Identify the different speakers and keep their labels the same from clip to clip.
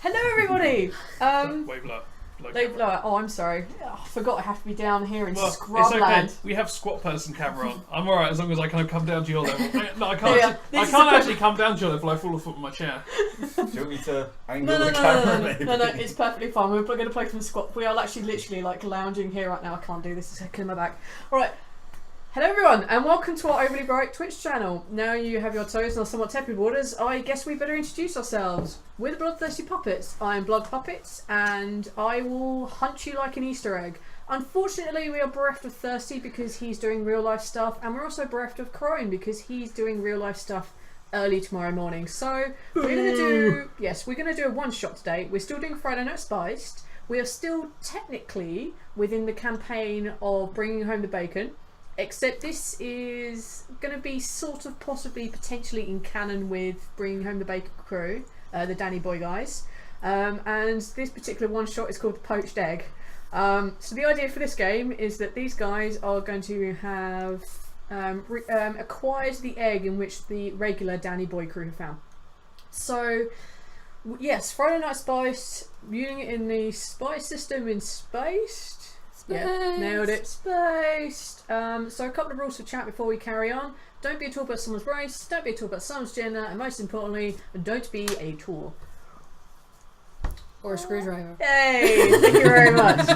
Speaker 1: Hello, everybody.
Speaker 2: Wave low.
Speaker 1: Oh, I'm sorry. Oh, I forgot I have to be down here in
Speaker 2: Well,
Speaker 1: scrubland.
Speaker 2: it's okay. We have squat person camera on. I'm alright as long as I kind of come down to your level. No, I can't.
Speaker 1: Yeah,
Speaker 2: I can't actually come down to your level. I fall off from my chair.
Speaker 3: Do you want me to angle the camera? Maybe?
Speaker 1: No, it's perfectly fine. We're going to play from squat. We are actually literally like lounging here right now. I can't do this. It's in my back. All right. Hello everyone and welcome to our Overly Bright Twitch channel. Now you have your toes in our somewhat tepid waters, I guess we better introduce ourselves. We're the Bloodthirsty Puppets. I am Blood Puppets and I will hunt you like an Easter egg. Unfortunately we are bereft of Thirsty because he's doing real life stuff, and we're also bereft of Crone because he's doing real life stuff early tomorrow morning. So we're going to do a one shot today. We're still doing Friday Night Spiced. We are still technically within the campaign of Bringing Home the Bacon. Except this is going to be sort of possibly potentially in canon with Bringing Home the Bacon crew, the Danny Boy guys. And this particular one shot is called the Poached Egg. So the idea for this game is that these guys are going to have acquired the egg in which the regular Danny Boy crew have found. So yes, Friday Night Spice, using it in the spice system in Spiced. Yeah, nailed it. Spaced. So a couple of rules for chat before we carry on. Don't be a tool about someone's race, don't be a tool about someone's gender, and most importantly, don't be a tool.
Speaker 4: Or a screwdriver.
Speaker 1: Hey, thank you very much.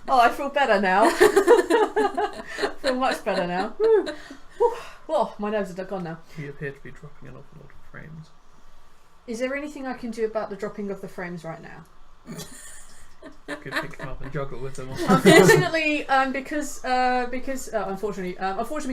Speaker 1: Oh, I feel better now. I feel much better now. Oh, my nerves are gone now.
Speaker 2: We appear to be dropping an awful lot of frames.
Speaker 1: Is there anything I can do about the dropping of the frames right now?
Speaker 2: Could pick them up and juggle with them.
Speaker 1: Unfortunately, unfortunately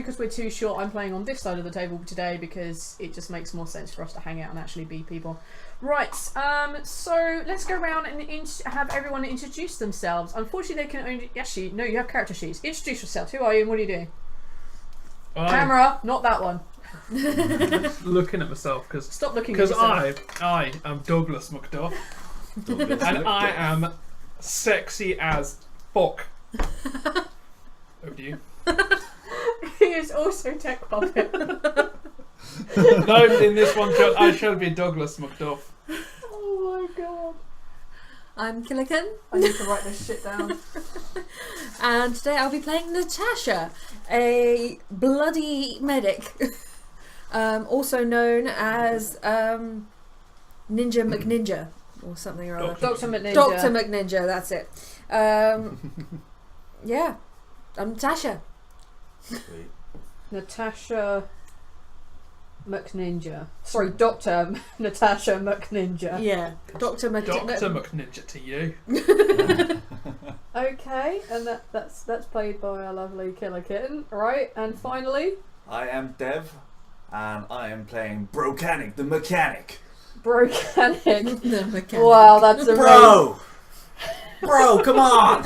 Speaker 1: because we're too short, I'm playing on this side of the table today because it just makes more sense for us to hang out and actually be people. Right. So let's go around and have everyone introduce themselves. Unfortunately, they can only no. You have character sheets. Introduce yourself. Who are you and what do you do? Camera, not that one.
Speaker 2: Looking at myself because
Speaker 1: stop looking at yourself.
Speaker 2: I am Douglas McDuff, and I am sexy as fuck. Over to you.
Speaker 1: He is also Tech Puppet.
Speaker 2: No, in this one shot, I shall be Douglas McDuff.
Speaker 1: Oh my god.
Speaker 4: I'm Killican.
Speaker 1: I need to write this shit down.
Speaker 4: And today I'll be playing Natasha, a bloody medic. Also known as Ninja McNinja. Or something or other.
Speaker 1: Dr. McNinja.
Speaker 4: Dr. McNinja, that's it. Yeah, I'm Natasha.
Speaker 3: Sweet.
Speaker 1: Natasha McNinja. Sorry, Dr. Natasha McNinja.
Speaker 4: Yeah, Dr. McNinja.
Speaker 2: Dr. McNinja to you.
Speaker 1: Okay, and that's played by our lovely Killer Kitten, right? And finally,
Speaker 3: I am Dev, and I am playing Brocanic the Mechanic.
Speaker 1: Brocanic.
Speaker 4: The mechanic.
Speaker 1: Wow, that's a
Speaker 3: Bro, come on!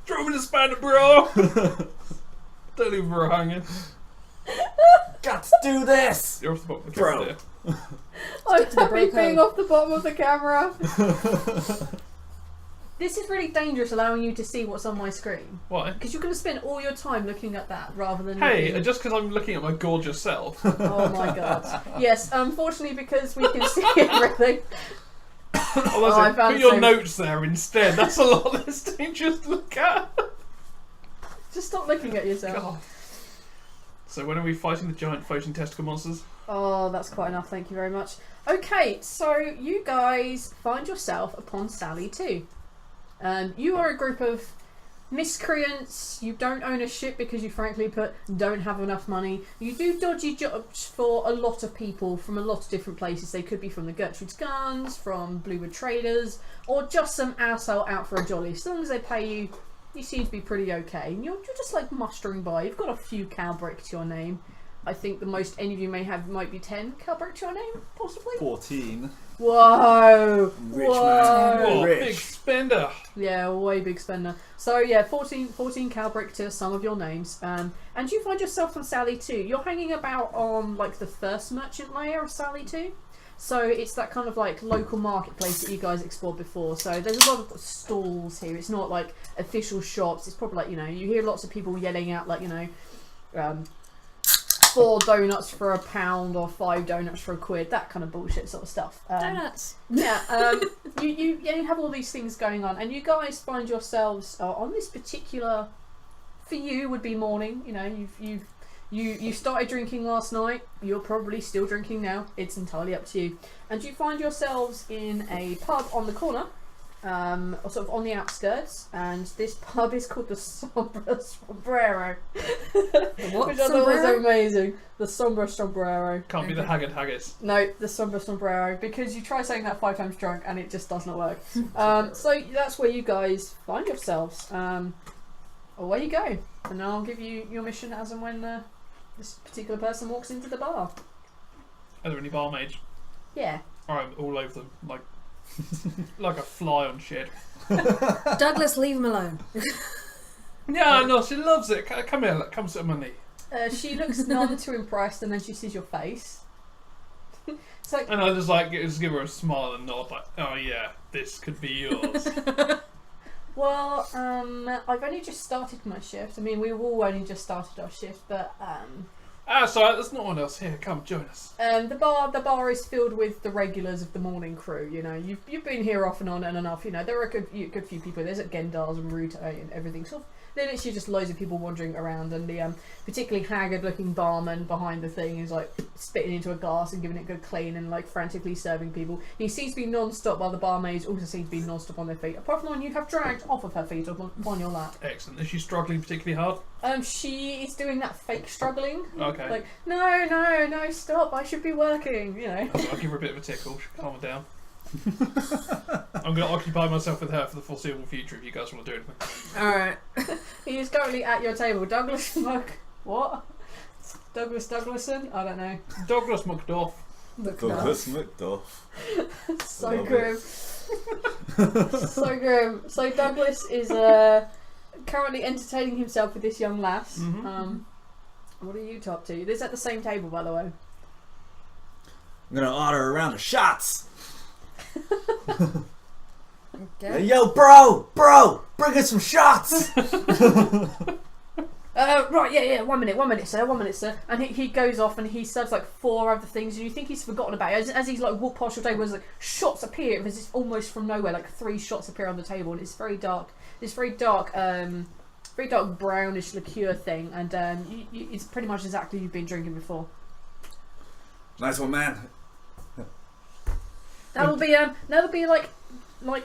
Speaker 2: Throw me the spanner, bro. Don't leave bro hanging.
Speaker 3: Got to do this,
Speaker 2: You're off the bottom of the
Speaker 3: Bro.
Speaker 2: camera.
Speaker 1: I'm
Speaker 4: to the
Speaker 1: happy
Speaker 4: break
Speaker 1: being
Speaker 4: home.
Speaker 1: off the bottom of the camera. This is really dangerous, allowing you to see what's on my screen.
Speaker 2: Why?
Speaker 1: Because you're going to spend all your time looking at that rather than
Speaker 2: Hey,
Speaker 1: looking...
Speaker 2: just because I'm looking at my gorgeous self.
Speaker 1: Oh my god. Yes, unfortunately because we can see everything.
Speaker 2: Oh,
Speaker 1: I
Speaker 2: that's it.
Speaker 1: found
Speaker 2: Put your
Speaker 1: some-
Speaker 2: notes there instead. That's a lot less dangerous to look at.
Speaker 1: Just stop looking at yourself.
Speaker 2: God. So when are we fighting the giant floating testicle monsters?
Speaker 1: Oh, that's quite enough, thank you very much. Okay, so you guys find yourself upon Sally 2. You are a group of miscreants. You don't own a ship because you frankly don't have enough money. You do dodgy jobs for a lot of people from a lot of different places. They could be from the Gertrude's Guns, from Bluewood Traders, or just some arsehole out for a jolly. As long as they pay you, you seem to be pretty okay. And you're just like mustering by. You've got a few cowbrick to your name. I think the most any of you may have might be 10 cowbrick to your name, possibly.
Speaker 3: 14.
Speaker 1: Whoa!
Speaker 3: Rich
Speaker 1: Whoa!
Speaker 3: man.
Speaker 2: Oh,
Speaker 3: Rich.
Speaker 2: big spender.
Speaker 1: Yeah, way big spender. So yeah, 14 cowbrick to some of your names. And you find yourself on Sally 2. You're hanging about on like the first merchant layer of Sally 2. So it's that kind of like local marketplace that you guys explored before. So there's a lot of stalls here. It's not like official shops. It's probably like, you know, you hear lots of people yelling out like, you know, 4 donuts for £1 or 5 donuts for £1, that kind of bullshit sort of stuff.
Speaker 4: Donuts.
Speaker 1: Yeah, you have all these things going on, and you guys find yourselves on this particular, for you would be morning. You know, you started drinking last night. You're probably still drinking now. It's entirely up to you. And you find yourselves in a pub on the corner, or sort of on the outskirts. And this pub is called the Sombra Sombrero,
Speaker 4: What?
Speaker 1: which I thought was amazing. The Sombra Sombrero.
Speaker 2: Can't be the Haggard Haggis.
Speaker 1: No, the Sombra Sombrero, because you try saying that 5 times drunk and it just does not work. So that's where you guys find yourselves. Away you go, and I'll give you your mission as and when this particular person walks into the bar.
Speaker 2: Are there any barmaids?
Speaker 1: Yeah.
Speaker 2: I'm all over them, like like a fly on shit.
Speaker 4: Douglas, leave him alone.
Speaker 2: Yeah, no, she loves it. Come here, come sit on my knee.
Speaker 1: She looks none too impressed, and then she sees your face. It's like,
Speaker 2: And I just give her a smile and nod, like, oh yeah, this could be yours.
Speaker 1: well, I've only just started my shift. I mean, we've all only just started our shift, but
Speaker 2: Sorry, there's no one else here. Come, join us.
Speaker 1: the bar is filled with the regulars of the morning crew. You know, you've been here off and on and enough. You know, there are a good few people. There's Gendars and Rute and everything. So then it's just loads of people wandering around, and the particularly haggard-looking barman behind the thing is like spitting into a glass and giving it a good clean and like frantically serving people. He seems to be non-stop, while the barmaids also seem to be non-stop on their feet. Apart from the one you have dragged off of her feet upon your lap.
Speaker 2: Excellent. Is she struggling particularly hard?
Speaker 1: She is doing that fake struggling.
Speaker 2: Okay.
Speaker 1: Like, no, stop! I should be working. You know.
Speaker 2: I'll give her a bit of a tickle. She'll calm her down. I'm going to occupy myself with her for the foreseeable future if you guys want to do anything.
Speaker 4: Alright.
Speaker 1: He is currently at your table. Douglas what? Douglason? I don't know.
Speaker 2: Douglas Macduff.
Speaker 3: Douglas McDuff.
Speaker 1: So
Speaker 3: Love
Speaker 1: grim. So grim. So Douglas is currently entertaining himself with this young lass.
Speaker 2: Mm-hmm.
Speaker 1: What are you top to? This is at the same table, by the way.
Speaker 3: I'm gonna order a round of shots.
Speaker 4: Okay.
Speaker 3: Hey, yo, bro, bring us some shots.
Speaker 1: Right, yeah, 1 minute, sir. And he goes off and he serves like 4 other things, and you think he's forgotten about it. As he's like walked past your table, there's like shots appear. There's just almost from nowhere, like 3 shots appear on the table, and it's very dark. This very dark brownish liqueur thing, and it's pretty much exactly you've been drinking before.
Speaker 3: Nice one, man.
Speaker 1: That'll be like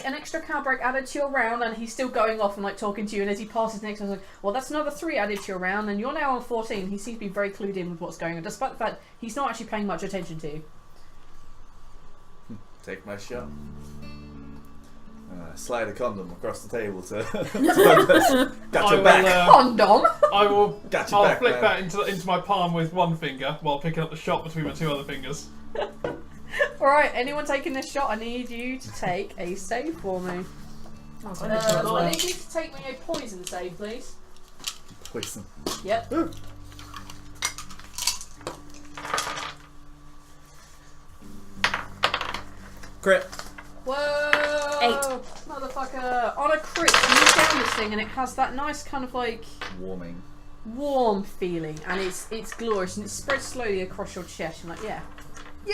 Speaker 1: an extra card break added to your round, and he's still going off and like talking to you, and as he passes next, I was like, well, that's another 3 added to your round, and you're now on 14. He seems to be very clued in with what's going on, despite the fact he's not actually paying much attention to you.
Speaker 3: Take my shot. Slide a condom across the table to Douglas. Got your back.
Speaker 1: Condom.
Speaker 2: I'll
Speaker 3: back,
Speaker 2: flick
Speaker 3: man.
Speaker 2: that into my palm with one finger while picking up the shot between my 2 other fingers.
Speaker 1: Alright, anyone taking this shot, I need you to take a save for me. I need you to take me a poison save, please.
Speaker 3: Poison.
Speaker 1: Yep.
Speaker 3: Crit.
Speaker 1: Whoa!
Speaker 4: 8.
Speaker 1: Motherfucker! On a crit, you look down this thing and it has that nice kind of like
Speaker 3: Warming.
Speaker 1: warm feeling, and it's glorious, and it spreads slowly across your chest. I'm like, yeah,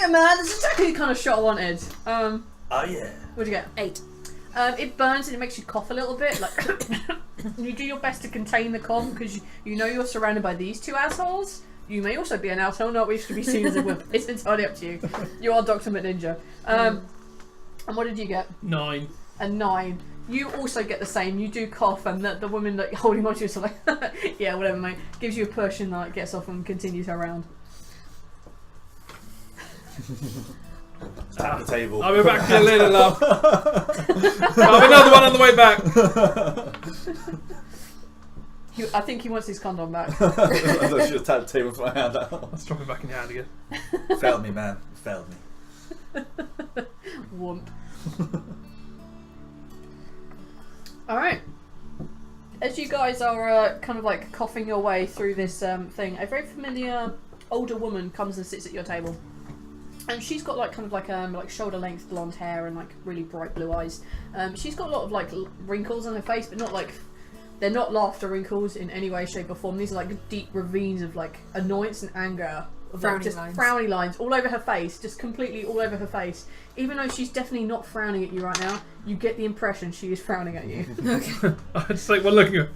Speaker 1: man, that's exactly the kind of shot I wanted.
Speaker 3: Oh yeah.
Speaker 1: What'd you get?
Speaker 4: 8.
Speaker 1: It burns and it makes you cough a little bit. Like you do your best to contain the cough because you know you're surrounded by these 2 assholes. You may also be an asshole, not wish to be seen as a wimp. It's entirely up to you. You are Dr. McNinja. And what did you get?
Speaker 2: 9.
Speaker 1: A 9. You also get the same. You do cough, and the woman that holding onto you is like, yeah, whatever, mate. Gives you a push and like gets off and continues her round.
Speaker 3: Tap the table.
Speaker 2: I'll be back to you later, love. I'll have another one on the way back.
Speaker 1: I think he wants his condom back.
Speaker 3: I thought you just tapped the table with my hand out.
Speaker 2: Let's drop it back in your hand again.
Speaker 3: Failed me, man. Failed me.
Speaker 1: Whoomp. Alright. As you guys are kind of like coughing your way through this thing, a very familiar older woman comes and sits at your table. And she's got like kind of like shoulder length blonde hair and like really bright blue eyes. She's got a lot of like wrinkles on her face, but not like they're not laughter wrinkles in any way, shape or form. These are like deep ravines of like annoyance and anger. Of, like, just frowny lines all over her face, just completely all over her face. Even though she's definitely not frowning at you right now, you get the impression she is frowning at you.
Speaker 4: Okay.
Speaker 2: It's like we're looking at.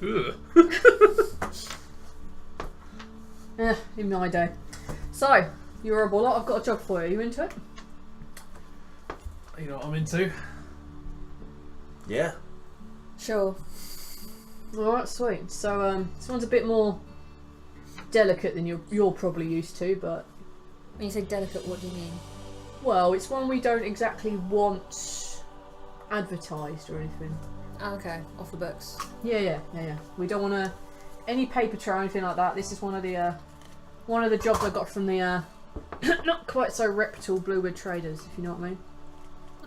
Speaker 1: In my day. So, you're a baller. I've got a job for you. Are you into it?
Speaker 2: You know what I'm into?
Speaker 3: Yeah.
Speaker 4: Sure.
Speaker 1: Alright, sweet. So, this one's a bit more delicate than you're probably used to, but
Speaker 4: When you say delicate, what do you mean?
Speaker 1: well, it's one we don't exactly want advertised or anything.
Speaker 4: Oh, okay, off the books.
Speaker 1: Yeah. We don't want to any paper trail or anything like that. This is one of the jobs I got from the not quite so reputable Bluewood traders, if you know what I mean.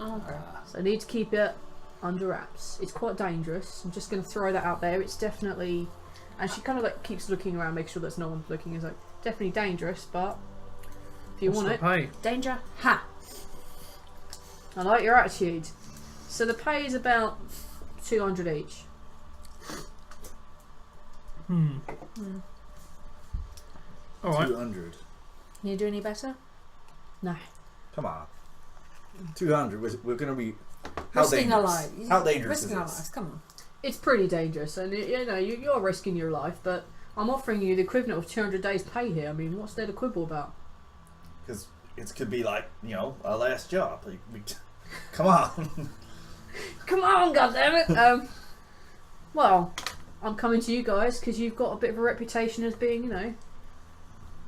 Speaker 4: Oh, okay.
Speaker 1: So I need to keep it under wraps. It's quite dangerous. I'm just going to throw that out there. It's definitely, and she kind of like keeps looking around, make sure there's no one looking. It's like definitely dangerous, but if you
Speaker 2: What's
Speaker 1: want
Speaker 2: the
Speaker 1: it,
Speaker 2: pay?
Speaker 4: Danger. Ha!
Speaker 1: I like your attitude. So the pay is about 200 each.
Speaker 2: Alright.
Speaker 3: 200.
Speaker 4: Can you do any better?
Speaker 1: No.
Speaker 3: Come on. 200. We're going to be. How
Speaker 4: Risking our
Speaker 3: dangerous?
Speaker 4: lives.
Speaker 3: How dangerous
Speaker 4: Risking our
Speaker 3: is
Speaker 4: lives,
Speaker 3: this?
Speaker 4: come on.
Speaker 1: It's pretty dangerous, and you know you're risking your life, but I'm offering you the equivalent of 200 days' pay here. I mean, what's there to quibble about?
Speaker 3: Because it could be like, our last job. Come on.
Speaker 1: Come on, goddammit! Well, I'm coming to you guys because you've got a bit of a reputation as being,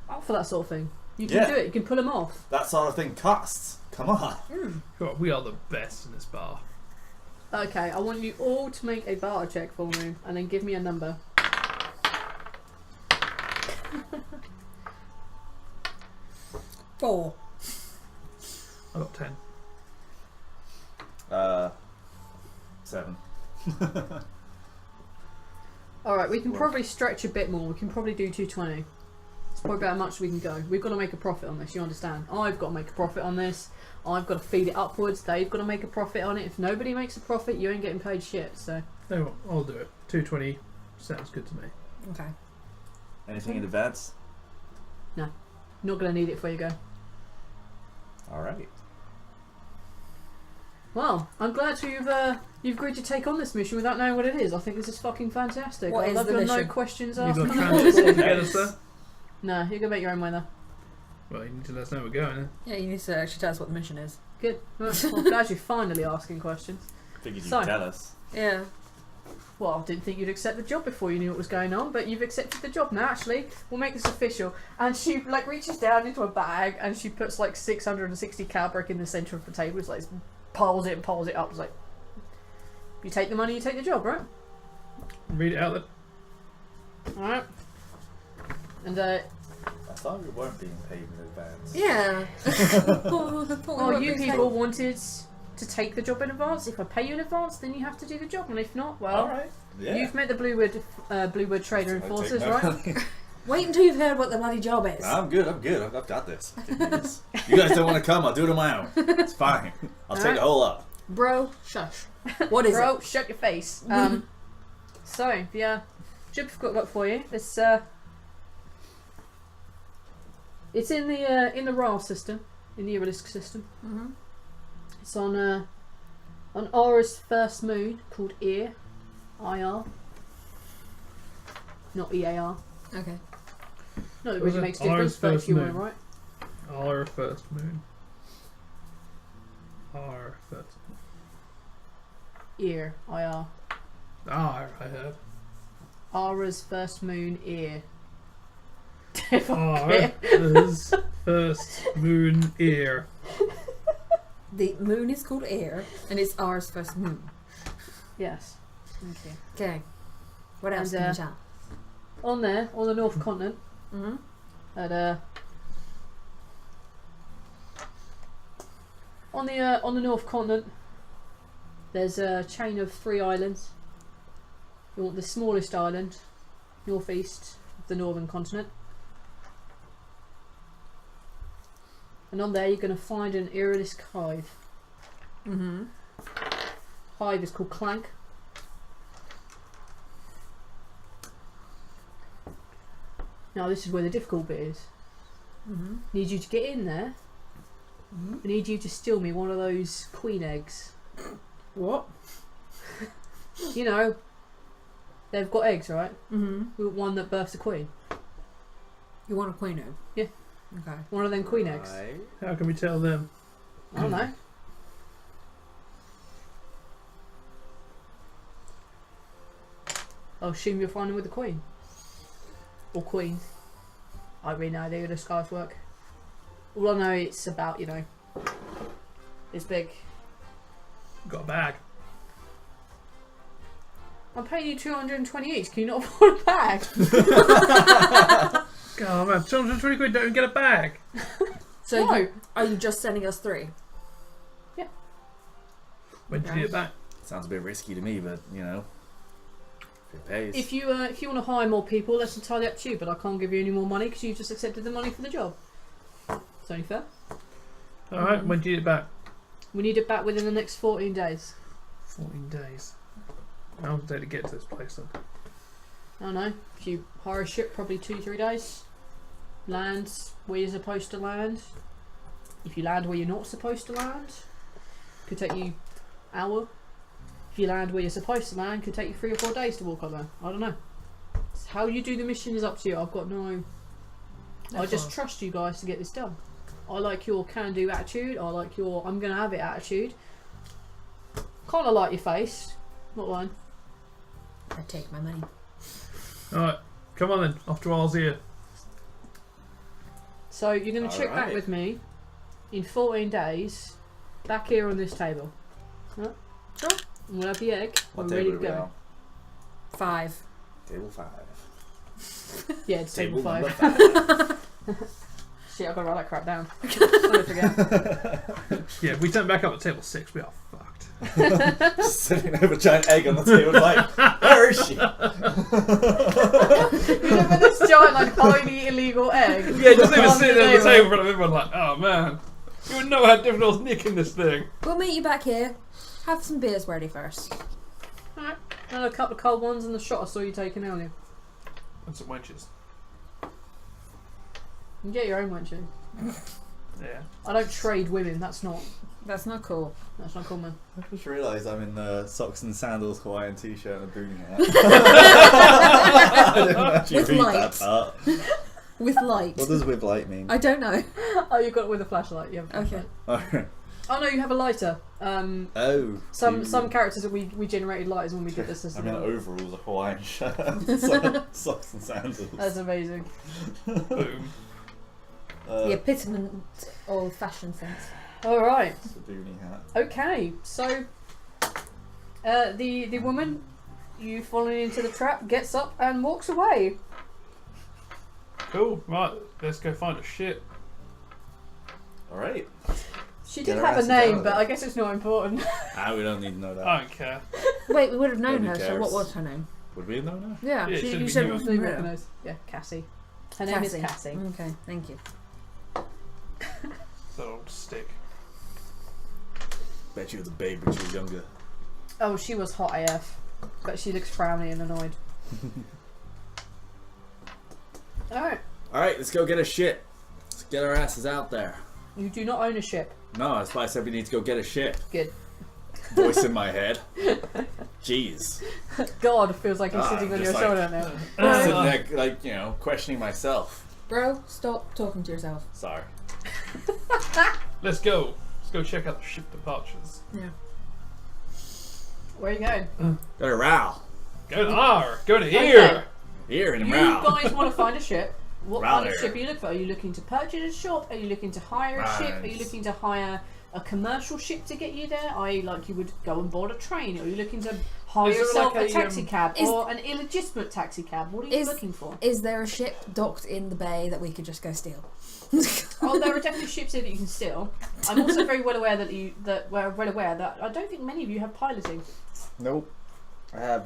Speaker 1: up for that sort of thing. You can
Speaker 3: Yeah.
Speaker 1: do it. You can pull them off.
Speaker 3: That sort of thing costs. Come on.
Speaker 2: God, we are the best in this bar.
Speaker 1: Okay, I want you all to make a barter check for me, and then give me a number.
Speaker 4: 4.
Speaker 2: I got 10.
Speaker 3: 7.
Speaker 1: All right, we can probably stretch a bit more. We can probably do 220. It's probably about how much we can go. We've got to make a profit on this. You understand? I've got to make a profit on this. I've got to feed it upwards. They've got to make a profit on it. If nobody makes a profit, you ain't getting paid shit. So.
Speaker 2: No, I'll do it. 220 sounds good to me.
Speaker 4: Okay.
Speaker 3: Anything in advance?
Speaker 1: Not gonna need it before you go.
Speaker 3: Alright.
Speaker 1: Well, I'm glad you've agreed to take on this mission without knowing what it is. I think this is fucking fantastic.
Speaker 4: What
Speaker 1: I
Speaker 4: is
Speaker 1: love
Speaker 4: the
Speaker 1: your no
Speaker 4: mission?
Speaker 1: questions
Speaker 2: You
Speaker 1: asked.
Speaker 2: got
Speaker 1: none
Speaker 2: transit
Speaker 1: answered.
Speaker 2: together, sir?
Speaker 1: No, you're gonna make your own way there.
Speaker 2: Well, you need to let us know we're going, eh?
Speaker 4: Yeah, you need to actually tell us what the mission is.
Speaker 1: Good. Well, I'm glad you're finally asking questions.
Speaker 3: Figured you'd
Speaker 1: So-
Speaker 3: tell us.
Speaker 4: Yeah.
Speaker 1: Well, I didn't think you'd accept the job before you knew what was going on, but you've accepted the job now. Actually, we'll make this official. And she reaches down into a bag and she puts 660 cowbrick in the centre of the table. It's piles it up. It's like, you take the money, you take the job, right?
Speaker 2: Read it out then.
Speaker 1: All right. And
Speaker 3: I thought we weren't being paid in advance.
Speaker 4: Yeah.
Speaker 1: well, you people wanted to take the job in advance. If I pay you in advance, then you have to do the job, and if not, well,
Speaker 3: Alright. Yeah.
Speaker 1: you've met the Bluewood Trader
Speaker 3: I'll
Speaker 1: Enforcers,
Speaker 3: take my
Speaker 1: right?
Speaker 3: money.
Speaker 4: Wait until you've heard what the bloody job is.
Speaker 3: I'm good. I've got this. I can do this. You guys don't want to come, I'll do it on my own. It's fine. I'll take
Speaker 1: Alright.
Speaker 3: the whole lot.
Speaker 1: Bro, shush.
Speaker 4: What is
Speaker 1: Bro, shut your face. So, the job I've got for you. It's in the RAR system, in the Irilisk system.
Speaker 4: it? Mm-hmm.
Speaker 1: It's on Aura's first moon called IR. Not EAR.
Speaker 4: Okay.
Speaker 1: Not that it
Speaker 2: Was
Speaker 1: really
Speaker 2: it
Speaker 1: makes a difference,
Speaker 2: Aura's
Speaker 1: but if
Speaker 2: first
Speaker 1: you want to,
Speaker 2: moon?
Speaker 1: right?
Speaker 2: Our first moon. Our first.
Speaker 1: IR.
Speaker 2: I heard.
Speaker 1: Aura's first moon ear.
Speaker 2: Ours first moon ear.
Speaker 4: The moon is called Air, and it's ours first moon.
Speaker 1: Yes. Thank you.
Speaker 4: Okay. What else
Speaker 1: And,
Speaker 4: can you tell?
Speaker 1: On there, on the North Continent,
Speaker 4: Mm-hmm.
Speaker 1: at on the North Continent, there's a chain of 3 islands. You want the smallest island, northeast of the Northern Continent. And on there you're going to find an Irilisk hive.
Speaker 4: Mm-hmm.
Speaker 1: Hive is called Clank. Now this is where the difficult bit is.
Speaker 4: Mm-hmm.
Speaker 1: Need you to get in there.
Speaker 4: Mm-hmm.
Speaker 1: I need you to steal me one of those queen eggs.
Speaker 4: What?
Speaker 1: You know, they've got eggs, right?
Speaker 4: Mm-hmm.
Speaker 1: We want one that births a queen.
Speaker 4: You want a queen egg?
Speaker 1: Yeah.
Speaker 4: Okay.
Speaker 1: One of them queen eggs.
Speaker 3: Right.
Speaker 2: How can we tell them?
Speaker 1: I don't know. I'll assume you're finding with the queen. Or queen. I have really no idea how the skies work. All I know it's about, you know, it's big.
Speaker 2: Got a bag.
Speaker 1: I'm paying you 220 each. Can you not afford a bag?
Speaker 2: God, man, 220 quid, don't even get a bag.
Speaker 4: So
Speaker 1: No.
Speaker 4: are you just sending us 3?
Speaker 2: When did you get back?
Speaker 3: Sounds a bit risky to me, but you know, if it pays.
Speaker 1: If you want to hire more people, that's entirely up to you. But I can't give you any more money because you just accepted the money for the job. It's only fair.
Speaker 2: Alright, when did you get back?
Speaker 1: We need it back within the next 14 days.
Speaker 2: 14 days. How long did it take to get to this place then?
Speaker 1: I don't know. If you hire a ship, probably 2-3 days. Land where you're supposed to land. If you land where you're not supposed to land, could take you hour. If you land where you're supposed to land, could take you 3 or 4 days to walk up there. I don't know. It's how you do the mission is up to you. I've got no. I just trust you guys to get this done. I like your can-do attitude. I like your I'm gonna have it attitude. Kind of like your face. Not lying.
Speaker 4: I take my money.
Speaker 2: Alright, come on then, off to Ours here.
Speaker 1: So you're gonna check back
Speaker 3: Alright.
Speaker 1: with me in 14 days. Back here on this table. Huh?
Speaker 4: Sure.
Speaker 1: And we'll have the egg.
Speaker 3: What
Speaker 1: We're ready
Speaker 3: table
Speaker 1: to
Speaker 3: are we
Speaker 1: go.
Speaker 3: on?
Speaker 4: 5.
Speaker 3: Table 5.
Speaker 1: Yeah, it's table
Speaker 3: number
Speaker 1: 5.
Speaker 3: 5.
Speaker 1: Shit, I've got to write that crap down. I'm gonna forget.
Speaker 2: Yeah, if we turn back up at table 6, we are fucked.
Speaker 3: Just sitting over a giant egg on the table, like, where is she?
Speaker 1: You remember this giant, like, highly illegal egg?
Speaker 2: Yeah, just even
Speaker 1: On
Speaker 2: sitting there on the
Speaker 1: table.
Speaker 2: table in front of everyone like, oh man. You wouldn't know how difficult it was nicking this thing.
Speaker 4: We'll meet you back here. Have some beers ready first.
Speaker 1: Alright. And a couple of cold ones and the shot I saw you taking earlier.
Speaker 2: And some wenches.
Speaker 1: You can get your own wenches.
Speaker 2: Yeah.
Speaker 1: I don't trade women. That's not
Speaker 4: That's not cool.
Speaker 1: cool, man.
Speaker 3: I just realised I'm in socks and sandals, Hawaiian t-shirt and a boonie hat. I didn't actually
Speaker 4: With
Speaker 3: read
Speaker 4: light.
Speaker 3: that part.
Speaker 4: With light.
Speaker 3: What does with light mean?
Speaker 4: I don't know.
Speaker 1: Oh, you got it with a flashlight. You have a
Speaker 4: Okay.
Speaker 1: flashlight. Oh no, you have a lighter.
Speaker 3: Oh.
Speaker 1: Some characters that we generated lighters when we did this
Speaker 3: I'm
Speaker 1: system.
Speaker 3: in overalls, a Hawaiian shirt, socks and sandals.
Speaker 1: That's amazing.
Speaker 2: Boom.
Speaker 4: The epitome of fashion sense.
Speaker 1: All right.
Speaker 3: It's a boonie hat.
Speaker 1: Okay. So, the woman you falling into the trap gets up and walks away.
Speaker 2: Cool. Right, let's go find a ship.
Speaker 3: Alright.
Speaker 1: She
Speaker 3: Get
Speaker 1: did
Speaker 3: her
Speaker 1: have a
Speaker 3: ass
Speaker 1: name,
Speaker 3: down
Speaker 1: but
Speaker 3: there.
Speaker 1: I guess it's not important.
Speaker 3: We don't need to know that.
Speaker 2: I don't care.
Speaker 4: Wait, we would have known
Speaker 3: Nobody
Speaker 4: her, so
Speaker 3: cares.
Speaker 4: what was her name?
Speaker 3: Would we have known her?
Speaker 4: Yeah,
Speaker 2: Yeah, it
Speaker 4: she,
Speaker 2: should
Speaker 4: you
Speaker 2: be
Speaker 4: said it
Speaker 2: new.
Speaker 4: was
Speaker 1: They
Speaker 4: Maria.
Speaker 1: recognise. Yeah, Cassie. Her name is Cassie.
Speaker 4: Okay, thank you.
Speaker 2: That old stick.
Speaker 3: Bet you was a babe when she was younger.
Speaker 1: Oh, she was hot AF, but she looks frowny and annoyed. All right.
Speaker 3: Alright, let's go get a ship. Let's get our asses out there.
Speaker 1: You do not own a ship.
Speaker 3: No, that's why I said we need to go get a ship.
Speaker 1: Good.
Speaker 3: Voice in my head. Jeez.
Speaker 1: God, feels like he's
Speaker 3: Ah,
Speaker 1: sitting on your
Speaker 3: just
Speaker 1: shoulder now.
Speaker 3: I'm sitting there, like, you know, questioning myself.
Speaker 4: Bro, stop talking to yourself.
Speaker 3: Sorry.
Speaker 2: Let's go. Let's go check out the ship departures.
Speaker 4: Yeah.
Speaker 1: Where are you going?
Speaker 3: Go to Ral.
Speaker 2: Go to R. Go to here.
Speaker 1: Okay.
Speaker 3: Here in
Speaker 1: You
Speaker 3: Ral.
Speaker 1: guys want to find a ship. What
Speaker 3: Right
Speaker 1: kind of
Speaker 3: there.
Speaker 1: ship are you looking for? Are you looking to purchase a ship? Are you looking to hire a ship? Are you
Speaker 3: Right.
Speaker 1: looking to hire a commercial ship to get you there? I like you would go and board a train. Are you looking to hire
Speaker 2: Is there
Speaker 1: yourself
Speaker 2: like
Speaker 1: a
Speaker 2: a,
Speaker 1: taxi cab
Speaker 4: is-
Speaker 1: or an illegitimate taxi cab? What are you
Speaker 4: Is-
Speaker 1: looking for?
Speaker 4: Is there a ship docked in the bay that we could just go steal?
Speaker 1: Oh, there are definitely ships here that you can steal. I'm also very well aware that we're well aware that I don't think many of you have piloting.
Speaker 3: Nope. I have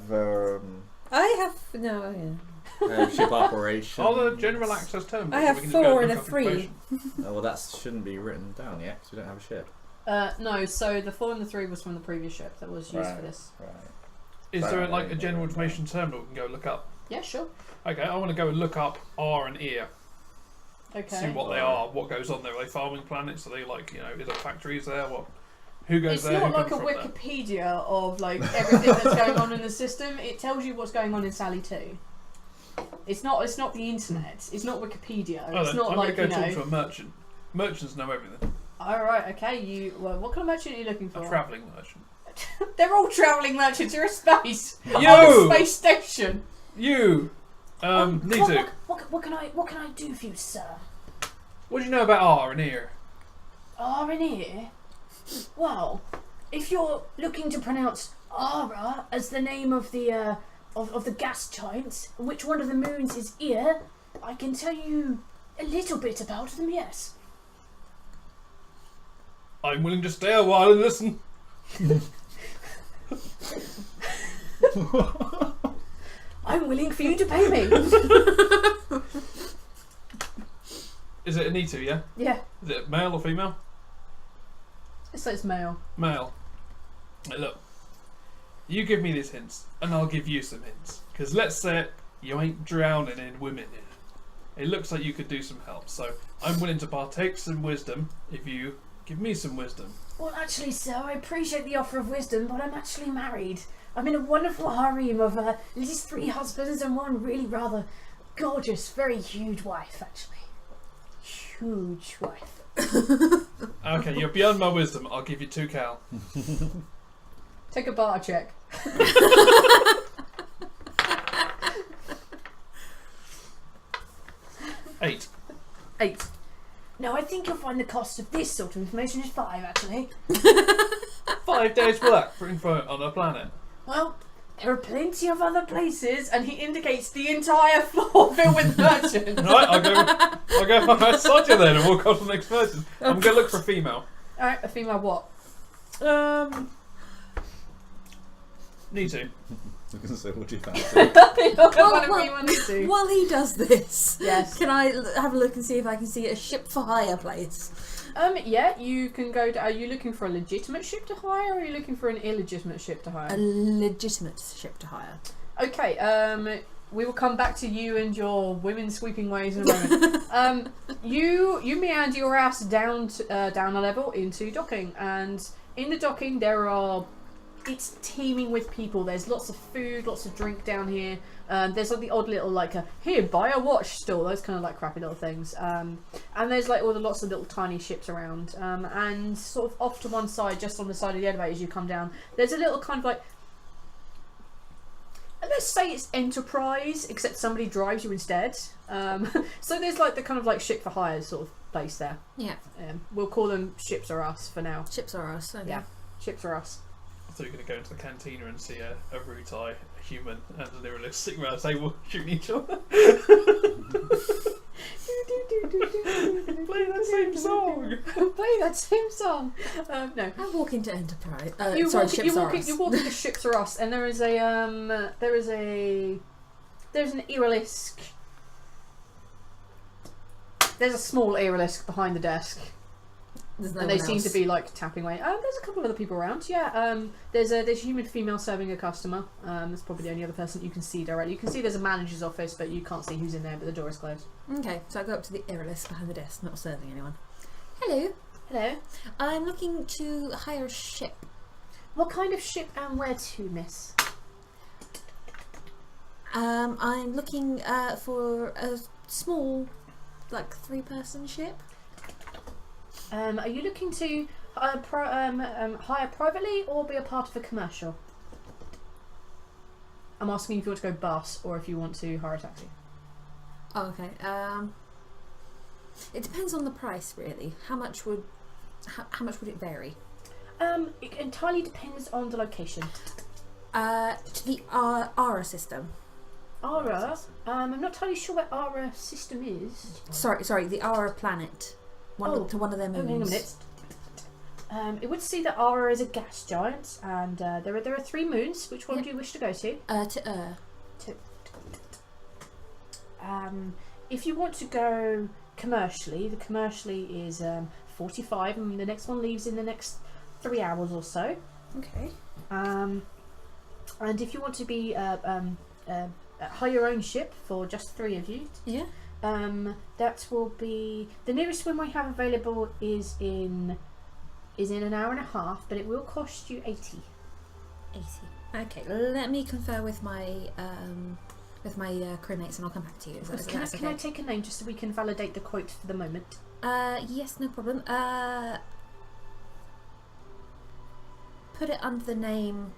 Speaker 4: I have no. Yeah.
Speaker 3: ship operation.
Speaker 2: All the general access terminals.
Speaker 4: I have
Speaker 2: we can just go
Speaker 4: 4 and
Speaker 2: look
Speaker 4: a
Speaker 2: up
Speaker 4: 3.
Speaker 2: information.
Speaker 3: Oh, well, that shouldn't be written down yet because we don't have a ship.
Speaker 1: No, so the 4 and the 3 was from the previous ship that was used for this.
Speaker 3: Right.
Speaker 2: Is there
Speaker 3: Right,
Speaker 2: like a
Speaker 3: right,
Speaker 2: general
Speaker 3: right.
Speaker 2: information terminal we can go look up
Speaker 1: Yeah, sure.
Speaker 2: Okay, I want to go and look up R and ear.
Speaker 1: Okay.
Speaker 2: See what they are, what goes on there. Are they farming planets? Are they like, is there factories there? What? Who goes
Speaker 1: It's
Speaker 2: there?
Speaker 1: not
Speaker 2: Who
Speaker 1: like a
Speaker 2: comes from there?
Speaker 1: Wikipedia of like everything that's going on in the system. It tells you what's going on in Sally too. It's not the internet. It's not Wikipedia.
Speaker 2: Oh,
Speaker 1: It's
Speaker 2: then
Speaker 1: not
Speaker 2: I'm
Speaker 1: like
Speaker 2: going to go talk to a merchant. Merchants know everything.
Speaker 1: All right, okay. What kind of merchant are you looking for?
Speaker 2: A travelling merchant.
Speaker 1: They're all travelling merchants. You're a space.
Speaker 2: You!
Speaker 1: On a space station.
Speaker 2: You! Need to.
Speaker 1: What can I do for you, sir?
Speaker 2: What do you know about R and ear?
Speaker 1: R in here? Well, if you're looking to pronounce Ara as the name of the of the gas giants, which one of the moons is Ear, I can tell you a little bit about them, yes.
Speaker 2: I'm willing to stay a while and listen.
Speaker 1: I'm willing for you to pay me.
Speaker 2: Is it a need to, yeah?
Speaker 1: Yeah,
Speaker 2: Is it male or female?
Speaker 1: it says male.
Speaker 2: Male. Hey, look. You give me these hints, and I'll give you some hints. Because let's say you ain't drowning in women here. It looks like you could do some help, so I'm willing to partake some wisdom if you give me some wisdom.
Speaker 1: Well, actually, sir, I appreciate the offer of wisdom, but I'm actually married. I'm in a wonderful harem of at least 3 husbands and one really rather gorgeous, very huge wife, actually. Huge wife.
Speaker 2: Okay, you're beyond my wisdom. I'll give you 2 cal.
Speaker 1: Take a bar check.
Speaker 2: 8.
Speaker 1: 8. No, I think you'll find the cost of this sort of information is 5, actually.
Speaker 2: 5 days' work for info on a planet.
Speaker 1: Well, there are plenty of other places, and he indicates the entire floor filled with merchants.
Speaker 2: Right, I'll go outside you then and walk on to the next person. I'm going to look for a female.
Speaker 1: Alright, a female what?
Speaker 2: Need to.
Speaker 3: I was going to say, what do you fancy?
Speaker 4: While he does this,
Speaker 1: Yes.
Speaker 4: can I have a look and see if I can see a ship for hire place?
Speaker 1: Yeah, you can go to... Are you looking for a legitimate ship to hire, or are you looking for an illegitimate ship to hire?
Speaker 4: A legitimate ship to hire.
Speaker 1: Okay, we will come back to you and your women sweeping ways in a moment. You meander your ass down a level into docking, and in the docking there are... It's teeming with people. There's lots of food, lots of drink down here. There's like the odd little here, buy a watch stall. Those kind of like crappy little things. And there's like lots of little tiny ships around. And sort of off to one side, just on the side of the elevator as you come down, there's a little kind of like... Let's say it's Enterprise, except somebody drives you instead. So there's like the kind of like ship for hire sort of place there.
Speaker 4: Yeah.
Speaker 1: We'll call them Ships Are Us for now.
Speaker 4: Ships are us. Okay.
Speaker 1: Yeah, Ships Are Us.
Speaker 2: So you're going to go into the cantina and see a Rutai, a human, and an Irrealist sitting around a table shooting each other. Play that same song.
Speaker 1: Play that same song. No.
Speaker 4: I walk into Enterprise.
Speaker 1: You
Speaker 4: sorry,
Speaker 1: walk
Speaker 4: Ships are us.
Speaker 1: into Ships Are Us, and there's an Irrealist. There's a small Irrealist behind the desk.
Speaker 4: There's no
Speaker 1: And they
Speaker 4: one
Speaker 1: seem
Speaker 4: else.
Speaker 1: to be like tapping away. There's a couple of other people around. Yeah. There's a human female serving a customer. That's probably the only other person you can see directly. You can see there's a manager's office, but you can't see who's in there. But the door is closed.
Speaker 4: Okay, so I go up to the Irrealist behind the desk, not serving anyone. Hello.
Speaker 1: Hello.
Speaker 4: I'm looking to hire a ship.
Speaker 1: What kind of ship and where to, miss?
Speaker 4: I'm looking for a small, 3-person ship.
Speaker 1: Are you looking to hire privately or be a part of a commercial? I'm asking if you want to go bus or if you want to hire a taxi.
Speaker 4: Oh, okay. It depends on the price, really. How much would it vary?
Speaker 1: It entirely depends on the location.
Speaker 4: To the ARA system.
Speaker 1: ARA? I'm not entirely sure where ARA system is.
Speaker 4: Sorry, the ARA planet. To one of their moons.
Speaker 1: Hang on a minute. It would see that ARA is a gas giant, and there are 3 moons. Which one do you wish to go to?
Speaker 4: To
Speaker 1: If you want to go commercially, the commercially is 45, and the next one leaves in the next 3 hours or so.
Speaker 4: Okay.
Speaker 1: And if you want to be hire your own ship for just 3 of you.
Speaker 4: Yeah.
Speaker 1: That will be the nearest swim we have available is in an hour and a half, but it will cost you 80.
Speaker 4: 80. Okay, let me confer with my crewmates and I'll come back to you.
Speaker 1: Can I take a name just so we can validate the quote for the moment?
Speaker 4: Yes, no problem. Put it under the name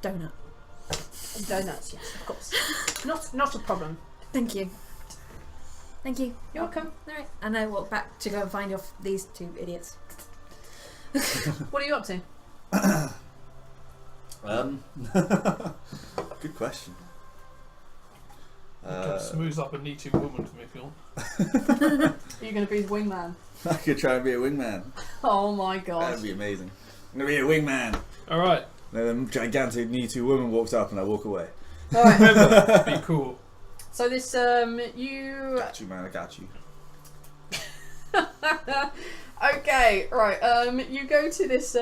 Speaker 4: Donut.
Speaker 1: Donuts, yes, of course. Not a problem.
Speaker 4: Thank you. Thank you.
Speaker 1: You're welcome.
Speaker 4: Alright. And I walk back to go and find these 2 idiots.
Speaker 1: What are you up to?
Speaker 3: Good question.
Speaker 2: Smooths up a need-to woman for me if you want.
Speaker 1: Are you going to be his wingman?
Speaker 3: I could try and be a wingman.
Speaker 1: Oh my god.
Speaker 3: That'd be amazing. I'm gonna be a wingman.
Speaker 2: Alright.
Speaker 3: Then a gigantic Me-Too woman walks up and I walk away.
Speaker 1: Alright.
Speaker 2: Be cool.
Speaker 1: So this, you...
Speaker 3: Got you, man. I got you.
Speaker 1: Okay, right, you go to this,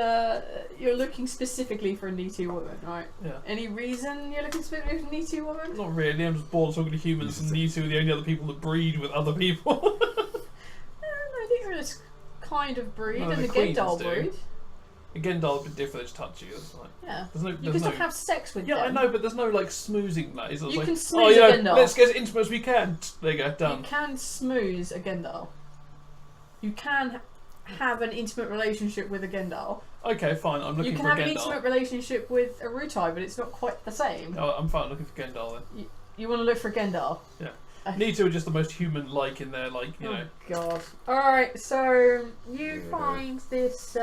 Speaker 1: you're looking specifically for a Me-Too woman, right?
Speaker 2: Yeah.
Speaker 1: Any reason you're looking specifically for a Me-Too woman?
Speaker 2: Not really, I'm just bored of talking to humans and you two are the only other people that breed with other people.
Speaker 1: I think they're just kind of breed,
Speaker 2: Well,
Speaker 1: and
Speaker 2: the
Speaker 1: the
Speaker 2: queens
Speaker 1: Gendal
Speaker 2: do.
Speaker 1: breed.
Speaker 2: Again, I'll be different, just touch you, that's like...
Speaker 1: Yeah.
Speaker 2: There's no,
Speaker 1: You
Speaker 2: there's
Speaker 1: can
Speaker 2: no...
Speaker 1: still have sex with them.
Speaker 2: Yeah, I know, but there's no, like, smoozing that. It's
Speaker 1: You
Speaker 2: like,
Speaker 1: can
Speaker 2: oh,
Speaker 1: smooze
Speaker 2: yeah,
Speaker 1: a Gendal.
Speaker 2: let's get as intimate as we can. There you go, done.
Speaker 1: You can smooze a Gendal. You can have an intimate relationship with a Gendal.
Speaker 2: Okay, fine, I'm looking
Speaker 1: You can
Speaker 2: for a
Speaker 1: have an
Speaker 2: Gendal.
Speaker 1: intimate relationship with a Rutai, but it's not quite the same.
Speaker 2: Oh, I'm fine looking for Gendal then.
Speaker 1: You want to look for a Gendal?
Speaker 2: Yeah. Need to are just the most human-like in there, like, you
Speaker 1: Oh
Speaker 2: know.
Speaker 1: god. Alright, so you find this,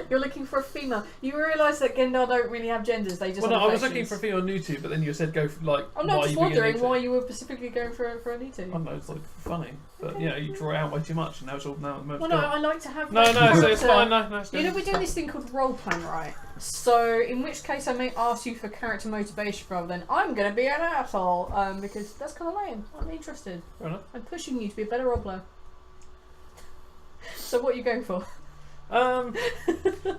Speaker 1: you're looking for a female. You realise that Gendal don't really have genders, they just
Speaker 2: Well, no,
Speaker 1: have
Speaker 2: I was looking
Speaker 1: affections.
Speaker 2: for a female Nutu, but then you said go for, like,
Speaker 1: I'm
Speaker 2: why
Speaker 1: not just
Speaker 2: you being a
Speaker 1: wondering
Speaker 2: Nutu.
Speaker 1: why you were specifically going for a
Speaker 2: I
Speaker 1: Nutu.
Speaker 2: don't know, it's like funny. But,
Speaker 1: Okay.
Speaker 2: you know, you draw it out way too much, and now it's all now at the moment.
Speaker 1: Well, no, I like to have...
Speaker 2: No,
Speaker 1: like,
Speaker 2: so it's
Speaker 1: character-
Speaker 2: fine, no, it's
Speaker 1: You know,
Speaker 2: good.
Speaker 1: we're doing this thing called role playing, right? So, in which case I may ask you for character motivation rather than I'm going to be an asshole, because that's kind of lame. I'm interested.
Speaker 2: Fair enough.
Speaker 1: I'm pushing you to be a better role player. So, what are you going for?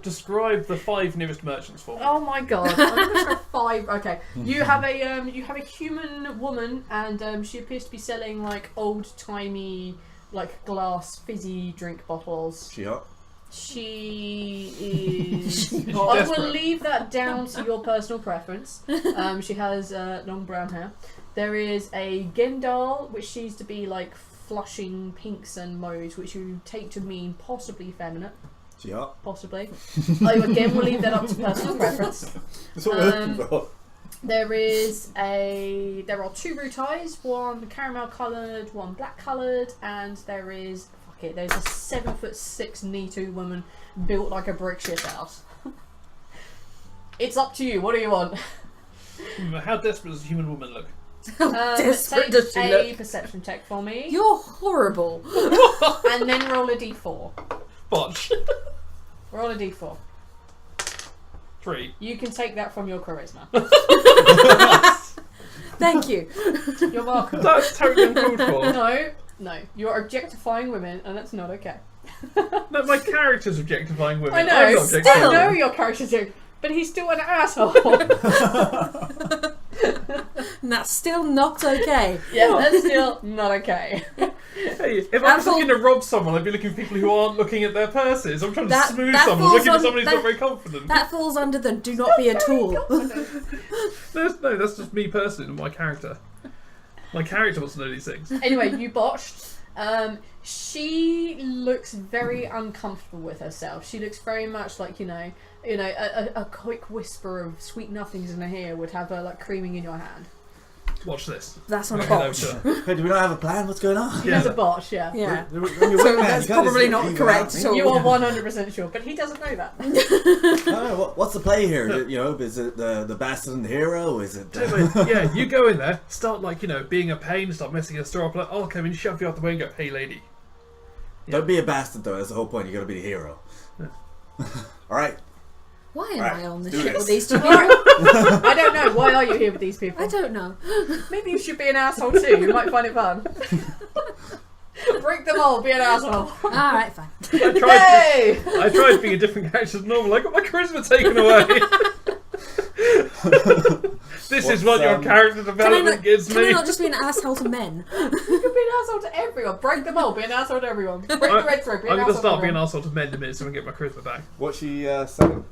Speaker 2: Describe the 5 nearest merchants for me.
Speaker 1: Oh my god! I'm going to try 5. Okay, you have a human woman, and she appears to be selling like old timey, like glass fizzy drink bottles.
Speaker 3: She hot?
Speaker 1: She is.
Speaker 2: She's
Speaker 1: I will
Speaker 2: desperate.
Speaker 1: leave that down to your personal preference. She has long brown hair. There is a Gendal, which seems to be like flushing pinks and mauves, which you take to mean possibly feminine.
Speaker 3: She hot?
Speaker 1: Possibly. I again will leave that up to personal preference.
Speaker 3: That's what we're looking for.
Speaker 1: There are 2 Rutais, one caramel coloured, one black coloured, and there is there's a 7'6" Me-Too woman built like a brick shit house. It's up to you. What do you want?
Speaker 2: How desperate does a human woman look?
Speaker 4: Desperate
Speaker 1: take
Speaker 4: does she
Speaker 1: a
Speaker 4: look?
Speaker 1: perception check for me,
Speaker 4: You're horrible.
Speaker 1: and then roll a d4.
Speaker 2: Botch.
Speaker 1: Roll a d4.
Speaker 2: 3.
Speaker 1: You can take that from your charisma.
Speaker 4: Thank you.
Speaker 1: You're welcome.
Speaker 2: That's totally uncalled for.
Speaker 1: No, you're objectifying women, and that's not okay.
Speaker 2: No, my character's objectifying women.
Speaker 1: I know.
Speaker 2: I'm not objectifying
Speaker 1: I know
Speaker 2: women.
Speaker 1: your character's doing, but he's still an asshole.
Speaker 4: And that's still not okay.
Speaker 1: Yeah, that's still not okay.
Speaker 2: Hey, if I
Speaker 4: That
Speaker 2: was looking to rob someone, I'd be looking for people who aren't looking at their purses. I'm trying to
Speaker 4: That-
Speaker 2: smooth
Speaker 4: that
Speaker 2: someone,
Speaker 4: falls
Speaker 2: looking for
Speaker 4: on-
Speaker 2: somebody who's
Speaker 4: that-
Speaker 2: not very confident.
Speaker 4: That falls under the do not be a tool.
Speaker 2: No, that's just me personally, my character. My character wants to know these things.
Speaker 1: Anyway, you botched. She looks very uncomfortable with herself. She looks very much like a quick whisper of sweet nothings in her ear would have her like creaming in your hand.
Speaker 2: Watch this.
Speaker 4: That's on a
Speaker 2: Head over
Speaker 4: botch.
Speaker 2: to her.
Speaker 3: Hey, do we not have a plan? What's going on?
Speaker 2: Yeah.
Speaker 1: That's a botch, yeah.
Speaker 4: Yeah.
Speaker 3: When you're
Speaker 4: So
Speaker 3: wingman,
Speaker 4: that's
Speaker 3: you can't
Speaker 4: probably
Speaker 3: just
Speaker 4: not
Speaker 3: leave it
Speaker 4: correct
Speaker 3: out.
Speaker 4: at all.
Speaker 1: You are 100% sure, but he doesn't know that.
Speaker 3: No, what's the play here? Is it the bastard and the hero? Is it?
Speaker 2: Yeah, you go in there, start being a pain, start messing a store up, like, I'll come and shove you out the way and go, hey lady.
Speaker 3: Don't be a bastard though. That's the whole point. You got to be the hero.
Speaker 2: Yeah.
Speaker 3: All right.
Speaker 4: Why am
Speaker 3: Right,
Speaker 4: I on the
Speaker 3: do
Speaker 4: ship
Speaker 3: this.
Speaker 4: with these two?
Speaker 1: I don't know. Why are you here with these people?
Speaker 4: I don't know.
Speaker 1: Maybe you should be an asshole too. You might find it fun. Break the mold, be an asshole.
Speaker 4: Alright, fine.
Speaker 2: I tried being a different character than normal. I got my charisma taken away. This is what your character development gives
Speaker 4: Can I
Speaker 2: me.
Speaker 4: not just be an asshole to men?
Speaker 1: You can be an asshole to everyone. Break the mold, be an asshole to everyone. Break the red thread, be an
Speaker 2: I'm
Speaker 1: asshole
Speaker 2: going to start
Speaker 1: to
Speaker 2: being an
Speaker 1: everyone.
Speaker 2: asshole to men in a minute so I can get my charisma back.
Speaker 3: What's she selling?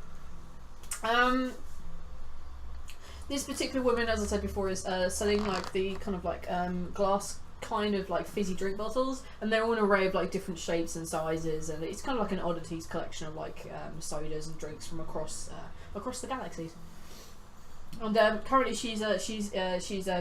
Speaker 1: This particular woman, as I said before, is selling like the kind of like glass kind of like fizzy drink bottles, and they're all an array of like different shapes and sizes, and it's kind of like an oddities collection of like sodas and drinks from across the galaxies. And currently she's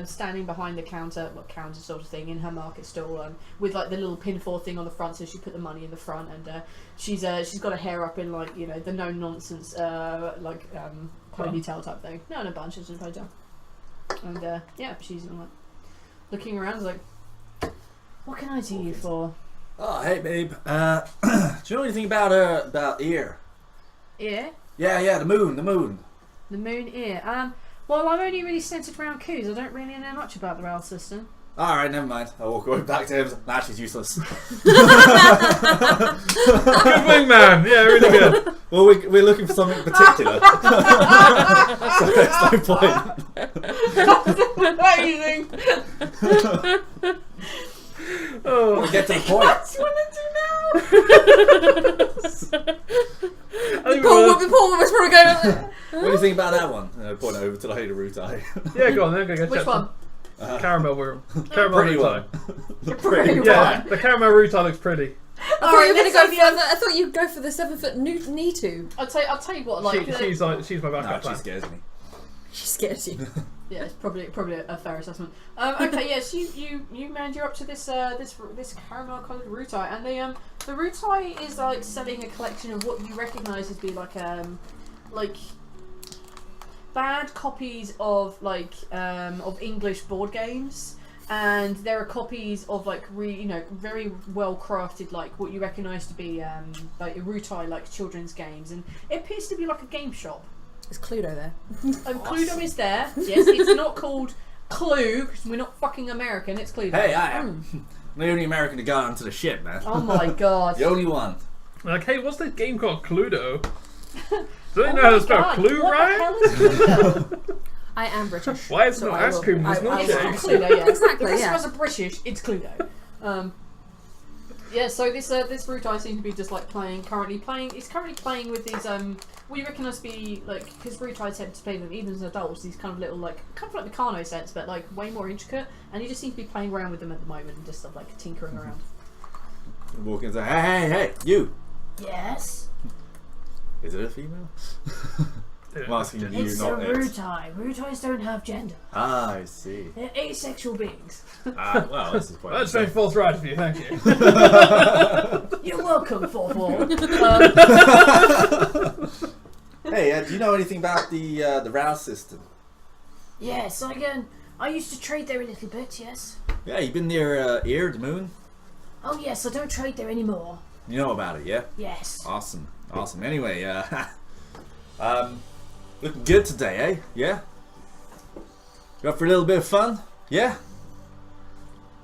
Speaker 1: standing behind the counter sort of thing in her market stall, with like the little pinfall thing on the front, so she put the money in the front, and she's got her hair up in like, you know, the no nonsense ponytail type thing. No, in a bunch, she's in a ponytail. And yeah, she's like looking around, like, what can I do you for?
Speaker 5: Oh, hey, babe. Do you know anything about ear?
Speaker 1: Ear?
Speaker 5: Yeah, the moon.
Speaker 1: The moon ear. Well, I'm only really centered around Coos. I don't really know much about the rail system.
Speaker 5: Alright, never mind. I'll walk away back to him. Nah, she's useless.
Speaker 2: Good wingman. Yeah, really good.
Speaker 5: Well, we're looking for something particular. So there's no point.
Speaker 1: Amazing!
Speaker 2: Oh,
Speaker 5: We'll get to the point.
Speaker 1: What do you want to do now?
Speaker 2: I think
Speaker 4: The poor woman's probably going.
Speaker 5: What do you think about that one? Point over to the Hater Rutai.
Speaker 2: yeah, go on. Then go get
Speaker 1: Which one?
Speaker 2: Caramel room. Caramel
Speaker 5: Pretty
Speaker 2: root
Speaker 5: one.
Speaker 1: The pretty
Speaker 2: Yeah,
Speaker 1: one.
Speaker 2: the caramel root looks pretty.
Speaker 4: I thought you were going to go for I thought you'd go for the 7-foot Nitu.
Speaker 1: I'll tell you what. Like,
Speaker 2: She's my backup
Speaker 5: No, she
Speaker 2: plan.
Speaker 5: scares me.
Speaker 4: She scares you.
Speaker 1: yeah, it's probably a fair assessment. Okay, yes, you man, you're up to this caramel coloured rutai, and the rutai is like selling a collection of what you recognise as being like bad copies of of English board games. And there are copies of like very well crafted, like what you recognise to be like rutai, like children's games, and it appears to be like a game shop.
Speaker 4: Is Cluedo there?
Speaker 1: Cluedo is there. Yes, it's not called Clue because we're not fucking American. It's Cluedo.
Speaker 5: Hey, I am. I'm the only American to go onto the ship, man.
Speaker 1: Oh my god.
Speaker 5: The only one.
Speaker 2: Like, hey, what's that game called Cluedo? Do they know how to spell
Speaker 1: God,
Speaker 2: Clue
Speaker 1: what
Speaker 2: right?
Speaker 1: the hell is Cluedo?
Speaker 4: I am British.
Speaker 2: Why is it
Speaker 4: so
Speaker 2: not
Speaker 4: I
Speaker 2: ice
Speaker 4: will-
Speaker 2: cream? There's
Speaker 4: I-
Speaker 2: no
Speaker 4: I-
Speaker 1: It's
Speaker 2: shade.
Speaker 1: not Cluedo, yeah.
Speaker 4: Exactly,
Speaker 1: The rest
Speaker 4: yeah.
Speaker 1: of us are British. It's Cluedo. Yeah, so this rutai seems to be just like currently playing with these what you recognise to be like, because rutai tend to play them even as adults, these kind of little like kind of like Meccano sense, but like way more intricate, and you just seem to be playing around with them at the moment and just sort of like tinkering around.
Speaker 5: Walk in and say, hey, you.
Speaker 1: Yes.
Speaker 5: Is it a female? I'm asking you,
Speaker 1: It's a
Speaker 5: not it.
Speaker 1: rutai. Rutais don't have gender.
Speaker 5: Ah, I see.
Speaker 1: They're asexual beings.
Speaker 5: Well, this is quite
Speaker 2: That's very forthright of you, thank you.
Speaker 1: You're welcome, 4-4.
Speaker 5: Hey, do you know anything about the rouse system?
Speaker 1: Yes, I used to trade there a little bit, yes.
Speaker 5: Yeah, you've been near Ear, the moon?
Speaker 1: Oh yes, I don't trade there anymore.
Speaker 5: You know about it, yeah?
Speaker 1: Yes.
Speaker 5: Awesome. Anyway, looking good today, eh? Yeah? You up for a little bit of fun? Yeah?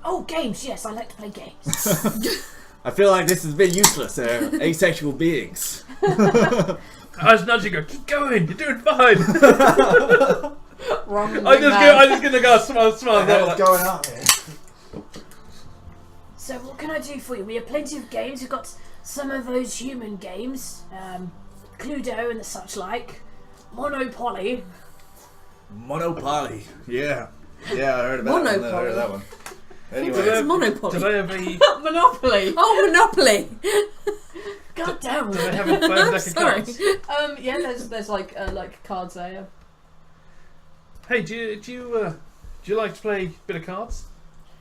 Speaker 1: Oh, games, yes, I like to play games.
Speaker 5: I feel like this has been useless, asexual beings.
Speaker 2: I was nudging her. Keep going. You're doing fine.
Speaker 1: Wrong
Speaker 2: I just gonna go smile.
Speaker 5: What's going on here?
Speaker 1: So what can I do for you? We have plenty of games. We've got some of those human games, Cluedo and the such like, Monopoly.
Speaker 5: Monopoly. Yeah, I heard about that one. I heard of that one. Anyway,
Speaker 4: It's Monopoly.
Speaker 2: Do they have a
Speaker 1: Monopoly.
Speaker 4: Oh, Monopoly!
Speaker 1: God damn
Speaker 2: do they
Speaker 1: it.
Speaker 2: have a phone deck of
Speaker 4: Sorry.
Speaker 2: cards?
Speaker 1: Yeah, there's like cards there.
Speaker 2: Hey, do you like to play a bit of cards?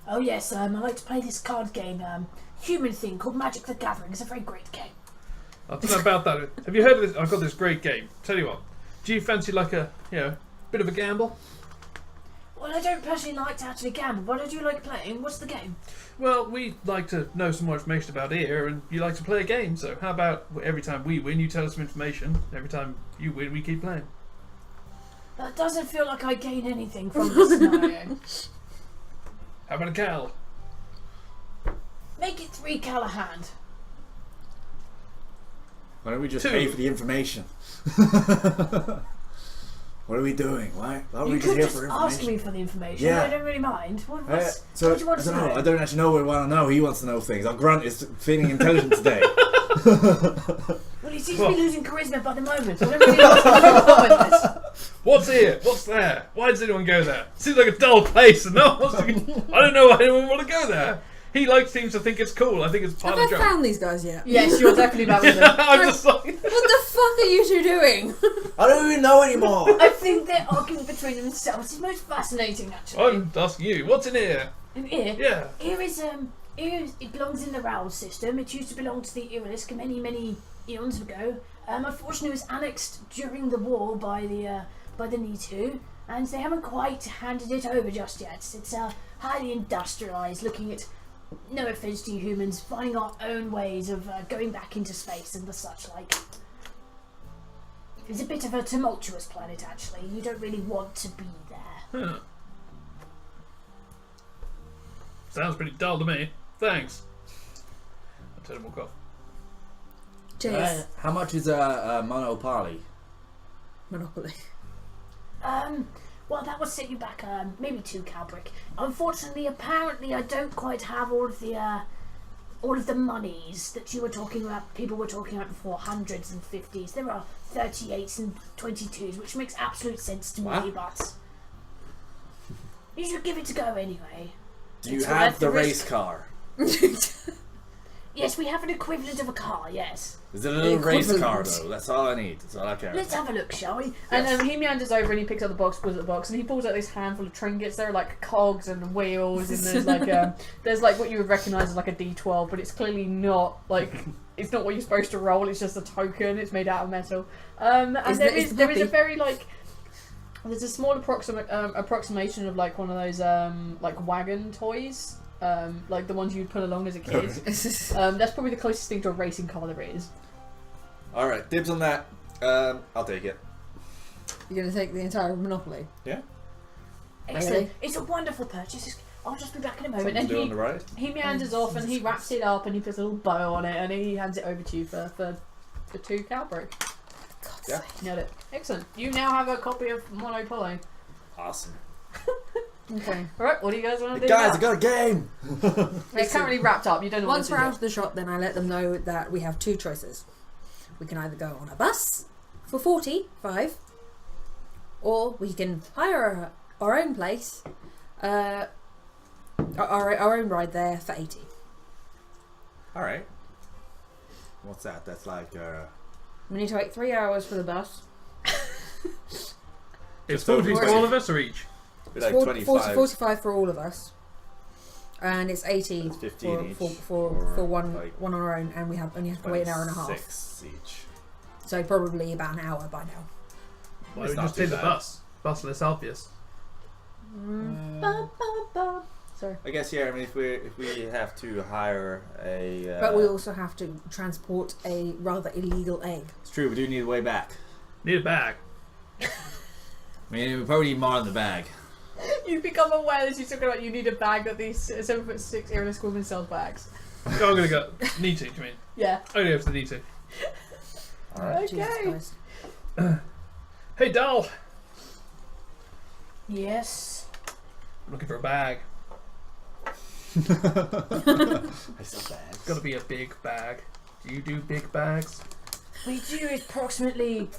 Speaker 1: Oh yes, I like to play this card game, human thing called Magic the Gathering. It's a very great game.
Speaker 2: I don't know about that. Have you heard of this? I've got this great game. Tell you what. Do you fancy like a bit of a gamble?
Speaker 1: Well, I don't personally like to actually gamble, but I do like playing. What's the game?
Speaker 2: Well, we like to know some more information about here, and you like to play a game. So how about every time we win, you tell us some information. Every time you win, we keep playing.
Speaker 1: That doesn't feel like I gain anything from this scenario.
Speaker 2: How about a cow?
Speaker 1: Make it 3 Callahan.
Speaker 5: Why don't we just
Speaker 2: 2.
Speaker 5: pay for the information? What are we doing? Why are
Speaker 6: You
Speaker 5: we just
Speaker 6: could
Speaker 5: here
Speaker 6: just
Speaker 5: for
Speaker 6: ask
Speaker 5: information?
Speaker 6: me for the information.
Speaker 5: Yeah.
Speaker 6: I don't really mind. What do you want
Speaker 5: I
Speaker 6: to
Speaker 5: don't know.
Speaker 6: know?
Speaker 5: I don't actually know what we want to know. He wants to know things. Our grunt is feeling intelligent today.
Speaker 6: Well, he seems to
Speaker 2: What?
Speaker 6: be losing charisma by the moment. I don't really know what's going on with this.
Speaker 2: What's here? What's there? Why does anyone go there? Seems like a dull place, and no one wants to. I don't know why anyone want to go there. He seems to think it's cool. I think it's part
Speaker 4: Have
Speaker 2: of the
Speaker 4: I
Speaker 2: job.
Speaker 4: found these guys yet?
Speaker 1: Yes, you're definitely back with them.
Speaker 2: I'm just like.
Speaker 4: What the fuck are you two doing?
Speaker 5: I don't even know anymore.
Speaker 6: I think they're arguing between themselves. It's most fascinating, actually.
Speaker 2: I'm asking you. What's in here?
Speaker 6: And here,
Speaker 2: Yeah.
Speaker 6: it belongs in the Raoul system. It used to belong to the Irilisk many eons ago. Unfortunately, it was annexed during the war by the Nitu, and they haven't quite handed it over just yet. It's highly industrialized, looking at, no offense to you humans, finding our own ways of going back into space and the such like. It's a bit of a tumultuous planet, actually. You don't really want to be there.
Speaker 2: Huh. Sounds pretty dull to me. Thanks. I'll tell him walk off.
Speaker 4: Cheers.
Speaker 5: How much is a Monopoly?
Speaker 4: Monopoly.
Speaker 6: Well, that would set you back maybe 2 Calbrick. Unfortunately, apparently, I don't quite have all of the monies that you were talking about. People were talking about before, hundreds and 50s. There are 38s and 22s, which makes absolute sense to me.
Speaker 5: What?
Speaker 6: But you should give it a go anyway.
Speaker 5: Do you
Speaker 6: It's
Speaker 5: have
Speaker 6: worth
Speaker 5: the
Speaker 6: the
Speaker 5: race
Speaker 6: risk.
Speaker 5: car?
Speaker 6: Yes, we have an equivalent of a car. Yes.
Speaker 5: Is it a little race car
Speaker 4: Equivalent.
Speaker 5: though? That's all I need. That's all I care
Speaker 6: Let's
Speaker 5: about.
Speaker 6: have a look, shall we?
Speaker 1: And he meanders over and he picks up the box, pulls out the box, and he pulls out this handful of trinkets. There are like cogs and wheels, and there's like what you would recognise as like a D12, but it's clearly not like it's not what you're supposed to roll. It's just a token. It's made out of metal. And
Speaker 4: Is
Speaker 1: there
Speaker 4: the- is the
Speaker 1: there is a
Speaker 4: puppy?
Speaker 1: very like there's a small approximation of like one of those like wagon toys. Like the ones you'd put along as a kid. That's probably the closest thing to a racing car there is.
Speaker 5: All right, dibs on that. I'll take it.
Speaker 4: You're gonna take the entire Monopoly?
Speaker 6: Excellent.
Speaker 4: Really?
Speaker 6: It's a wonderful purchase. I'll just be back in a moment.
Speaker 5: Something
Speaker 1: and
Speaker 5: to do
Speaker 1: he-
Speaker 5: on the ride.
Speaker 1: He meanders off and he wraps it up and he puts a little bow on it and he hands it over to you for 2 Calbrick.
Speaker 4: God's
Speaker 5: Yeah.
Speaker 4: sake.
Speaker 1: Nailed it. Excellent. You now have a copy of Monopoly.
Speaker 5: Awesome.
Speaker 1: Okay. Alright, what do you guys want to
Speaker 5: Hey
Speaker 1: do?
Speaker 5: guys, I
Speaker 1: now?
Speaker 5: got a game.
Speaker 1: It's currently wrapped up. You don't know
Speaker 4: Once
Speaker 1: what
Speaker 4: we're
Speaker 1: to
Speaker 4: out of the shop, then I let them know that we have 2 choices. We can either go on a bus for 45, or we can hire our own place, our own ride there for 80.
Speaker 5: All right. What's that? That's like
Speaker 4: We need to wait 3 hours for the bus.
Speaker 2: It's
Speaker 5: Just over
Speaker 2: 40 for
Speaker 5: 20.
Speaker 2: all of us or each?
Speaker 5: be like
Speaker 4: 45
Speaker 5: 25.
Speaker 4: for all of us, and it's 80
Speaker 5: It's 15
Speaker 4: for,
Speaker 5: each,
Speaker 4: for
Speaker 5: or
Speaker 4: one
Speaker 5: like
Speaker 4: one on our own, and we only have to wait an hour and a half.
Speaker 5: 6 each.
Speaker 4: So probably about an hour by now.
Speaker 2: Why
Speaker 5: It's
Speaker 2: don't we
Speaker 5: not
Speaker 2: just
Speaker 5: too
Speaker 2: take the
Speaker 5: bad.
Speaker 2: bus? Busless Alpheus.
Speaker 1: Sorry.
Speaker 5: I guess yeah. I mean, if we have to hire a,
Speaker 4: But we also have to transport a rather illegal egg.
Speaker 5: it's true. We do need a way back.
Speaker 2: Need a bag.
Speaker 5: I mean, we probably need more in the bag.
Speaker 1: You become aware as you talk about you need a bag that these 7'6" airless women sells bags.
Speaker 2: I'm gonna go. Need to, do you mean?
Speaker 1: Yeah.
Speaker 2: Only if they need to.
Speaker 5: All right.
Speaker 4: Jesus
Speaker 1: Okay.
Speaker 4: Christ.
Speaker 2: Hey, doll.
Speaker 6: Yes.
Speaker 2: I'm looking for a bag.
Speaker 5: I said bags.
Speaker 2: It's gotta be a big bag. Do you do big bags?
Speaker 6: We do approximately.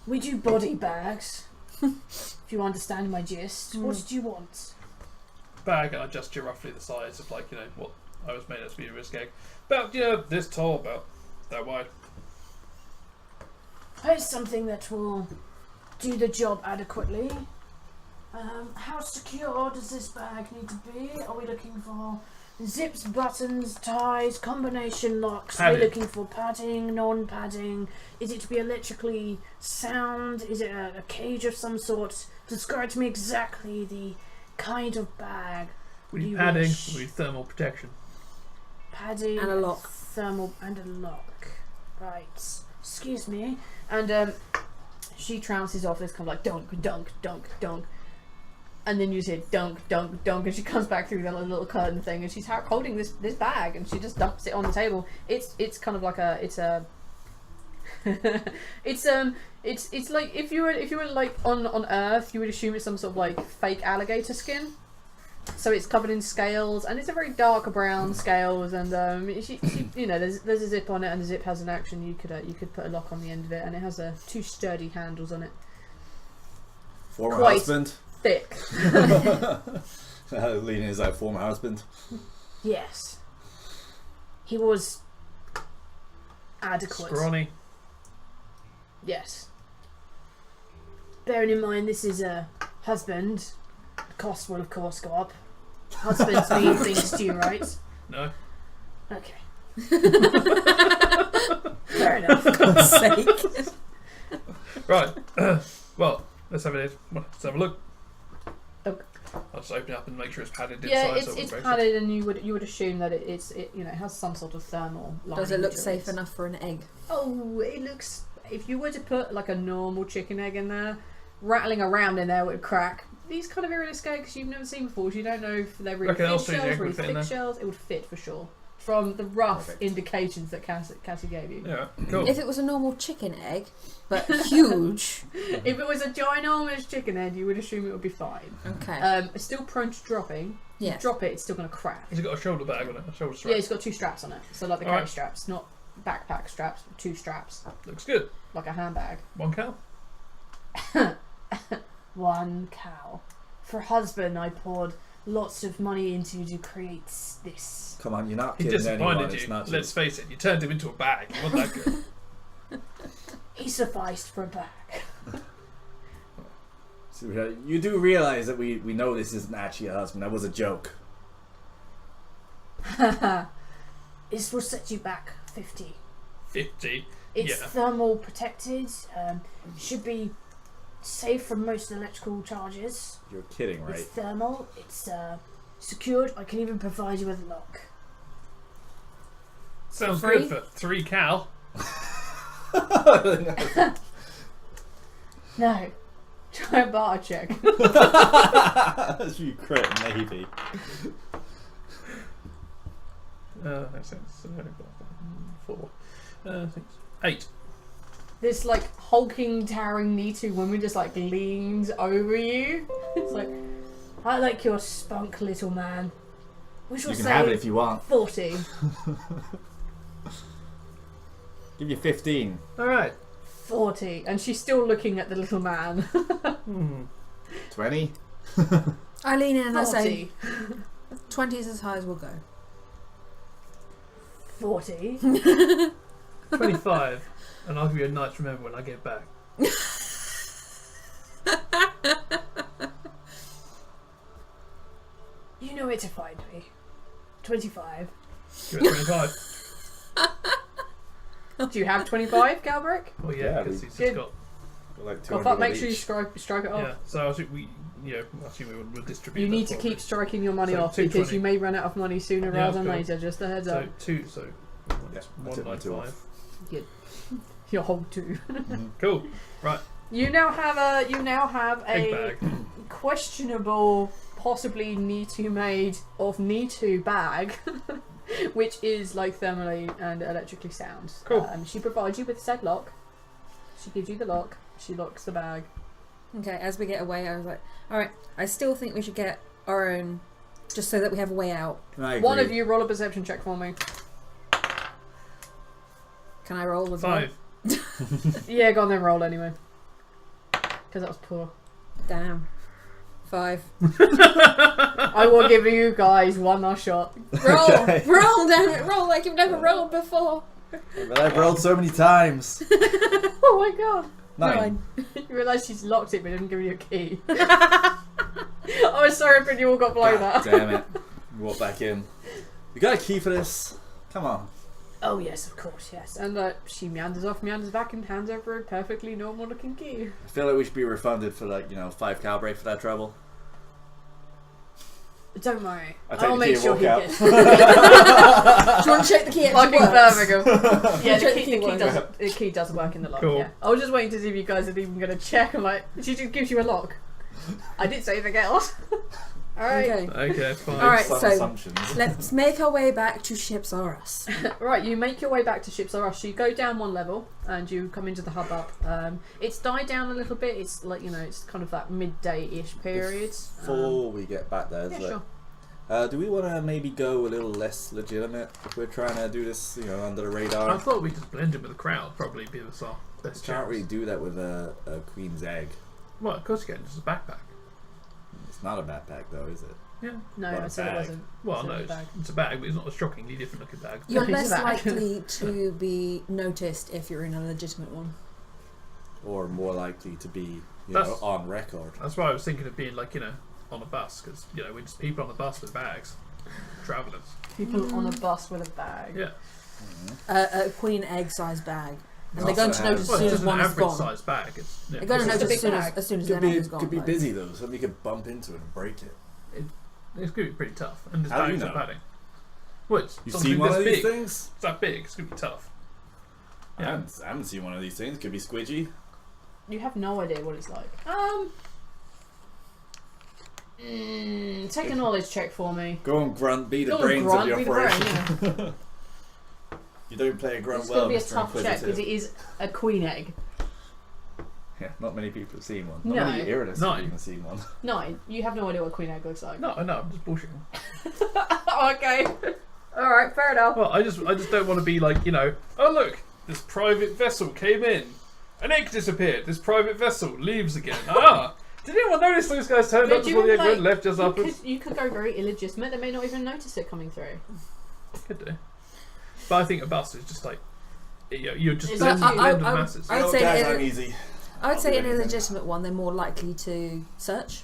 Speaker 6: We do body bags. If you understand my gist. What did you want?
Speaker 2: Bag, and I adjust you roughly the size of, like, you know, what I was made out to be a risk egg. About, you know, this tall, about that wide.
Speaker 6: Here's something that will do the job adequately. How secure does this bag need to be? Are we looking for zips, buttons, ties, combination locks? Are
Speaker 2: Padding.
Speaker 6: we looking for padding, non-padding? Is it to be electrically sound? Is it a cage of some sort? Describe to me exactly the kind of bag.
Speaker 2: We need
Speaker 6: You
Speaker 2: padding,
Speaker 6: wish.
Speaker 2: we need thermal protection.
Speaker 6: Padding
Speaker 4: And a lock.
Speaker 6: thermal and a lock. Right. Excuse me.
Speaker 1: And she trounces off this kind of like dunk, dunk, dunk, dunk. And then you say dunk, dunk, dunk, and she comes back through the little curtain thing, and she's holding this bag, and she just dumps it on the table. It's kind of like it's like if you were like on Earth, you would assume it's some sort of like fake alligator skin. So it's covered in scales, and it's a very dark brown scales, and you know, there's a zip on it, and the zip has an action. You could put a lock on the end of it, and it has two sturdy handles on it.
Speaker 3: Former
Speaker 1: Quite
Speaker 3: husband.
Speaker 1: Thick.
Speaker 3: Leading is like former husband.
Speaker 6: Yes. He was adequate.
Speaker 2: Scrawny.
Speaker 6: Yes. Bearing in mind this is a husband, costs will of course go up. Husbands mean things to you, right?
Speaker 2: No.
Speaker 6: Okay. Fair enough.
Speaker 4: For God's sake.
Speaker 2: Right. Well, let's have a look.
Speaker 1: Look.
Speaker 2: I'll just open it up and make sure it's padded inside.
Speaker 1: Yeah,
Speaker 2: so
Speaker 1: it's
Speaker 2: we'll
Speaker 1: padded, and you would assume that it has some sort of thermal lining.
Speaker 4: Does it look
Speaker 1: to
Speaker 4: safe enough for an egg?
Speaker 1: Oh, it looks. If you were to put like a normal chicken egg in there, rattling around in there would crack. These kind of realistic eggs you've never seen before, so you don't know if they're really
Speaker 2: Okay,
Speaker 1: thin
Speaker 2: Australian
Speaker 1: shells,
Speaker 2: egg
Speaker 1: really
Speaker 2: would fit in
Speaker 1: thick
Speaker 2: there.
Speaker 1: shells. It would fit for sure. From the rough
Speaker 3: Perfect.
Speaker 1: indications that Cassie gave you.
Speaker 2: Yeah, cool.
Speaker 4: If it was a normal chicken egg, but huge.
Speaker 1: If it was a ginormous chicken egg, you would assume it would be fine.
Speaker 4: Okay.
Speaker 1: It's still prone to dropping.
Speaker 4: Yeah.
Speaker 1: You drop it, it's still going to crack.
Speaker 2: Has it got a shoulder bag on it? A shoulder strap?
Speaker 1: Yeah, it's got two straps on it. So like the carry
Speaker 2: Alright.
Speaker 1: straps, not backpack straps, two straps.
Speaker 2: Looks good.
Speaker 1: Like a handbag.
Speaker 2: 1 cow?
Speaker 1: 1 cow. For husband, I poured lots of money into to create this.
Speaker 3: Come on, you're not
Speaker 2: He
Speaker 3: kidding anyone.
Speaker 2: disappointed
Speaker 3: It's
Speaker 2: you.
Speaker 3: not
Speaker 2: Let's face it, you turned him into a bag. You want that good.
Speaker 6: He sufficed for a bag.
Speaker 3: So, you do realise that we know this isn't actually a husband. That was a joke.
Speaker 6: This will set you back 50.
Speaker 2: 50.
Speaker 6: It's
Speaker 2: Yeah.
Speaker 6: thermal protected. Should be safe from most electrical charges.
Speaker 3: You're kidding,
Speaker 6: It's
Speaker 3: right?
Speaker 6: thermal. It's secured. I can even provide you with a lock.
Speaker 2: Sounds
Speaker 4: Free?
Speaker 2: good for 3 cow.
Speaker 6: No.
Speaker 1: Try a barter check.
Speaker 3: You crit, maybe.
Speaker 2: Makes sense. 4. 6. 8.
Speaker 1: This like hulking, towering Nitu woman just like leans over you. It's like,
Speaker 6: I like your spunk, little man. We shall
Speaker 3: You can
Speaker 6: say
Speaker 3: have it if you want.
Speaker 1: 40.
Speaker 3: Give you 15.
Speaker 2: Alright.
Speaker 1: 40. And she's still looking at the little man.
Speaker 3: 20.
Speaker 4: I lean in and I say
Speaker 1: 40.
Speaker 4: 20 is as high as we'll go.
Speaker 6: 40.
Speaker 2: 25. And I'll give you a night to remember when I get back.
Speaker 6: You know where to find me. 25.
Speaker 2: Give it 25.
Speaker 1: Do you have 25, Galbrick?
Speaker 2: Well,
Speaker 3: Yeah,
Speaker 2: yeah, because
Speaker 3: we-
Speaker 2: he's
Speaker 1: Good.
Speaker 2: just got.
Speaker 3: Like
Speaker 1: Well,
Speaker 3: 200
Speaker 1: fuck, make sure you
Speaker 3: each.
Speaker 1: strike it off.
Speaker 2: Yeah, so I think we distribute.
Speaker 1: You
Speaker 2: that
Speaker 1: need to
Speaker 2: properly.
Speaker 1: keep striking your money
Speaker 2: So
Speaker 1: off because
Speaker 2: 220.
Speaker 1: you may run out of money sooner
Speaker 2: Yeah,
Speaker 1: rather than
Speaker 2: cool.
Speaker 1: later. Just a heads
Speaker 2: So
Speaker 1: up.
Speaker 2: 2. So
Speaker 3: Yeah, I took my 2
Speaker 2: 195.
Speaker 3: off.
Speaker 1: Your whole two.
Speaker 2: Cool. Right.
Speaker 1: You now have
Speaker 2: Big
Speaker 1: a
Speaker 2: bag.
Speaker 1: questionable, possibly Nitu made of Nitu bag, which is like thermally and electrically sound.
Speaker 2: Cool.
Speaker 1: She provides you with said lock. She gives you the lock. She locks the bag.
Speaker 4: Okay, as we get away, I was like, alright, I still think we should get our own, just so that we have a way out.
Speaker 3: I
Speaker 1: One
Speaker 3: agree.
Speaker 1: of you roll a perception check for me.
Speaker 4: Can I roll as
Speaker 2: 5.
Speaker 1: Yeah, go on then, roll anyway. Because that was poor.
Speaker 4: well? Damn. 5.
Speaker 1: I will give you guys one last shot.
Speaker 4: Roll!
Speaker 3: Okay.
Speaker 4: Roll, damn it! Roll like you've never rolled before!
Speaker 3: But I've rolled so many times.
Speaker 1: Oh my god.
Speaker 3: 9.
Speaker 1: You realise she's locked it but didn't give you a key. I'm sorry, but you all got below
Speaker 3: God
Speaker 1: that.
Speaker 3: damn it. Walk back in. You got a key for this? Come on.
Speaker 6: Oh, yes, of course, yes.
Speaker 1: And she meanders back and hands over a perfectly normal looking key.
Speaker 3: I feel like we should be refunded for 5 cow break for that trouble.
Speaker 6: Don't worry.
Speaker 3: I'll take
Speaker 6: I'll
Speaker 3: the key
Speaker 6: make
Speaker 3: and
Speaker 6: sure
Speaker 3: walk
Speaker 6: he
Speaker 3: out.
Speaker 6: gets.
Speaker 4: Do you want to check the key actually
Speaker 1: Fucking
Speaker 4: works?
Speaker 1: perfect. Yeah,
Speaker 4: Check
Speaker 1: the key
Speaker 3: works.
Speaker 1: does work in the lock.
Speaker 2: Cool.
Speaker 1: Yeah. I was just waiting to see if you guys are even going to check. I'm like, she just gives you a lock. I did say anything else. Alright.
Speaker 4: Okay.
Speaker 2: Okay, fine.
Speaker 4: All right,
Speaker 3: Some
Speaker 4: so
Speaker 3: assumptions.
Speaker 4: let's make our way back to Ships R Us.
Speaker 1: Right, you make your way back to Ships R Us. You go down one level and you come into the hub up. It's died down a little bit. It's like, you know, it's kind of that midday-ish period.
Speaker 3: Before we get back there,
Speaker 1: Yeah,
Speaker 3: is
Speaker 1: sure.
Speaker 3: do we want to maybe go a little less legitimate if we're trying to do this, you know, under the radar?
Speaker 2: I thought we just blend in with the crowd. Probably be our best
Speaker 3: Can't
Speaker 2: chance.
Speaker 3: really do that with a queen's egg.
Speaker 2: Well, of course you can. It's a backpack.
Speaker 3: It's not a backpack though, is it?
Speaker 2: Yeah.
Speaker 1: No,
Speaker 3: What
Speaker 1: I
Speaker 3: a
Speaker 1: said it
Speaker 3: bag.
Speaker 1: wasn't.
Speaker 2: Well,
Speaker 1: It's
Speaker 2: no,
Speaker 1: a
Speaker 2: it's,
Speaker 1: bag.
Speaker 2: it's a bag, but it's not a shockingly different looking bag.
Speaker 4: You're
Speaker 1: It's
Speaker 4: less
Speaker 1: a bag.
Speaker 4: likely to be noticed if you're in a legitimate one.
Speaker 3: Or more likely to be, you
Speaker 2: That's-
Speaker 3: know, on record.
Speaker 2: That's why I was thinking of being like, you know, on a bus, because, you know, we're just people on the bus with bags. Travellers.
Speaker 1: People on a bus with a bag.
Speaker 2: Yeah.
Speaker 4: A queen egg size bag. And they're
Speaker 3: Also
Speaker 4: going to
Speaker 3: have-
Speaker 4: notice
Speaker 2: Well,
Speaker 4: as soon
Speaker 2: it's
Speaker 4: as
Speaker 2: just an
Speaker 4: one is
Speaker 2: average
Speaker 4: gone.
Speaker 2: size bag. It's, yeah,
Speaker 4: They're going to
Speaker 1: It's a
Speaker 4: notice
Speaker 1: big
Speaker 4: as soon as
Speaker 3: Could
Speaker 4: their
Speaker 3: be,
Speaker 4: name is gone.
Speaker 3: could be
Speaker 4: like.
Speaker 3: busy though. Somebody could bump into it and break it.
Speaker 2: it's going to be pretty tough. And this
Speaker 3: How do you
Speaker 2: bag's
Speaker 3: know?
Speaker 2: are padding. Well, it's
Speaker 3: You've
Speaker 2: something
Speaker 3: seen one
Speaker 2: this
Speaker 3: of these
Speaker 2: big.
Speaker 3: things?
Speaker 2: It's that big. It's going to be tough.
Speaker 3: I haven't seen one of these things. Could be squidgy.
Speaker 1: You have no idea what it's like. Take a knowledge check for me.
Speaker 3: Go on, grunt. Be the
Speaker 1: Go on,
Speaker 3: brains
Speaker 1: grunt,
Speaker 3: of
Speaker 1: be
Speaker 3: the
Speaker 1: the
Speaker 3: operation.
Speaker 1: brain, yeah.
Speaker 3: You don't play a grunt
Speaker 1: It's
Speaker 3: well,
Speaker 1: going to be a
Speaker 3: Mr.
Speaker 1: tough check because
Speaker 3: Inquisitive.
Speaker 1: it is a queen egg.
Speaker 3: Yeah, not many people have seen one.
Speaker 1: No.
Speaker 3: Not many Iridus
Speaker 2: No.
Speaker 3: have even seen one.
Speaker 1: 9. You have no idea what a queen egg looks like.
Speaker 2: No, I'm just bullshitting.
Speaker 1: Okay. Alright, fair enough.
Speaker 2: Well, I just don't want to be like, you know, oh look, this private vessel came in. An egg disappeared. This private vessel leaves again. Did anyone notice those guys turned
Speaker 1: Yeah,
Speaker 2: up
Speaker 1: do you
Speaker 2: before the egg
Speaker 1: remember,
Speaker 2: went left just upwards?
Speaker 1: You could go very illegitimate. They may not even notice it coming through.
Speaker 2: Could do. But I think a bus is just like, you know, you're just
Speaker 1: Is
Speaker 2: blend
Speaker 1: that-
Speaker 2: with the masses.
Speaker 4: I would
Speaker 3: Oh,
Speaker 4: say
Speaker 3: guys,
Speaker 4: it-
Speaker 3: I'm easy.
Speaker 4: I would
Speaker 3: I'll
Speaker 4: say
Speaker 3: do
Speaker 4: in a
Speaker 3: anything.
Speaker 4: legitimate one, they're more likely to search.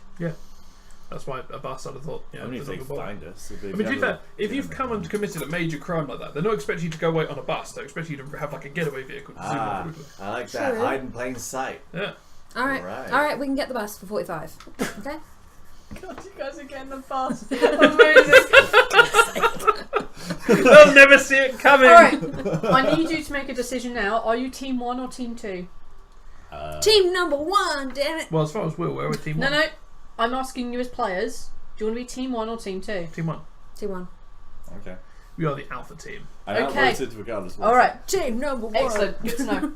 Speaker 2: That's why a bus, I'd have thought, you know,
Speaker 3: Only if
Speaker 2: doesn't
Speaker 3: they
Speaker 2: bother.
Speaker 3: find us.
Speaker 2: I mean, to be fair, if you've come and committed a major crime like that, they're not expecting you to go away on a bus. They expect you to have like a getaway vehicle. To zoom off quickly.
Speaker 3: I like that.
Speaker 4: True.
Speaker 3: Hide in plain sight.
Speaker 2: Yeah.
Speaker 4: All right,
Speaker 3: Alright.
Speaker 4: all right, we can get the bus for 45. Okay.
Speaker 1: God, you guys are getting the bus. Amazing.
Speaker 2: They'll never see it coming.
Speaker 1: Alright, I need you to make a decision now. Are you team 1 or team 2?
Speaker 4: Team number 1, damn it.
Speaker 2: Well, as far as we're aware, we're team
Speaker 1: No,
Speaker 2: one.
Speaker 1: no. I'm asking you as players. Do you want to be team 1 or team 2?
Speaker 2: Team one.
Speaker 4: Team 1.
Speaker 3: Okay.
Speaker 2: We are the alpha team.
Speaker 3: I
Speaker 1: Okay.
Speaker 3: outvoted regardless.
Speaker 1: Alright,
Speaker 4: Team number 1.
Speaker 1: excellent. Good to know.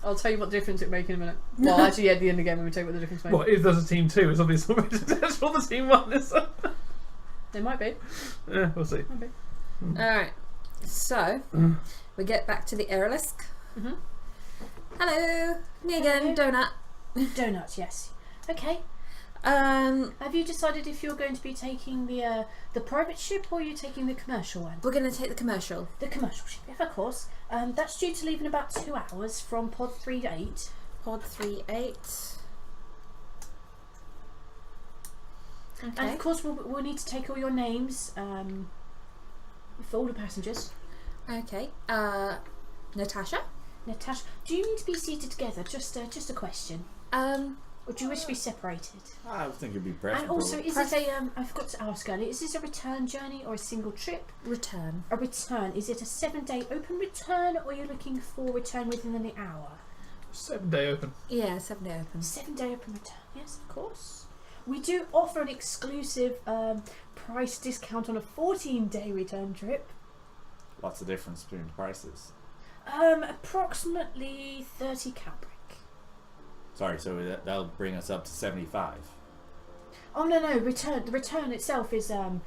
Speaker 1: I'll tell you what difference it makes in a minute. Well, actually, at the end of the game, let me tell you what the difference makes.
Speaker 2: Well, if there's a team two, it's obviously already successful. The team one is.
Speaker 1: There might be.
Speaker 2: Yeah, we'll see.
Speaker 4: Alright, so we get back to the Aerolisk.
Speaker 1: Mhm.
Speaker 4: Hello, me again, Donut.
Speaker 6: Donuts, yes. Okay. Have you decided if you're going to be taking the private ship or are you taking the commercial one?
Speaker 4: We're going to take the commercial.
Speaker 6: The commercial ship, yes, of course. That's due to leave in about 2 hours from pod 38.
Speaker 4: Pod 38.
Speaker 6: And
Speaker 4: Okay.
Speaker 6: of course, we'll need to take all your names for all the passengers.
Speaker 4: Okay. Natasha?
Speaker 6: Natasha, do you need to be seated together? Just a question. Or do you wish to be separated?
Speaker 3: I would think it'd be
Speaker 6: And
Speaker 3: preferable.
Speaker 6: also, is it a, I forgot to ask earlier, is this a return journey or a single trip?
Speaker 4: Return.
Speaker 6: A return, is it a 7-day open return or are you looking for return within an hour?
Speaker 2: 7-day open.
Speaker 4: Yeah, 7 day open.
Speaker 6: 7-day open return, yes, of course. We do offer an exclusive price discount on a 14-day return trip.
Speaker 3: What's the difference between the prices?
Speaker 6: Approximately 30 Calbrick.
Speaker 3: Sorry, so that'll bring us up to 75.
Speaker 6: Oh no, return. The return itself is an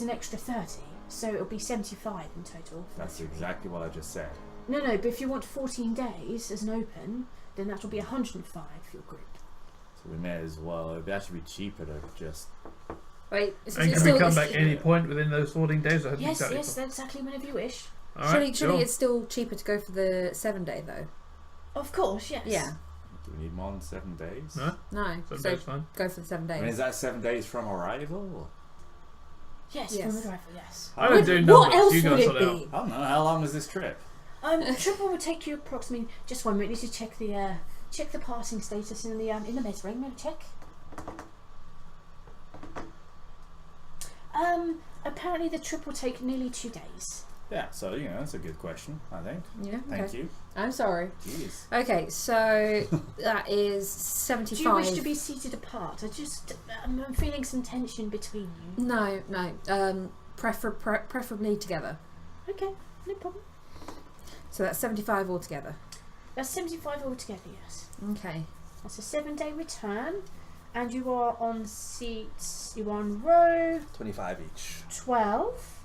Speaker 6: extra 30, so it'll be 75 in total. for
Speaker 3: That's
Speaker 6: the three.
Speaker 3: exactly what I just said.
Speaker 6: No, but if you want 14 days as an open, then that will be 105 for your group.
Speaker 3: So we may as well. It'd actually be cheaper to just.
Speaker 4: Wait,
Speaker 2: And can we come back at any point within those 14 days? Or has it
Speaker 6: Yes,
Speaker 2: exactly
Speaker 6: that's exactly whenever you wish.
Speaker 2: Alright,
Speaker 4: Surely
Speaker 2: sure.
Speaker 4: it's still cheaper to go for the 7 day though.
Speaker 6: Of course, yes.
Speaker 4: Yeah.
Speaker 3: Do we need more than 7 days?
Speaker 2: No?
Speaker 4: No.
Speaker 2: 7
Speaker 4: So
Speaker 2: days fine.
Speaker 4: go for the 7
Speaker 3: I
Speaker 4: days.
Speaker 3: mean, is that 7 days from arrival?
Speaker 6: Yes,
Speaker 4: Yes.
Speaker 6: from the rifle, yes.
Speaker 2: I don't do
Speaker 4: What
Speaker 2: numbers.
Speaker 4: else
Speaker 2: You
Speaker 4: would
Speaker 2: guys
Speaker 4: it
Speaker 2: sort it out.
Speaker 4: be?
Speaker 3: I don't know. How long is this trip?
Speaker 6: Triple will take you approximately just 1 minute. Need to check the passing status in the med ring. Maybe check. Apparently the trip will take nearly 2 days.
Speaker 5: Yeah, so, you know, that's a good question, I think.
Speaker 4: Yeah.
Speaker 5: Thank
Speaker 4: Okay.
Speaker 5: you.
Speaker 4: I'm sorry.
Speaker 5: Jeez.
Speaker 4: Okay, so that is 75.
Speaker 6: Do you wish to be seated apart? I'm feeling some tension between you.
Speaker 4: No. Preferably together.
Speaker 6: Okay, no problem.
Speaker 4: So that's 75 altogether.
Speaker 6: That's 75 altogether, yes.
Speaker 4: Okay.
Speaker 6: That's a 7-day return, and you are on seats. You are on row
Speaker 5: 25 each.
Speaker 6: 12,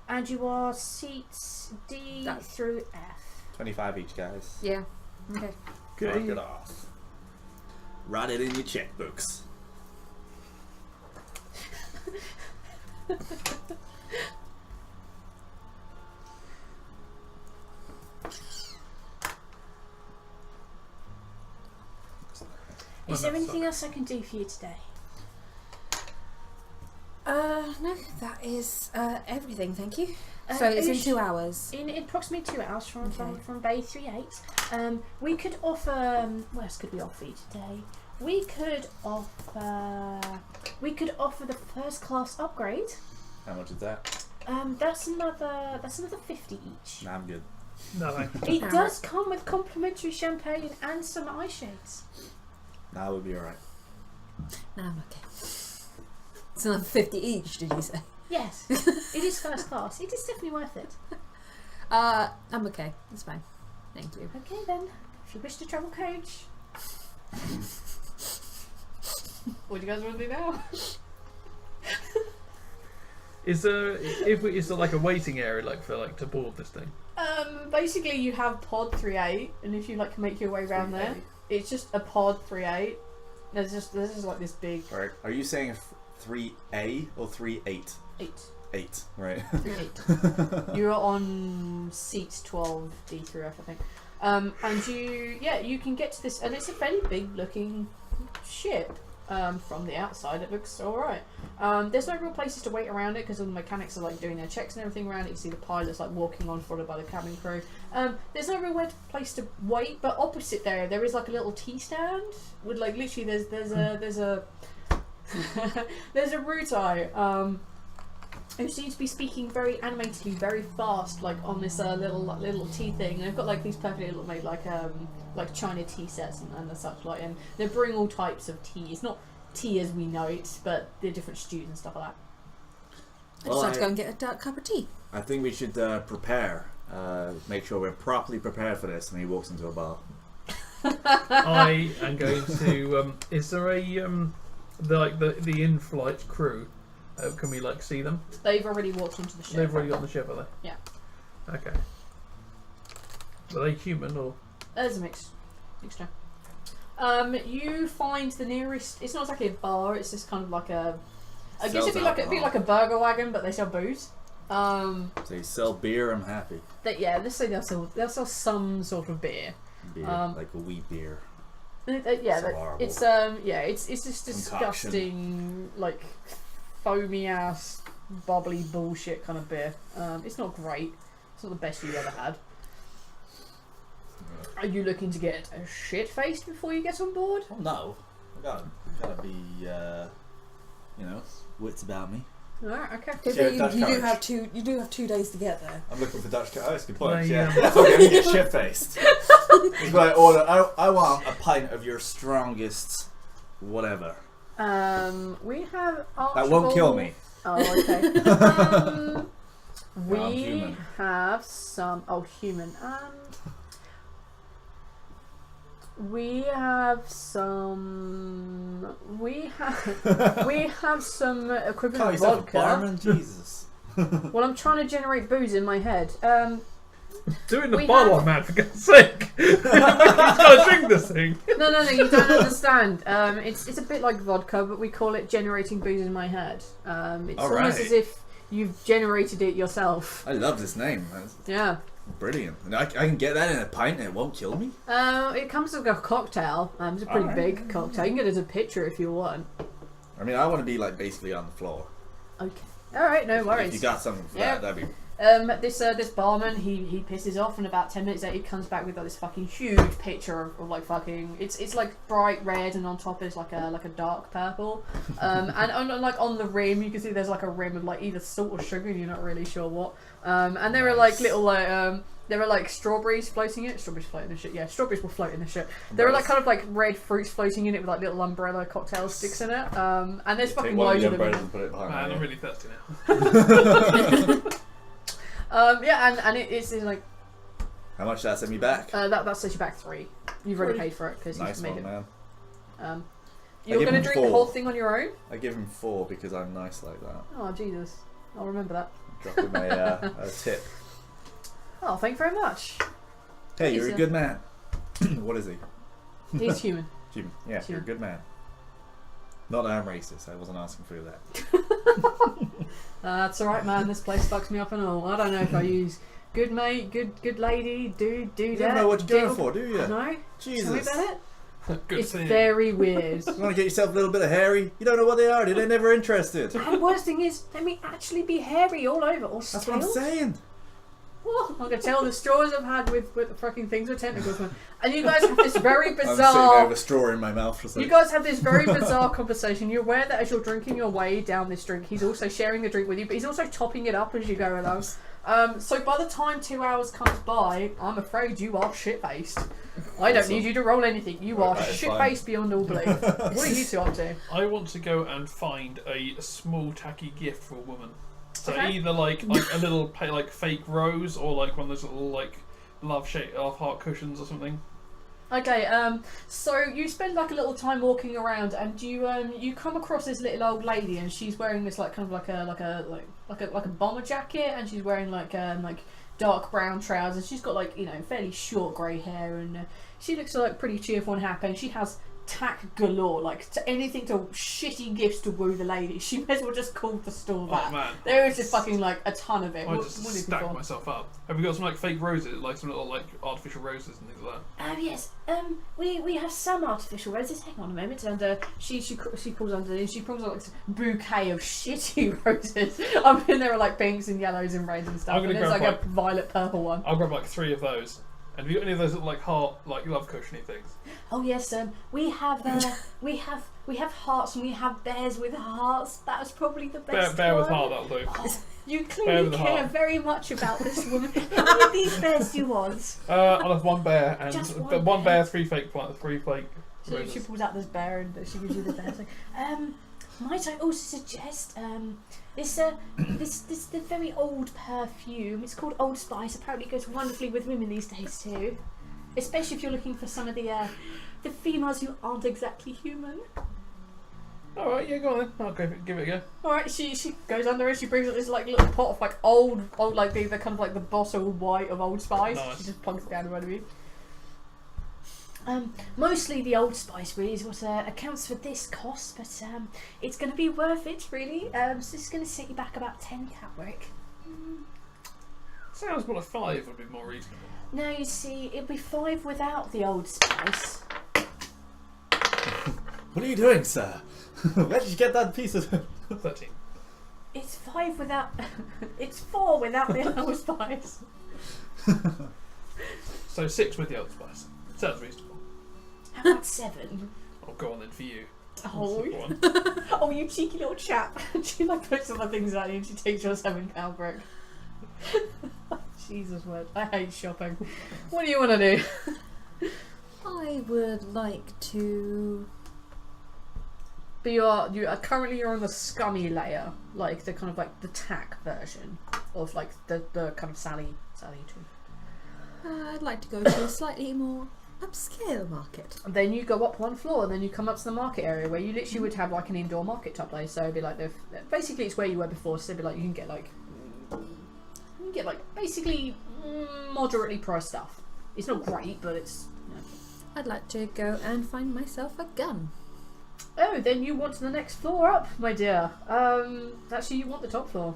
Speaker 6: and you are seats D
Speaker 4: That's-
Speaker 6: through F.
Speaker 5: 25 each, guys.
Speaker 4: Yeah. Okay.
Speaker 5: Mark it off. Write it in your checkbooks.
Speaker 6: Is there anything else I can do for you today?
Speaker 4: No, that is everything, thank you.
Speaker 6: Uh,
Speaker 4: So it's
Speaker 6: are
Speaker 4: in
Speaker 6: you
Speaker 4: 2 hours.
Speaker 6: In approximately 2 hours from
Speaker 4: Okay.
Speaker 6: Bay 38. We could offer. What else could we offer you today? We could offer the first class upgrade.
Speaker 5: How much is that?
Speaker 6: That's another 50 each.
Speaker 5: Nah, I'm good.
Speaker 2: No, thanks.
Speaker 6: It
Speaker 4: How
Speaker 6: does come with complimentary champagne and some eye shades.
Speaker 5: Nah, we'll be alright.
Speaker 4: No, I'm okay. It's another 50 each, did you say?
Speaker 6: Yes, it is first class. It is definitely worth it.
Speaker 4: I'm okay. That's fine. Thank you.
Speaker 6: Okay then, if you wish to travel coach.
Speaker 1: What do you guys want to do now?
Speaker 2: Is there like a waiting area to board this thing?
Speaker 1: Basically you have pod 3A, and if you like make your way around there, it's just a pod 3A. There's just like this big
Speaker 5: Alright, are you saying 3A or 3-8?
Speaker 1: 8.
Speaker 5: 8, right.
Speaker 1: 8. You're on seats 12 D through F, I think. And you can get to this, and it's a fairly big looking ship. From the outside, it looks alright. There's no real places to wait around it because all the mechanics are like doing their checks and everything around it. You see the pilots like walking on, followed by the cabin crew. There's no real place to wait, but opposite there is like a little tea stand with like literally there's a there's a Rutai who seems to be speaking very animatedly, very fast, like on this little tea thing. And they've got like these perfectly little made like China tea sets and such like, and they bring all types of tea. It's not tea as we know it, but they're different stews and stuff like that.
Speaker 4: I just have to go and get a dark cup of tea.
Speaker 5: I think we should prepare. Make sure we're properly prepared for this. And he walks into a bar.
Speaker 2: I am going to. Is there a the in-flight crew? Can we see them?
Speaker 1: They've already walked onto the ship.
Speaker 2: They've already got on the ship, are they?
Speaker 1: Yeah.
Speaker 2: Okay. Are they human or?
Speaker 1: There's a mixture. You find the nearest. It's not exactly a bar. It's just kind of like a. I guess it'd be like a burger wagon, but they sell booze.
Speaker 5: So you sell beer, I'm happy.
Speaker 1: Let's say they'll sell some sort of beer.
Speaker 5: Beer, like a wheat beer.
Speaker 1: It's just disgusting, like foamy ass, bubbly bullshit kind of beer. It's not great. It's not the best you've ever had. Are you looking to get shit faced before you get on board?
Speaker 5: Oh no, I gotta be, wits about me.
Speaker 1: Alright, okay.
Speaker 4: You do have 2 days to get there.
Speaker 5: I'm looking for Dutch courage. Oh, that's a good point.
Speaker 2: Yeah.
Speaker 5: That's what I'm gonna get shit faced. It's like order. I want a pint of your strongest, whatever.
Speaker 1: We have
Speaker 5: That won't kill me.
Speaker 1: Oh, okay.
Speaker 5: I'm human.
Speaker 1: Have some. Oh, human. We have some. We have some equivalent
Speaker 5: Call
Speaker 1: of
Speaker 5: yourself a
Speaker 1: vodka.
Speaker 5: barman, Jesus.
Speaker 1: Well, I'm trying to generate booze in my head.
Speaker 2: Doing the
Speaker 1: We
Speaker 2: bottle,
Speaker 1: have-
Speaker 2: man, for God's sake! He's gotta drink this thing!
Speaker 1: No, you don't understand. It's a bit like vodka, but we call it generating booze in my head. It's almost
Speaker 5: Alright.
Speaker 1: as if you've generated it yourself.
Speaker 5: I love this name. That's
Speaker 1: Yeah.
Speaker 5: brilliant. And I can get that in a pint and it won't kill me?
Speaker 1: It comes with a cocktail. It's a pretty
Speaker 5: Alright.
Speaker 1: big cocktail. You can get it as a pitcher if you want.
Speaker 5: I mean, I want to be basically on the floor.
Speaker 1: Okay. Alright, no worries.
Speaker 5: If you got something for
Speaker 1: Yeah.
Speaker 5: that'd be
Speaker 1: This barman, he pisses off, and about 10 minutes later he comes back with like this fucking huge picture of like fucking it's like bright red, and on top is like a dark purple, and like on the rim you can see there's like a rim of like either salt or sugar, and you're not really sure what, and there are like little there are like strawberries floating in it. Strawberries float in the shit. Yeah, strawberries will float in the shit. There are like kind of like red fruits floating in it with like little umbrella cocktail sticks in it. And there's fucking loads of them.
Speaker 3: And put it behind
Speaker 2: Man,
Speaker 3: me.
Speaker 2: I'm really thirsty now.
Speaker 1: Yeah, and it's like
Speaker 3: How much did that send me back?
Speaker 1: that sets you back 3. You've already
Speaker 6: 3.
Speaker 1: paid for it because
Speaker 3: Nice
Speaker 1: you've made
Speaker 3: one,
Speaker 1: it.
Speaker 3: man.
Speaker 1: You're
Speaker 3: give
Speaker 1: gonna
Speaker 3: him
Speaker 1: drink the
Speaker 3: 4.
Speaker 1: whole thing on your own?
Speaker 3: I give him 4 because I'm nice like that.
Speaker 1: Oh Jesus, I'll remember that.
Speaker 3: Drop him a tip.
Speaker 1: Oh, thank you very much.
Speaker 3: Hey, you're
Speaker 1: He's
Speaker 3: a good man. What is he?
Speaker 1: He's human.
Speaker 3: Human. Yeah, you're a good man. Not that I'm racist. I wasn't asking for that.
Speaker 1: That's alright, man. This place fucks me up and all. I don't know if I use good mate, good lady, do
Speaker 3: You
Speaker 1: that.
Speaker 3: don't know what you're going
Speaker 1: diddle-
Speaker 3: for, do you?
Speaker 1: No. Tell me
Speaker 3: Jesus.
Speaker 1: about it.
Speaker 2: Good
Speaker 1: It's
Speaker 2: seeing you.
Speaker 1: very weird.
Speaker 3: You want to get yourself a little bit of hairy? You don't know what they are. They're never interested.
Speaker 1: And the worst thing is, they may actually be hairy all over, or
Speaker 3: That's what I'm
Speaker 1: scales.
Speaker 3: saying.
Speaker 1: What? I can tell the straws I've had with the fucking things with tentacles, man. And you guys have this very
Speaker 3: I'm sitting there
Speaker 1: bizarre.
Speaker 3: with a straw in my mouth. Just like,
Speaker 1: You guys have this very bizarre conversation. You're aware that as you're drinking your way down this drink, he's also sharing the drink with you, but he's also topping it up as you go along. So by the time 2 hours comes by, I'm afraid you are shit-faced. I don't
Speaker 3: Awesome.
Speaker 1: need you to roll anything. You are
Speaker 3: Right, it's
Speaker 1: shit-faced beyond all belief. What are you two up to?
Speaker 2: I want to go and find a small tacky gift for a woman. So
Speaker 1: Okay.
Speaker 2: either like a little like fake rose, or like one of those little like love heart cushions or something.
Speaker 1: Okay, so you spend like a little time walking around, and you come across this little old lady, and she's wearing this like kind of like a bomber jacket, and she's wearing like dark brown trousers. She's got like fairly short grey hair, and she looks like pretty cheerful and happy. And she has tack galore, like to anything to shitty gifts to woo the lady. She may as well just call the store
Speaker 2: Oh
Speaker 1: that.
Speaker 2: man,
Speaker 1: There is just fucking like a ton of it.
Speaker 2: I
Speaker 1: What
Speaker 2: just
Speaker 1: are you
Speaker 2: stack
Speaker 1: for?
Speaker 2: myself up. Have we got some like fake roses, like some little like artificial roses and things like that?
Speaker 6: Yes. We have some artificial roses. Hang on a moment.
Speaker 1: And she pulls under and she pulls out like this bouquet of shitty roses. I mean, there are like pinks and yellows and reds and stuff.
Speaker 2: I'm gonna
Speaker 1: And there's like
Speaker 2: grab
Speaker 1: a violet purple one.
Speaker 2: I'll grab like 3 of those. And have you got any of those little like heart, like love cushiony things?
Speaker 6: Oh yes. We have we have hearts, and we have bears with hearts. That's probably the best.
Speaker 2: Bear with
Speaker 6: one.
Speaker 2: heart, that'll do.
Speaker 6: Oh, you
Speaker 2: Bear
Speaker 6: clearly
Speaker 2: with the
Speaker 6: care
Speaker 2: heart.
Speaker 6: very much about this woman. How many of these bears do you want?
Speaker 2: I'll have 1 bear and
Speaker 6: Just
Speaker 2: one,
Speaker 6: one
Speaker 2: bear, 3 fake roses.
Speaker 1: She pulls out this bear and she gives you the bear. It's like,
Speaker 6: Might I also suggest this the very old perfume? It's called Old Spice. Apparently, it goes wonderfully with women these days too, especially if you're looking for some of the females who aren't exactly human.
Speaker 2: Alright, yeah, go on then. I'll give it a go.
Speaker 1: alright, she goes under and she brings up this like little pot of like old like the kind of like the bottle white of Old Spice.
Speaker 2: Nice.
Speaker 1: She just plunks it down in front of you.
Speaker 6: Mostly the Old Spice really is what accounts for this cost, but it's going to be worth it really. So it's going to set you back about 10 Catwick.
Speaker 2: Sounds more like 5 would be more reasonable.
Speaker 6: Now you see, it'd be 5 without the Old Spice.
Speaker 3: What are you doing, sir? Where did you get that piece of...
Speaker 2: 13.
Speaker 6: It's 5 without.
Speaker 1: It's 4 without the Old Spice.
Speaker 2: So 6 with the Old Spice. Sounds reasonable.
Speaker 6: How about 7?
Speaker 2: Oh, go on then for you.
Speaker 1: Oh,
Speaker 2: Go on.
Speaker 1: oh, you cheeky little chap. She like puts other things at you and she takes your £7 brick. Jesus word. I hate shopping. What do you want to do?
Speaker 4: I would like to.
Speaker 1: But you are currently you're on the scummy layer, like the kind of like the tack version of like the kind of Sally too.
Speaker 4: I'd like to go to a slightly more upscale market.
Speaker 1: And then you go up 1 floor, and then you come up to the market area where you literally would have like an indoor market type place. So it'd be like basically it's where you were before. So it'd be like you can get like basically moderately priced stuff. It's not great, but it's.
Speaker 4: I'd like to go and find myself a gun.
Speaker 1: Oh, then you want the next floor up, my dear. Actually, you want the top floor.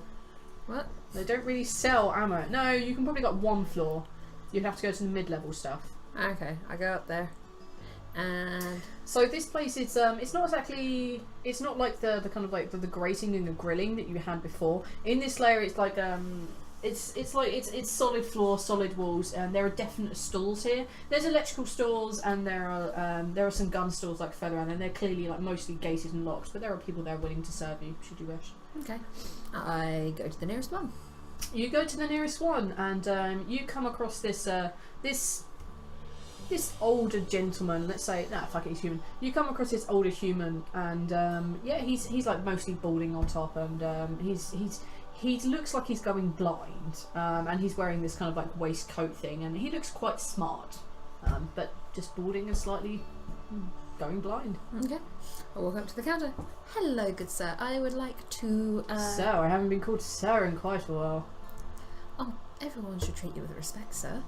Speaker 4: What?
Speaker 1: They don't really sell ammo. No, you can probably got 1 floor. You'd have to go to the mid-level stuff.
Speaker 4: Okay, I go up there. And
Speaker 1: So this place is it's not exactly, it's not like the kind of like the grating and the grilling that you had before. In this layer, it's like It's like it's solid floor, solid walls, and there are definite stalls here. There's electrical stalls, and there are some gun stalls like further around, and they're clearly like mostly gated and locked. But there are people there willing to serve you should you wish.
Speaker 4: Okay. I go to the nearest one.
Speaker 1: You go to the nearest one, and you come across this older gentleman. Let's say, fuck it, he's human. You come across this older human, and yeah, he's like mostly balding on top, and he looks like he's going blind, and he's wearing this kind of like waistcoat thing, and he looks quite smart, but just balding and slightly going blind.
Speaker 4: Okay. I'll walk up to the counter. Hello, good sir. I would like to.
Speaker 1: Sir, I haven't been called sir in quite a while.
Speaker 4: Oh, everyone should treat you with respect, sir.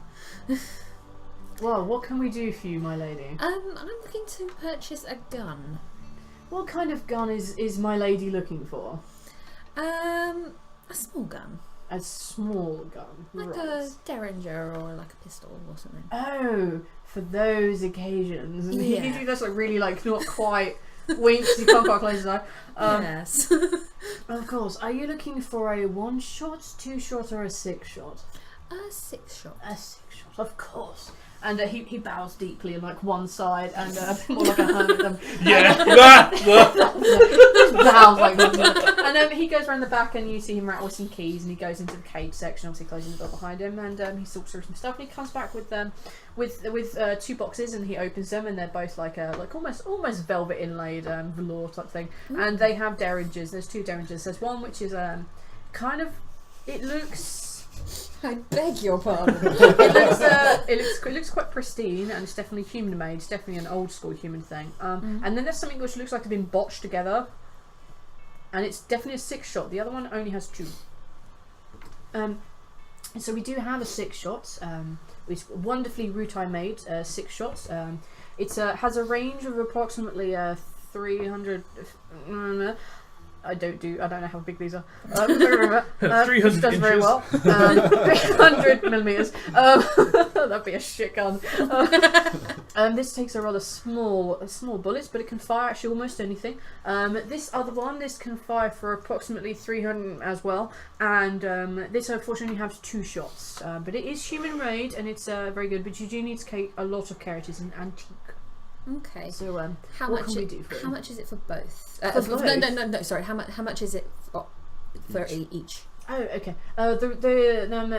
Speaker 1: Well, what can we do for you, my lady?
Speaker 4: I'm looking to purchase a gun.
Speaker 1: What kind of gun is my lady looking for?
Speaker 4: A small gun.
Speaker 1: A small gun,
Speaker 4: Like
Speaker 1: right.
Speaker 4: a derringer or like a pistol or something.
Speaker 1: Oh, for those occasions. And he
Speaker 4: Yeah.
Speaker 1: gives you this like really like not quite winks. You can't quite close his eye.
Speaker 4: Yes.
Speaker 1: Of course. Are you looking for a 1-shot, 2-shot, or a 6-shot?
Speaker 4: A 6-shot.
Speaker 1: A 6-shot, of course. And he bows deeply on like one side, and more like a hermit. Just bows like that. And he goes around the back, and you see him rattle some keys, and he goes into the cage section, obviously closing the door behind him, and he sorts through some stuff, and he comes back with 2 boxes, and he opens them, and they're both like almost velvet inlaid velour type thing, and they have derringers. There's 2 derringers. There's one which is kind of, it looks.
Speaker 4: I beg your pardon.
Speaker 1: It looks quite pristine, and it's definitely human made. It's definitely an old school human thing. And then there's something which looks like it's been botched together, and it's definitely a 6-shot. The other one only has 2. So we do have a 6-shot. It's wonderfully Rutai made 6 shots. It has a range of approximately 300. I don't know how big these are.
Speaker 2: 300
Speaker 1: which does very
Speaker 2: inches.
Speaker 1: well. 300 millimeters. That'd be a shit gun. This takes a rather small bullets, but it can fire actually almost anything. This other one, this can fire for approximately 300 as well, and this unfortunately has 2 shots. But it is human made, and it's very good. But you do need to take a lot of care. It is an antique.
Speaker 4: Okay.
Speaker 1: So
Speaker 4: how
Speaker 1: what
Speaker 4: much?
Speaker 1: can we do for
Speaker 4: How
Speaker 1: you?
Speaker 4: much is it for both?
Speaker 1: For both?
Speaker 4: No. Sorry. How much is it for each?
Speaker 1: Oh, okay.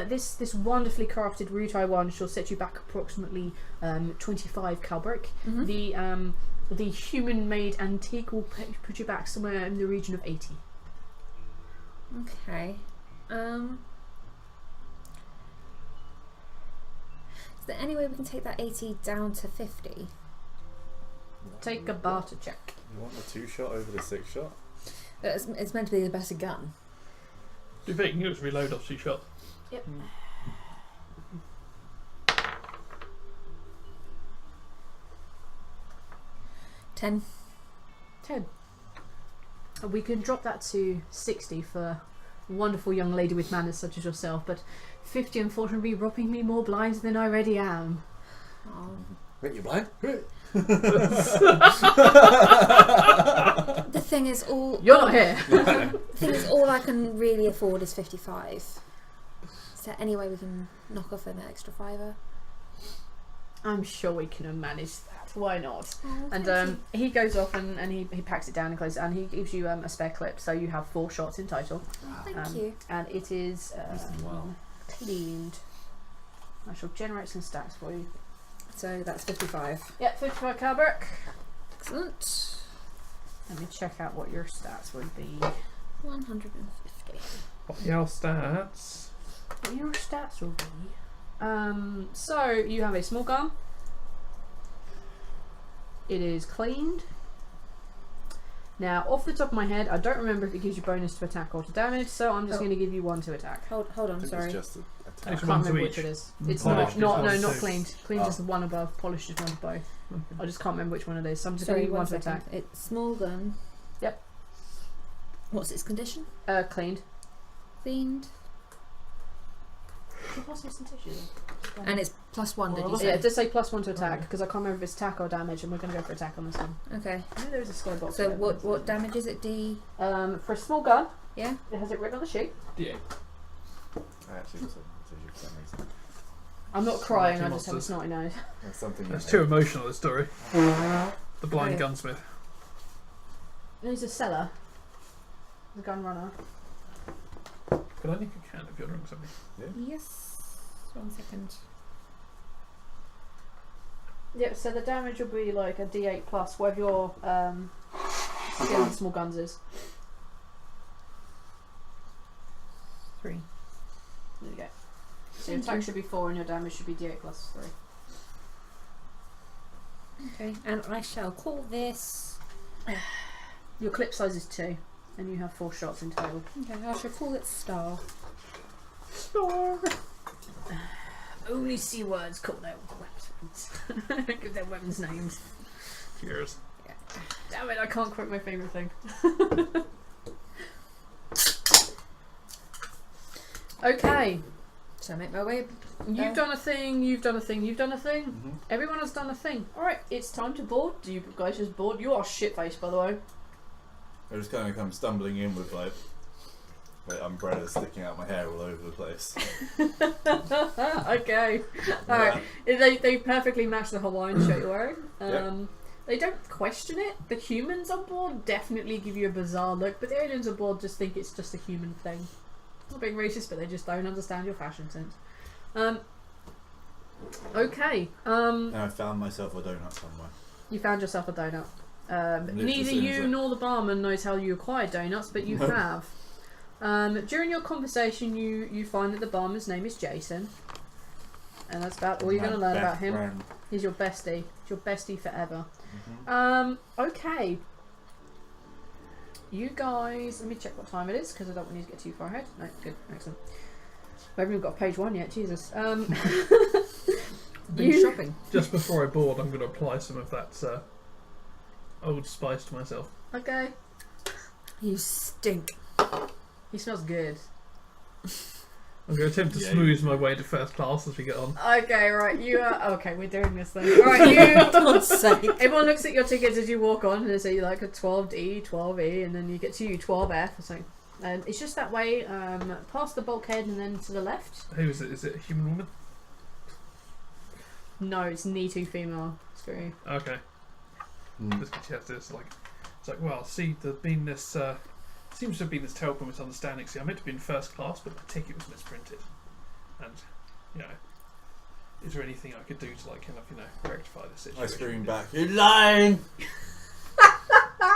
Speaker 1: This wonderfully crafted Rutai one shall set you back approximately 25 Calbrick. The human-made antique will put you back somewhere in the region of 80.
Speaker 4: Okay. Is there any way we can take that 80 down to 50?
Speaker 1: Take a barter check.
Speaker 3: You want the 2-shot over the 6-shot?
Speaker 4: It's meant to be the better gun.
Speaker 2: Do you think you can just reload off 2 shots?
Speaker 1: Yep.
Speaker 4: 10.
Speaker 1: 10. We can drop that to 60 for a wonderful young lady with manners such as yourself, but 50 unfortunately robbing me more blind than I already am.
Speaker 4: Oh.
Speaker 5: Wait, you blind?
Speaker 4: The thing is,
Speaker 1: You're not here.
Speaker 4: all I can really afford is 55. Is there any way we can knock off an extra $5?
Speaker 1: I'm sure we can manage that. Why not?
Speaker 4: Oh,
Speaker 1: And he goes off and he packs it down and closes it, and he gives you a spare clip, so you have 4 shots in total.
Speaker 4: Thank you.
Speaker 1: And it is
Speaker 5: Wow.
Speaker 1: cleaned. I shall generate some stats for you.
Speaker 4: So that's 55.
Speaker 1: Yeah, 55 Calbrick.
Speaker 4: Excellent.
Speaker 1: Let me check out what your stats would be.
Speaker 4: 150.
Speaker 2: What your stats?
Speaker 1: What your stats will be. So you have a small gun. It is cleaned. Now, off the top of my head, I don't remember if it gives you bonus to attack or to damage, so I'm just
Speaker 4: Oh.
Speaker 1: going to give you 1 to attack.
Speaker 4: Hold on,
Speaker 3: It's
Speaker 4: sorry.
Speaker 3: just a
Speaker 1: I
Speaker 3: attack.
Speaker 2: Takes
Speaker 1: can't
Speaker 2: one to
Speaker 1: remember
Speaker 2: each.
Speaker 1: which it is. It's
Speaker 2: Polished
Speaker 1: not
Speaker 2: is one
Speaker 1: not
Speaker 2: too.
Speaker 1: cleaned. Cleaned
Speaker 3: Oh.
Speaker 1: is one above, polished is one below. I just can't remember which one it is. So I'm just
Speaker 4: Sorry,
Speaker 1: going to give you 1
Speaker 4: one
Speaker 1: to
Speaker 4: second.
Speaker 1: attack.
Speaker 4: It's small gun.
Speaker 1: Yep.
Speaker 4: What's its condition?
Speaker 1: Cleaned.
Speaker 4: Cleaned. And it's +1, did you
Speaker 1: Yeah,
Speaker 4: say?
Speaker 1: it does say +1 to attack, because I can't remember if it's attack or damage, and we're going to go for attack on this one.
Speaker 4: Okay.
Speaker 1: I know there is a sky box.
Speaker 4: So
Speaker 1: there.
Speaker 4: what damage is it? D?
Speaker 1: For a small gun,
Speaker 4: Yeah?
Speaker 1: it has it written on the sheet.
Speaker 2: D8.
Speaker 3: I actually was for some reason.
Speaker 1: I'm not crying, I
Speaker 2: Snotty
Speaker 1: just have a
Speaker 2: monsters.
Speaker 1: snotty nose.
Speaker 3: That's something.
Speaker 2: That's too emotional, this story. The blind
Speaker 1: Okay.
Speaker 2: gunsmith.
Speaker 1: He's a seller. The gun runner.
Speaker 2: Could I nick a can if you're doing something?
Speaker 4: Yes. 1 second.
Speaker 1: Yep, so the damage will be like a D8 plus whatever your skill with small guns is.
Speaker 4: 3.
Speaker 1: There you go. So your attack should be 4 and your damage should be D8 plus 3.
Speaker 4: Okay, and I shall call this.
Speaker 1: Your clip size is 2 and you have 4 shots in total.
Speaker 4: Okay, I shall call it Star.
Speaker 1: Star! Only C words call their weapons. Give their weapons names.
Speaker 2: Cheers.
Speaker 1: Damn it, I can't quote my favourite thing. Okay,
Speaker 4: So I make my way.
Speaker 1: you've done a thing, you've done a thing, you've done a thing.
Speaker 3: Mm-hmm.
Speaker 1: Everyone has done a thing. Alright, it's time to board. Do you guys just board? You are shit-faced, by the way.
Speaker 5: I just kind of come stumbling in with like umbrellas sticking out my hair all over the place.
Speaker 1: Okay. Alright, they perfectly match the Hawaiian shirt you're wearing.
Speaker 5: Yep.
Speaker 1: They don't question it. The humans on board definitely give you a bizarre look, but the aliens on board just think it's just a human thing. Not being racist, but they just don't understand your fashion sense. Okay.
Speaker 5: And I found myself a donut somewhere.
Speaker 1: You found yourself a donut.
Speaker 5: Literally
Speaker 1: Neither
Speaker 5: soon as
Speaker 1: you
Speaker 5: I-
Speaker 1: nor the barman knows how you acquired donuts, but you have. During your conversation, you find that the barman's name is Jason, and that's about all you're going to learn about him.
Speaker 5: Friend.
Speaker 1: He's your bestie. He's your bestie forever.
Speaker 5: Mhm.
Speaker 1: Okay. You guys, let me check what time it is because I don't want you to get too far ahead. No, good, excellent. We haven't even got page 1 yet. Jesus.
Speaker 4: Been
Speaker 1: You-
Speaker 4: shopping.
Speaker 2: Just before I board, I'm going to apply some of that Old Spice to myself.
Speaker 1: Okay.
Speaker 4: You stink.
Speaker 1: He smells good.
Speaker 2: I'm going to attempt to
Speaker 5: Yeah.
Speaker 2: smooth my way to first class as we get on.
Speaker 1: Okay, right. You are okay. We're doing this thing. All right, you.
Speaker 4: God's sake.
Speaker 1: Everyone looks at your tickets as you walk on, and they say like a 12D, 12E, and then you get to 12F or something. And it's just that way, past the bulkhead and then to the left.
Speaker 2: Who is it? Is it a human woman?
Speaker 1: No, it's knee to female. Screw you.
Speaker 2: Okay.
Speaker 5: Mm.
Speaker 2: Just 'cause she has this, like, it's like, well, see, there's been this, seems to have been this terrible misunderstanding. See, I meant to be in first class, but the ticket was misprinted. And, you know, is there anything I could do to, like, kind of, you know, rectify the situation?
Speaker 5: I scream back, "You're lying!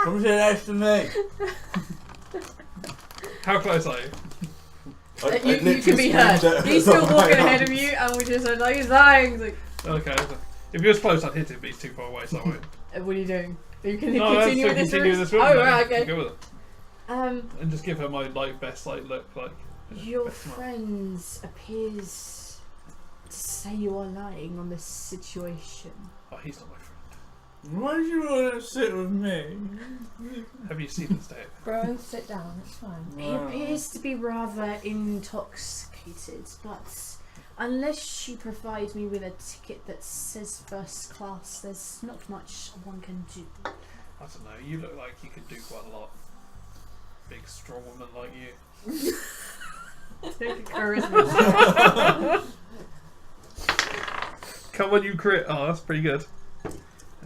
Speaker 5: Come sit next to me!"
Speaker 2: How close are you?
Speaker 5: I
Speaker 1: You
Speaker 5: literally
Speaker 1: can be
Speaker 5: screamed
Speaker 1: heard.
Speaker 5: at
Speaker 1: He's
Speaker 5: the
Speaker 1: still
Speaker 5: top
Speaker 1: walking
Speaker 5: my
Speaker 1: ahead of
Speaker 5: arms.
Speaker 1: you, and we just said like he's lying. He's like,
Speaker 2: Okay, so if he was close, I'd hit him, but he's too far away, so I won't.
Speaker 1: what are you doing? You can
Speaker 2: No, let's
Speaker 1: continue with this
Speaker 2: continue
Speaker 1: route?
Speaker 2: this route.
Speaker 1: Oh,
Speaker 2: no,
Speaker 1: right, okay.
Speaker 2: Go with it. And just give her my, like, best, like, look, like... you know,
Speaker 1: Your
Speaker 2: best smile.
Speaker 1: friends appears to say you are lying on this situation.
Speaker 2: Oh, he's not my friend.
Speaker 5: Why do you want to sit with me?
Speaker 2: Have you seen this, Dave?
Speaker 4: Bro, sit down. It's fine.
Speaker 1: He appears to be rather intoxicated, but unless she provides me with a ticket that says first class, there's not much one can do.
Speaker 2: I don't know, you look like you could do quite a lot. Big, strong woman like you.
Speaker 1: Charisma.
Speaker 2: Come on, you crit. Oh, that's pretty good.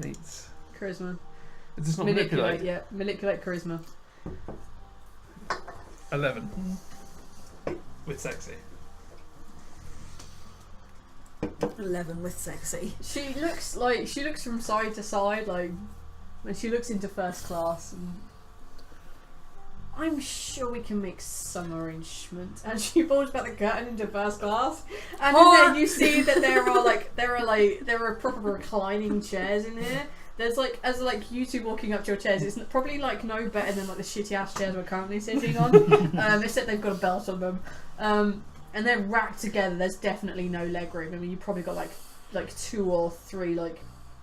Speaker 2: 8.
Speaker 1: Charisma.
Speaker 2: Is this not
Speaker 1: Manipulate,
Speaker 2: manipulate?
Speaker 1: yeah. Manipulate charisma.
Speaker 2: 11. With sexy.
Speaker 4: 11 with sexy.
Speaker 1: She looks from side to side, like when she looks into first class, and I'm sure we can make some arrangement. And she pulls back the curtain into first class, and then you see that there are proper reclining chairs in here. There's like, as like you two walking up to your chairs, it's probably like no better than like the shitty ass chairs we're currently sitting on, except they've got a belt on them. And they're racked together. There's definitely no leg room. I mean, you probably got like 2 or 3 like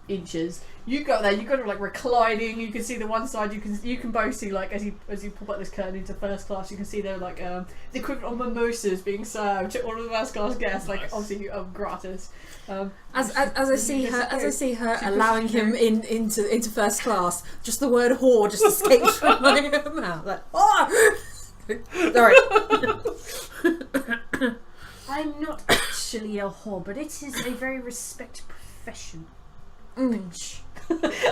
Speaker 1: inches. You got there. You got like reclining. You can see the one side. You can both see like as you pull back this curtain into first class. You can see there like the equivalent of mimosas being served to all of the first class guests. Like
Speaker 2: Nice.
Speaker 1: obviously gratis.
Speaker 4: As I see her allowing him into first class, just the word whore just escapes from my mouth. Like, oh! Sorry.
Speaker 6: I'm not actually a whore, but it is a very respected profession. Bitch.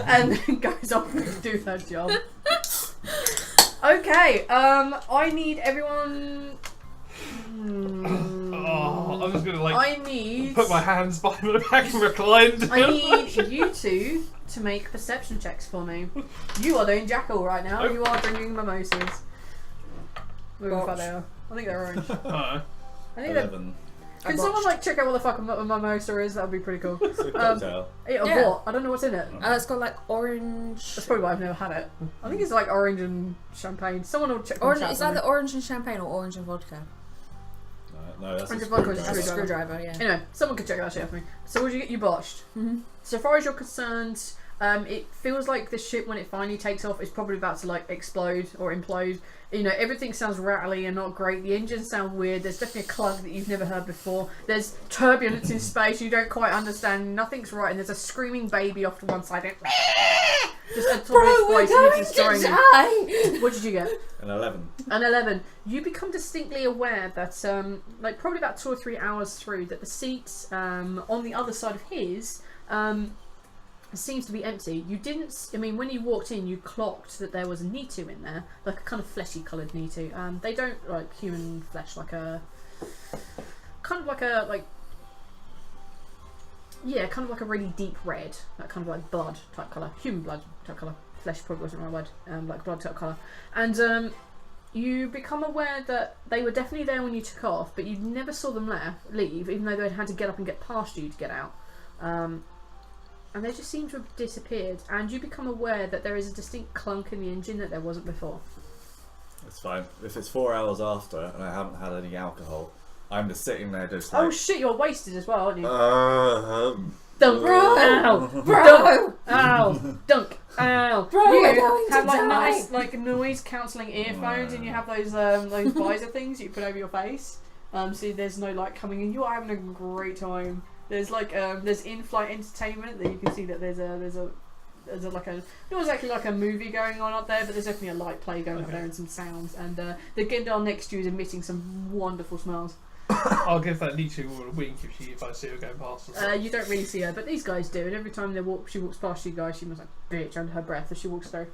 Speaker 1: And then goes off to do her job. Okay, I need everyone.
Speaker 2: Oh, I'm just gonna like
Speaker 1: I need.
Speaker 2: put my hands behind my back and recline.
Speaker 1: I need you two to make perception checks for me. You are doing Jackal right now. You are drinking mimosas. Look how far they are. I think they're orange.
Speaker 2: Alright.
Speaker 1: I think they're.
Speaker 5: 11.
Speaker 1: Can someone like check out what the fuck a mimosa is? That would be pretty cool.
Speaker 5: It's a cocktail.
Speaker 4: Yeah.
Speaker 1: What? I don't know what's in it.
Speaker 4: It's got like orange.
Speaker 1: That's probably why I've never had it. I think it's like orange and champagne. Someone will check.
Speaker 4: Orange.
Speaker 1: Chat
Speaker 4: It's
Speaker 1: for me.
Speaker 4: either orange and champagne or orange and vodka.
Speaker 5: No, that's
Speaker 1: Orange
Speaker 5: a
Speaker 1: and vodka is a
Speaker 5: screwdriver.
Speaker 4: Screwdriver, yeah.
Speaker 1: Anyway, someone can check that shit for me. So what did you get? You botched.
Speaker 4: Mm-hmm.
Speaker 1: So far as you're concerned, it feels like the ship when it finally takes off is probably about to like explode or implode. You know, everything sounds rattly and not great. The engines sound weird. There's definitely a clunk that you've never heard before. There's turbulence in space you don't quite understand. Nothing's right, and there's a screaming baby off to one side. Just a
Speaker 4: Bro, we're going to die!
Speaker 1: What did you get?
Speaker 5: An 11.
Speaker 1: An 11. You become distinctly aware that, like probably about 2 or 3 hours through, that the seat on the other side of his seems to be empty. You didn't. I mean, when you walked in, you clocked that there was a Nitu in there, like a kind of fleshy-coloured Nitu. They don't like human flesh, like a kind of like a yeah, kind of like a really deep red, that kind of like blood type colour, human blood type colour. Flesh probably wasn't the right word, like blood type colour. And you become aware that they were definitely there when you took off, but you never saw them leave, even though they had to get up and get past you to get out. And they just seem to have disappeared, and you become aware that there is a distinct clunk in the engine that there wasn't before.
Speaker 5: It's fine. If it's 4 hours after and I haven't had any alcohol, I'm just sitting there just like...
Speaker 1: Oh shit, you're wasted as well, aren't you?
Speaker 5: Dunk.
Speaker 4: Bro!
Speaker 1: Ow!
Speaker 4: Bro!
Speaker 1: Ow! Dunk! Ow!
Speaker 4: Bro, we're
Speaker 1: You
Speaker 4: going to
Speaker 1: have like
Speaker 4: die.
Speaker 1: nice like noise cancelling earphones, and you have those visor things you put over your face. So there's no light coming in. You are having a great time. There's like there's in-flight entertainment that you can see that there's like a not exactly like a movie going on up there, but there's definitely a light play going up there and some sounds, and the Gindal next to you is emitting some wonderful smells.
Speaker 2: I'll give that Nietzsche woman a wink if I see her going past us.
Speaker 1: You don't really see her, but these guys do, and every time she walks past you guys, she must like bitch under her breath as she walks through.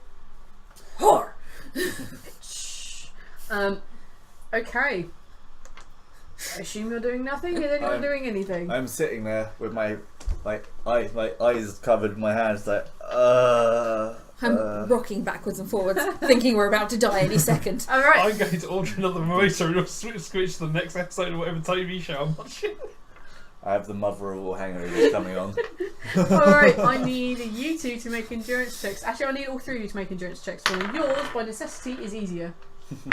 Speaker 4: Whore!
Speaker 1: Okay. I assume you're doing nothing. Is anyone doing anything?
Speaker 5: I'm sitting there with my eyes covered in my hands like
Speaker 4: I'm rocking backwards and forwards, thinking we're about to die any second.
Speaker 1: All right.
Speaker 2: I'm going to order another mimosa and we'll switch to the next episode of whatever TV show I'm watching.
Speaker 5: I have the mother of all hangovers coming on.
Speaker 1: Alright, I need you two to make endurance checks. Actually, I need all three of you to make endurance checks for me. Yours, by necessity, is easier.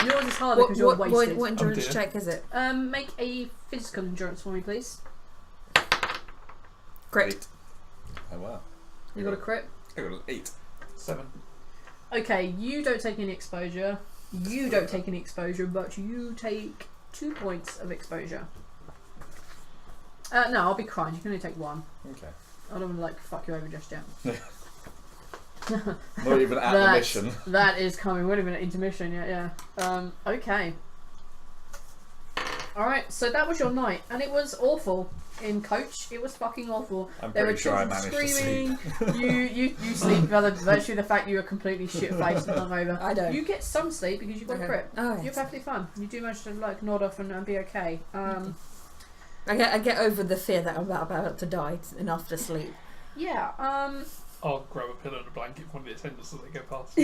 Speaker 1: Yours is harder because you're wasted.
Speaker 4: What endurance
Speaker 2: dear.
Speaker 4: check is it?
Speaker 1: Make a physical endurance for me, please.
Speaker 4: Great.
Speaker 5: Oh wow.
Speaker 1: You got a crit?
Speaker 5: I got an 8.
Speaker 2: 7.
Speaker 1: Okay, you don't take any exposure. You don't take any exposure, but you take 2 points of exposure. No, I'll be kind. You can only take 1.
Speaker 5: Okay.
Speaker 1: I don't want to like fuck you over just yet.
Speaker 5: Not even at the mission.
Speaker 1: That is coming. We're not even at intermission yet. Yeah. Okay. All right. So that was your night, and it was awful. In coach, it was fucking awful.
Speaker 5: I'm
Speaker 1: There were
Speaker 5: pretty sure I
Speaker 1: children
Speaker 5: managed to
Speaker 1: screaming.
Speaker 5: sleep.
Speaker 1: You sleep by the virtue of the fact you were completely shit faced and hungover.
Speaker 4: I don't.
Speaker 1: You get some sleep because you got a
Speaker 4: Okay.
Speaker 1: crit.
Speaker 4: Oh,
Speaker 1: You're
Speaker 4: yes.
Speaker 1: perfectly fine. You do manage to like nod off and be okay.
Speaker 4: I get over the fear that I'm about to die enough to sleep.
Speaker 1: Yeah.
Speaker 2: I'll grab a pillow and a blanket from the attendants as they go past.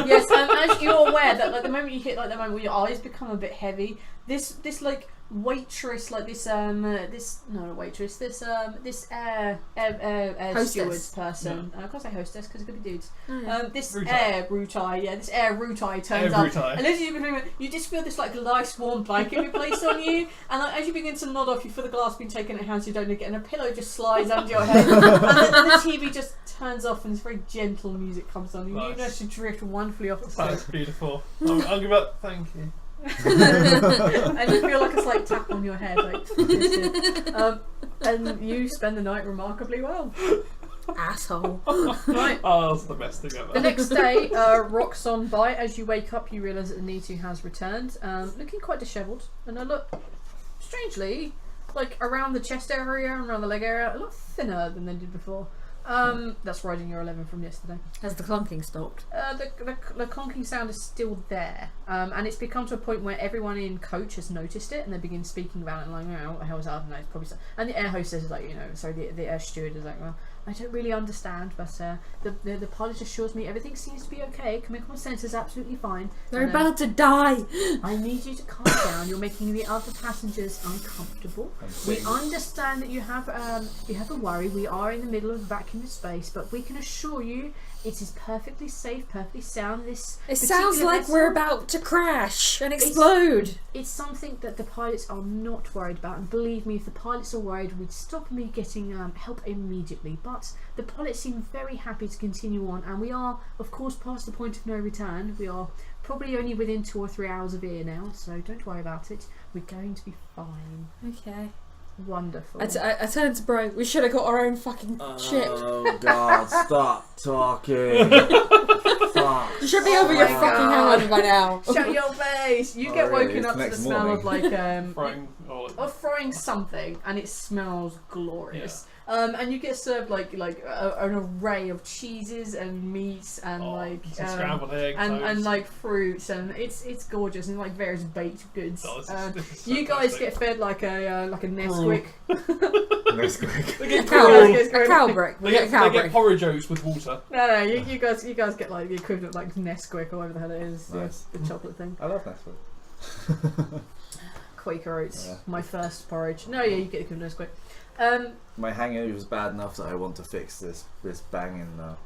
Speaker 1: Yes. As you're aware that like the moment you hit like the moment where your eyes become a bit heavy, this like waitress, like this air
Speaker 4: Hostess.
Speaker 1: steward person. I can't say hostess because it could be dudes.
Speaker 4: Oh, yeah.
Speaker 1: This
Speaker 2: Rutai.
Speaker 1: air rutai, this air rutai turns
Speaker 2: Air
Speaker 1: up,
Speaker 2: rutai.
Speaker 1: and as you just feel this like nice warm blanket be placed on you, and like, as you begin to nod off, you feel the glass being taken at hands you don't need to get, and a pillow just slides under your head, and the TV just turns off, and this very gentle music comes on, and
Speaker 2: Nice.
Speaker 1: you manage to drift wonderfully off the
Speaker 2: Sounds
Speaker 1: stage,
Speaker 2: beautiful. I'll give up. Thank you.
Speaker 1: and you feel like a slight tap on your head, like and you spend the night remarkably well.
Speaker 4: Asshole.
Speaker 1: Right.
Speaker 2: Oh, that's the best thing ever.
Speaker 1: The next day rocks on by. As you wake up, you realise that the Nitu has returned, looking quite dishevelled. And I look, strangely, like around the chest area and around the leg area, a lot thinner than they did before. That's riding your 11 from yesterday.
Speaker 4: Has the clunking stopped?
Speaker 1: The conking sound is still there, and it's become to a point where everyone in coach has noticed it, and they begin speaking about it, and like, oh, what the hell is that? I don't know, it's probably so. And the air hostess is like, the air steward is like, well, I don't really understand, but the pilot assures me everything seems to be okay. Chemical sense is absolutely fine.
Speaker 4: They're about to die.
Speaker 1: I need you to calm down. You're making the other passengers uncomfortable. We understand that you have a worry. We are in the middle of a vacuum of space, but we can assure you it is perfectly safe, perfectly sound.
Speaker 4: It sounds like we're about to crash and explode.
Speaker 1: It's something that the pilots are not worried about, and believe me, if the pilots are worried, we'd stop me getting help immediately. But the pilots seem very happy to continue on, and we are, of course, past the point of no return. We are probably only within 2 or 3 hours of here now, so don't worry about it. We're going to be fine.
Speaker 4: Okay.
Speaker 1: Wonderful.
Speaker 4: I turned to Bro. We should have got our own fucking ship.
Speaker 5: Oh God! Stop talking. Fuck.
Speaker 4: You should be over your
Speaker 1: my
Speaker 4: fucking
Speaker 1: God.
Speaker 4: hand by now.
Speaker 1: Shut your face! You
Speaker 3: Oh,
Speaker 1: get
Speaker 3: really?
Speaker 1: woken
Speaker 3: It's
Speaker 1: up to the
Speaker 3: next
Speaker 1: smell of
Speaker 3: morning.
Speaker 1: like
Speaker 2: Frying oil.
Speaker 1: of frying something, and it smells glorious. And you get served like an array of cheeses and meats and
Speaker 2: some scrambled eggs
Speaker 1: and like fruits, and it's gorgeous, and like various baked goods.
Speaker 2: Oh, this is
Speaker 1: You guys
Speaker 2: fantastic.
Speaker 1: get fed like a Nesquik.
Speaker 3: Nesquik.
Speaker 4: A cow brick. We get a cow
Speaker 2: They get
Speaker 4: brick.
Speaker 2: porridge oats with water.
Speaker 1: No, you guys get like the equivalent of like Nesquik or whatever the hell it is,
Speaker 3: Nice.
Speaker 1: the chocolate thing.
Speaker 3: I love Nesquik.
Speaker 1: Quaker oats,
Speaker 3: Yeah.
Speaker 1: my first porridge. No, yeah, you get the equivalent of Nesquik.
Speaker 5: My hangover is bad enough that I want to fix this banging now.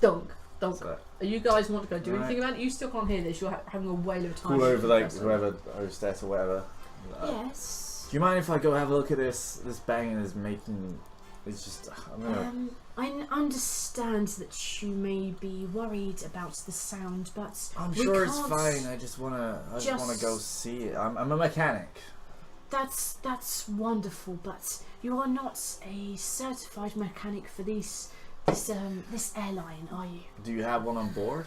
Speaker 1: Dunk.
Speaker 5: So,
Speaker 1: You guys want to go do
Speaker 5: Right.
Speaker 1: anything about it? You still can't hear this. You're having a whale of a time.
Speaker 5: call over like
Speaker 1: That's it.
Speaker 5: whoever hostess or whatever.
Speaker 6: Yes.
Speaker 5: Do you mind if I go have a look at this? This banging is making. It's just. I'm gonna.
Speaker 6: I understand that you may be worried about the sound, but
Speaker 5: I'm
Speaker 6: we
Speaker 5: sure it's
Speaker 6: can't-
Speaker 5: fine. I just wanna go see it. I'm a mechanic.
Speaker 6: That's wonderful. But you are not a certified mechanic for this airline, are you?
Speaker 5: Do you have one on board?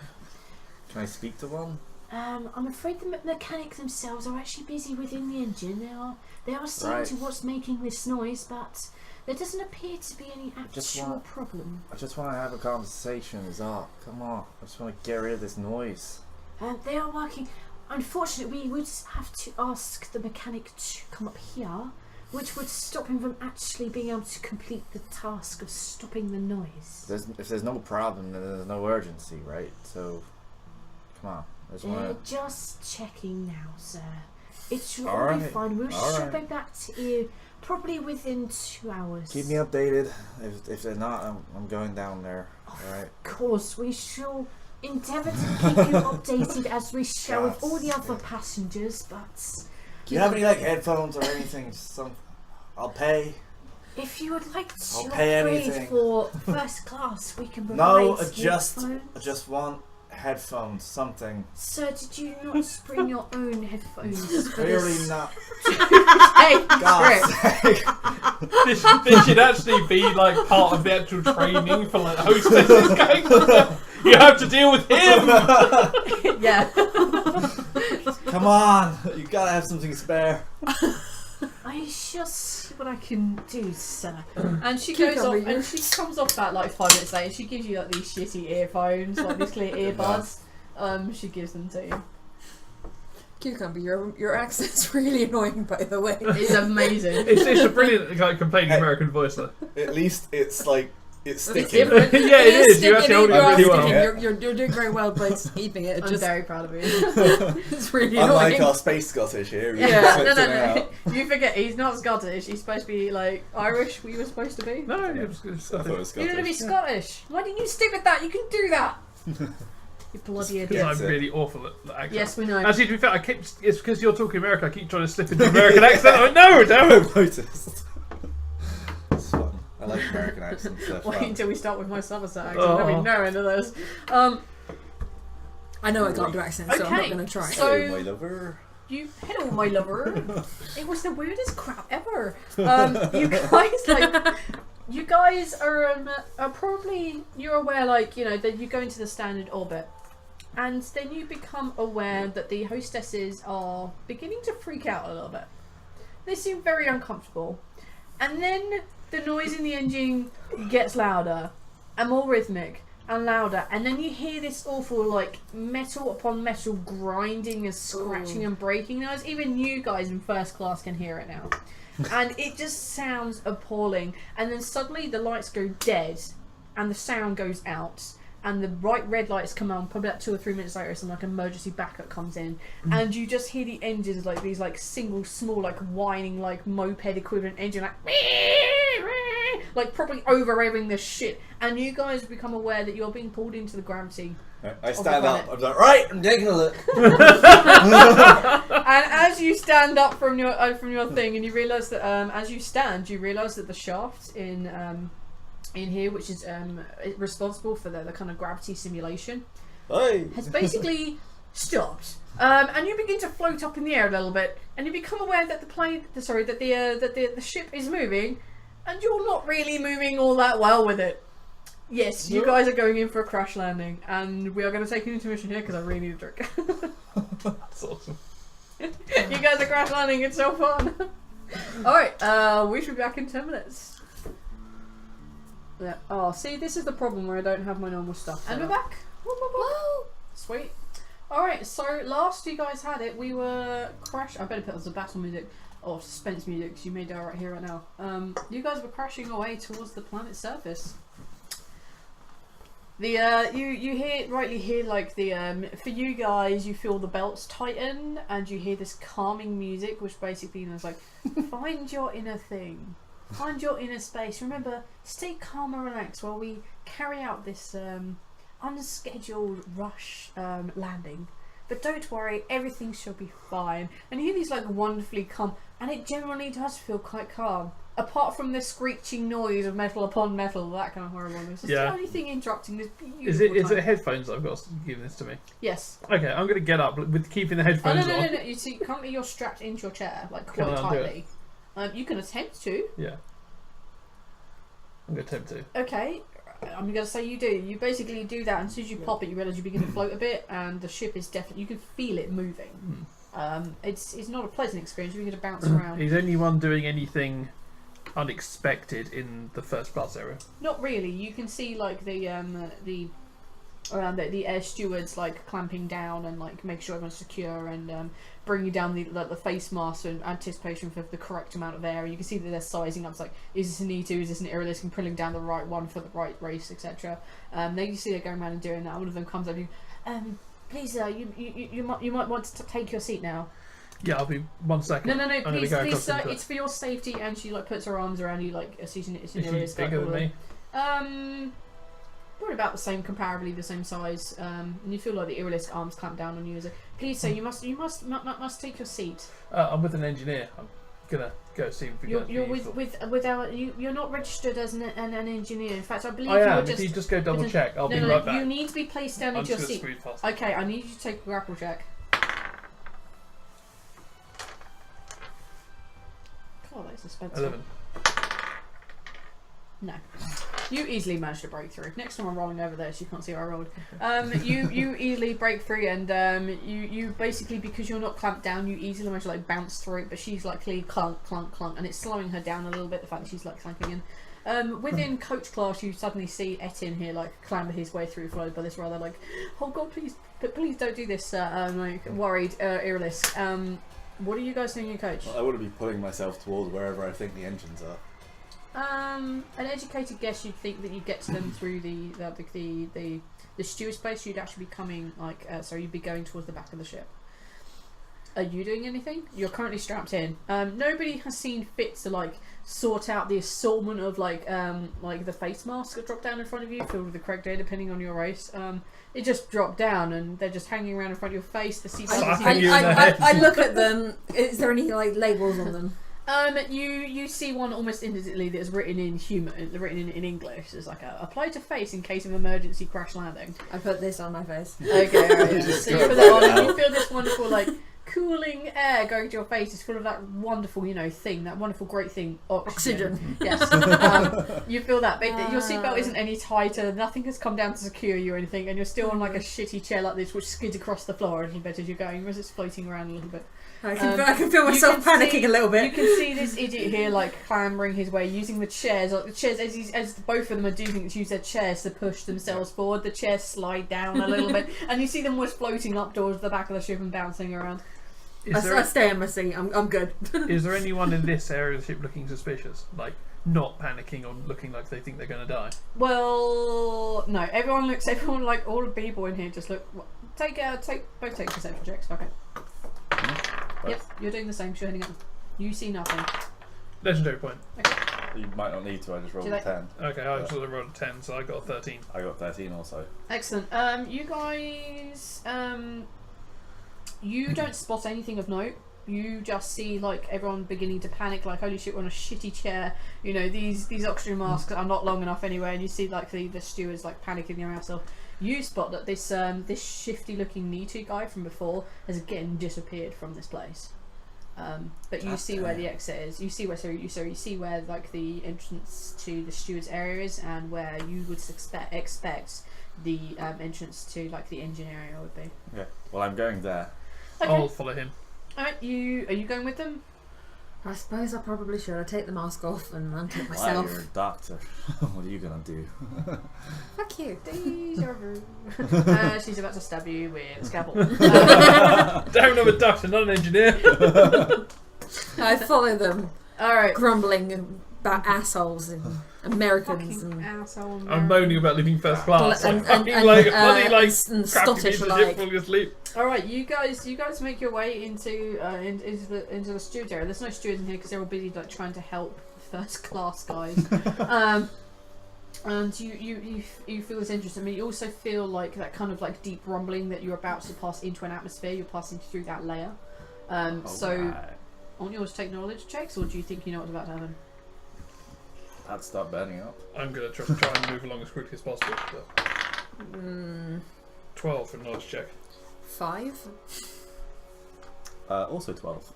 Speaker 5: Can I speak to one?
Speaker 6: I'm afraid the mechanics themselves are actually busy within the engine. They are seeing
Speaker 5: Right.
Speaker 6: to what's making this noise, but there doesn't appear to be any actual problem.
Speaker 5: I just want to have a conversation. Is all. Come on. I just want to get rid of this noise.
Speaker 6: They are working. Unfortunately, we would have to ask the mechanic to come up here, which would stop him from actually being able to complete the task of stopping the noise.
Speaker 5: If there's no problem, then there's no urgency, right? So, come on. I just
Speaker 6: They're
Speaker 5: want to.
Speaker 6: just checking now, sir. It should
Speaker 5: All
Speaker 6: all be
Speaker 5: right,
Speaker 6: fine. We
Speaker 5: all
Speaker 6: should be
Speaker 5: right.
Speaker 6: back to you probably within 2 hours.
Speaker 5: Keep me updated. If they're not, I'm going down there. All right.
Speaker 6: Of course, we shall endeavour to keep you updated as we shall with all the other passengers, but
Speaker 5: Do you have any like headphones or anything? I'll pay.
Speaker 6: if you would like
Speaker 5: I'll
Speaker 6: to
Speaker 5: pay
Speaker 6: upgrade
Speaker 5: anything.
Speaker 6: for first class, we can provide
Speaker 5: No, I just
Speaker 6: headphones.
Speaker 5: want headphones. Something.
Speaker 6: Sir, did you not bring your own headphones? for
Speaker 5: Clearly
Speaker 6: this?
Speaker 5: not.
Speaker 1: Hey,
Speaker 5: God's sake.
Speaker 2: This should actually be like part of the actual training for like hostesses going. You have to deal with him.
Speaker 1: yeah.
Speaker 5: Come on. You gotta have something spare.
Speaker 6: I shall see what I
Speaker 1: can do, sir. And she goes off, and she comes off that like 5 minutes later. She gives you like these shitty earphones, like these clear earbuds. She gives them to you.
Speaker 4: Cucumber, your accent's really annoying, by the way.
Speaker 1: It's amazing.
Speaker 2: It's a brilliant like complaining American voice though.
Speaker 3: At least it's like it's
Speaker 1: It's
Speaker 3: sticking.
Speaker 1: different.
Speaker 2: Yeah, it is. You actually hold it really well.
Speaker 3: sticking.
Speaker 4: You're doing very well by keeping it.
Speaker 1: I'm
Speaker 4: Just,
Speaker 1: very proud of you.
Speaker 4: it's really
Speaker 3: Unlike
Speaker 4: annoying.
Speaker 3: our space Scottish here. who
Speaker 1: Yeah,
Speaker 3: slips in and
Speaker 1: no.
Speaker 3: out.
Speaker 1: You forget he's not Scottish. He's supposed to be like Irish. We were supposed to be.
Speaker 2: No, it's
Speaker 3: I thought it was
Speaker 1: You're gonna be
Speaker 3: Scottish.
Speaker 1: Scottish. Why didn't you stick with that? You can do that. You bloody
Speaker 2: because
Speaker 1: idiot.
Speaker 2: I'm
Speaker 3: it.
Speaker 2: really awful at accent.
Speaker 1: Yes, we know.
Speaker 2: Actually, to be fair, it's because you're talking American. I keep trying to slip into American accent. I'm like, no, damn it.
Speaker 3: I've noticed. It's fun. I like American accents. They're
Speaker 1: Wait
Speaker 3: fun.
Speaker 1: until we start with my Somerset accent.
Speaker 2: Oh.
Speaker 1: There'll be no end of those.
Speaker 4: I know I can't do accents, so I'm not
Speaker 1: Okay,
Speaker 4: going to try.
Speaker 1: so-
Speaker 3: Hello, my lover.
Speaker 1: Hello, my lover. It was the weirdest crap ever. You guys are probably, you're aware, like, you know, that you go into the standard orbit, and then you become aware that the hostesses are beginning to freak out a little bit. They seem very uncomfortable. And then the noise in the engine gets louder and more rhythmic and louder, and then you hear this awful like metal upon metal grinding and scratching and breaking noise. Even you guys in first class can hear it now. And it just sounds appalling. And then suddenly the lights go dead and the sound goes out. And the bright red lights come on. Probably about 2 or 3 minutes later, some like emergency backup comes in, and you just hear the engines like these like single small like whining like moped equivalent engine like probably over revving the shit. And you guys become aware that you're being pulled into the gravity.
Speaker 5: I stand up. I'm like, right, I'm taking a look.
Speaker 1: And as you stand up from your thing, and you realise that as you stand, you realise that the shaft in here, which is responsible for the kind of gravity simulation,
Speaker 5: Hey.
Speaker 1: has basically stopped. And you begin to float up in the air a little bit, and you become aware that the ship is moving, and you're not really moving all that well with it. Yes, you guys are going in for a crash landing, and we are going to take an intermission here because I really need a drink.
Speaker 2: That's awesome.
Speaker 1: You guys are crash landing, it's so fun. Alright, we should be back in 10 minutes. Yeah. Oh, see, this is the problem where I don't have my normal stuff. And we're back.
Speaker 4: Whoa.
Speaker 1: Sweet. Alright, so last you guys had it, we were I better put on some battle music or suspense music because you may die right here, right now. You guys were crashing away towards the planet's surface. The you rightly hear like the for you guys, you feel the belts tighten and you hear this calming music, which basically is like find your inner thing. Find your inner space. Remember, stay calm and relaxed while we carry out this unscheduled rush landing. But don't worry, everything shall be fine. And you hear these like wonderfully calm, and it generally does feel quite calm. Apart from the screeching noise of metal upon metal, that kind of horribleness. It's the only thing interrupting this beautiful
Speaker 2: Is
Speaker 1: time.
Speaker 2: it headphones I've got giving this to me?
Speaker 1: Yes.
Speaker 2: Okay, I'm going to get up with keeping the headphones on.
Speaker 1: No. You see, currently you're strapped into your chair, like
Speaker 2: Can
Speaker 1: quite
Speaker 2: I undo
Speaker 1: tightly. You can attempt to.
Speaker 2: Yeah. I'm going to attempt to.
Speaker 1: Okay, I'm going to say you do. You basically do that, and as soon as you pop it, you realise you begin to float a bit, and the ship is definitely, you can feel it moving. It's not a pleasant experience. You begin to bounce around.
Speaker 2: Is anyone doing anything unexpected in the first class area?
Speaker 1: Not really. You can see like the air stewards like clamping down and like make sure everyone's secure and bringing down the face mask in anticipation for the correct amount of air. You can see that they're sizing up. It's like, is this an E2? Is this an Irilist? And pulling down the right one for the right race, etc. Then you see they're going around and doing that. One of them comes up to you, please, you might want to take your seat now.
Speaker 2: Yeah, I'll be 1 second.
Speaker 1: No, please, sir.
Speaker 2: Into
Speaker 1: It's for your safety. And she like puts her arms around you, like it's an
Speaker 2: Is she
Speaker 1: Irilist.
Speaker 2: bigger than me?
Speaker 1: Probably about the same, comparably the same size. And you feel like the Irilist arms clamp down on you. As please, sir, you must take your seat.
Speaker 2: I'm with an engineer. I'm gonna go see if we can.
Speaker 1: You're with our you're not registered as an engineer. In fact, I believe
Speaker 2: I
Speaker 1: you
Speaker 2: am.
Speaker 1: were just.
Speaker 2: If you just go double check, I'll be
Speaker 1: No,
Speaker 2: right back.
Speaker 1: you need to be placed down
Speaker 2: I'm
Speaker 1: into your
Speaker 2: just
Speaker 1: seat.
Speaker 2: gonna squeeze past.
Speaker 1: Okay, I need you to take a grapple check. Oh, that's expensive.
Speaker 2: 11.
Speaker 1: No. You easily managed to break through. Next time I'm rolling over there, so you can't see where I rolled. You easily break through, and you basically, because you're not clamped down, you easily manage to like bounce through it. But she's like clearly clunk, and it's slowing her down a little bit. The fact that she's like clamping in. Within coach class, you suddenly see Etin here like clamber his way through, followed by this rather like, oh god, please don't do this. Like worried Irilist. What are you guys doing in coach?
Speaker 5: Well, I wouldn't be putting myself towards wherever I think the engines are.
Speaker 1: An educated guess, you'd think that you'd get to them through the steward's place. You'd actually be coming like you'd be going towards the back of the ship. Are you doing anything? You're currently strapped in. Nobody has seen fit to like sort out the assortment of like the face mask that dropped down in front of you, filled with the correct data, depending on your race. It just dropped down and they're just hanging around in front of your face. The seatbelt.
Speaker 4: I look at them. Is there any like labels on them?
Speaker 1: You see one almost instantly that's written in written in English. There's like apply to face in case of emergency crash landing.
Speaker 4: I put this on my face.
Speaker 1: Okay, alright. So you put that on and you feel this wonderful like cooling air going to your face is full of that wonderful, you know, thing, that wonderful, great thing, oxygen. Yes. You feel that. But your seatbelt isn't any tighter. Nothing has come down to secure you or anything, and you're still on like a shitty chair like this, which skids across the floor a little bit as you're going, whereas it's floating around a little bit.
Speaker 4: I can feel myself panicking a little bit.
Speaker 1: You can see this idiot here, like clambering his way, using the chairs. Like the chairs, as both of them are doing, use their chairs to push themselves forward. The chairs slide down a little bit, and you see them almost floating up towards the back of the ship and bouncing around.
Speaker 4: I stay in my seat. I'm good.
Speaker 2: Is there anyone in this area of the ship looking suspicious, like not panicking or looking like they think they're going to die?
Speaker 1: Well, no. Everyone like all the people in here just look. Take both take perception checks. Okay. Yep, you're doing the same. You're heading up. You see nothing.
Speaker 2: Legendary point.
Speaker 1: Okay.
Speaker 3: You might not need to. I just rolled a 10.
Speaker 2: Okay, I just rolled a 10, so I got a 13.
Speaker 3: I got 13 also.
Speaker 1: Excellent. You guys, you don't spot anything of note. You just see like everyone beginning to panic, like holy shit, we're on a shitty chair. You know, these oxygen masks are not long enough anyway, and you see like the stewards like panicking their ass off. You spot that this shifty looking Nitu guy from before has again disappeared from this place. But you see where the exit is. You see where you see where like the entrance to the steward's area is, and where you would expect the entrance to like the engine area would be.
Speaker 3: Yeah. Well, I'm going there.
Speaker 1: Okay.
Speaker 2: I'll follow him.
Speaker 1: Alright, are you going with them?
Speaker 4: I suppose I probably should. I take the mask off and untake
Speaker 3: Why,
Speaker 4: myself.
Speaker 3: you're a doctor. What are you gonna do?
Speaker 4: Fuck you.
Speaker 1: Deja vu. She's about to stab you with a scalpel.
Speaker 2: Damn, I'm a doctor, not an engineer.
Speaker 4: I follow them,
Speaker 1: Alright.
Speaker 4: grumbling about assholes and Americans
Speaker 1: Fucking
Speaker 4: and
Speaker 1: asshole.
Speaker 2: I'm moaning about living first class.
Speaker 4: and
Speaker 2: Scottish
Speaker 4: Scottish like.
Speaker 2: Fall asleep.
Speaker 1: Alright, you guys make your way into the steward area. There's no stewards in here because they're all busy like trying to help first class guys. And you feel this interest. I mean, you also feel like that kind of like deep rumbling that you're about to pass into an atmosphere. You're passing through that layer. So,
Speaker 3: Alright.
Speaker 1: want yours to take knowledge checks, or do you think you know what's about to happen?
Speaker 3: I'd start burning up.
Speaker 2: I'm going to try and move along as quickly as possible. But 12 for knowledge check.
Speaker 4: 5.
Speaker 3: Also 12.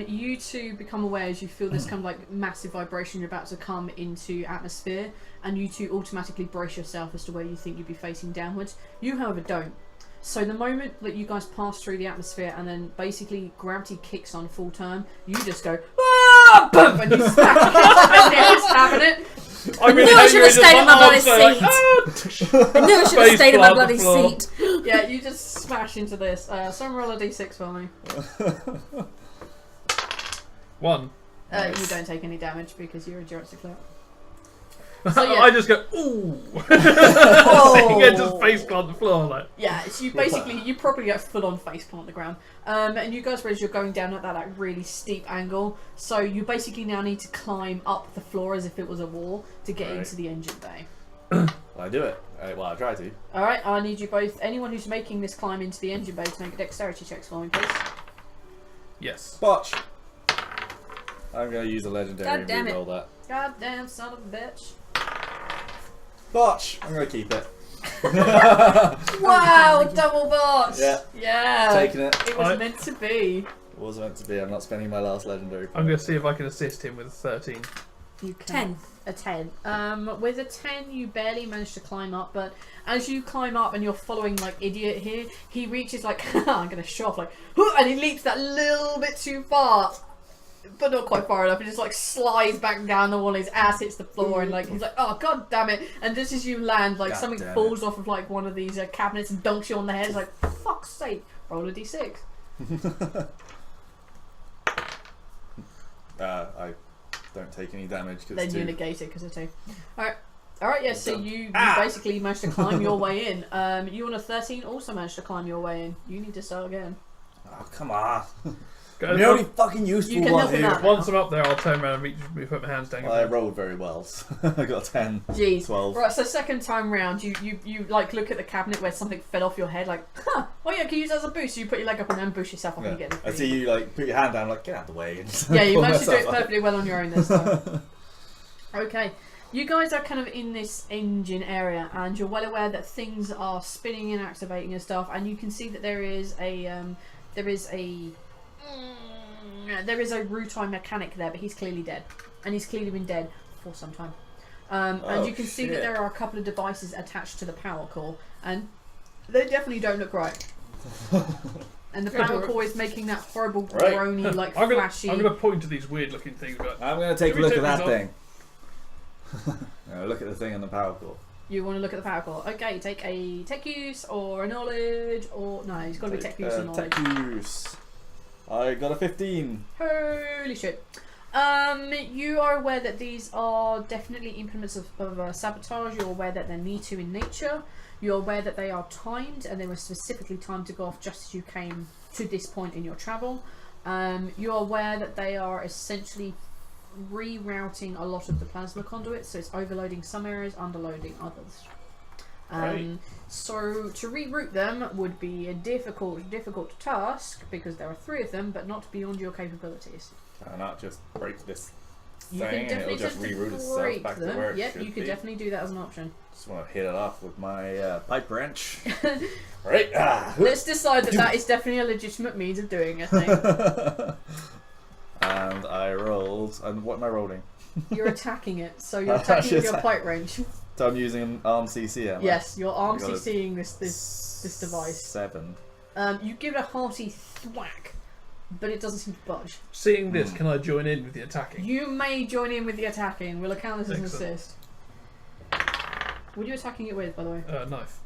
Speaker 1: You two become aware as you feel this kind of like massive vibration you're about to come into atmosphere, and you two automatically brace yourself as to where you think you'd be facing downwards. You, however, don't. So the moment that you guys pass through the atmosphere and then basically gravity kicks on full turn, you just go, ah! Boom! And you smack into the nearest cabinet.
Speaker 2: I
Speaker 4: knew I should have stayed in my bloody seat. I knew I should have stayed in my bloody seat.
Speaker 1: Yeah, you just smash into this. Someone roll a d6 for me.
Speaker 2: 1.
Speaker 3: Nice.
Speaker 1: You don't take any damage because you're endurance declare.
Speaker 2: So,
Speaker 1: yeah.
Speaker 2: I just go, ooh.
Speaker 1: Oh.
Speaker 2: You get just face plant the floor like.
Speaker 1: Yeah, so you probably get full on face plant on the ground. And you guys realize you're going down at that like really steep angle, so you basically now need to climb up the floor as if it was a wall to get into the engine bay.
Speaker 3: Well, I do it. Well, I try to.
Speaker 1: Alright, I need you both, anyone who's making this climb into the engine bay, to make a dexterity checks for me, please.
Speaker 2: Yes.
Speaker 3: Watch. I'm going to use a legendary
Speaker 4: God
Speaker 3: and
Speaker 4: damn it.
Speaker 3: reroll that.
Speaker 1: Goddamn son of a bitch.
Speaker 3: Botch! I'm going to keep it.
Speaker 1: Wow, double botch!
Speaker 3: Yeah.
Speaker 1: Yeah.
Speaker 3: Taking it.
Speaker 1: It was meant to be.
Speaker 3: It wasn't meant to be. I'm not spending my last legendary point.
Speaker 2: I'm going to see if I can assist him with a 13.
Speaker 1: You can.
Speaker 4: 10.
Speaker 1: A 10. With a 10, you barely manage to climb up, but as you climb up and you're following like idiot here, he reaches like, I'm gonna show off, like, and he leaps that little bit too far, but not quite far enough. He just like slides back down the wall. His ass hits the floor, and like he's like, oh god damn it! And just as you land, like
Speaker 3: God
Speaker 1: something
Speaker 3: damn
Speaker 1: falls off of like one of these cabinets and dunks you on the head. It's like, for fuck's sake! Roll a d6.
Speaker 3: I don't take any damage because
Speaker 1: Then you negate it because of 2. Alright, yeah, so you basically managed to climb your way in. You on a 13 also managed to climb your way in. You need to start again.
Speaker 3: Oh, come on.
Speaker 2: Go
Speaker 3: I'm the only fucking
Speaker 1: You
Speaker 3: useful
Speaker 1: can
Speaker 3: one
Speaker 1: help him
Speaker 3: here.
Speaker 1: out.
Speaker 2: Once I'm up there, I'll turn around and put my hands down.
Speaker 3: Well, I rolled very well. So I got a 10.
Speaker 1: Jeez.
Speaker 3: 12.
Speaker 1: Right, so second time round, you like look at the cabinet where something fell off your head, like, huh, oh yeah, I can use that as a boost. So you put your leg up and then boost yourself up and you get
Speaker 3: I see you like put your hand down, like get out of the way. And
Speaker 1: Yeah, you
Speaker 3: pull
Speaker 1: managed to do it
Speaker 3: myself up.
Speaker 1: perfectly well on your own this time. Okay, you guys are kind of in this engine area, and you're well aware that things are spinning and activating and stuff, and you can see that there is a there is a Rutai mechanic there, but he's clearly dead, and he's clearly been dead for some time. And you can see that there are a couple of devices attached to the power core, and they definitely don't look right. And the power core is making that horrible groany, like flashy.
Speaker 2: I'm gonna point to these weird looking things. But
Speaker 3: I'm gonna take a look at that
Speaker 2: thing.
Speaker 3: Look at the thing on the power core.
Speaker 1: You want to look at the power core? Okay, take a tech use or a knowledge, or no, it's got to be tech use or knowledge.
Speaker 3: Tech use. I got a 15.
Speaker 1: Holy shit! You are aware that these are definitely implements of sabotage. You're aware that they're Me Too in nature. You're aware that they are timed, and they were specifically timed to go off just as you came to this point in your travel. You're aware that they are essentially rerouting a lot of the plasma conduits, so it's overloading some areas, underloading others. So to reroute them would be a difficult task, because there are 3 of them, but not beyond your capabilities.
Speaker 3: Can I not just break this
Speaker 1: You
Speaker 3: thing
Speaker 1: can
Speaker 3: and
Speaker 1: definitely
Speaker 3: it'll just reroute itself
Speaker 1: break
Speaker 3: back
Speaker 1: them.
Speaker 3: to where it
Speaker 1: Yep,
Speaker 3: should
Speaker 1: you could
Speaker 3: be?
Speaker 1: definitely do that as an option.
Speaker 3: Just want to hit it off with my pipe wrench. Right.
Speaker 1: Let's decide that is definitely a legitimate means of doing a thing.
Speaker 3: And I rolled. And what am I rolling?
Speaker 1: You're attacking it, so you're attacking with your pipe range.
Speaker 3: So I'm using an arm CC, am I?
Speaker 1: Yes, you're arm
Speaker 3: I got a
Speaker 1: CCing this device.
Speaker 3: 7.
Speaker 1: You give it a hearty thwack, but it doesn't seem to budge.
Speaker 2: Seeing this, can I join in with the attacking?
Speaker 1: You may join in with the attacking. We'll account this as an
Speaker 2: Excellent.
Speaker 1: assist. What are you attacking it with, by the way?
Speaker 2: Knife.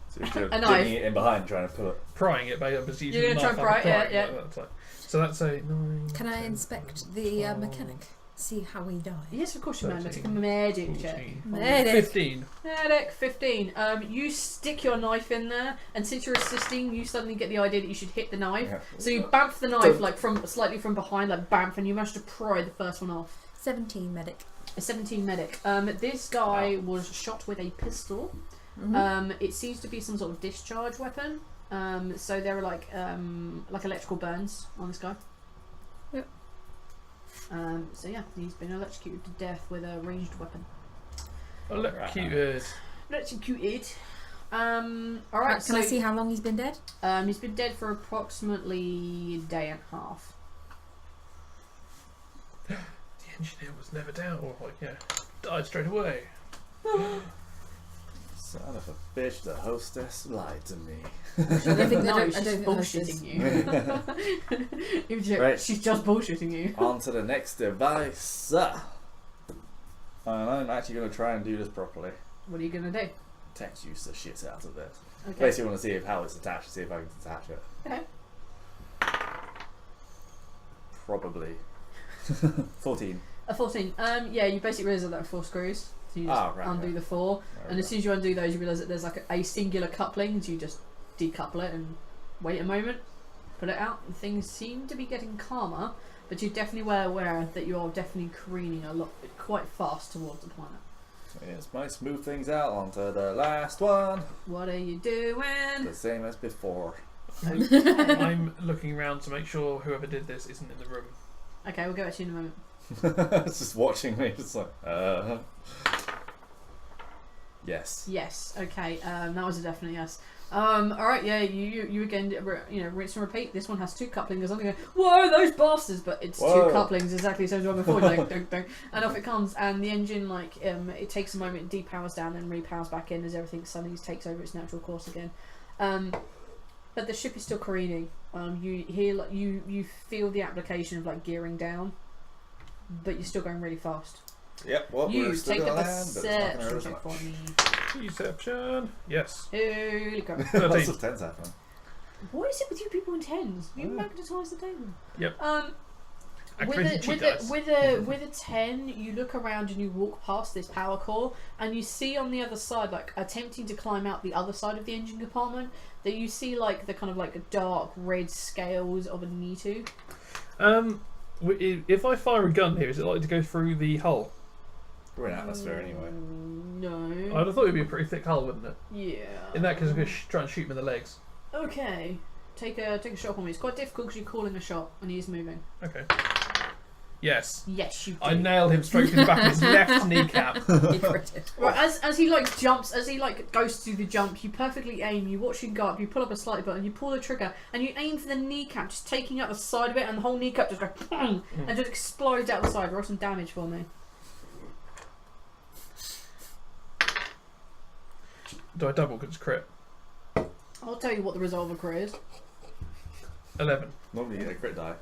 Speaker 3: So you're
Speaker 1: A knife.
Speaker 3: digging it in behind, trying to pull it.
Speaker 2: Prying it, but I'm just using
Speaker 1: You're
Speaker 2: the
Speaker 1: gonna
Speaker 2: knife.
Speaker 1: try and pry it,
Speaker 2: like
Speaker 1: yeah,
Speaker 2: that, like. So that's a 9.
Speaker 4: Can I
Speaker 2: 10,
Speaker 4: inspect the mechanic? See how we die?
Speaker 1: Yes, of course you may. Let's
Speaker 2: 13,
Speaker 1: take a magic
Speaker 2: 14,
Speaker 1: check.
Speaker 4: Medic.
Speaker 2: 15.
Speaker 1: Medic 15. You stick your knife in there, and since you're assisting, you suddenly get the idea that you should hit the knife.
Speaker 3: Yeah.
Speaker 1: So you bamf the knife like slightly from behind, like bamf, and you manage to pry the first one off.
Speaker 4: 17 medic.
Speaker 1: A 17 medic. This guy was shot with a pistol. It seems to be some sort of discharge weapon. So there are like electrical burns on this guy.
Speaker 4: Yep.
Speaker 1: So yeah, he's been electrocuted to death with a ranged weapon.
Speaker 2: Electrocuted.
Speaker 1: Electrocuted. Alright,
Speaker 4: Can I see how long he's been dead?
Speaker 1: He's been dead for approximately a day and a half.
Speaker 2: The engineer was never down, or died straight away.
Speaker 3: Son of a bitch, the hostess lied to me.
Speaker 4: I don't think
Speaker 1: No,
Speaker 4: I
Speaker 1: she's
Speaker 4: don't think
Speaker 1: bullshitting you.
Speaker 3: Right.
Speaker 1: She's just bullshitting you.
Speaker 3: On to the next device. And I'm actually going to try and do this properly.
Speaker 1: What are you gonna do?
Speaker 3: Tech use the shit out of this.
Speaker 1: Okay.
Speaker 3: Basically, want to see how it's attached, see if I can detach it.
Speaker 1: Okay.
Speaker 3: Probably. 14.
Speaker 1: A 14. Yeah, you basically realise that there are 4 screws. So you just undo the 4. And as soon as you undo those, you realise that there's like a singular coupling, so you just decouple it and wait a moment, put it out, and things seem to be getting calmer, but you're definitely well aware that you are definitely careening quite fast towards the planet.
Speaker 3: Yes, might smooth things out onto the last one.
Speaker 1: What are you doing?
Speaker 3: The same as before.
Speaker 2: I'm looking around to make sure whoever did this isn't in the room.
Speaker 1: Okay, we'll go back to you in a moment.
Speaker 3: It's just watching me, just like, Yes.
Speaker 1: Yes. Okay. That was a definite yes. All right. Yeah. You again. Rinse and repeat. This one has 2 couplings. I'm going. Whoa, those bastards! But it's
Speaker 3: Whoa.
Speaker 1: 2 couplings exactly the same as one before. Like, dunk, dunk, and off it comes. And the engine, it takes a moment, depowers down, then repowers back in as everything suddenly takes over its natural course again. But the ship is still careening. You hear, you feel the application of gearing down, but you're still going really fast.
Speaker 3: Yep, well,
Speaker 1: You
Speaker 3: we're still
Speaker 1: take the
Speaker 3: gonna land, but it's not gonna hurt
Speaker 1: perception
Speaker 3: us
Speaker 1: check for
Speaker 3: much.
Speaker 1: me.
Speaker 2: Deception. Yes.
Speaker 1: Holy crap.
Speaker 3: Lots
Speaker 2: 13.
Speaker 3: of 10s happening.
Speaker 1: What is it with you people in 10s? You
Speaker 3: Oh.
Speaker 1: magnetise the table.
Speaker 2: Yep.
Speaker 1: With a 10, you look around and you walk past this power core, and you see on the other side, attempting to climb out the other side of the engine compartment, that you see the kind of dark red scales of a Nitu.
Speaker 2: If I fire a gun here, is it likely to go through the hull?
Speaker 3: We're in atmosphere anyway.
Speaker 1: No.
Speaker 2: I'd have thought it'd be a pretty thick hull, wouldn't it?
Speaker 1: Yeah.
Speaker 2: In that case, I'm going to try and shoot him in the legs.
Speaker 1: Okay. Take a shot on me. It's quite difficult because you're calling a shot and he is moving.
Speaker 2: Okay. Yes.
Speaker 1: Yes, you do.
Speaker 2: I nailed him straight to the back of his left kneecap.
Speaker 4: He critted.
Speaker 1: Right, as he like jumps, as he like goes to the jump, you perfectly aim. You watch him go up. You pull up a slight button. You pull the trigger, and you aim for the kneecap, just taking out the side of it, and the whole kneecap just goes and just explodes out the side. Roll some damage for me.
Speaker 2: Do I double because it's crit?
Speaker 1: I'll tell you what the result of a crit is.
Speaker 2: 11.
Speaker 3: Normally you get a crit die.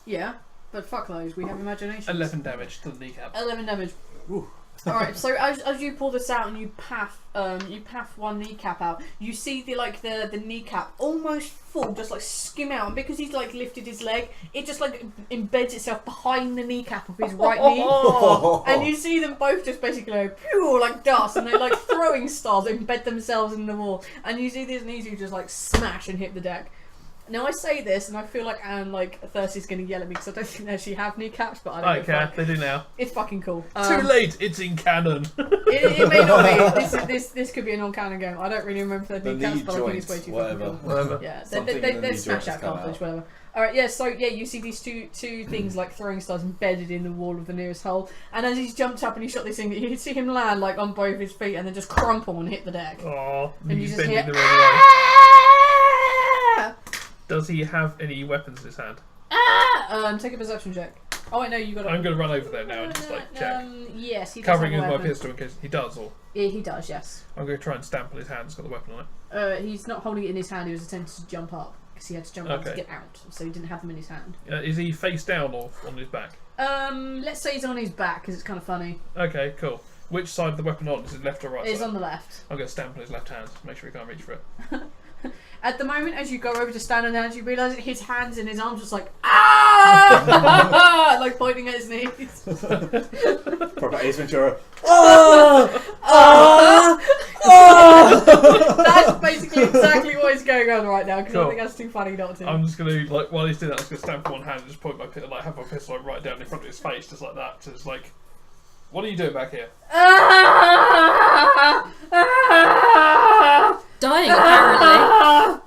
Speaker 1: Yeah, but fuck those. We have imagination.
Speaker 2: 11 damage to the kneecap.
Speaker 1: 11 damage.
Speaker 3: Ooh.
Speaker 1: Alright, so as you pull this out and you path one kneecap out, you see the kneecap almost full, just like skim out, and because he's like lifted his leg, it just like embeds itself behind the kneecap of his right knee. And you see them both just basically go pew like dust, and they're like throwing stars embed themselves in the wall, and you see these knees just like smash and hit the deck. Now I say this, and I feel like Anne Thirsty's going to yell at me because I don't think they actually have kneecaps, but I don't
Speaker 2: care. They do now.
Speaker 1: It's fucking cool.
Speaker 2: Too late. It's in canon.
Speaker 1: It may not be. This could be a non-canon game. I don't really remember the kneecaps,
Speaker 3: knee
Speaker 1: but I think it's way
Speaker 3: joints,
Speaker 1: too
Speaker 3: whatever.
Speaker 1: fucking cool.
Speaker 2: Whatever.
Speaker 1: Yeah,
Speaker 3: Something in the
Speaker 1: they
Speaker 3: knee
Speaker 1: smash
Speaker 3: joints
Speaker 1: out
Speaker 3: come
Speaker 1: cartilage,
Speaker 3: out.
Speaker 1: whatever. Alright, yeah, so yeah, you see these two things like throwing stars embedded in the wall of the nearest hole, and as he's jumped up and he shot this thing, you see him land like on both his feet and then just crumple and hit the deck.
Speaker 2: Oh,
Speaker 1: And you
Speaker 2: he's
Speaker 1: just
Speaker 2: bending
Speaker 1: hear,
Speaker 2: the wrong way.
Speaker 1: "Ah!"
Speaker 2: Does he have any weapons in his hand?
Speaker 1: Take a perception check. Oh wait, no, you got.
Speaker 2: I'm going to run over there now and just like check.
Speaker 1: Yes, he does
Speaker 2: Covering
Speaker 1: have
Speaker 2: with
Speaker 1: a
Speaker 2: my
Speaker 1: weapon.
Speaker 2: pistol in case he does, or
Speaker 1: Yeah, he does. Yes.
Speaker 2: I'm going to try and stamp on his hand. It's got the weapon on it.
Speaker 1: He's not holding it in his hand. He was attempting to jump up because he had to jump up to
Speaker 2: Okay.
Speaker 1: get out, so he didn't have them in his hand.
Speaker 2: Is he face down or on his back?
Speaker 1: Let's say he's on his back because it's kind of funny.
Speaker 2: Okay, cool. Which side of the weapon on? Is it left or right
Speaker 1: It's
Speaker 2: side?
Speaker 1: on the left.
Speaker 2: I'm going to stamp on his left hand. Make sure he can't reach for it.
Speaker 1: At the moment, as you go over to stand on that, you realise that his hands and his arms just like ah, like pointing at his knees.
Speaker 3: Proper Ace Ventura.
Speaker 1: That's basically exactly what is going on right now because I
Speaker 2: Cool.
Speaker 1: think that's too funny not to.
Speaker 2: I'm just going to, like, while he's doing that, I'm just going to stamp with one hand and just point my pistol, like, have my pistol like, right down in front of his face, just like that. So it's like, what are you doing back here?
Speaker 4: Dying, apparently.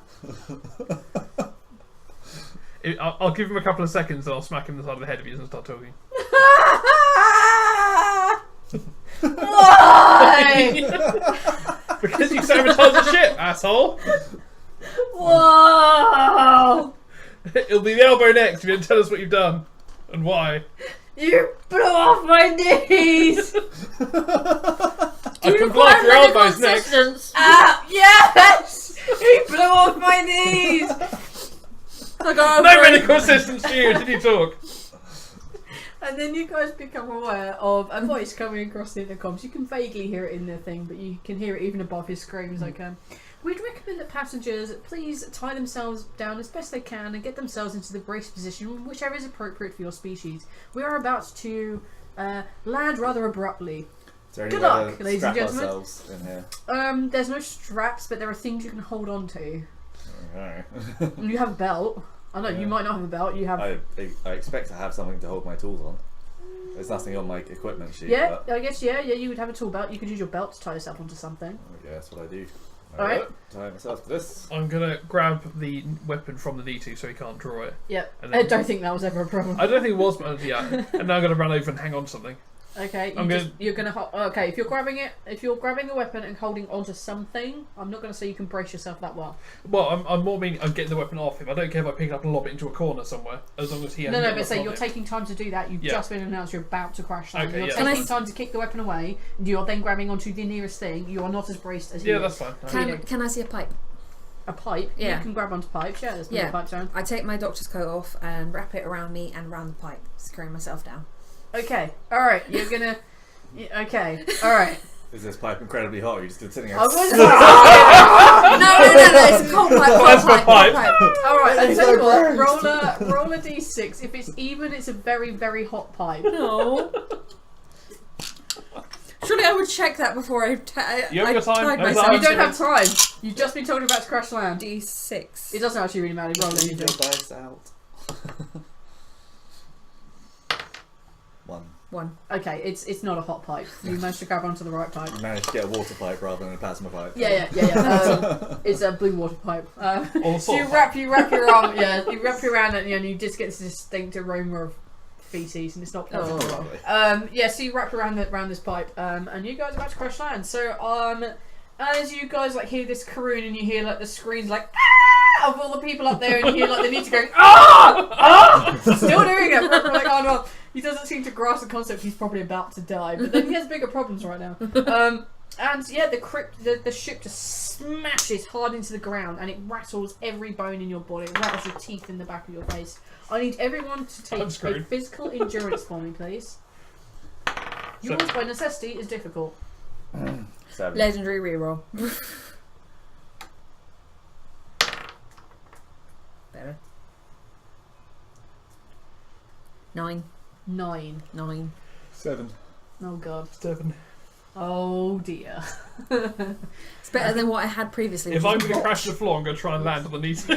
Speaker 2: I'll give him a couple of seconds and I'll smack him in the side of the head if he doesn't start talking.
Speaker 1: Why?
Speaker 2: Because you sabotage the ship, asshole!
Speaker 1: Whoa!
Speaker 2: It'll be the elbow next if you don't tell us what you've done. And why.
Speaker 1: You blew off my knees!
Speaker 2: I can block your elbows next.
Speaker 1: Ah, yes! He blew off my knees!
Speaker 4: I got
Speaker 2: No medical assistance to you, did you talk?
Speaker 1: And then you guys become aware of a voice coming across the intercoms. You can vaguely hear it in the thing, but you can hear it even above his screams. Like, we'd recommend that passengers please tie themselves down as best they can and get themselves into the brace position, whichever is appropriate for your species. We are about to land rather abruptly.
Speaker 3: Is there any
Speaker 1: Good
Speaker 3: way
Speaker 1: luck,
Speaker 3: to
Speaker 1: ladies
Speaker 3: strap
Speaker 1: and gentlemen.
Speaker 3: ourselves in here?
Speaker 1: There's no straps, but there are things you can hold on to.
Speaker 3: Alright.
Speaker 1: And you have a belt. I know,
Speaker 3: Yeah.
Speaker 1: you might not have a belt. You have...
Speaker 3: I expect to have something to hold my tools on. There's nothing on my equipment sheet.
Speaker 1: Yeah,
Speaker 3: But
Speaker 1: I guess, yeah, you would have a tool belt. You could use your belt to tie yourself onto something.
Speaker 3: yeah, that's what I do.
Speaker 1: Alright.
Speaker 3: Tie myself to this.
Speaker 2: I'm gonna grab the weapon from the D2 so he can't draw it.
Speaker 1: Yep.
Speaker 2: And
Speaker 1: I
Speaker 2: then-
Speaker 1: don't think that was ever a problem.
Speaker 2: I don't think it was, but yeah. And now I'm gonna run over and hang on to something.
Speaker 1: Okay, you're gonna okay. If you're grabbing the weapon and holding onto something, I'm not gonna say you can brace yourself that well.
Speaker 2: Well, I'm more meaning I'm getting the weapon off him. I don't care if I pick it up and lob it into a corner somewhere, as long as he hasn't
Speaker 1: No,
Speaker 2: got
Speaker 1: but
Speaker 2: a
Speaker 1: say
Speaker 2: weapon
Speaker 1: you're
Speaker 2: on him.
Speaker 1: taking time to do that. You've
Speaker 2: Yeah.
Speaker 1: just been announced you're about to crash land.
Speaker 2: Okay,
Speaker 1: You're
Speaker 2: yeah.
Speaker 1: taking
Speaker 4: Can
Speaker 1: time to kick the weapon away. You're then grabbing onto the nearest thing. You are not as braced as he
Speaker 2: Yeah,
Speaker 1: is.
Speaker 2: that's fine.
Speaker 4: Can I see a pipe?
Speaker 1: A pipe.
Speaker 4: Yeah.
Speaker 1: You can grab onto pipes. Yeah, there's
Speaker 4: Yeah.
Speaker 1: pipes around.
Speaker 4: I take my doctor's coat off and wrap it around me and round the pipe, securing myself down.
Speaker 1: Okay. All right. You're gonna. Okay. All right.
Speaker 3: Is this pipe incredibly hot? Or are you just sitting
Speaker 1: I
Speaker 3: out?
Speaker 1: was.
Speaker 4: No, it's a cold pipe.
Speaker 2: Plasma pipe.
Speaker 1: All right. I'll
Speaker 3: He's
Speaker 1: tell you
Speaker 3: so
Speaker 1: what.
Speaker 3: burnt.
Speaker 1: Roll a d6. If it's even, it's a very very hot pipe.
Speaker 4: No. Surely I would check that before I
Speaker 2: You haven't got time?
Speaker 4: tied
Speaker 2: No
Speaker 4: myself.
Speaker 2: time.
Speaker 1: You don't have time. You've just been told about to crash land.
Speaker 4: D6.
Speaker 1: It doesn't actually really matter. Roll
Speaker 3: Leave
Speaker 1: anything.
Speaker 3: your dice out. 1.
Speaker 4: 1.
Speaker 1: Okay, it's not a hot pipe. You managed to grab onto the right pipe.
Speaker 3: You managed to get a water pipe rather than a plasma pipe.
Speaker 1: Yeah. It's a blue water pipe.
Speaker 2: Or
Speaker 1: So you
Speaker 2: salt.
Speaker 1: wrap your arm, you wrap your arm and you just get this distinct aroma of feces, and it's not pleasant.
Speaker 3: Oh, lovely.
Speaker 1: Yeah, so you wrap around this pipe, and you guys are about to crash land. So, as you guys like hear this croon, and you hear like the screams like ah! of all the people up there, and you hear like the Nita going ah, ah, still doing it. We're like, oh no, he doesn't seem to grasp the concept. He's probably about to die, but then he has bigger problems right now. And yeah, the ship just smashes hard into the ground, and it rattles every bone in your body. It rattles your teeth in the back of your face. I need everyone to take a physical endurance for me, please. Yours, by necessity, is difficult.
Speaker 5: 7.
Speaker 4: Legendary reroll. Better. 9.
Speaker 1: 9.
Speaker 3: 7.
Speaker 1: Oh god.
Speaker 2: 7.
Speaker 1: Oh dear.
Speaker 4: It's better than what I had previously.
Speaker 2: If I'm going to crash the floor, I'm going to try and land on the knees.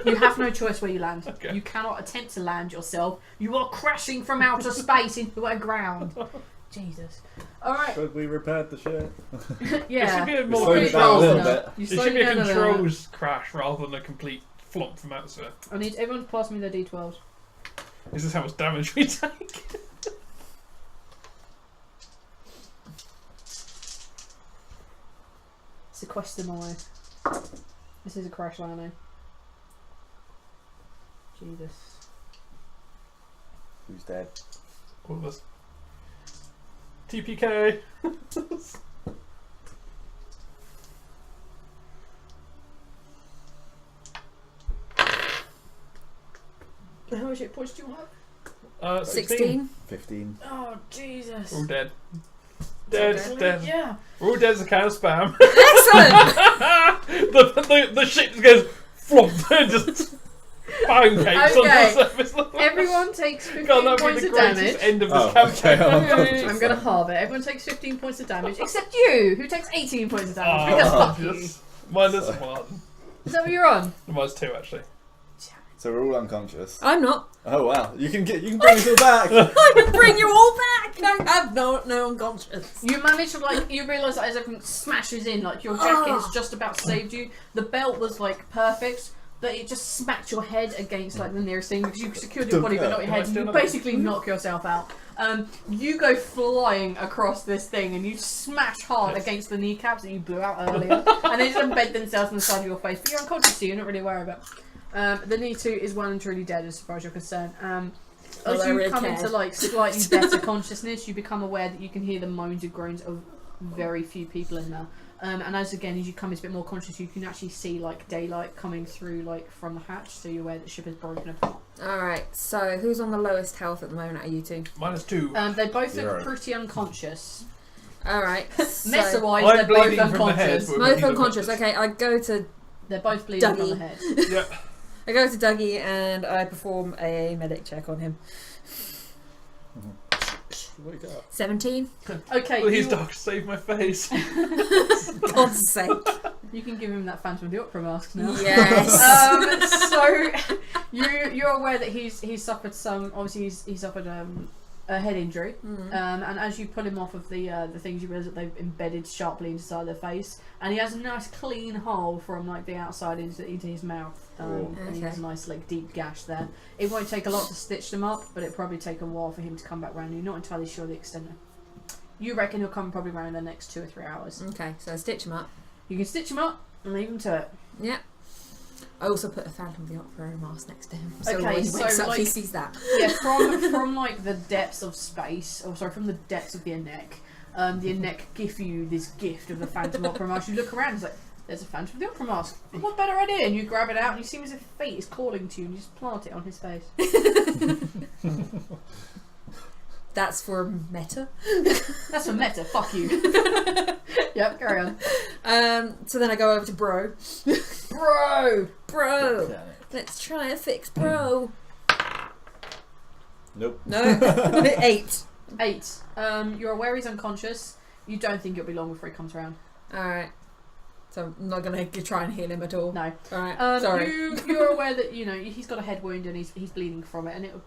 Speaker 1: You have no choice where you land.
Speaker 2: Okay.
Speaker 1: You cannot attempt to land yourself. You are crashing from outer space into a ground. Jesus. Alright.
Speaker 3: Should we repair the ship?
Speaker 1: Yeah.
Speaker 2: It should be a
Speaker 3: We
Speaker 2: more
Speaker 3: slowed it down a
Speaker 2: controlled.
Speaker 3: little bit.
Speaker 1: You
Speaker 2: It
Speaker 1: slowed
Speaker 2: should be a
Speaker 1: down little bit.
Speaker 2: controls crash rather than a complete flop from outside.
Speaker 1: I need everyone to pass me their d12s.
Speaker 2: Is this how much damage we take?
Speaker 1: Sequester my. This is a crash landing. Jesus.
Speaker 5: Who's dead?
Speaker 2: All of us. TPK.
Speaker 1: How much hit points do you have?
Speaker 4: 16.
Speaker 3: 15.
Speaker 1: Oh Jesus.
Speaker 2: All dead. Dead.
Speaker 4: Dead.
Speaker 2: Dead.
Speaker 1: Yeah.
Speaker 2: We're all dead as a can of spam.
Speaker 4: Excellent!
Speaker 2: the shit just goes flop and just pancakes
Speaker 1: Okay.
Speaker 2: on the surface.
Speaker 1: Everyone takes 15
Speaker 2: God, that would
Speaker 1: points
Speaker 2: be
Speaker 1: of
Speaker 2: the greatest
Speaker 1: damage.
Speaker 2: end of this
Speaker 3: Oh,
Speaker 2: campaign.
Speaker 3: okay.
Speaker 1: I'm gonna halve it. Everyone takes 15 points of damage, except you, who takes 18 points of damage. Because fuck you.
Speaker 2: Yes. Minus 1.
Speaker 1: Is that what you're on?
Speaker 2: Minus 2 actually.
Speaker 3: So we're all unconscious.
Speaker 4: I'm not.
Speaker 3: Oh wow! You can bring us all back.
Speaker 4: I can bring you all back! I have no unconscious.
Speaker 1: You manage to you realise that as everything smashes in, like your jacket has just about saved you. The belt was like perfect, but it just smacked your head against like the nearest thing because you secured your body but not your head. And you basically knock yourself out. You go flying across this thing and you smash hard against the kneecaps that you blew out earlier, and they just embed themselves in the side of your face. But you're unconscious, so you're not really aware of it. The Nitu is well and truly dead as far as you're concerned. As you come into like slightly better consciousness, you become aware that you can hear the moans and groans of very few people in there. And as you come into a bit more conscious, you can actually see like daylight coming through like from the hatch, so you're aware that the ship is broken apart.
Speaker 4: Alright, so who's on the lowest health at the moment out of you two?
Speaker 2: Minus 2.
Speaker 1: They both
Speaker 3: Zero.
Speaker 1: look pretty unconscious.
Speaker 4: Alright.
Speaker 1: Mesa-wise,
Speaker 2: I'm
Speaker 1: they're
Speaker 2: bleeding
Speaker 1: both
Speaker 2: from the head.
Speaker 1: unconscious.
Speaker 2: but
Speaker 4: Both
Speaker 2: he's
Speaker 4: unconscious. Okay, I go to
Speaker 1: They're both bleeding from
Speaker 4: Dougie.
Speaker 1: the head.
Speaker 2: Yeah.
Speaker 4: I go to Dougie and I perform a medic check on him.
Speaker 3: Wake up.
Speaker 4: 17.
Speaker 1: Okay,
Speaker 2: Please, Doc, save my face.
Speaker 4: God's sake.
Speaker 1: you can give him that Phantom of the Opera mask now.
Speaker 4: Yes.
Speaker 1: So you're aware that he's suffered some. Obviously, he's suffered a head injury, and as you pull him off of the things, you realise that they've embedded sharply inside their face, and he has a nice clean hole from like the outside into his mouth. And he has a nice like deep gash there. It won't take a lot to stitch them up, but it'll probably take a while for him to come back round. You're not entirely sure the extent. You reckon he'll come probably around in the next 2 or 3 hours.
Speaker 4: Okay, so I stitch him up.
Speaker 1: You can stitch him up and leave him to it.
Speaker 4: Yeah. I also put a Phantom of the Opera mask next to him. So
Speaker 1: Okay,
Speaker 4: when he wakes
Speaker 1: so,
Speaker 4: up,
Speaker 1: like-
Speaker 4: he sees that.
Speaker 1: Yeah, from like the depths of space, from the depths of the neck, the neck give you this gift of the Phantom Opera mask. You look around, it's like, there's a Phantom of the Opera mask. What better idea? And you grab it out, and you seem as if fate is calling to you, and you just plant it on his face.
Speaker 4: That's for meta.
Speaker 1: That's for meta. Fuck you. Yep, carry on.
Speaker 4: So then I go over to Bro. Bro. Let's try and fix Bro.
Speaker 3: Nope.
Speaker 4: No. 8.
Speaker 1: 8. You're aware he's unconscious. You don't think it'll be long before he comes around.
Speaker 4: Alright. So I'm not going to try and heal him at all.
Speaker 1: No.
Speaker 4: Alright. Sorry.
Speaker 1: You're aware that he's got a head wound and he's bleeding from it, and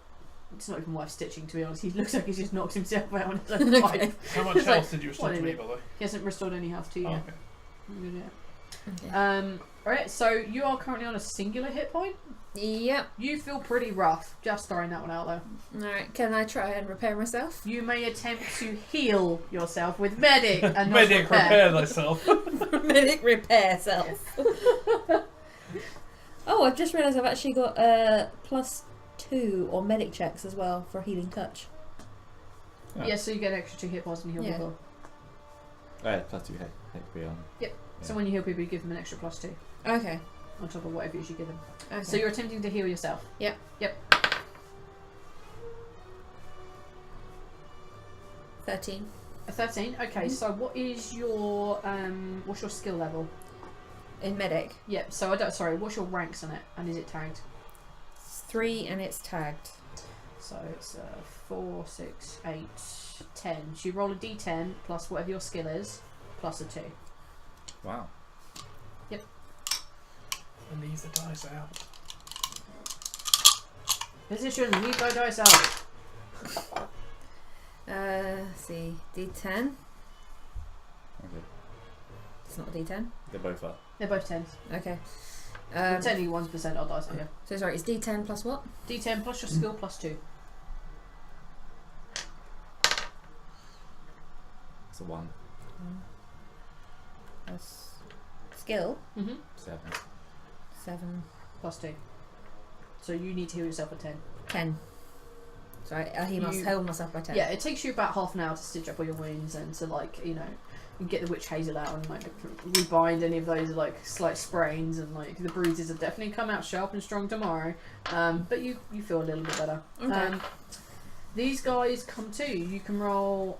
Speaker 1: it's not even worth stitching, to be honest. He looks like he's just knocked himself out on his own
Speaker 4: Okay.
Speaker 1: pipe.
Speaker 2: How much
Speaker 1: It's
Speaker 2: health
Speaker 1: like,
Speaker 2: did you restore
Speaker 1: what
Speaker 2: to me,
Speaker 1: idiot.
Speaker 2: by the way?
Speaker 1: He hasn't restored any health to you
Speaker 2: Oh,
Speaker 1: yet.
Speaker 2: okay.
Speaker 1: Yeah.
Speaker 4: Okay.
Speaker 1: Alright, so you are currently on a singular hit point.
Speaker 4: Yep.
Speaker 1: You feel pretty rough. Just throwing that one out there.
Speaker 4: Alright, can I try and repair myself?
Speaker 1: You may attempt to heal yourself with medic and not
Speaker 2: Medic, repair thyself.
Speaker 4: Medic repair self. Oh, I've just realised I've actually got +2 or medic checks as well for healing touch.
Speaker 1: Yeah, so you get an extra 2 hit points when you heal
Speaker 4: Yeah.
Speaker 1: people.
Speaker 3: Alright, +2 HP on.
Speaker 1: So when you heal people, you give them an extra +2
Speaker 4: Okay.
Speaker 1: on top of whatever it is you give them.
Speaker 4: Okay.
Speaker 1: So you're attempting to heal yourself.
Speaker 4: 13.
Speaker 1: A 13. Okay. So what is your what's your skill level?
Speaker 4: In medic.
Speaker 1: Yep. So I don't. Sorry. What's your ranks on it? And is it tagged?
Speaker 4: It's 3 and it's tagged.
Speaker 1: So it's 4, 6, 8, 10. So you roll a d10 plus whatever your skill is, plus a 2.
Speaker 3: Wow.
Speaker 2: And leave the dice out.
Speaker 1: Position. Leave thy dice out.
Speaker 4: Let's see. D10.
Speaker 3: Okay.
Speaker 4: It's not a D10.
Speaker 3: They both are.
Speaker 1: They're both 10s.
Speaker 4: Okay.
Speaker 1: Technically 1% odd dice here.
Speaker 4: So sorry, it's D10 plus what?
Speaker 1: D10 plus your skill plus 2.
Speaker 3: It's a 1.
Speaker 4: Plus skill.
Speaker 3: 7.
Speaker 4: 7.
Speaker 1: Plus 2. So you need to heal yourself at 10.
Speaker 4: 10. So I heal myself by 10.
Speaker 1: Yeah, it takes you about half an hour to stitch up all your wounds and to, like, you know, get the witch hazel out and, like, rebind any of those, like, slight sprains, and, like, the bruises have definitely come out sharp and strong tomorrow. But you feel a little bit better.
Speaker 4: Okay.
Speaker 1: These guys come too. You can roll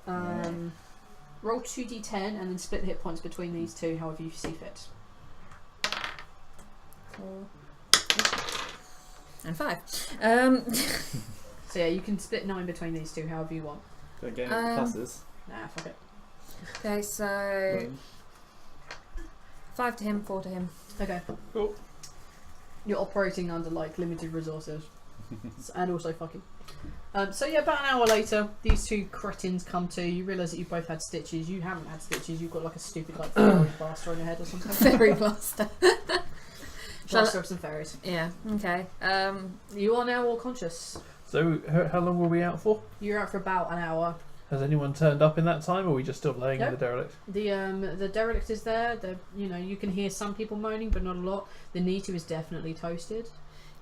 Speaker 1: roll 2d10 and then split the hit points between these two however you see fit.
Speaker 4: 4. And 5.
Speaker 1: So yeah, you can split 9 between these two however you want.
Speaker 3: Don't get any pluses.
Speaker 1: Nah, fuck it.
Speaker 4: Okay, so 5 to him, 4 to him.
Speaker 1: Okay.
Speaker 2: Cool.
Speaker 1: You're operating under, like, limited resources. And also fucking. So yeah, about an hour later, these two cretins come to. You realise that you both had stitches. You haven't had stitches. You've got, like, a stupid, like, fairy blaster on your head or something.
Speaker 4: Fairy blaster.
Speaker 1: Blaster of some fairies.
Speaker 4: Yeah, okay.
Speaker 1: You are now all conscious.
Speaker 2: So, how long were we out for?
Speaker 1: You're out for about an hour.
Speaker 2: Has anyone turned up in that time, or are we just still laying in
Speaker 1: Nope.
Speaker 2: the derelict?
Speaker 1: The derelict is there. You know, you can hear some people moaning, but not a lot. The Nitu is definitely toasted.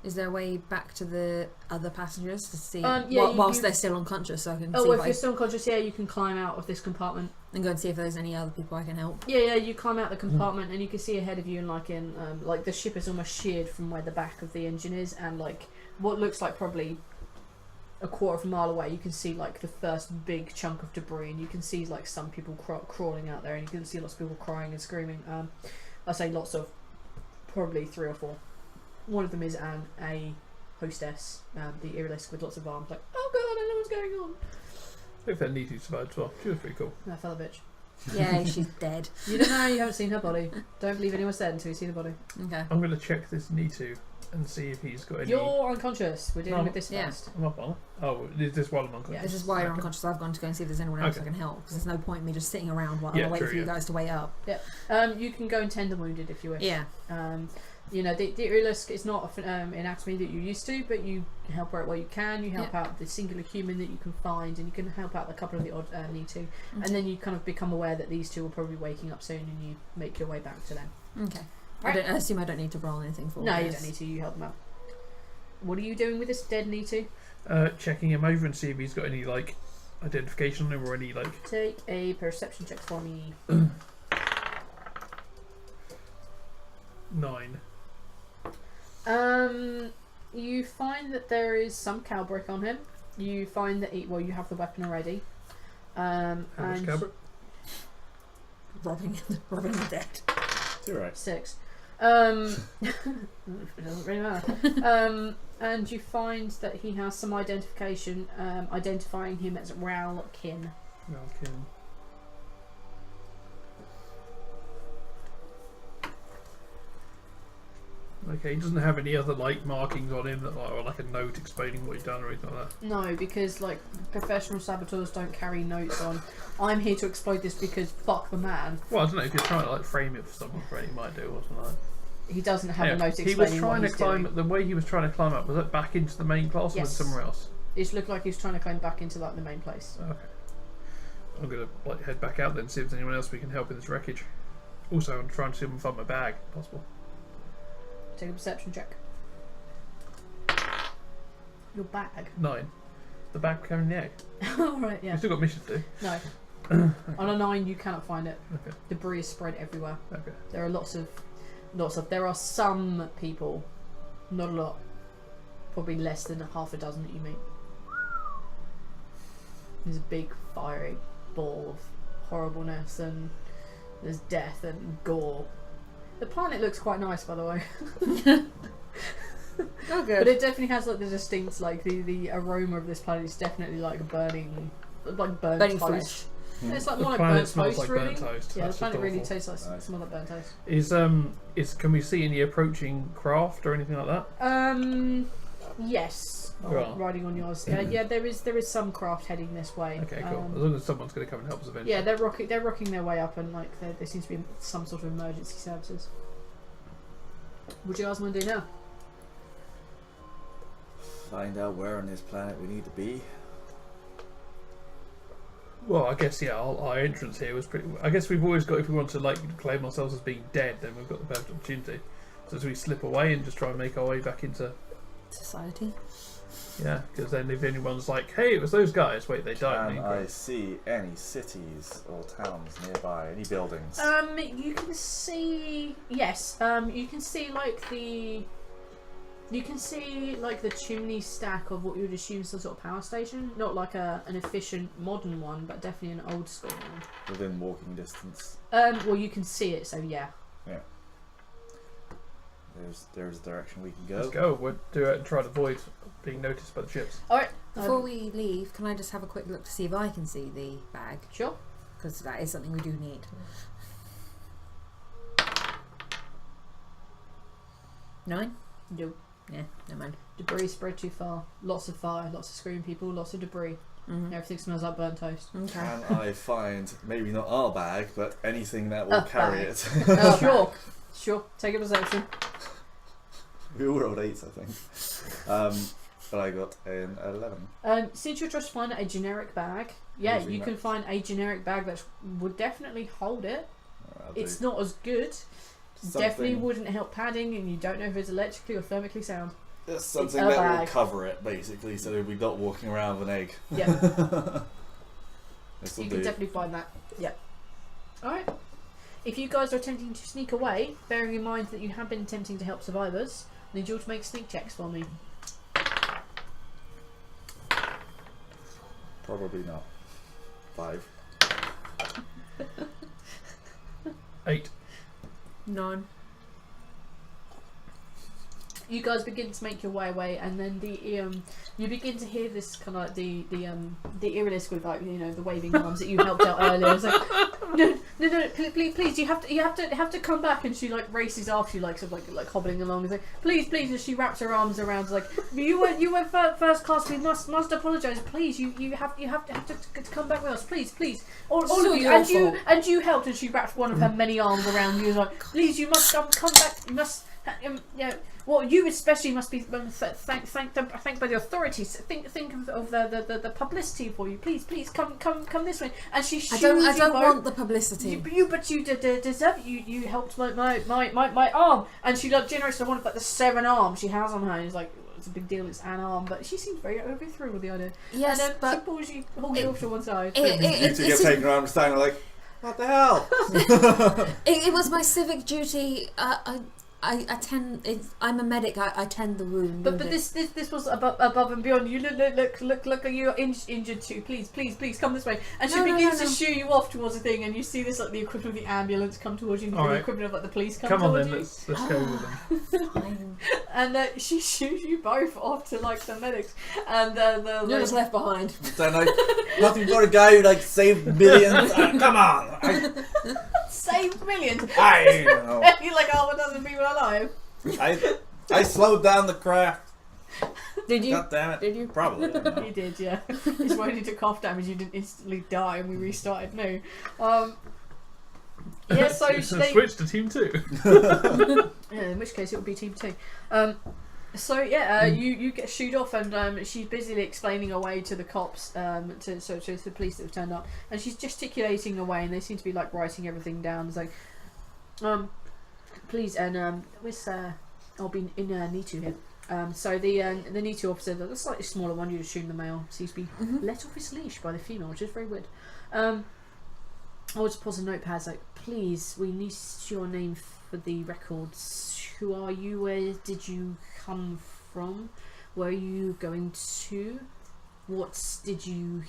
Speaker 4: Is there a way back to the other passengers to see
Speaker 1: Yeah,
Speaker 4: whilst they're still unconscious, so I can see
Speaker 1: Oh, if
Speaker 4: if
Speaker 1: you're still unconscious, yeah, you can climb out of this compartment.
Speaker 4: and go and see if there's any other people I can help.
Speaker 1: Yeah, you climb out the compartment and you can see ahead of you, and like the ship is almost sheared from where the back of the engine is, and like what looks like probably a quarter of a mile away, you can see like the first big chunk of debris, and you can see like some people crawling out there, and you can see lots of people crying and screaming. I say lots of, probably 3 or 4. One of them is a hostess, the Irilisk with lots of arms, like, oh god, I know what's going on.
Speaker 2: If that Nitu survived as well, she was pretty cool.
Speaker 1: That fella bitch.
Speaker 4: Yeah, she's dead.
Speaker 1: You don't know, you haven't seen her body. Don't believe anyone's said until you see the body.
Speaker 4: Okay.
Speaker 2: I'm going to check this Nitu and see if he's got any...
Speaker 1: You're unconscious. We're dealing
Speaker 2: No.
Speaker 1: with this
Speaker 4: Yeah.
Speaker 1: first.
Speaker 2: I'm up on it. Oh, is this while I'm unconscious?
Speaker 1: Yeah.
Speaker 4: This is why you're
Speaker 2: Okay.
Speaker 4: unconscious. I've gone to go and see if there's anyone else
Speaker 2: Okay.
Speaker 4: I can help. Because there's no point in me just sitting around while
Speaker 2: Yeah,
Speaker 4: I wait
Speaker 2: true,
Speaker 4: for you
Speaker 2: yeah.
Speaker 4: guys to wait up.
Speaker 1: You can go and tend the wounded if you wish.
Speaker 4: Yeah.
Speaker 1: You know, the Irilisk is not an anatomy that you're used to, but you help her out where you can. You help out the singular human that you can find, and you can help out a couple of the odd Nitu. And then you kind of become aware that these two will probably be waking up soon, and you make your way back to them.
Speaker 4: Okay.
Speaker 1: Right.
Speaker 4: I assume I don't need to roll anything for
Speaker 1: No, you
Speaker 4: this.
Speaker 1: don't need to. You help them out. What are you doing with this dead Nitu?
Speaker 2: Checking him over and see if he's got any, like, identification on him or any, like...
Speaker 1: Take a perception check for me.
Speaker 2: 9.
Speaker 1: You find that there is some cowbrick on him. You find that you have the weapon already.
Speaker 2: How much
Speaker 1: And
Speaker 2: cabinet?
Speaker 4: Robbing the dead.
Speaker 3: You're right.
Speaker 1: 6. It doesn't really matter. And you find that he has some identification, identifying him as Ralkin.
Speaker 2: Malkin. Okay, he doesn't have any other like markings on him that or like a note explaining what he's done or anything like that.
Speaker 1: No, because like professional saboteurs don't carry notes on. I'm here to exploit this because fuck the man.
Speaker 2: Well, I don't know if you're trying to like frame it for someone for anything he might do or something like that.
Speaker 1: He doesn't have a note
Speaker 2: He was
Speaker 1: explaining
Speaker 2: trying
Speaker 1: what
Speaker 2: to
Speaker 1: he's
Speaker 2: climb.
Speaker 1: doing.
Speaker 2: The way he was trying to climb up was that back into the main class or
Speaker 1: Yes.
Speaker 2: somewhere else.
Speaker 1: It looked like he was trying to climb back into like the main place.
Speaker 2: Okay. I'm gonna like head back out then, see if there's anyone else we can help in this wreckage. Also, I'm trying to see if I can find my bag, if possible.
Speaker 1: Take a perception check. Your bag.
Speaker 2: 9. The bag carrying the egg.
Speaker 1: Alright, yeah.
Speaker 2: We've still got missions to do.
Speaker 1: No. On a 9 you cannot find it.
Speaker 2: Okay.
Speaker 1: Debris is spread everywhere.
Speaker 2: Okay.
Speaker 1: There are there are some people, not a lot, probably less than half a dozen that you meet. There's a big fiery ball of horribleness and there's death and gore. The planet looks quite nice, by the way.
Speaker 4: Oh,
Speaker 1: But
Speaker 4: good.
Speaker 1: it definitely has like the distinct, like the aroma of this planet is definitely like burning burnt
Speaker 4: Burning
Speaker 1: toast.
Speaker 4: flesh.
Speaker 1: It's like
Speaker 2: The
Speaker 1: more like
Speaker 2: planet
Speaker 1: burnt
Speaker 2: smells
Speaker 1: toast,
Speaker 2: like
Speaker 1: really.
Speaker 2: burnt toast.
Speaker 1: Yeah,
Speaker 2: That's
Speaker 1: the planet
Speaker 2: just
Speaker 1: really
Speaker 2: awful.
Speaker 1: tastes like
Speaker 3: Nice.
Speaker 1: smell like burnt toast.
Speaker 2: Is can we see any approaching craft or anything like that?
Speaker 1: Yes.
Speaker 2: Right.
Speaker 1: Riding on yours. Yeah, there is some craft heading this way.
Speaker 2: Okay, cool. As long as someone's going to come and help us eventually.
Speaker 1: Yeah, they're rocking their way up, and like there seems to be some sort of emergency services. What do you guys want to do now?
Speaker 5: Find out where on this planet we need to be.
Speaker 2: Well, I guess our entrance here was pretty. I guess we've always got, if we want to like claim ourselves as being dead, then we've got the best opportunity. So as we slip away and just try and make our way back into,
Speaker 4: Society.
Speaker 2: yeah, because then if anyone's like, hey, it was those guys, wait, they died.
Speaker 3: Can I see any cities or towns nearby? Any buildings?
Speaker 1: You can see yes. You can see like the chimney stack of what you would assume some sort of power station, not like an efficient modern one, but definitely an old school one.
Speaker 3: Within walking distance.
Speaker 1: Well, you can see it, so yeah.
Speaker 3: There's a direction we can go.
Speaker 2: Let's go. We'll do it and try to avoid being noticed by the ships.
Speaker 1: All right.
Speaker 4: Before we leave, can I just have a quick look to see if I can see the bag?
Speaker 1: Sure.
Speaker 4: Because that is something we do need. Nine?
Speaker 1: No.
Speaker 4: Yeah, never mind.
Speaker 1: Debris spread too far. Lots of fire. Lots of screaming people. Lots of debris.
Speaker 4: Mm-hmm.
Speaker 1: Everything smells like burnt toast.
Speaker 4: Okay.
Speaker 3: Can I find maybe not our bag, but anything that will carry
Speaker 1: bag.
Speaker 3: it?
Speaker 1: Sure. Sure. Take a perception.
Speaker 3: We all rolled 8s, I think. But I got an 11.
Speaker 1: Since you're just to find a generic bag, yeah,
Speaker 3: Anything
Speaker 1: you can
Speaker 3: that-
Speaker 1: find a generic bag that would definitely hold it.
Speaker 3: I'll
Speaker 1: It's
Speaker 3: do
Speaker 1: not as good.
Speaker 3: something,
Speaker 1: Definitely wouldn't help padding, and you don't know if it's electrically or thermically sound.
Speaker 3: something
Speaker 1: a
Speaker 3: that will
Speaker 1: bag.
Speaker 3: cover it, basically, so we're not walking around with an egg.
Speaker 1: Yeah,
Speaker 3: This will
Speaker 1: you
Speaker 3: do.
Speaker 1: can definitely find that. Yeah. All right. If you guys are attempting to sneak away, bearing in mind that you have been attempting to help survivors, I need you all to make sneak checks for me.
Speaker 3: Probably not. 5.
Speaker 2: 8.
Speaker 4: Nine.
Speaker 1: You guys begin to make your way away, and then you begin to hear this kind of like the Irilis with like the waving arms that you helped out earlier. It's like no, please, you have to come back, and she like races after you, like sort of like hobbling along. It's like please, and she wraps her arms around like you went first class. We must apologise. Please, you have to come back with us. Please, all
Speaker 4: So
Speaker 1: of you,
Speaker 4: your
Speaker 1: and you helped, and she wrapped one of her many arms around you. Like please, you must come back. You must. Well, you especially must be thanked by the authorities. Think of the publicity for you. Please, come this way. And she shoos
Speaker 4: I don't
Speaker 1: both.
Speaker 4: want the publicity.
Speaker 1: But you deserve it. You helped my arm, and she like generates one of like the 7 arms she has on her. And it's like it's a big deal. It's an arm, but she seems very overthrown with the idea.
Speaker 4: Yes,
Speaker 1: and then
Speaker 4: but
Speaker 1: she pulls you off to one side.
Speaker 3: You two get taken around and standing like, what the hell?
Speaker 4: it was my civic duty. I attend. I'm a medic. I tend the wound.
Speaker 1: But this was above and beyond. You look. You're injured too. Please, come this way. And she begins to shoo you off towards the thing, and you see this like the equivalent of the ambulance come towards you, and the equivalent of like the police come
Speaker 2: on
Speaker 1: towards
Speaker 2: then,
Speaker 1: you.
Speaker 2: let's go with them.
Speaker 4: Fine.
Speaker 1: And she shoos you both off to like the medics, and
Speaker 4: You're just left behind.
Speaker 5: Then like, nothing for a guy who like saved millions. Come on,
Speaker 1: saved millions.
Speaker 5: I know.
Speaker 1: You're like, oh, 1,000 people alive.
Speaker 5: I slowed down the craft.
Speaker 4: Did you?
Speaker 5: God damn it.
Speaker 4: Did you?
Speaker 5: Probably. I don't know.
Speaker 1: You did, yeah. It's when you took half damage, you didn't instantly die, and we restarted new. Yeah, so they...
Speaker 2: switch to team 2.
Speaker 1: Yeah, in which case it would be team 2. So yeah, you get shooed off, and she's busily explaining away to the cops, to the police that have turned up, and she's gesticulating away, and they seem to be like writing everything down. It's like, please, and where's I'll be in Nitu here. So the Nitu officer, the slightly smaller one, you'd assume the male, seems to be let off his leash by the female, which is very weird. I'll just pause a notepad. Like, please, we need your name for the records. Who are you? Where did you come from? Where are you going to? What did you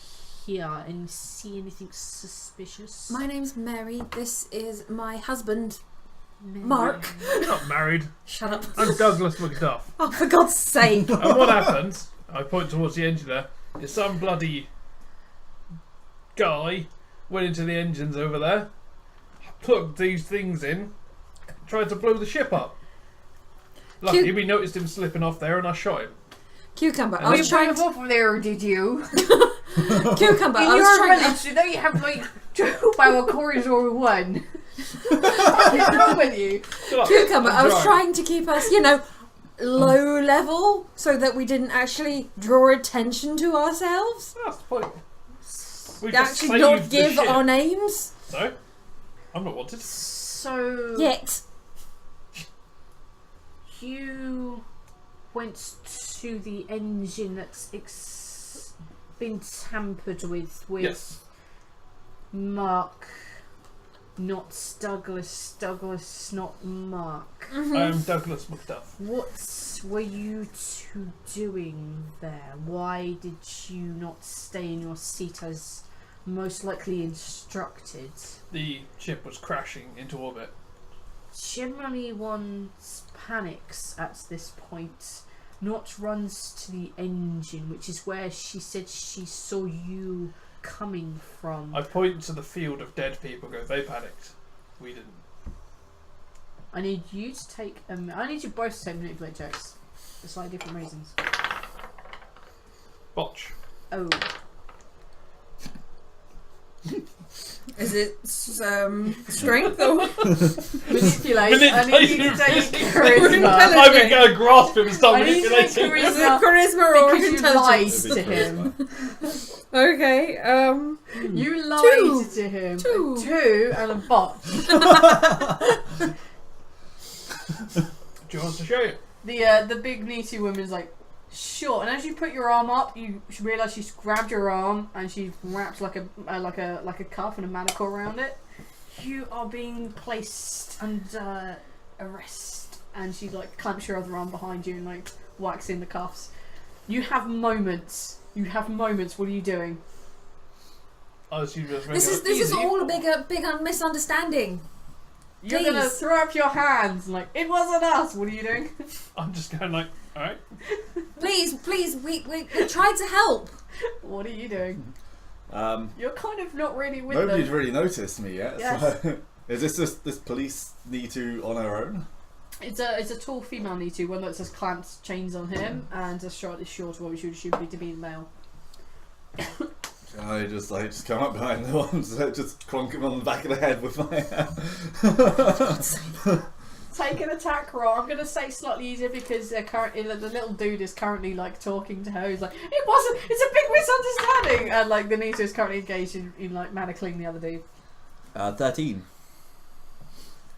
Speaker 1: hear? And see anything suspicious?
Speaker 4: My name's Mary. This is my husband,
Speaker 1: Mary.
Speaker 4: Mark.
Speaker 2: You're not married.
Speaker 4: Shut up.
Speaker 2: I'm Douglas McDuff.
Speaker 4: Oh, for God's sake.
Speaker 2: And what happened, I point towards the engine there, is some bloody guy went into the engines over there, plugged these things in, tried to blow the ship up. Lucky we noticed him slipping off there and I shot him.
Speaker 4: Cucumber.
Speaker 2: And
Speaker 4: I was
Speaker 1: You
Speaker 4: trying
Speaker 1: drove off there, did you?
Speaker 4: Cucumber.
Speaker 1: In
Speaker 4: I was
Speaker 1: your
Speaker 4: trying
Speaker 1: village, don't you have like 2 barrel corridor 1? What's wrong with you?
Speaker 4: Cucumber. I was
Speaker 2: Right.
Speaker 4: trying to keep us, low level so that we didn't actually draw attention to ourselves.
Speaker 2: That's the point. We just
Speaker 4: Actually,
Speaker 2: saved
Speaker 4: not
Speaker 2: the
Speaker 4: give
Speaker 2: ship.
Speaker 4: our names
Speaker 2: No, I'm not wanted.
Speaker 1: So
Speaker 4: yet.
Speaker 1: you went to the engine that's been tampered with
Speaker 2: Yes.
Speaker 1: Mark, not Douglas. Douglas, not Mark.
Speaker 2: I am Douglas McDuff.
Speaker 1: What were you two doing there? Why did you not stay in your seat as most likely instructed?
Speaker 2: The ship was crashing into orbit.
Speaker 1: Generally one panics at this point, not runs to the engine, which is where she said she saw you coming from.
Speaker 2: I point to the field of dead people, go, they panicked. We didn't.
Speaker 1: I need you to take I need you both to take manipulate checks for slightly different reasons.
Speaker 2: Botch.
Speaker 1: Oh.
Speaker 4: Is it strength or
Speaker 1: Manipulate. I need you to take charisma.
Speaker 4: Intelligence.
Speaker 2: I'm going to grasp him and start
Speaker 1: I need you to take
Speaker 2: manipulating.
Speaker 4: is it
Speaker 1: charisma
Speaker 4: charisma or
Speaker 1: because you lied
Speaker 4: intelligence?
Speaker 1: to him.
Speaker 4: Okay.
Speaker 1: You lied
Speaker 4: Two.
Speaker 1: to him.
Speaker 4: Two.
Speaker 1: 2 and a botch.
Speaker 2: Do you want us to show you?
Speaker 1: The big meaty woman's like, sure. And as you put your arm up, you realise she's grabbed your arm and she's wrapped like a cuff and a manacle around it. You are being placed under arrest, and she like clamps your other arm behind you and like whacks in the cuffs. You have moments. What are you doing?
Speaker 2: I assume just
Speaker 4: This is all a bigger misunderstanding.
Speaker 1: You're gonna
Speaker 4: Please.
Speaker 1: throw up your hands and like, it wasn't us. What are you doing?
Speaker 2: I'm just going like, alright.
Speaker 4: Please, we tried to help.
Speaker 1: What are you doing?
Speaker 3: Um,
Speaker 1: You're kind of not really with
Speaker 3: nobody's
Speaker 1: them.
Speaker 3: really noticed me yet.
Speaker 1: Yes.
Speaker 3: So is this just this police Nitu on her own?
Speaker 1: It's a tall female Nitu, one that has clamped chains on him, and a slightly shorter one, which you would assume to be male.
Speaker 3: Can I just come up behind the ones that just clonk him on the back of the head with my hand?
Speaker 1: Take an attack roll. I'm gonna say slightly easier because the little dude is currently like talking to her. He's like, it wasn't. It's a big misunderstanding. And like the Nitu is currently engaged in like manacling the other dude.
Speaker 3: 13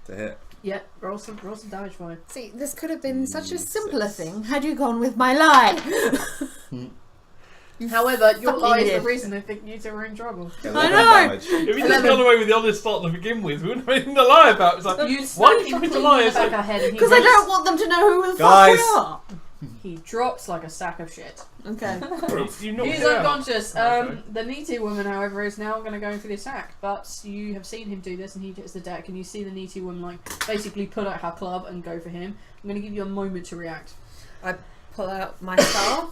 Speaker 3: to hit.
Speaker 1: Yeah, roll some damage for me.
Speaker 4: See, this could have been such a simpler thing had you gone with my lie.
Speaker 1: However, your
Speaker 4: fucking
Speaker 1: lie is the
Speaker 4: idiot.
Speaker 1: reason they think you two are in trouble.
Speaker 3: 11
Speaker 4: know.
Speaker 3: damage.
Speaker 2: If you just
Speaker 1: 11.
Speaker 2: gone away with the honest start to begin with, we wouldn't have anything to lie about. It's like,
Speaker 1: You
Speaker 2: why
Speaker 1: smack
Speaker 2: are you
Speaker 1: him
Speaker 2: trying to
Speaker 1: clean
Speaker 2: lie?
Speaker 1: in the
Speaker 2: It's
Speaker 1: back of
Speaker 2: like,
Speaker 1: the head and he
Speaker 4: Because I
Speaker 1: drops-
Speaker 4: don't want them to know who the
Speaker 3: Guys.
Speaker 4: fuck we are.
Speaker 1: He drops like a sack of shit.
Speaker 4: Okay.
Speaker 2: you knocked
Speaker 1: He's
Speaker 2: it out.
Speaker 1: unconscious.
Speaker 2: Okay.
Speaker 1: The Nitu woman, however, is now going to go in for the attack. But you have seen him do this, and he hits the deck, and you see the Nitu woman like basically put out her club and go for him. I'm going to give you a moment to react.
Speaker 4: I pull out my star.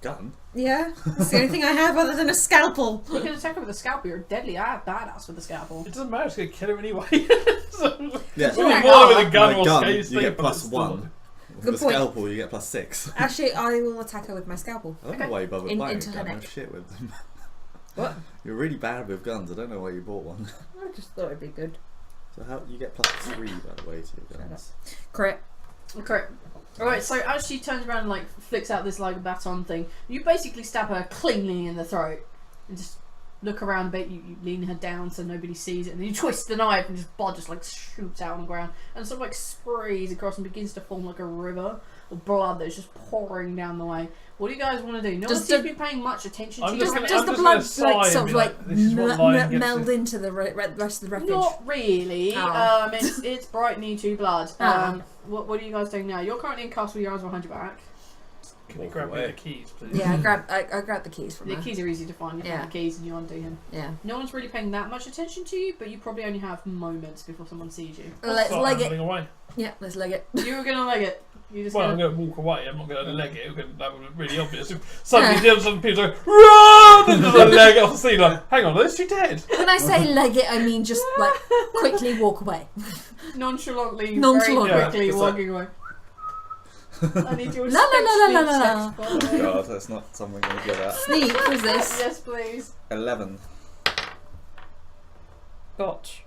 Speaker 3: gun.
Speaker 4: Yeah, it's the only thing I have other than a scalpel.
Speaker 1: You can attack her with a scalpel. You're a deadly badass with a scalpel.
Speaker 2: It doesn't matter. It's gonna kill her anyway. So,
Speaker 3: Yeah.
Speaker 2: we'll be more with a gun or
Speaker 3: gun,
Speaker 2: scale
Speaker 3: you get plus
Speaker 2: but
Speaker 3: 1. With
Speaker 4: Good
Speaker 3: a
Speaker 4: point.
Speaker 3: scalpel, you get plus 6.
Speaker 4: Actually, I will attack her with my scalpel.
Speaker 3: I don't know why you bothered buying a
Speaker 4: Into her
Speaker 3: gun. No
Speaker 4: neck.
Speaker 3: shit with them.
Speaker 4: What?
Speaker 3: You're really bad with guns. I don't know why you bought one.
Speaker 4: I just thought it'd be good.
Speaker 3: So how you get plus 3 by the way to your guns?
Speaker 4: Correct.
Speaker 1: Correct. Alright, so as she turns around and like flicks out this like baton thing, you basically stab her cleanly in the throat and just look around a bit. You lean her down so nobody sees it, and then you twist the knife and just blood just like shoots out on the ground and sort of like sprays across and begins to form like a river of blood that's just pouring down the way. What do you guys want to do? No one
Speaker 4: Just
Speaker 1: seems
Speaker 4: the-
Speaker 1: to be paying much attention
Speaker 2: I'm
Speaker 1: to
Speaker 2: just
Speaker 1: you.
Speaker 2: gonna-
Speaker 4: Does
Speaker 2: I'm
Speaker 4: the
Speaker 2: just
Speaker 4: blood
Speaker 2: gonna sigh
Speaker 4: like
Speaker 2: and
Speaker 4: sort
Speaker 2: be
Speaker 4: of
Speaker 2: like,
Speaker 4: like
Speaker 2: this is what lying gets
Speaker 4: meld
Speaker 2: you.
Speaker 4: into the rest of the wreckage?
Speaker 1: Not really.
Speaker 4: Oh.
Speaker 1: It's bright knee to blood.
Speaker 4: Oh.
Speaker 1: What are you guys doing now? You're currently in castle with your arms behind your back.
Speaker 2: Can you
Speaker 3: Walk
Speaker 2: grab me
Speaker 3: away.
Speaker 2: the keys, please?
Speaker 4: Yeah, I grabbed the keys from
Speaker 1: The
Speaker 4: her.
Speaker 1: keys are easy to find. You find
Speaker 4: Yeah.
Speaker 1: the keys and you undo him.
Speaker 4: Yeah.
Speaker 1: No one's really paying that much attention to you, but you probably only have moments before someone sees you.
Speaker 4: Let's
Speaker 2: Start
Speaker 4: leg it.
Speaker 2: ambling away.
Speaker 4: Yeah, let's leg it.
Speaker 1: You were gonna leg it. You just
Speaker 2: Well,
Speaker 1: gonna...
Speaker 2: I'm going to walk away. I'm not going to leg it. That would be really obvious. If suddenly the other people go, run! And just I leg it off the scene. Like, hang on, is she dead?
Speaker 4: When I say leg it, I mean just like quickly walk away.
Speaker 1: nonchalantly,
Speaker 4: Nonchalant.
Speaker 1: very quickly
Speaker 3: Yeah, it's
Speaker 1: walking away. I need your
Speaker 4: La, la, la, la, la, la, la.
Speaker 1: steps,
Speaker 3: Oh
Speaker 1: please.
Speaker 3: my god, that's not something I'm good at.
Speaker 4: Sneak, who's this?
Speaker 1: Yes, please.
Speaker 3: 11.
Speaker 4: Gotch.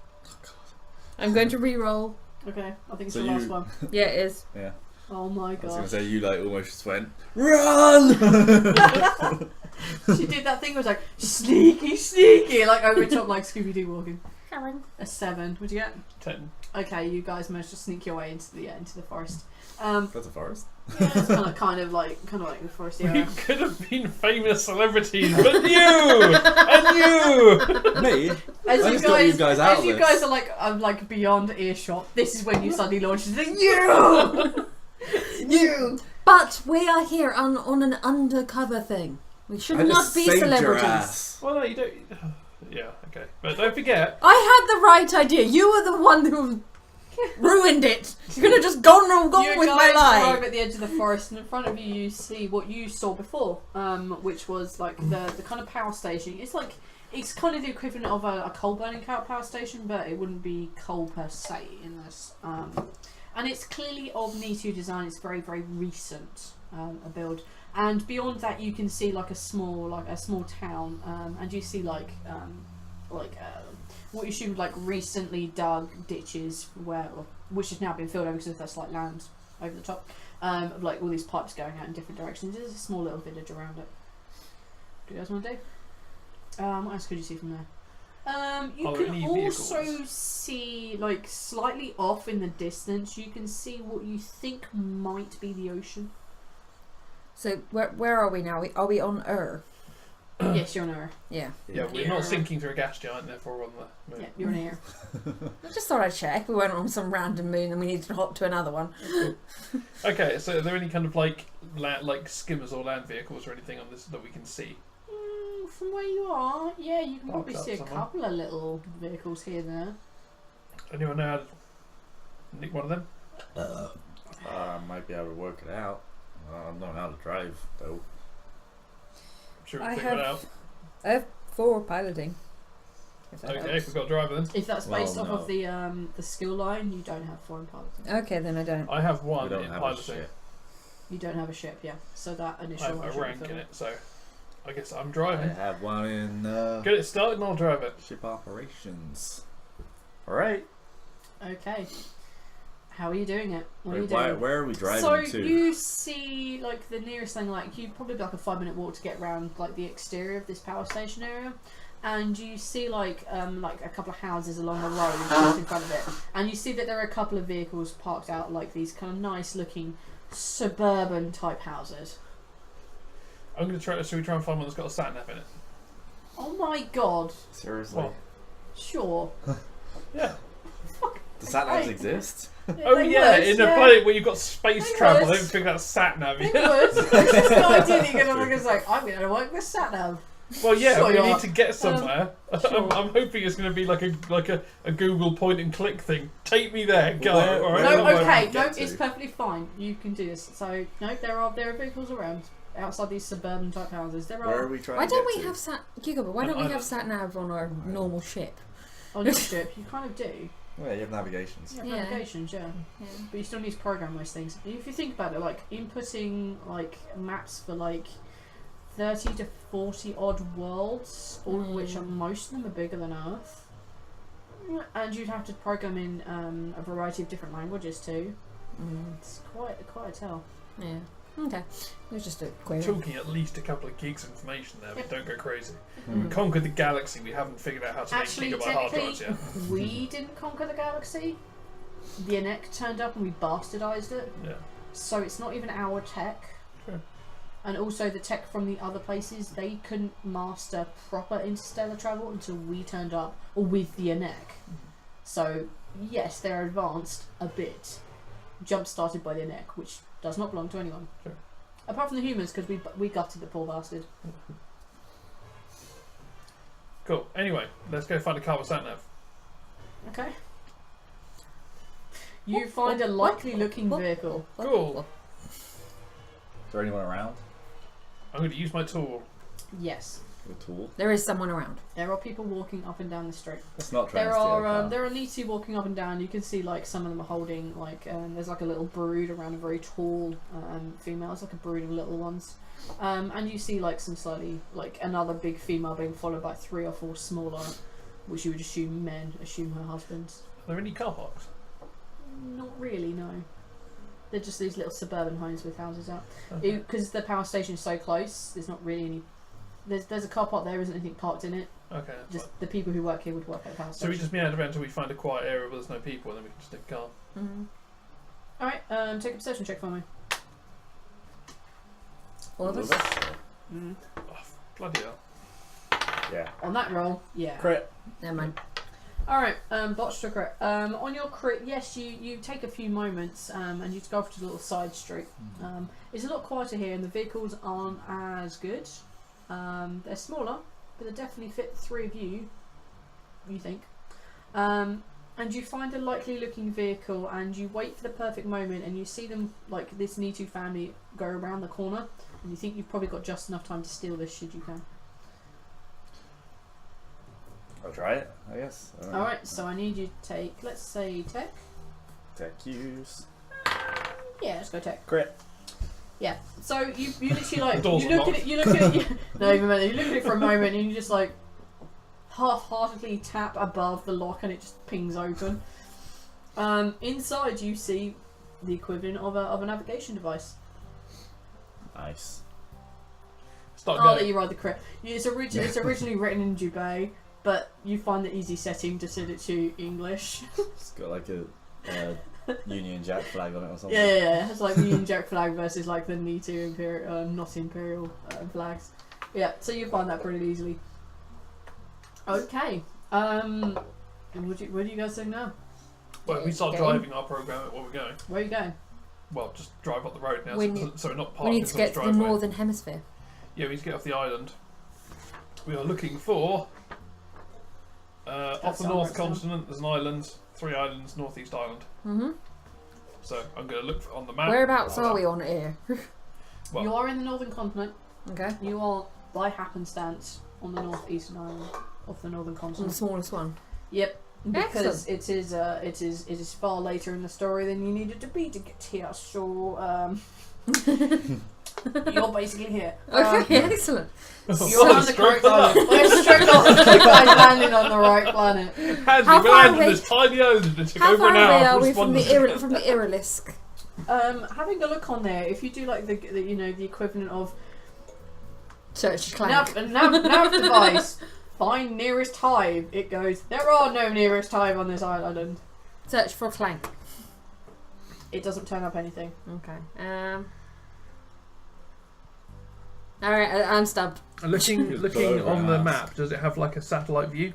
Speaker 4: I'm going to re-roll.
Speaker 1: Okay, I think it's
Speaker 3: So
Speaker 1: the
Speaker 3: you-
Speaker 1: last one.
Speaker 4: Yeah, it is.
Speaker 3: Yeah.
Speaker 1: Oh my
Speaker 3: I was going to
Speaker 1: gosh.
Speaker 3: say, you like almost just went, RUN!
Speaker 1: She did that thing where it was like, sneaky, sneaky, like over the top, like Scooby-Doo walking. A 7. What'd you get?
Speaker 2: 10.
Speaker 1: Okay, you guys managed to sneak your way into the forest.
Speaker 3: That's a forest.
Speaker 1: Yeah, it's kind of like the forest
Speaker 2: We
Speaker 1: area.
Speaker 2: could have been famous celebrities, but you! And you!
Speaker 3: Me?
Speaker 1: As
Speaker 3: I
Speaker 1: you
Speaker 3: just got you guys out
Speaker 1: as
Speaker 3: of
Speaker 1: you
Speaker 3: this.
Speaker 1: guys are like beyond earshot, this is when you suddenly launch the thing. You, you.
Speaker 4: But we are here on an undercover thing. We should
Speaker 3: I
Speaker 4: not
Speaker 3: just
Speaker 4: be
Speaker 3: saved your
Speaker 4: celebrities.
Speaker 3: ass.
Speaker 2: Well, no, you don't. Yeah, okay. But don't forget,
Speaker 4: I had the right idea. You were the one who ruined it. You're gonna just go
Speaker 1: You
Speaker 4: with
Speaker 1: guys
Speaker 4: my
Speaker 1: arrive
Speaker 4: lie.
Speaker 1: at the edge of the forest, and in front of you, you see what you saw before, which was like the kind of power station. It's kind of the equivalent of a coal burning power station, but it wouldn't be coal per se in this. And it's clearly of Nitu design. It's very, very recent a build. And beyond that, you can see like a small town, and you see like what you assumed like recently dug ditches which has now been filled over because there's like land over the top, of like all these pipes going out in different directions. There's a small little village around it. What do you guys want to do? What else could you see from there? You
Speaker 2: Are there
Speaker 1: can
Speaker 2: any
Speaker 1: also
Speaker 2: vehicles?
Speaker 1: see, like slightly off in the distance, you can see what you think might be the ocean.
Speaker 4: So where are we now? Are we on
Speaker 1: Yes, you're on air.
Speaker 4: Yeah.
Speaker 2: yeah, we're not sinking through a gas giant, therefore we're on the moon.
Speaker 1: Yeah, you're on air.
Speaker 4: I just thought I'd check. We weren't on some random moon and we needed to hop to another one.
Speaker 2: Okay, so are there any kind of like skimmers or land vehicles or anything on this that we can see?
Speaker 1: From where you are, yeah, you can probably
Speaker 2: Parked
Speaker 1: see a
Speaker 2: up somewhere.
Speaker 1: couple of little vehicles here and there.
Speaker 2: Anyone know how to nick one of them?
Speaker 3: I might be able to work it out. I don't know how to drive, though.
Speaker 2: I'm sure we
Speaker 4: I
Speaker 2: can figure it
Speaker 4: have-
Speaker 2: out.
Speaker 4: I have 4 piloting. If that
Speaker 2: Okay,
Speaker 4: helps.
Speaker 2: we've got a driver then.
Speaker 1: If that's
Speaker 3: Well,
Speaker 1: based off
Speaker 3: no.
Speaker 1: of the skill line, you don't have foreign piloting.
Speaker 4: Okay, then I don't.
Speaker 2: I have
Speaker 3: We
Speaker 2: one
Speaker 3: don't
Speaker 2: in
Speaker 3: have a
Speaker 2: piloting.
Speaker 3: ship.
Speaker 1: You don't have a ship, yeah. So that
Speaker 2: I
Speaker 1: initial
Speaker 2: have
Speaker 1: one
Speaker 2: a
Speaker 1: should be
Speaker 2: rank in
Speaker 1: filled.
Speaker 2: it, so I guess I'm
Speaker 3: I
Speaker 2: driving.
Speaker 3: have one in
Speaker 2: Get it started and I'll drive it.
Speaker 3: ship operations. Alright.
Speaker 1: Okay. How are you doing it? What are you
Speaker 3: Wait,
Speaker 1: doing?
Speaker 3: where are we driving
Speaker 1: So
Speaker 3: to?
Speaker 1: you see, like the nearest thing, like you probably like a 5-minute walk to get around like the exterior of this power station area, and you see like a couple of houses along the road just in front of it, and you see that there are a couple of vehicles parked out, like these kind of nice looking suburban type houses.
Speaker 2: I'm gonna try. Should we try and find one that's got a sat nav in it?
Speaker 1: Oh my god!
Speaker 3: Seriously.
Speaker 2: What?
Speaker 1: Sure.
Speaker 2: Yeah.
Speaker 3: Does sat navs
Speaker 1: Right.
Speaker 3: exist?
Speaker 2: Oh
Speaker 1: They
Speaker 2: yeah,
Speaker 1: would,
Speaker 2: in a
Speaker 1: yeah.
Speaker 2: planet where you've got space
Speaker 1: They
Speaker 2: travel, I
Speaker 1: would.
Speaker 2: don't think that's sat nav.
Speaker 1: They would. It's just the idea that you're gonna look and like, I'm gonna work this sat nav.
Speaker 2: Well, yeah,
Speaker 1: Sure
Speaker 2: we
Speaker 1: you are.
Speaker 2: need to get somewhere.
Speaker 1: sure.
Speaker 2: I'm hoping it's going to be like a Google point and click thing. Take me there, go.
Speaker 3: Well,
Speaker 2: All right,
Speaker 3: where
Speaker 1: No,
Speaker 3: do I
Speaker 1: okay,
Speaker 3: get
Speaker 1: no,
Speaker 3: to?
Speaker 1: it's perfectly fine. You can do this. So no, there are vehicles around. outside these suburban type houses. There
Speaker 3: Where are
Speaker 1: are
Speaker 3: we trying
Speaker 4: Why
Speaker 3: to
Speaker 4: don't
Speaker 3: get
Speaker 4: we
Speaker 3: to?
Speaker 4: have Cucumber, why
Speaker 2: An
Speaker 4: don't we have
Speaker 2: island.
Speaker 4: sat nav on our normal ship?
Speaker 1: on your ship. You kind of do.
Speaker 3: Oh, yeah, you have navigations.
Speaker 1: Yeah,
Speaker 4: Yeah.
Speaker 1: navigations, yeah.
Speaker 4: Yeah.
Speaker 1: But you still need to program those things. If you think about it, like inputting like maps for like 30 to 40 odd worlds, all of which are most of them are bigger than Earth, and you'd have to program in a variety of different languages too. It's quite a tell.
Speaker 4: Yeah. Okay. It was just a query.
Speaker 2: Talking at least a couple of gigs information there, but don't go crazy.
Speaker 3: Mm.
Speaker 2: We conquered the galaxy, we haven't figured out how to
Speaker 1: Actually,
Speaker 2: make gigabyte hard drives
Speaker 1: technically,
Speaker 2: yet.
Speaker 1: we didn't conquer the galaxy. The Anek turned up and we bastardized it.
Speaker 2: Yeah.
Speaker 1: So it's not even our tech.
Speaker 2: Sure.
Speaker 1: And also the tech from the other places, they couldn't master proper interstellar travel until we turned up, or with the Anek. So yes, they're advanced a bit, jump started by the Anek, which does not belong to anyone.
Speaker 2: Sure.
Speaker 1: Apart from the humans, because we gutted the poor bastard.
Speaker 2: Cool. Anyway, let's go find a car with sat nav.
Speaker 1: Okay. You find a likely looking vehicle.
Speaker 2: Cool.
Speaker 3: Is there anyone around?
Speaker 2: I'm going to use my tool.
Speaker 1: Yes.
Speaker 3: The tool?
Speaker 4: There is someone around.
Speaker 1: There are people walking up and down the street.
Speaker 3: Let's not try
Speaker 1: There
Speaker 3: and steal a
Speaker 1: are
Speaker 3: car.
Speaker 1: there are Niti walking up and down. You can see like some of them are holding like there's like a little brood around a very tall female. It's like a brood of little ones, and you see like some slightly like another big female being followed by 3 or 4 smaller, which you would assume men, assume her husbands.
Speaker 2: Are there any car parks?
Speaker 1: Not really, no. They're just these little suburban homes with houses out.
Speaker 2: Okay.
Speaker 1: Because the power station is so close, there's not really any. There's a car park. There isn't anything parked in it.
Speaker 2: Okay, that's
Speaker 1: Just
Speaker 2: fine.
Speaker 1: the people who work here would work at the power
Speaker 2: So
Speaker 1: station.
Speaker 2: we just meander around until we find a quiet area where there's no people, and then we can just take a car.
Speaker 4: Mm-hmm.
Speaker 1: Alright, take a perception check for me.
Speaker 4: All of us?
Speaker 2: Oh, bloody hell.
Speaker 3: Yeah.
Speaker 1: On that roll, yeah.
Speaker 3: Crit.
Speaker 4: Never mind.
Speaker 1: Alright, botched or crit. On your crit, yes, you take a few moments and you go off to the little side street. It's a lot quieter here and the vehicles aren't as good. They're smaller, but they definitely fit 3 of you think. And you find a likely looking vehicle and you wait for the perfect moment and you see them, like this Nitu family, go around the corner and you think you've probably got just enough time to steal this should you can.
Speaker 3: I'll try it, I guess.
Speaker 1: Alright, so I need you to take, let's say tech.
Speaker 3: Tech use.
Speaker 1: Yeah, let's go tech.
Speaker 3: Crit.
Speaker 1: Yeah. So you literally like
Speaker 2: The doors
Speaker 1: you
Speaker 2: are
Speaker 1: look at it, you look at it, no even better, you look at it for a moment and you just like half-heartedly tap above the lock and it just pings open. Inside you see the equivalent of a navigation device.
Speaker 3: Nice.
Speaker 2: Start
Speaker 1: I'll let
Speaker 2: going.
Speaker 1: you ride the crit. It's originally written in Dubai, but you find the easy setting to set it to English.
Speaker 3: It's got like a Union Jack flag on it or something.
Speaker 1: Yeah. It's like the Union Jack flag versus like the Nitu Imperial, not Imperial flags. Yeah, so you find that pretty easily. Okay. What do you guys think now?
Speaker 2: Well, we start
Speaker 4: Get in.
Speaker 2: driving our program at where we're going.
Speaker 1: Where are you going?
Speaker 2: Well, just drive up the road now,
Speaker 4: We
Speaker 2: so,
Speaker 4: need-
Speaker 2: so we're not
Speaker 4: We
Speaker 2: parked
Speaker 4: need
Speaker 2: in
Speaker 4: to get to the
Speaker 2: driveway.
Speaker 4: northern hemisphere.
Speaker 2: Yeah, we need to get off the island. We are looking for off the
Speaker 1: sounds
Speaker 2: north
Speaker 1: right,
Speaker 2: continent. There's an island, 3 islands, northeast island.
Speaker 4: Mm-hmm.
Speaker 2: So I'm going to look on the map.
Speaker 4: Whereabouts are we on here?
Speaker 2: Well-
Speaker 1: You are in the northern continent.
Speaker 4: Okay.
Speaker 1: You are, by happenstance, on the northeastern island of the northern
Speaker 4: On the
Speaker 1: continent.
Speaker 4: smallest one.
Speaker 1: Yep. Because it is far later in the story than you needed to be to get here. So you're basically here.
Speaker 4: Okay, excellent.
Speaker 1: You're
Speaker 2: Oh,
Speaker 1: on the
Speaker 2: stroke
Speaker 1: correct
Speaker 2: of luck.
Speaker 1: island. We're stroke of luck. You guys landed on the right planet.
Speaker 2: Handsy,
Speaker 4: How
Speaker 2: we
Speaker 4: far
Speaker 2: landed
Speaker 4: away-
Speaker 2: this tiny island and it took
Speaker 4: How
Speaker 2: over
Speaker 4: far
Speaker 2: an
Speaker 4: away
Speaker 2: hour
Speaker 4: are
Speaker 2: to
Speaker 4: we from
Speaker 2: respond.
Speaker 4: the Irilisk?
Speaker 1: Having a look on there, if you do like the the equivalent of
Speaker 4: Church Clank.
Speaker 1: nav device, find nearest hive, it goes, there are no nearest hive on this island.
Speaker 4: Search for Clank.
Speaker 1: It doesn't turn up anything.
Speaker 4: Okay. Alright, I'm stumped.
Speaker 2: Looking
Speaker 3: Just
Speaker 2: on
Speaker 3: over
Speaker 2: the
Speaker 3: and
Speaker 2: map, does it have like a satellite view?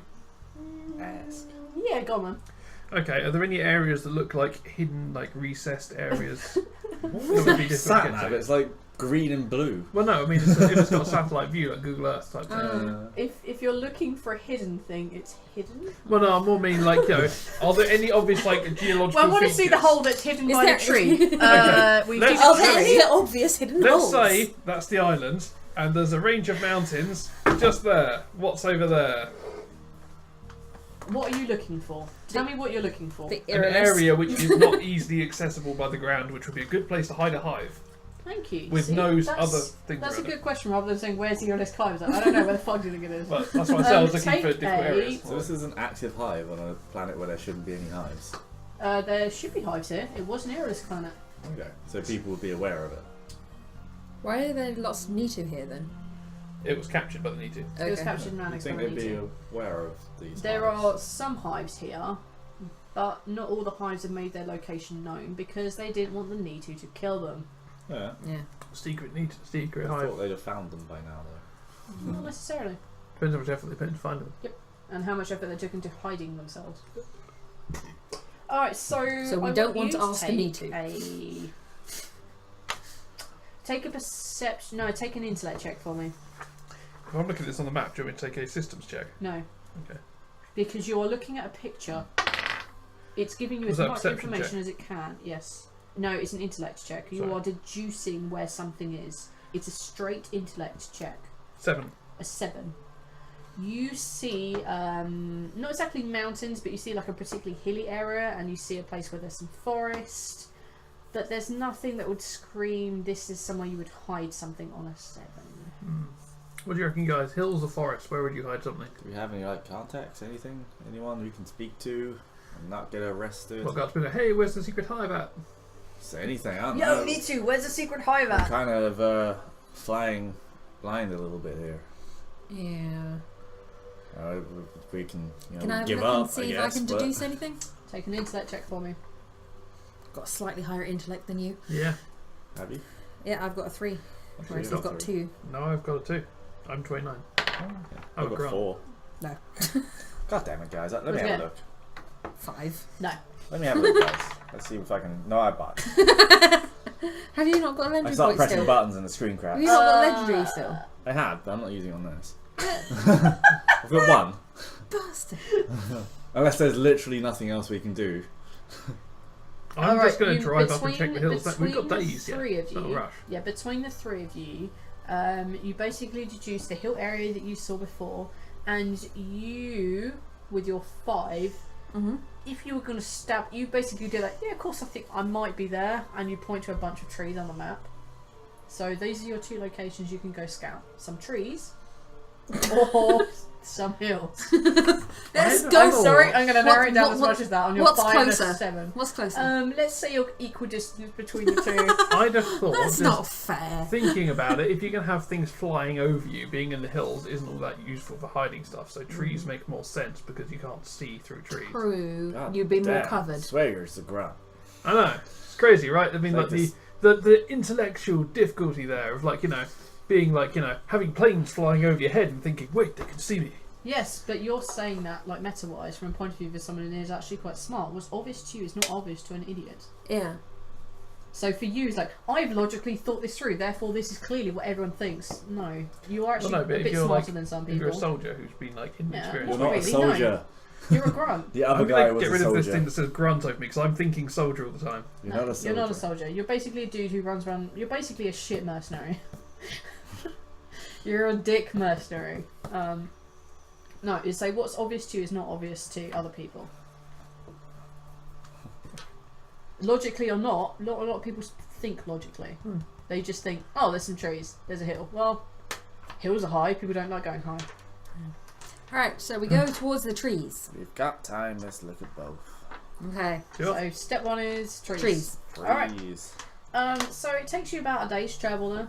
Speaker 3: Ask.
Speaker 1: Yeah, go on then.
Speaker 2: Okay, are there any areas that look like hidden, like recessed areas that would be difficult to
Speaker 3: Sat
Speaker 2: get
Speaker 3: nav,
Speaker 2: to?
Speaker 3: it's like
Speaker 5: green and blue.
Speaker 2: Well, no, I mean, if it's got a satellite view, like Google Earth type thing.
Speaker 1: If you're looking for a hidden thing, it's hidden.
Speaker 2: Well, no, I more mean like, you know, are there any obvious like geological
Speaker 1: Well, I want to
Speaker 2: features?
Speaker 1: see the hole that's hidden
Speaker 4: Is
Speaker 1: by
Speaker 4: there-
Speaker 1: the tree. We
Speaker 2: Let's-
Speaker 1: do
Speaker 4: Are
Speaker 1: the
Speaker 4: there
Speaker 1: tree.
Speaker 4: any obvious hidden
Speaker 2: Let's
Speaker 4: holes?
Speaker 2: say that's the island, and there's a range of mountains just there. What's over there?
Speaker 1: What are you looking for? Tell me what you're looking for.
Speaker 4: The
Speaker 2: An
Speaker 4: Iris.
Speaker 2: area which is not easily accessible by the ground, which would be a good place to hide a hive.
Speaker 1: Thank you.
Speaker 2: With
Speaker 1: See,
Speaker 2: no
Speaker 1: that's-
Speaker 2: other things
Speaker 1: That's a
Speaker 2: around
Speaker 1: good question rather than saying where's the earliest climbers. I don't know where the fuck do you think it is.
Speaker 2: But that's what I said. I was looking for
Speaker 1: Take
Speaker 2: different
Speaker 1: a-
Speaker 2: areas.
Speaker 3: So this is an active hive on a planet where there shouldn't be any hives.
Speaker 1: There should be hives here. It was an airless planet.
Speaker 3: Okay. So people would be aware of it.
Speaker 4: Why are there lots of Nitu here then?
Speaker 2: It was captured by the Nitu.
Speaker 1: It was
Speaker 4: Okay.
Speaker 1: captured in
Speaker 3: You
Speaker 1: Alex.
Speaker 3: think they'd be aware of these
Speaker 1: There
Speaker 3: hives?
Speaker 1: are some hives here, but not all the hives have made their location known because they didn't want the Nitu to kill them.
Speaker 3: Yeah.
Speaker 4: Yeah.
Speaker 2: Secret
Speaker 3: I
Speaker 2: hive.
Speaker 3: thought they'd have found them by now, though.
Speaker 1: Not necessarily.
Speaker 2: Depends how much effort they put into finding them.
Speaker 1: And how much effort they took into hiding themselves. Alright, so
Speaker 4: we
Speaker 1: I
Speaker 4: don't want
Speaker 1: you
Speaker 4: to ask the
Speaker 1: take
Speaker 4: Nitu.
Speaker 1: Take a perception. No, take an intellect check for me.
Speaker 2: If I'm looking at this on the map, do you want me to take a systems check?
Speaker 1: No.
Speaker 2: Okay.
Speaker 1: Because you are looking at a picture. It's giving you
Speaker 2: Was
Speaker 1: as
Speaker 2: that
Speaker 1: much
Speaker 2: perception
Speaker 1: information
Speaker 2: check?
Speaker 1: as it can. Yes. No, it's an intellect check. You
Speaker 2: Sorry.
Speaker 1: are deducing where something is. It's a straight intellect check.
Speaker 2: 7.
Speaker 1: A 7. You see, not exactly mountains, but you see like a particularly hilly area, and you see a place where there's some forest. But there's nothing that would scream this is somewhere you would hide something on a 7.
Speaker 2: What do you reckon, guys? Hills or forests? Where would you hide something?
Speaker 3: Do we have any like contacts? Anything? Anyone we can speak to and not get arrested?
Speaker 2: What guys be like, hey, where's the secret hive at?
Speaker 3: Say anything. I don't
Speaker 1: Yo,
Speaker 3: know.
Speaker 1: Nitu, where's the secret hive
Speaker 3: We're
Speaker 1: at?
Speaker 3: kind of flying blind a little bit here.
Speaker 4: Yeah.
Speaker 3: We can,
Speaker 4: Can I have a
Speaker 3: give
Speaker 4: look
Speaker 3: up.
Speaker 4: and see
Speaker 3: I
Speaker 4: if
Speaker 3: guess,
Speaker 4: I can
Speaker 3: but
Speaker 4: deduce anything?
Speaker 1: Take an intellect check for me.
Speaker 4: Got a slightly higher intellect than you.
Speaker 2: Yeah.
Speaker 3: Have you?
Speaker 4: Yeah, I've got a 3.
Speaker 3: Actually,
Speaker 4: Whereas
Speaker 3: you
Speaker 4: you've got
Speaker 3: 3.
Speaker 4: 2.
Speaker 2: No, I've got a 2. I'm 29.
Speaker 3: Oh, okay.
Speaker 2: Oh,
Speaker 3: I've got
Speaker 2: Grant.
Speaker 3: 4.
Speaker 4: No.
Speaker 3: God damn it, guys! Let me
Speaker 1: What'd you
Speaker 3: have a
Speaker 1: get?
Speaker 3: look.
Speaker 4: 5.
Speaker 1: No.
Speaker 3: Let me have a look, guys. Let's see if I can. No, I bought.
Speaker 4: Have you not got a
Speaker 3: I
Speaker 4: legendary
Speaker 3: start
Speaker 4: point
Speaker 3: pressing
Speaker 4: still?
Speaker 3: buttons and the screen
Speaker 4: Have
Speaker 3: cracks.
Speaker 4: you not got legendary still?
Speaker 3: I have, but I'm not using it on this. I've got 1.
Speaker 4: Bastard.
Speaker 3: Unless there's literally nothing else we can do.
Speaker 2: I'm
Speaker 1: Alright,
Speaker 2: just going to
Speaker 1: you-
Speaker 2: drive up and check the hills. We've got
Speaker 1: between the
Speaker 2: days yet.
Speaker 1: three of
Speaker 2: It's not a
Speaker 1: you-
Speaker 2: rush.
Speaker 1: Yeah, between the 3 of you, you basically deduce the hill area that you saw before, and you, with your 5,
Speaker 4: Mm-hmm.
Speaker 1: if you were going to stab, you basically do that. Yeah, of course, I think I might be there, and you point to a bunch of trees on the map. So these are your 2 locations you can go scout: some trees or some hills.
Speaker 4: Let's
Speaker 2: I'm
Speaker 4: go.
Speaker 1: I'm sorry, I'm going to narrow it down
Speaker 4: What-
Speaker 1: as
Speaker 4: what-
Speaker 1: much as that on your
Speaker 4: what's
Speaker 1: 5 and a
Speaker 4: closer?
Speaker 1: 7.
Speaker 4: What's closer?
Speaker 1: Let's say you're equidistant between the 2.
Speaker 2: I'd have thought,
Speaker 4: That's
Speaker 2: just
Speaker 4: not fair.
Speaker 2: thinking about it, if you can have things flying over you, being in the hills isn't all that useful for hiding stuff. So trees make more sense because you can't see through trees.
Speaker 4: True.
Speaker 3: God
Speaker 4: You'd be more
Speaker 3: damn,
Speaker 4: covered.
Speaker 3: Swagger's the grunt.
Speaker 2: I know, it's crazy, right? I mean,
Speaker 3: Like
Speaker 2: like
Speaker 3: this-
Speaker 2: the intellectual difficulty there of like, you know, being like, you know, having planes flying over your head and thinking, wait, they can see me.
Speaker 1: Yes, but you're saying that, like, meta-wise, from a point of view of someone who is actually quite smart. What's obvious to you is not obvious to an idiot.
Speaker 4: Yeah.
Speaker 1: So for you, it's like, I've logically thought this through, therefore this is clearly what everyone thinks. No, you are actually
Speaker 2: Well, no, but
Speaker 1: a
Speaker 2: if
Speaker 1: bit
Speaker 2: you're
Speaker 1: smarter
Speaker 2: like,
Speaker 1: than some
Speaker 2: If you're a
Speaker 1: people.
Speaker 2: soldier who's been like
Speaker 1: Yeah.
Speaker 2: inexperienced.
Speaker 3: You're not a
Speaker 1: really, no.
Speaker 3: soldier.
Speaker 1: You're a grunt.
Speaker 3: The other
Speaker 2: I'm
Speaker 3: guy
Speaker 2: gonna
Speaker 3: was
Speaker 2: get
Speaker 3: a
Speaker 2: rid of
Speaker 3: soldier.
Speaker 2: this thing that says grunt over me because I'm thinking soldier all the time.
Speaker 3: You're
Speaker 1: No,
Speaker 3: not a soldier.
Speaker 1: You're not a soldier. You're basically a dude who runs around. You're basically a shit mercenary. You're a dick mercenary. No, you say what's obvious to you is not obvious to other people. Logically or not, a lot of people think logically. They just think, oh, there's some trees, there's a hill. Well, hills are high. People don't like going high.
Speaker 4: Alright, so we go towards the trees.
Speaker 3: We've got time. Let's look at both.
Speaker 4: Okay.
Speaker 2: Sure.
Speaker 1: So step 1 is trees.
Speaker 4: Trees.
Speaker 1: Alright.
Speaker 3: Please.
Speaker 1: So it takes you about a day's travel there.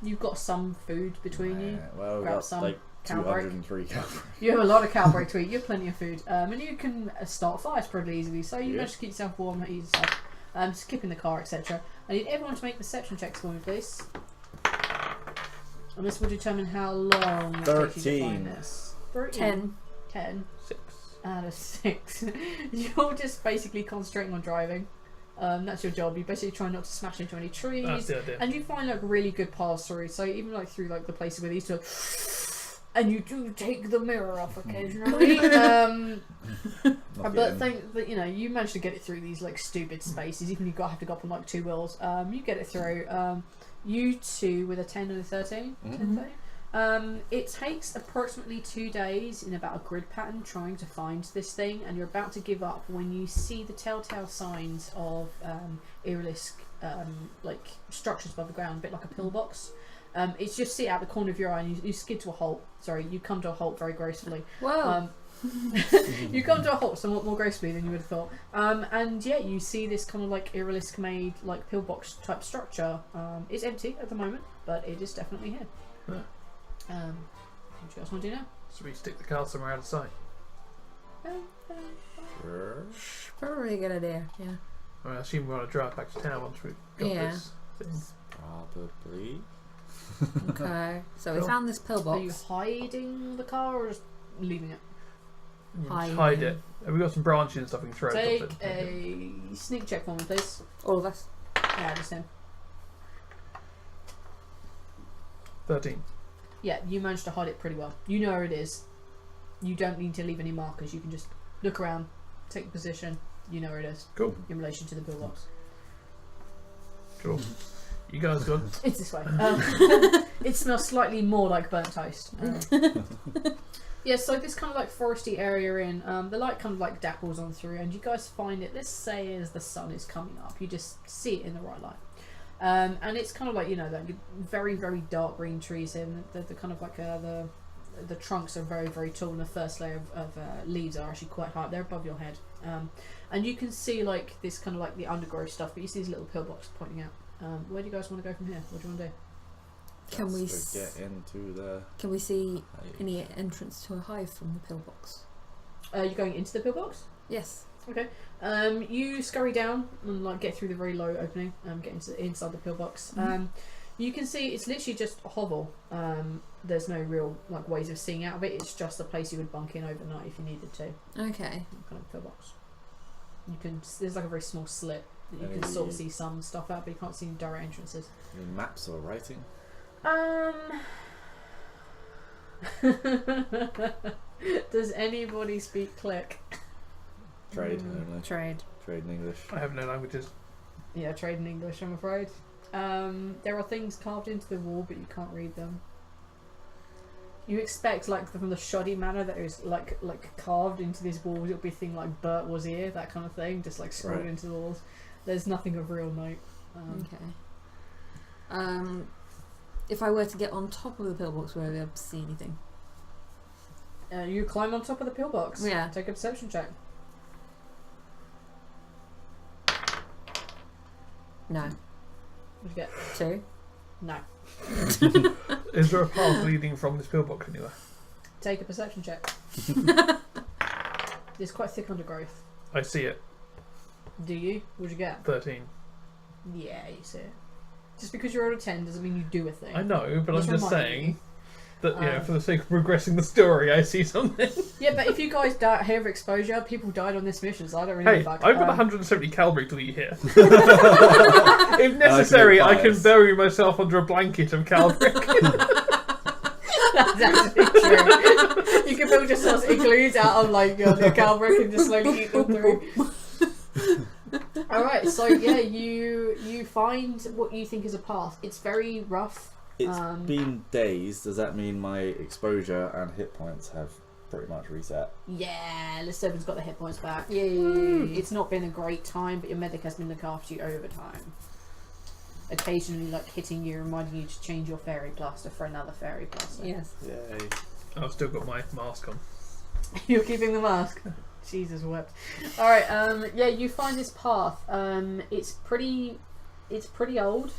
Speaker 1: You've got some food between you.
Speaker 3: Well, we
Speaker 1: Grab
Speaker 3: got
Speaker 1: some
Speaker 3: like
Speaker 1: cow break.
Speaker 3: 203 calories.
Speaker 1: You have a lot of cow break to eat. You have plenty of food, and you can start fires pretty easily. So you
Speaker 3: Yeah.
Speaker 1: manage to keep yourself warm, eat yourself, skipping the car, etc. I need everyone to make perception checks for me, please. And this will determine how long it takes you to find
Speaker 3: 13.
Speaker 1: this. 13.
Speaker 4: 10.
Speaker 1: 10
Speaker 2: 6.
Speaker 1: out of 6. You're just basically concentrating on driving. That's your job. You basically try not to smash into any trees.
Speaker 2: That's the idea.
Speaker 1: And you find like really good paths through. So even like through like the places where these two, and you do take the mirror off occasionally. But think that you managed to get it through these like stupid spaces. Even you have to go up on like 2 wheels. You get it through. You two with a 10 and a 13. 10, 13. It takes approximately 2 days in about a grid pattern trying to find this thing, and you're about to give up when you see the telltale signs of Irilisk like structures above the ground, a bit like a pillbox. It's just sit out the corner of your eye, and you skid to a halt. Sorry, you come to a halt very gracefully.
Speaker 4: Wow.
Speaker 1: You come to a halt somewhat more gracefully than you would have thought. And yeah, you see this kind of like Irilisk made like pillbox type structure. It's empty at the moment, but it is definitely here.
Speaker 2: Yeah.
Speaker 1: What do you guys want to do now?
Speaker 2: So we stick the car somewhere out of sight.
Speaker 5: Sure.
Speaker 4: Probably a good idea. Yeah.
Speaker 2: I mean, I assume we want to drive back to town once we've got
Speaker 4: Yeah.
Speaker 2: this thing.
Speaker 5: Probably.
Speaker 4: Okay. So we
Speaker 2: Cool.
Speaker 4: found this
Speaker 1: Are you
Speaker 4: pillbox.
Speaker 1: hiding the car or just leaving it?
Speaker 2: Just hide it. Have we got some branches and stuff we can throw
Speaker 1: Take
Speaker 2: at it?
Speaker 1: a sneak check for me, please.
Speaker 4: All of us.
Speaker 1: Yeah, just him.
Speaker 2: 13.
Speaker 1: Yeah, you managed to hide it pretty well. You know where it is. You don't need to leave any markers. You can just look around, take a position. You know where it is
Speaker 2: Cool.
Speaker 1: in relation to the pillbox.
Speaker 2: Cool. You guys gone?
Speaker 1: It's this way. It smells slightly more like burnt toast. Yeah, so this kind of like foresty area you're in, the light kind of like dapples on through, and you guys find it, let's say as the sun is coming up, you just see it in the right light. And it's kind of like, like very, very dark green trees here, and the kind of like the trunks are very, very tall, and the first layer of leaves are actually quite high. They're above your head. And you can see like this kind of like the undergrowth stuff, but you see these little pillboxes pointing out. Where do you guys want to go from here? What do you want to do?
Speaker 4: Can we
Speaker 5: get into the?
Speaker 4: Can we see any entrance to a hive from the pillbox?
Speaker 1: You're going into the pillbox?
Speaker 4: Yes.
Speaker 1: Okay. You scurry down and like get through the very low opening. Get inside the pillbox. You can see it's literally just a hovel. There's no real like ways of seeing out of it. It's just a place you would bunk in overnight if you needed to.
Speaker 4: Okay.
Speaker 1: Kind of pillbox. There's like a very small slit that you can sort of see some stuff out, but you can't see any direct entrances.
Speaker 5: Any maps or writing?
Speaker 1: Does anybody speak Click?
Speaker 5: Trade only.
Speaker 4: Trade.
Speaker 5: Trade in English.
Speaker 2: I have no languages.
Speaker 1: Yeah, trade in English, I'm afraid. There are things carved into the wall, but you can't read them. You expect, like, from the shoddy manner that it was like carved into these walls, it would be a thing like Bert was here, that kind of thing, just like scrolled into the walls. There's nothing of real note.
Speaker 4: Okay. If I were to get on top of the pillbox, would I be able to see anything?
Speaker 1: You climb on top of the pillbox.
Speaker 4: Yeah.
Speaker 1: Take a perception check.
Speaker 4: No.
Speaker 1: What'd you get?
Speaker 4: 2.
Speaker 1: No.
Speaker 2: Is there a path leading from this pillbox anywhere?
Speaker 1: Take a perception check. There's quite thick undergrowth.
Speaker 2: I see it.
Speaker 1: Do you? What'd you get?
Speaker 2: 13.
Speaker 1: Yeah, you see it. Just because you're out of 10 doesn't mean you do a thing.
Speaker 2: I know, but
Speaker 1: Just
Speaker 2: I'm just
Speaker 1: reminding
Speaker 2: saying that, for the sake of progressing the story, I see something.
Speaker 1: Yeah, but if you guys die here of exposure, people died on this mission, so I don't really
Speaker 2: Hey,
Speaker 1: give a fuck.
Speaker 2: I've got 170 cavalry to lead here. If necessary, I can bury myself under a blanket of cavalry.
Speaker 1: That's actually true. You can build yourselves igloos out of like your cavalry and just slowly eat them through. Alright, so yeah, you find what you think is a path. It's very rough.
Speaker 5: It's been days. Does that mean my exposure and hit points have pretty much reset?
Speaker 1: Yeah, Listovin's got the hit points back.
Speaker 4: Yay.
Speaker 1: It's not been a great time, but your medic has been looking after you over time. Occasionally, like hitting you, reminding you to change your fairy plaster for another fairy plaster.
Speaker 4: Yes.
Speaker 5: Yay.
Speaker 2: I've still got my mask on.
Speaker 1: You're keeping the mask. Jesus wept. All right. Yeah, you find this path. It's pretty old,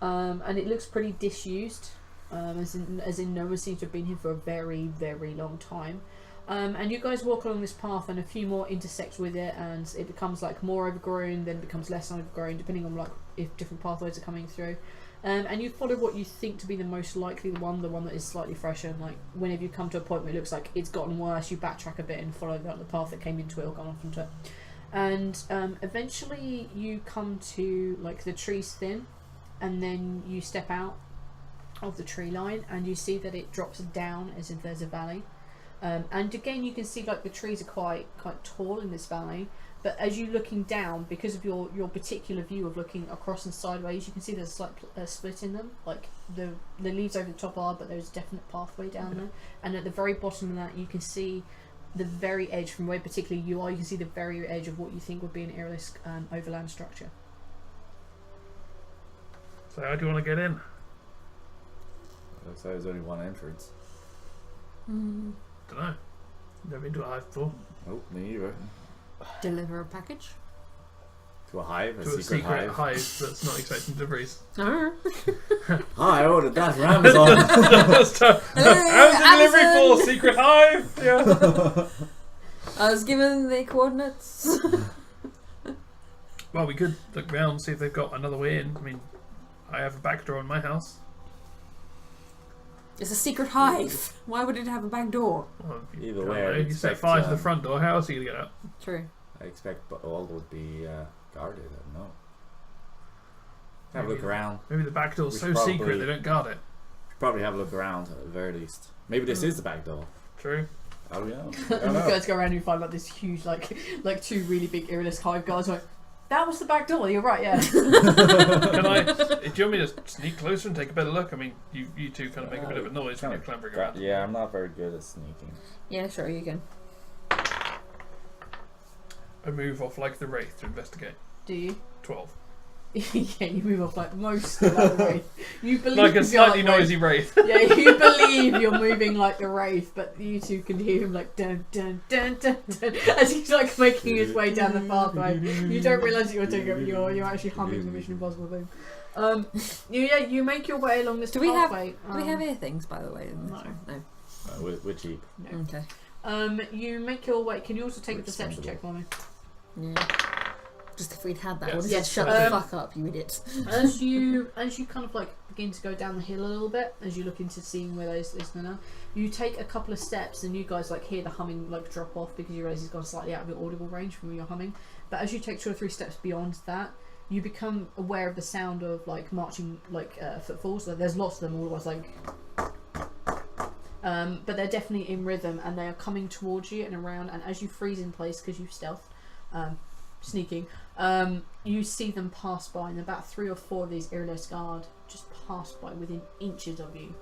Speaker 1: and it looks pretty disused. As in, no one seems to have been here for a very, very long time. And you guys walk along this path, and a few more intersect with it, and it becomes like more overgrown, then becomes less overgrown, depending on like if different pathways are coming through. And you follow what you think to be the most likely one that is slightly fresher. And like whenever you come to a point where it looks like it's gotten worse, you backtrack a bit and follow the path that came into it or gone off into it. And eventually you come to like the tree's thin, and then you step out of the tree line and you see that it drops down as if there's a valley. And again you can see like the trees are quite tall in this valley, but as you're looking down, because of your particular view of looking across and sideways, you can see there's a slight split in them. Like the leaves over the top are, but there's a definite pathway down there. And at the very bottom of that you can see the very edge, from where particularly you are, you can see the very edge of what you think would be an Irilisk overland structure.
Speaker 2: So how do you want to get in?
Speaker 3: Looks like there's only one entrance.
Speaker 2: Don't know. Never been to a hive before.
Speaker 3: Nope, me either.
Speaker 4: Deliver a package.
Speaker 3: To a hive?
Speaker 2: To a secret hive that's not expecting deliveries.
Speaker 4: Oh.
Speaker 3: Hi, I ordered that from Amazon.
Speaker 2: How's delivery for secret hive? Yeah.
Speaker 4: I was given the coordinates.
Speaker 2: Well, we could look round and see if they've got another way in. I mean, I have a back door in my house.
Speaker 4: It's a secret hive. Why would it have a back door?
Speaker 2: Well,
Speaker 3: Either
Speaker 2: don't
Speaker 3: way,
Speaker 2: know.
Speaker 3: I
Speaker 2: You set
Speaker 3: expect,
Speaker 2: fire to the front door. How else are you gonna get out?
Speaker 4: True.
Speaker 3: I expect all would be guarded. I don't know. Have a
Speaker 2: Maybe.
Speaker 3: look around.
Speaker 2: Maybe the back door's
Speaker 3: We
Speaker 2: so
Speaker 3: should probably-
Speaker 2: secret they don't guard it.
Speaker 3: Probably have a look around at the very least. Maybe this is the back door.
Speaker 2: True.
Speaker 3: How do we know? I
Speaker 1: And
Speaker 3: don't
Speaker 1: you
Speaker 3: know.
Speaker 1: guys go around and you find like this huge like two really big Irilisk hive guards like, that was the back door, you're right, yeah.
Speaker 2: Can I? Do you want me to sneak closer and take a better look? I mean, you two kind of make a bit of a noise when you're clambering around.
Speaker 3: Yeah, I'm not very good at sneaking.
Speaker 4: Yeah, sure, you can.
Speaker 2: I move off like the wraith to investigate.
Speaker 1: Do you?
Speaker 2: 12.
Speaker 1: Yeah, you move off like most of that wraith. You believe
Speaker 2: Like a
Speaker 1: you're
Speaker 2: slightly
Speaker 1: like
Speaker 2: noisy wraith.
Speaker 1: Yeah, you believe you're moving like the wraith, but you two can hear him like dun dun dun dun dun as he's like making his way down the pathway. You don't realise that you're actually humming the Mission Impossible thing. You make your way along this
Speaker 4: Do we have
Speaker 1: pathway.
Speaker 4: do we have ear things, by the way?
Speaker 1: No.
Speaker 4: No.
Speaker 3: We're cheap.
Speaker 1: No.
Speaker 4: Okay.
Speaker 1: You make your way. Can you also take a
Speaker 3: We're
Speaker 1: perception
Speaker 3: expendable.
Speaker 1: check for me?
Speaker 4: Yeah. Just if we'd had that, I would have
Speaker 1: Yes.
Speaker 4: said, shut the fuck up, you idiot.
Speaker 1: As you kind of like begin to go down the hill a little bit, as you look into seeing where those listening are, you take a couple of steps and you guys like hear the humming like drop off because you realise he's gone slightly out of your audible range from your humming. But as you take 2 or 3 steps beyond that, you become aware of the sound of like marching like footfalls. So there's lots of them all at once, like. But they're definitely in rhythm and they are coming towards you and around. And as you freeze in place because you've stealthed, sneaking, you see them pass by, and about 3 or 4 of these Irilisk guard just pass by within inches of you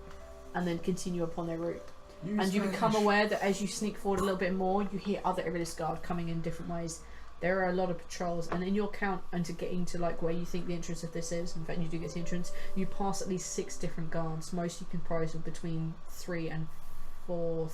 Speaker 1: and then continue upon their route. And you become aware that as you sneak forward a little bit more, you hear other Irilisk guard coming in different ways. There are a lot of patrols, and in your count, and to get into like where you think the entrance of this is, in fact you do get to the entrance, you pass at least 6 different guards, mostly comprised of between 3 and 4,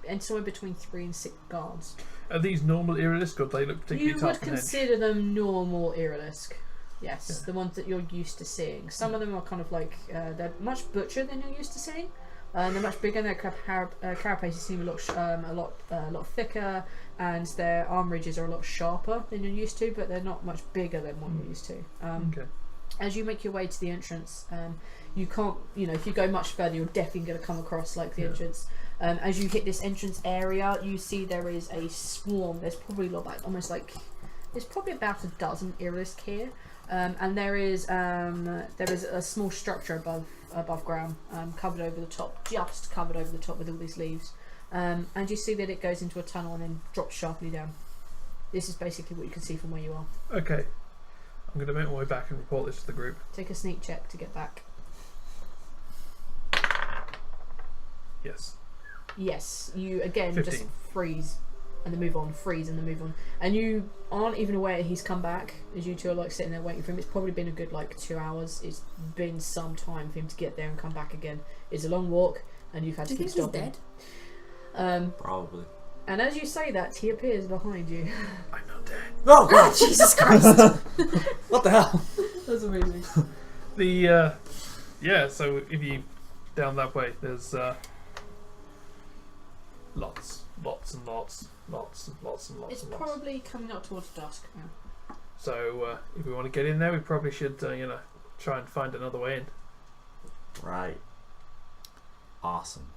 Speaker 1: and somewhere between 3 and 6 guards.
Speaker 2: Are these normal Irilisk, or do they look particularly
Speaker 1: You
Speaker 2: tough
Speaker 1: would
Speaker 2: and hedged?
Speaker 1: consider them normal Irilisk. Yes,
Speaker 2: Yeah.
Speaker 1: the ones that you're used to seeing. Some of them are kind of like, they're much butcher than you're used to seeing. They're much bigger, and their carapaces seem a lot thicker, and their arm ridges are a lot sharper than you're used to, but they're not much bigger than what you're used to.
Speaker 2: Okay.
Speaker 1: As you make your way to the entrance, you can't, if you go much further, you're definitely going to come across like the entrance. As you hit this entrance area, you see there is a swarm. There's probably there's probably about a dozen Irilisk here, and there is a small structure above ground, covered over the top, just covered over the top with all these leaves, and you see that it goes into a tunnel and then drops sharply down. This is basically what you can see from where you are.
Speaker 2: Okay. I'm going to make my way back and report this to the group.
Speaker 1: Take a sneak check to get back.
Speaker 2: Yes.
Speaker 1: Yes, you again
Speaker 2: 15.
Speaker 1: just freeze and then move on, freeze and then move on, and you aren't even aware he's come back as you two are like sitting there waiting for him. It's probably been a good like 2 hours. It's been some time for him to get there and come back again. It's a long walk and you've had
Speaker 4: Do
Speaker 1: to
Speaker 4: you
Speaker 1: keep
Speaker 4: think he's
Speaker 1: stopping.
Speaker 4: dead?
Speaker 5: Probably.
Speaker 1: And as you say that, he appears behind you.
Speaker 2: I'm not dead.
Speaker 5: Oh god!
Speaker 4: Jesus Christ!
Speaker 5: What the hell?
Speaker 1: That's amazing.
Speaker 2: The so if you down that way, there's lots and lots and lots and
Speaker 1: It's
Speaker 2: lots.
Speaker 1: probably coming up towards dusk now.
Speaker 2: So if we want to get in there, we probably should try and find another way in.
Speaker 5: Right. Awesome.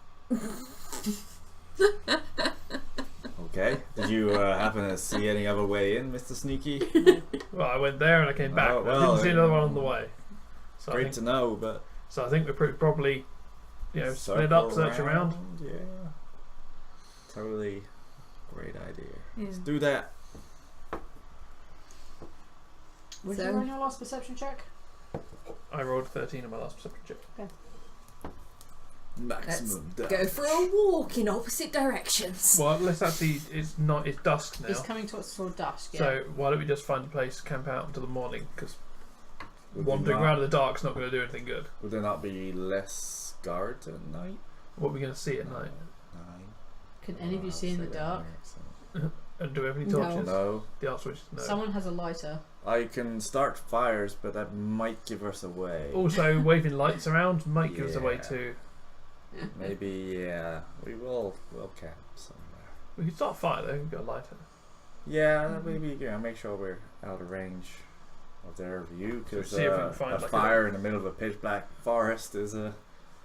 Speaker 3: Okay. Did you happen to see any other way in, Mr. Sneaky?
Speaker 2: Well, I went there and I came back.
Speaker 3: Oh,
Speaker 2: But I
Speaker 3: well,
Speaker 2: didn't see another one on the way. So
Speaker 3: Great to know, but
Speaker 2: I think we're probably, split up, search around.
Speaker 3: Yeah. Totally great idea.
Speaker 4: Yeah.
Speaker 3: Let's do that.
Speaker 1: Would
Speaker 4: So-
Speaker 1: you run your last perception check?
Speaker 2: I rolled 13 on my last perception check.
Speaker 3: Maximum
Speaker 4: Let's
Speaker 3: depth.
Speaker 4: go for a walk in opposite directions.
Speaker 2: Well, let's actually. It's dusk now.
Speaker 1: It's coming towards dusk. Yeah.
Speaker 2: So why don't we just find a place to camp out until the morning? Because
Speaker 3: Would
Speaker 2: wandering
Speaker 3: you not-
Speaker 2: around in the dark's not going to do anything good.
Speaker 3: Would there not be less guards at night?
Speaker 2: What are we going to see at night?
Speaker 3: 9.
Speaker 1: Can any of you see in the dark?
Speaker 2: And do we have any
Speaker 4: No.
Speaker 2: torches?
Speaker 3: No.
Speaker 2: The answer is no.
Speaker 1: Someone has a lighter.
Speaker 3: I can start fires, but that might give us away.
Speaker 2: Also, waving lights around might give us away
Speaker 3: Yeah.
Speaker 2: too.
Speaker 3: Maybe, yeah. We'll camp somewhere.
Speaker 2: We could start a fire though. We've got a lighter.
Speaker 3: Yeah, maybe make sure we're out of range of their view, because
Speaker 2: see if we can find
Speaker 3: a
Speaker 2: like
Speaker 3: fire in the middle of a pitch black forest is a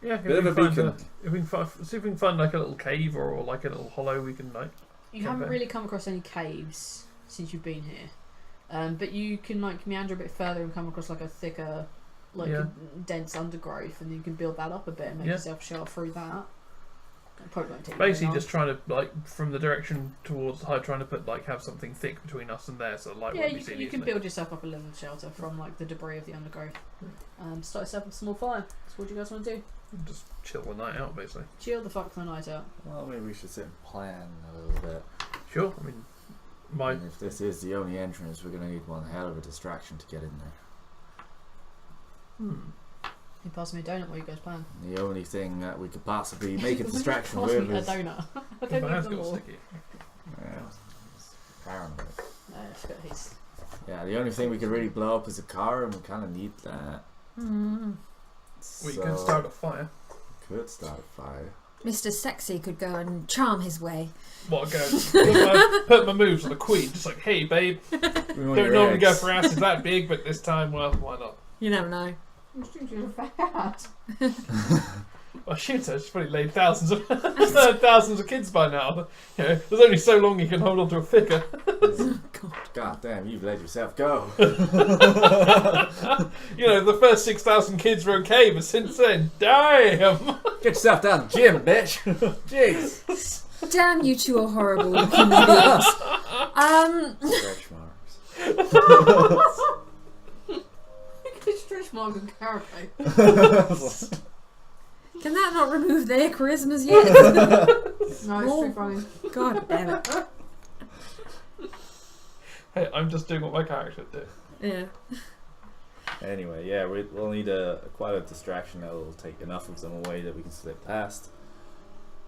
Speaker 2: Yeah,
Speaker 3: bit of a beacon.
Speaker 2: If we can see if we can find like a little cave or like a little hollow we can like.
Speaker 1: You haven't really come across any caves since you've been here, but you can like meander a bit further and come across like a thicker, dense undergrowth, and you can build that up a bit and make yourself shelter through that. It probably won't take you very
Speaker 2: Basically,
Speaker 1: long.
Speaker 2: just trying to like from the direction towards the high, trying to put like have something thick between us and there, so light won't be seen
Speaker 1: you can
Speaker 2: easily.
Speaker 1: build yourself up a little shelter from like the debris of the undergrowth. Start yourself with a small fire. So what do you guys want to do?
Speaker 2: Just chill the night out, basically.
Speaker 1: Chill the fuck for the night out.
Speaker 3: Well, maybe we should sit and plan a little bit.
Speaker 2: Sure. I mean,
Speaker 3: And if this is the only entrance, we're going to need one hell of a distraction to get in there.
Speaker 1: You pass me a donut while you guys plan.
Speaker 3: The only thing that we could possibly make a distraction
Speaker 1: Pass
Speaker 3: with
Speaker 1: me a
Speaker 3: is...
Speaker 1: donut. I
Speaker 2: my
Speaker 1: don't need
Speaker 2: hand's
Speaker 1: them
Speaker 2: got
Speaker 1: all.
Speaker 2: sticky.
Speaker 3: Yeah, it's paranoid.
Speaker 1: No, it's got his.
Speaker 3: Yeah, the only thing we could really blow up is a car, and we kind of need that.
Speaker 2: We can start a fire.
Speaker 3: Could start a fire.
Speaker 4: Mr. Sexy could go and charm his way.
Speaker 2: What go? Put my moves on the queen, just like, hey babe, don't normally go for asses that big, but this time, well, why not?
Speaker 4: You never know.
Speaker 1: I'm just thinking of that.
Speaker 2: Well, shit, she's probably laid thousands of kids by now. You know, there's only so long you can hold on to a figure.
Speaker 3: God damn, you've let yourself go.
Speaker 2: You know, the first 6,000 kids were okay, but since then, damn!
Speaker 3: Get yourself down to the gym, bitch. Jeez.
Speaker 4: Damn, you two are horrible looking idiots.
Speaker 3: Stretch marks.
Speaker 1: Stretch mark and carapace.
Speaker 4: Can that not remove their charismas yet?
Speaker 1: No, it's too funny.
Speaker 4: God damn it.
Speaker 2: Hey, I'm just doing what my character did.
Speaker 4: Yeah.
Speaker 3: Anyway, yeah, we'll need quite a distraction that will take enough of them away that we can slip past.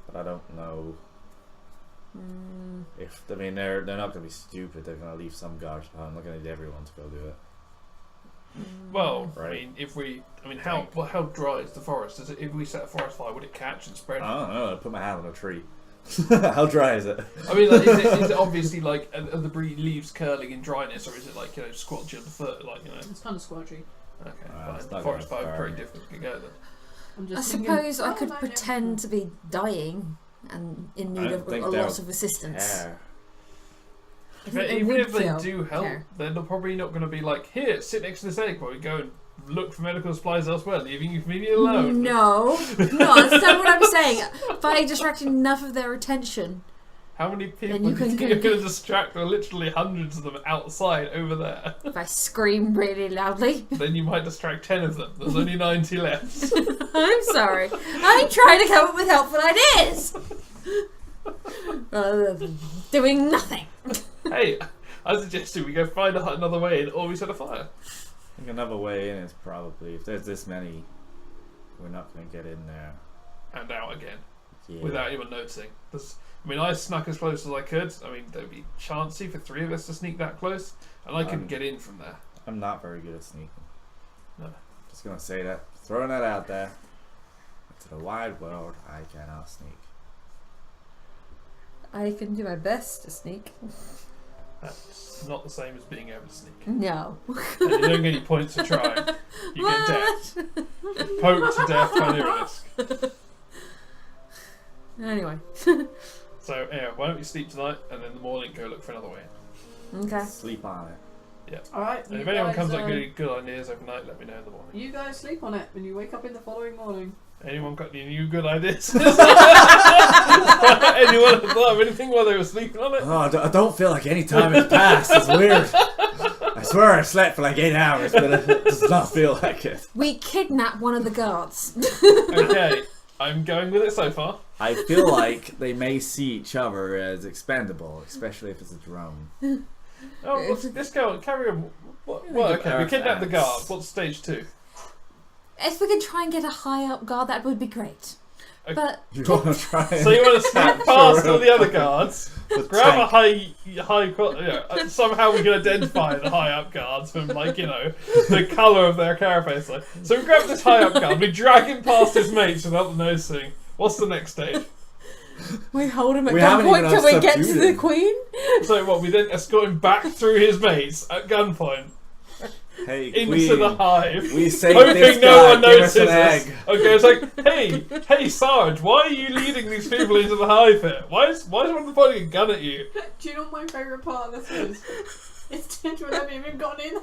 Speaker 3: But I don't know if... I mean, they're not going to be stupid. They're going to leave some guards behind. I'm not going to need everyone to go do it.
Speaker 2: Well,
Speaker 3: Right.
Speaker 2: I mean, how dry is the forest? Is it, if we set a forest fire, would it catch and spread?
Speaker 3: I don't know. I put my hand on a tree. How dry is it?
Speaker 2: I mean, like, is it obviously like are the leaves curling in dryness, or is it like squelchy on the foot, like
Speaker 1: It's kind of squelchy.
Speaker 2: Okay,
Speaker 3: it's
Speaker 2: fine.
Speaker 3: not
Speaker 2: Forest
Speaker 3: gonna
Speaker 2: fire
Speaker 3: burn
Speaker 2: pretty
Speaker 3: you.
Speaker 2: difficult to go then.
Speaker 1: I'm
Speaker 4: I
Speaker 1: just
Speaker 4: suppose I could
Speaker 1: imagine
Speaker 4: pretend to be dying and in need of a lot of assistance.
Speaker 3: Care.
Speaker 4: I think
Speaker 2: But
Speaker 4: they
Speaker 2: even
Speaker 4: would
Speaker 2: if they
Speaker 4: feel
Speaker 2: do help,
Speaker 4: care.
Speaker 2: then they're probably not going to be like, here, sit next to this egg while we go and look for medical supplies elsewhere, leaving you completely alone.
Speaker 4: No, understand what I'm saying. By distracting enough of their attention.
Speaker 2: How many people
Speaker 4: Then you
Speaker 2: do you
Speaker 4: can
Speaker 2: think
Speaker 4: go-
Speaker 2: you're going to distract? There are literally hundreds of them outside over there.
Speaker 4: If I scream really loudly.
Speaker 2: Then you might distract 10 of them. There's only 90 left.
Speaker 4: I'm sorry. I'm trying to come up with helpful ideas. Rather than doing nothing.
Speaker 2: Hey, I suggested we go find another way in, or we set a fire.
Speaker 3: I think another way in is probably, if there's this many, we're not going to get in there.
Speaker 2: And out again,
Speaker 3: Yeah.
Speaker 2: without anyone noticing. I snuck as close as I could. I mean, there'd be chancy for 3 of us to sneak that close, and I couldn't get in from there.
Speaker 3: I'm not very good at sneaking.
Speaker 2: No.
Speaker 3: Just going to say that. Throwing that out there. To the wide world, I cannot sneak.
Speaker 4: I can do my best to sneak.
Speaker 2: That's not the same as being able to sneak.
Speaker 4: No.
Speaker 2: And you don't get any points for trying. You get death. Poked to death by Neuralisk.
Speaker 4: Anyway.
Speaker 2: So anyway, why don't we sleep tonight and then in the morning go look for another way in.
Speaker 4: Okay.
Speaker 3: Sleep on it.
Speaker 1: Alright,
Speaker 2: And if anyone comes up with good ideas overnight, let me know in the morning.
Speaker 1: you guys sleep on it when you wake up in the following morning.
Speaker 2: Anyone got any new good ideas? Anyone thought of anything while they were sleeping on it?
Speaker 3: Oh, I don't feel like any time has passed. It's weird. I swear I slept for like 8 hours, but it does not feel like it.
Speaker 4: We kidnapped one of the guards.
Speaker 2: Okay, I'm going with it so far.
Speaker 3: I feel like they may see each other as expendable, especially if it's a drone.
Speaker 2: Oh, let's go. Carry on. What,
Speaker 3: Yeah,
Speaker 2: okay, we kidnapped the guard. What's stage 2?
Speaker 4: If we could try and get a high up guard, that would be great.
Speaker 2: Okay.
Speaker 4: But
Speaker 3: You want to try
Speaker 2: So you want to sneak past all the other guards,
Speaker 3: With
Speaker 2: grab a
Speaker 3: tank.
Speaker 2: somehow we can identify the high up guards from the colour of their carapace. So we grab this high up guard, we drag him past his mates without them noticing. What's the next stage?
Speaker 4: we hold him at
Speaker 3: We haven't
Speaker 4: gunpoint
Speaker 3: even
Speaker 4: till we get to
Speaker 3: subdued
Speaker 4: the
Speaker 3: him.
Speaker 4: queen.
Speaker 2: So what? We then escort him back through his mates at gunpoint
Speaker 3: Hey,
Speaker 2: into
Speaker 3: Queen,
Speaker 2: the hive.
Speaker 3: we saved
Speaker 2: Hoping
Speaker 3: this
Speaker 2: no
Speaker 3: guy.
Speaker 2: one
Speaker 3: Give us
Speaker 2: notices
Speaker 3: an
Speaker 2: us.
Speaker 3: egg.
Speaker 2: Okay, it's like, hey, Sarge, why are you leading these people into the hive here? Why is one pointing a gun at you?
Speaker 1: Do you know what my favourite part of this is? It's Ginger and I haven't even gotten in.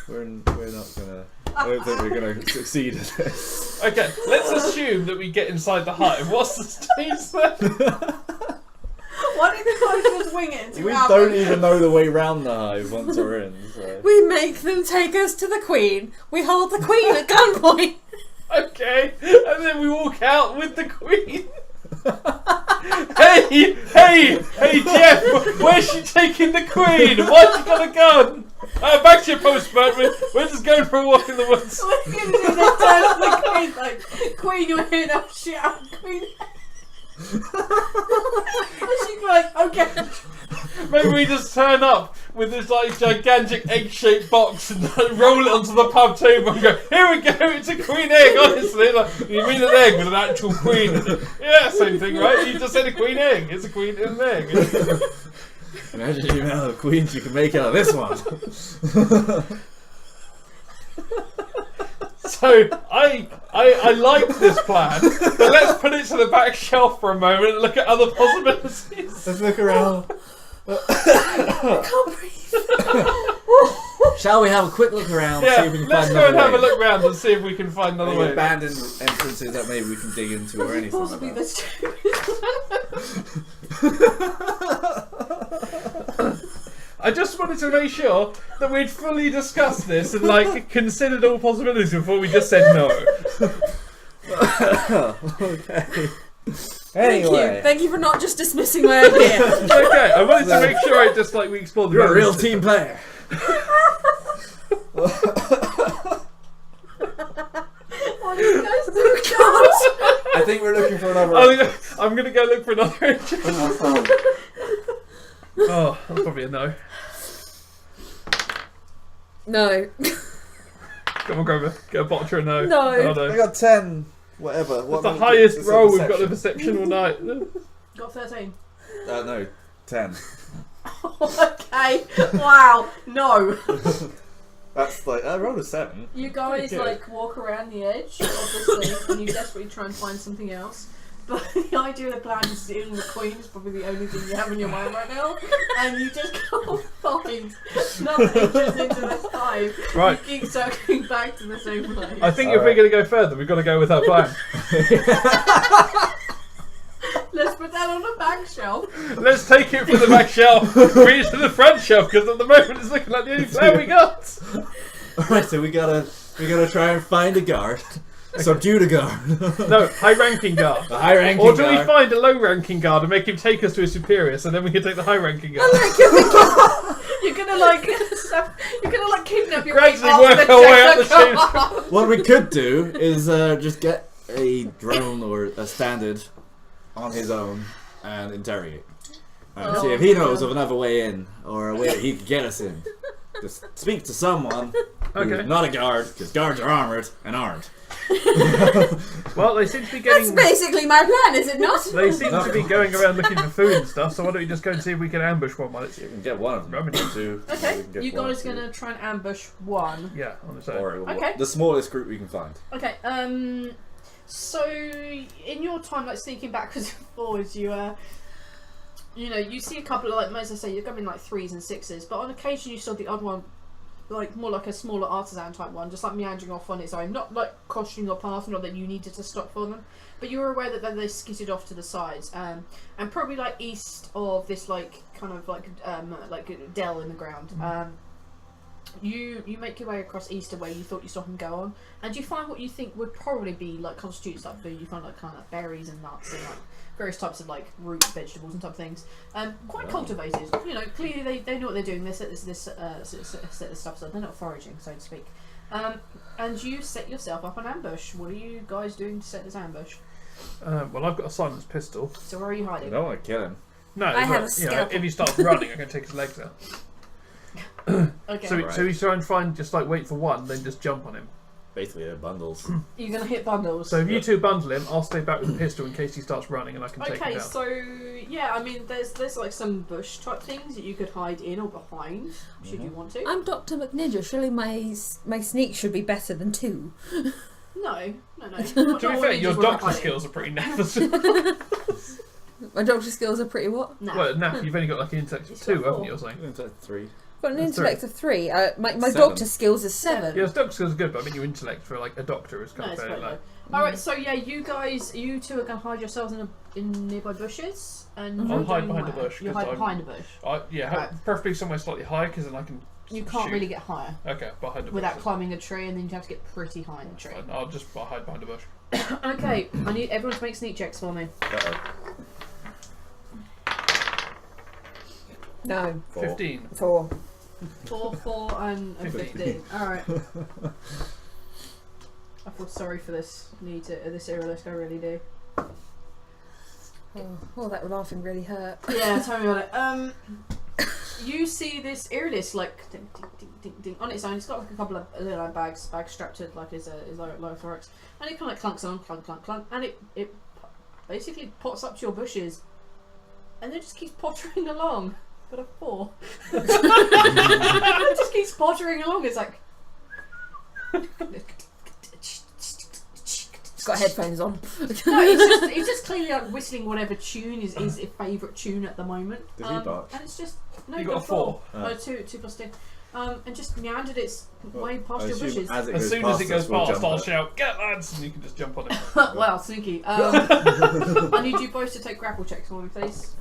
Speaker 3: We're not gonna. I don't think we're gonna succeed at this.
Speaker 2: Okay, let's assume that we get inside the hive. What's the stage then?
Speaker 1: Why don't you guys just wing it?
Speaker 3: We don't even know the way round the hive once we're in. So.
Speaker 4: We make them take us to the queen. We hold the queen at gunpoint.
Speaker 2: Okay, and then we walk out with the queen. Hey, Jeff, where's she taking the queen? Why's she got a gun? Back to your post, man. We're just going for a walk in the woods.
Speaker 1: We're gonna do this turn on the queen, like, Queen, you're here now, shit out, Queen. And she'd be like, okay.
Speaker 2: Maybe we just turn up with this gigantic egg-shaped box and roll it onto the pub table and go, here we go, it's a queen egg, honestly. You mean an egg with an actual queen in it? Yeah, same thing, right? You just said a queen egg. It's a queen and an egg.
Speaker 3: Imagine the amount of queens you can make out of this one.
Speaker 2: So, I like this plan, but let's put it to the back shelf for a moment and look at other possibilities.
Speaker 3: Let's look around.
Speaker 4: I can't breathe.
Speaker 3: Shall we have a quick look around?
Speaker 2: Yeah,
Speaker 3: See if we can
Speaker 2: let's
Speaker 3: find
Speaker 2: go and
Speaker 3: another
Speaker 2: have a
Speaker 3: way?
Speaker 2: look round and see if we can find another
Speaker 3: Any
Speaker 2: way.
Speaker 3: abandoned entrances that maybe we can dig into or anything like
Speaker 1: Possibly
Speaker 3: that.
Speaker 1: the
Speaker 2: I just wanted to make sure that we'd fully discussed this and considered all possibilities before we just said no.
Speaker 3: Okay.
Speaker 4: Thank you.
Speaker 3: Anyway,
Speaker 4: Thank you for not just dismissing my idea.
Speaker 2: Okay, I wanted to make sure we explored the
Speaker 3: you're a real
Speaker 2: boundaries.
Speaker 3: team player.
Speaker 1: What do you guys do?
Speaker 3: I think we're looking for another.
Speaker 2: I'm gonna go look for another entrance. Oh, that's probably a no.
Speaker 4: No.
Speaker 2: Come on, Grover. Get a botcher a no.
Speaker 4: No.
Speaker 2: Oh,
Speaker 3: I
Speaker 2: no.
Speaker 3: got 10. Whatever.
Speaker 2: That's
Speaker 3: What
Speaker 2: the
Speaker 3: number-
Speaker 2: highest
Speaker 3: is it
Speaker 2: roll we've got the
Speaker 3: perception?
Speaker 2: perception all night.
Speaker 1: Got 13.
Speaker 3: No, 10.
Speaker 1: Okay. Wow. No.
Speaker 3: That's like I rolled a 7.
Speaker 1: You guys
Speaker 3: Good.
Speaker 1: walk around the edge, obviously, and you desperately try and find something else. But the idea of the plan is stealing the queen is probably the only thing you have in your mind right now, and you just can't find nothing just into this hive.
Speaker 2: Right.
Speaker 1: You keep circling back to the same place.
Speaker 2: I think if we're going to go further, we've got to go with our plan.
Speaker 1: Let's put that on the back shelf.
Speaker 2: Let's take it from the back shelf, bring it to the front shelf, because at the moment it's looking like the only plan we got.
Speaker 3: Alright, so we gotta try and find a guard. Subdue the guard.
Speaker 2: No, high-ranking guard.
Speaker 3: The high ranking
Speaker 2: Or do
Speaker 3: guard.
Speaker 2: we find a low-ranking guard and make him take us to his superior, so then we can take the high-ranking guard?
Speaker 1: You're gonna kidnap your
Speaker 2: Gradually
Speaker 1: way
Speaker 2: work our way up the chain.
Speaker 3: What we could do is just get a drone or a standard on his own and interrogate. And see if he knows of another way in or a way that he could get us in. Just speak to someone
Speaker 2: Okay.
Speaker 3: who's not a guard, because guards are armoured and armed.
Speaker 2: Well, they seem to be
Speaker 4: That's
Speaker 2: getting...
Speaker 4: basically my plan, is it not?
Speaker 2: They seem to be going around looking for food and stuff, so why don't we just go and see if we can ambush one while it's...
Speaker 3: You can get one of them.
Speaker 2: Rummage.
Speaker 3: Two.
Speaker 1: Okay,
Speaker 3: We can get
Speaker 1: you
Speaker 3: one,
Speaker 1: guys
Speaker 3: two.
Speaker 1: gonna try and ambush one.
Speaker 2: Yeah, on its own.
Speaker 3: Or
Speaker 1: Okay.
Speaker 3: the smallest group we can find.
Speaker 1: Okay, So, in your time, like sneaking backwards and forwards, you you see a couple of, like, as I say, you're going like 3s and 6s, but on occasion you saw the odd one, like more like a smaller artisan type one, just like meandering off on its own, not like crossing your path, not that you needed to stop for them, but you were aware that they skidded off to the sides, and probably like east of this like kind of like a dell in the ground. You make your way across east of where you thought you saw him go on, and you find what you think would probably be like constitutes like food. You find like kind of berries and nuts and like various types of like root vegetables and type of things. Quite cultivated. You know, clearly they know what they're doing. They set this stuff, so they're not foraging, so to speak. And you set yourself up an ambush. What are you guys doing to set this ambush?
Speaker 2: Well, I've got a silenced pistol.
Speaker 1: So where are you
Speaker 3: I
Speaker 1: hiding?
Speaker 3: don't want to kill him.
Speaker 2: No,
Speaker 4: I have a
Speaker 2: but, you know,
Speaker 4: scalpel.
Speaker 2: if he starts running, I can take his legs out.
Speaker 1: Okay.
Speaker 2: So he's trying to find, just like wait for one, then just jump on him.
Speaker 3: Basically, they're bundles.
Speaker 1: You're gonna hit bundles.
Speaker 2: So if you two bundle him, I'll stay back with the pistol in case he starts running, and I can take him
Speaker 1: Okay,
Speaker 2: down.
Speaker 1: so yeah, I mean, there's like some bush type things that you could hide in or behind, should you want to.
Speaker 4: I'm Dr. McNinja. Surely my sneak should be better than 2.
Speaker 1: No.
Speaker 2: To be fair, your doctor skills are pretty naff.
Speaker 4: My doctor skills are pretty what?
Speaker 1: No.
Speaker 2: Well, naff, you've only got like an intellect of
Speaker 1: It's
Speaker 2: 2,
Speaker 1: got
Speaker 2: haven't
Speaker 1: 4.
Speaker 2: you, or something?
Speaker 3: It's like 3.
Speaker 4: I've got an
Speaker 2: That's
Speaker 4: intellect of 3. My
Speaker 3: 7.
Speaker 4: doctor skills is 7.
Speaker 2: Yeah, his doctor skills are good, but I mean your intellect for like a doctor is kind
Speaker 1: No,
Speaker 2: of
Speaker 1: it's
Speaker 2: fairly
Speaker 1: quite
Speaker 2: low.
Speaker 1: low. Alright, so yeah, you two are gonna hide yourselves in nearby bushes, and
Speaker 2: I'll
Speaker 1: you're
Speaker 2: hide
Speaker 1: doing
Speaker 2: behind a
Speaker 1: where?
Speaker 2: bush,
Speaker 1: You
Speaker 2: 'cause
Speaker 1: hide
Speaker 2: I'm-
Speaker 1: behind a bush. Right.
Speaker 2: Preferably somewhere slightly higher, because then I can
Speaker 1: You can't
Speaker 2: shoot.
Speaker 1: really get higher
Speaker 2: Okay, behind a bush.
Speaker 1: without climbing a tree, and then you have to get pretty high in the tree.
Speaker 2: Fine, I'll hide behind a bush.
Speaker 1: Okay, I need everyone to make sneak checks for me.
Speaker 3: Uh-oh.
Speaker 4: No.
Speaker 3: 4.
Speaker 2: 15.
Speaker 4: 4.
Speaker 1: 4, and 15. Alright. I feel sorry for this Irrelisk, I really do.
Speaker 4: Oh, that laughing really hurt.
Speaker 1: Yeah, tell me about it. You see this Irrelisk like ding, ding, ding, ding, ding, on its own. It's got like a couple of little bags strapped to it, like his lower thorax, and it kind of clunks on, clunk, and it basically pots up to your bushes, and then just keeps pottering along. Got a 4. It just keeps pottering along. It's like.
Speaker 4: It's got headphones on.
Speaker 1: No, it's just clearly like whistling whatever tune is his favourite tune at the moment.
Speaker 3: Did he bark?
Speaker 1: And it's just no,
Speaker 2: You got a 4.
Speaker 3: Oh.
Speaker 1: 2 plus 2. And just meandered its way past
Speaker 3: I
Speaker 1: your
Speaker 3: assume
Speaker 1: bushes.
Speaker 2: As soon as it goes
Speaker 3: us, we'll
Speaker 2: past,
Speaker 3: jump
Speaker 2: I'll
Speaker 3: it.
Speaker 2: shout, "Get lads!" and you can just jump on him.
Speaker 1: Well, sneaky. I need you both to take grapple checks for me, please.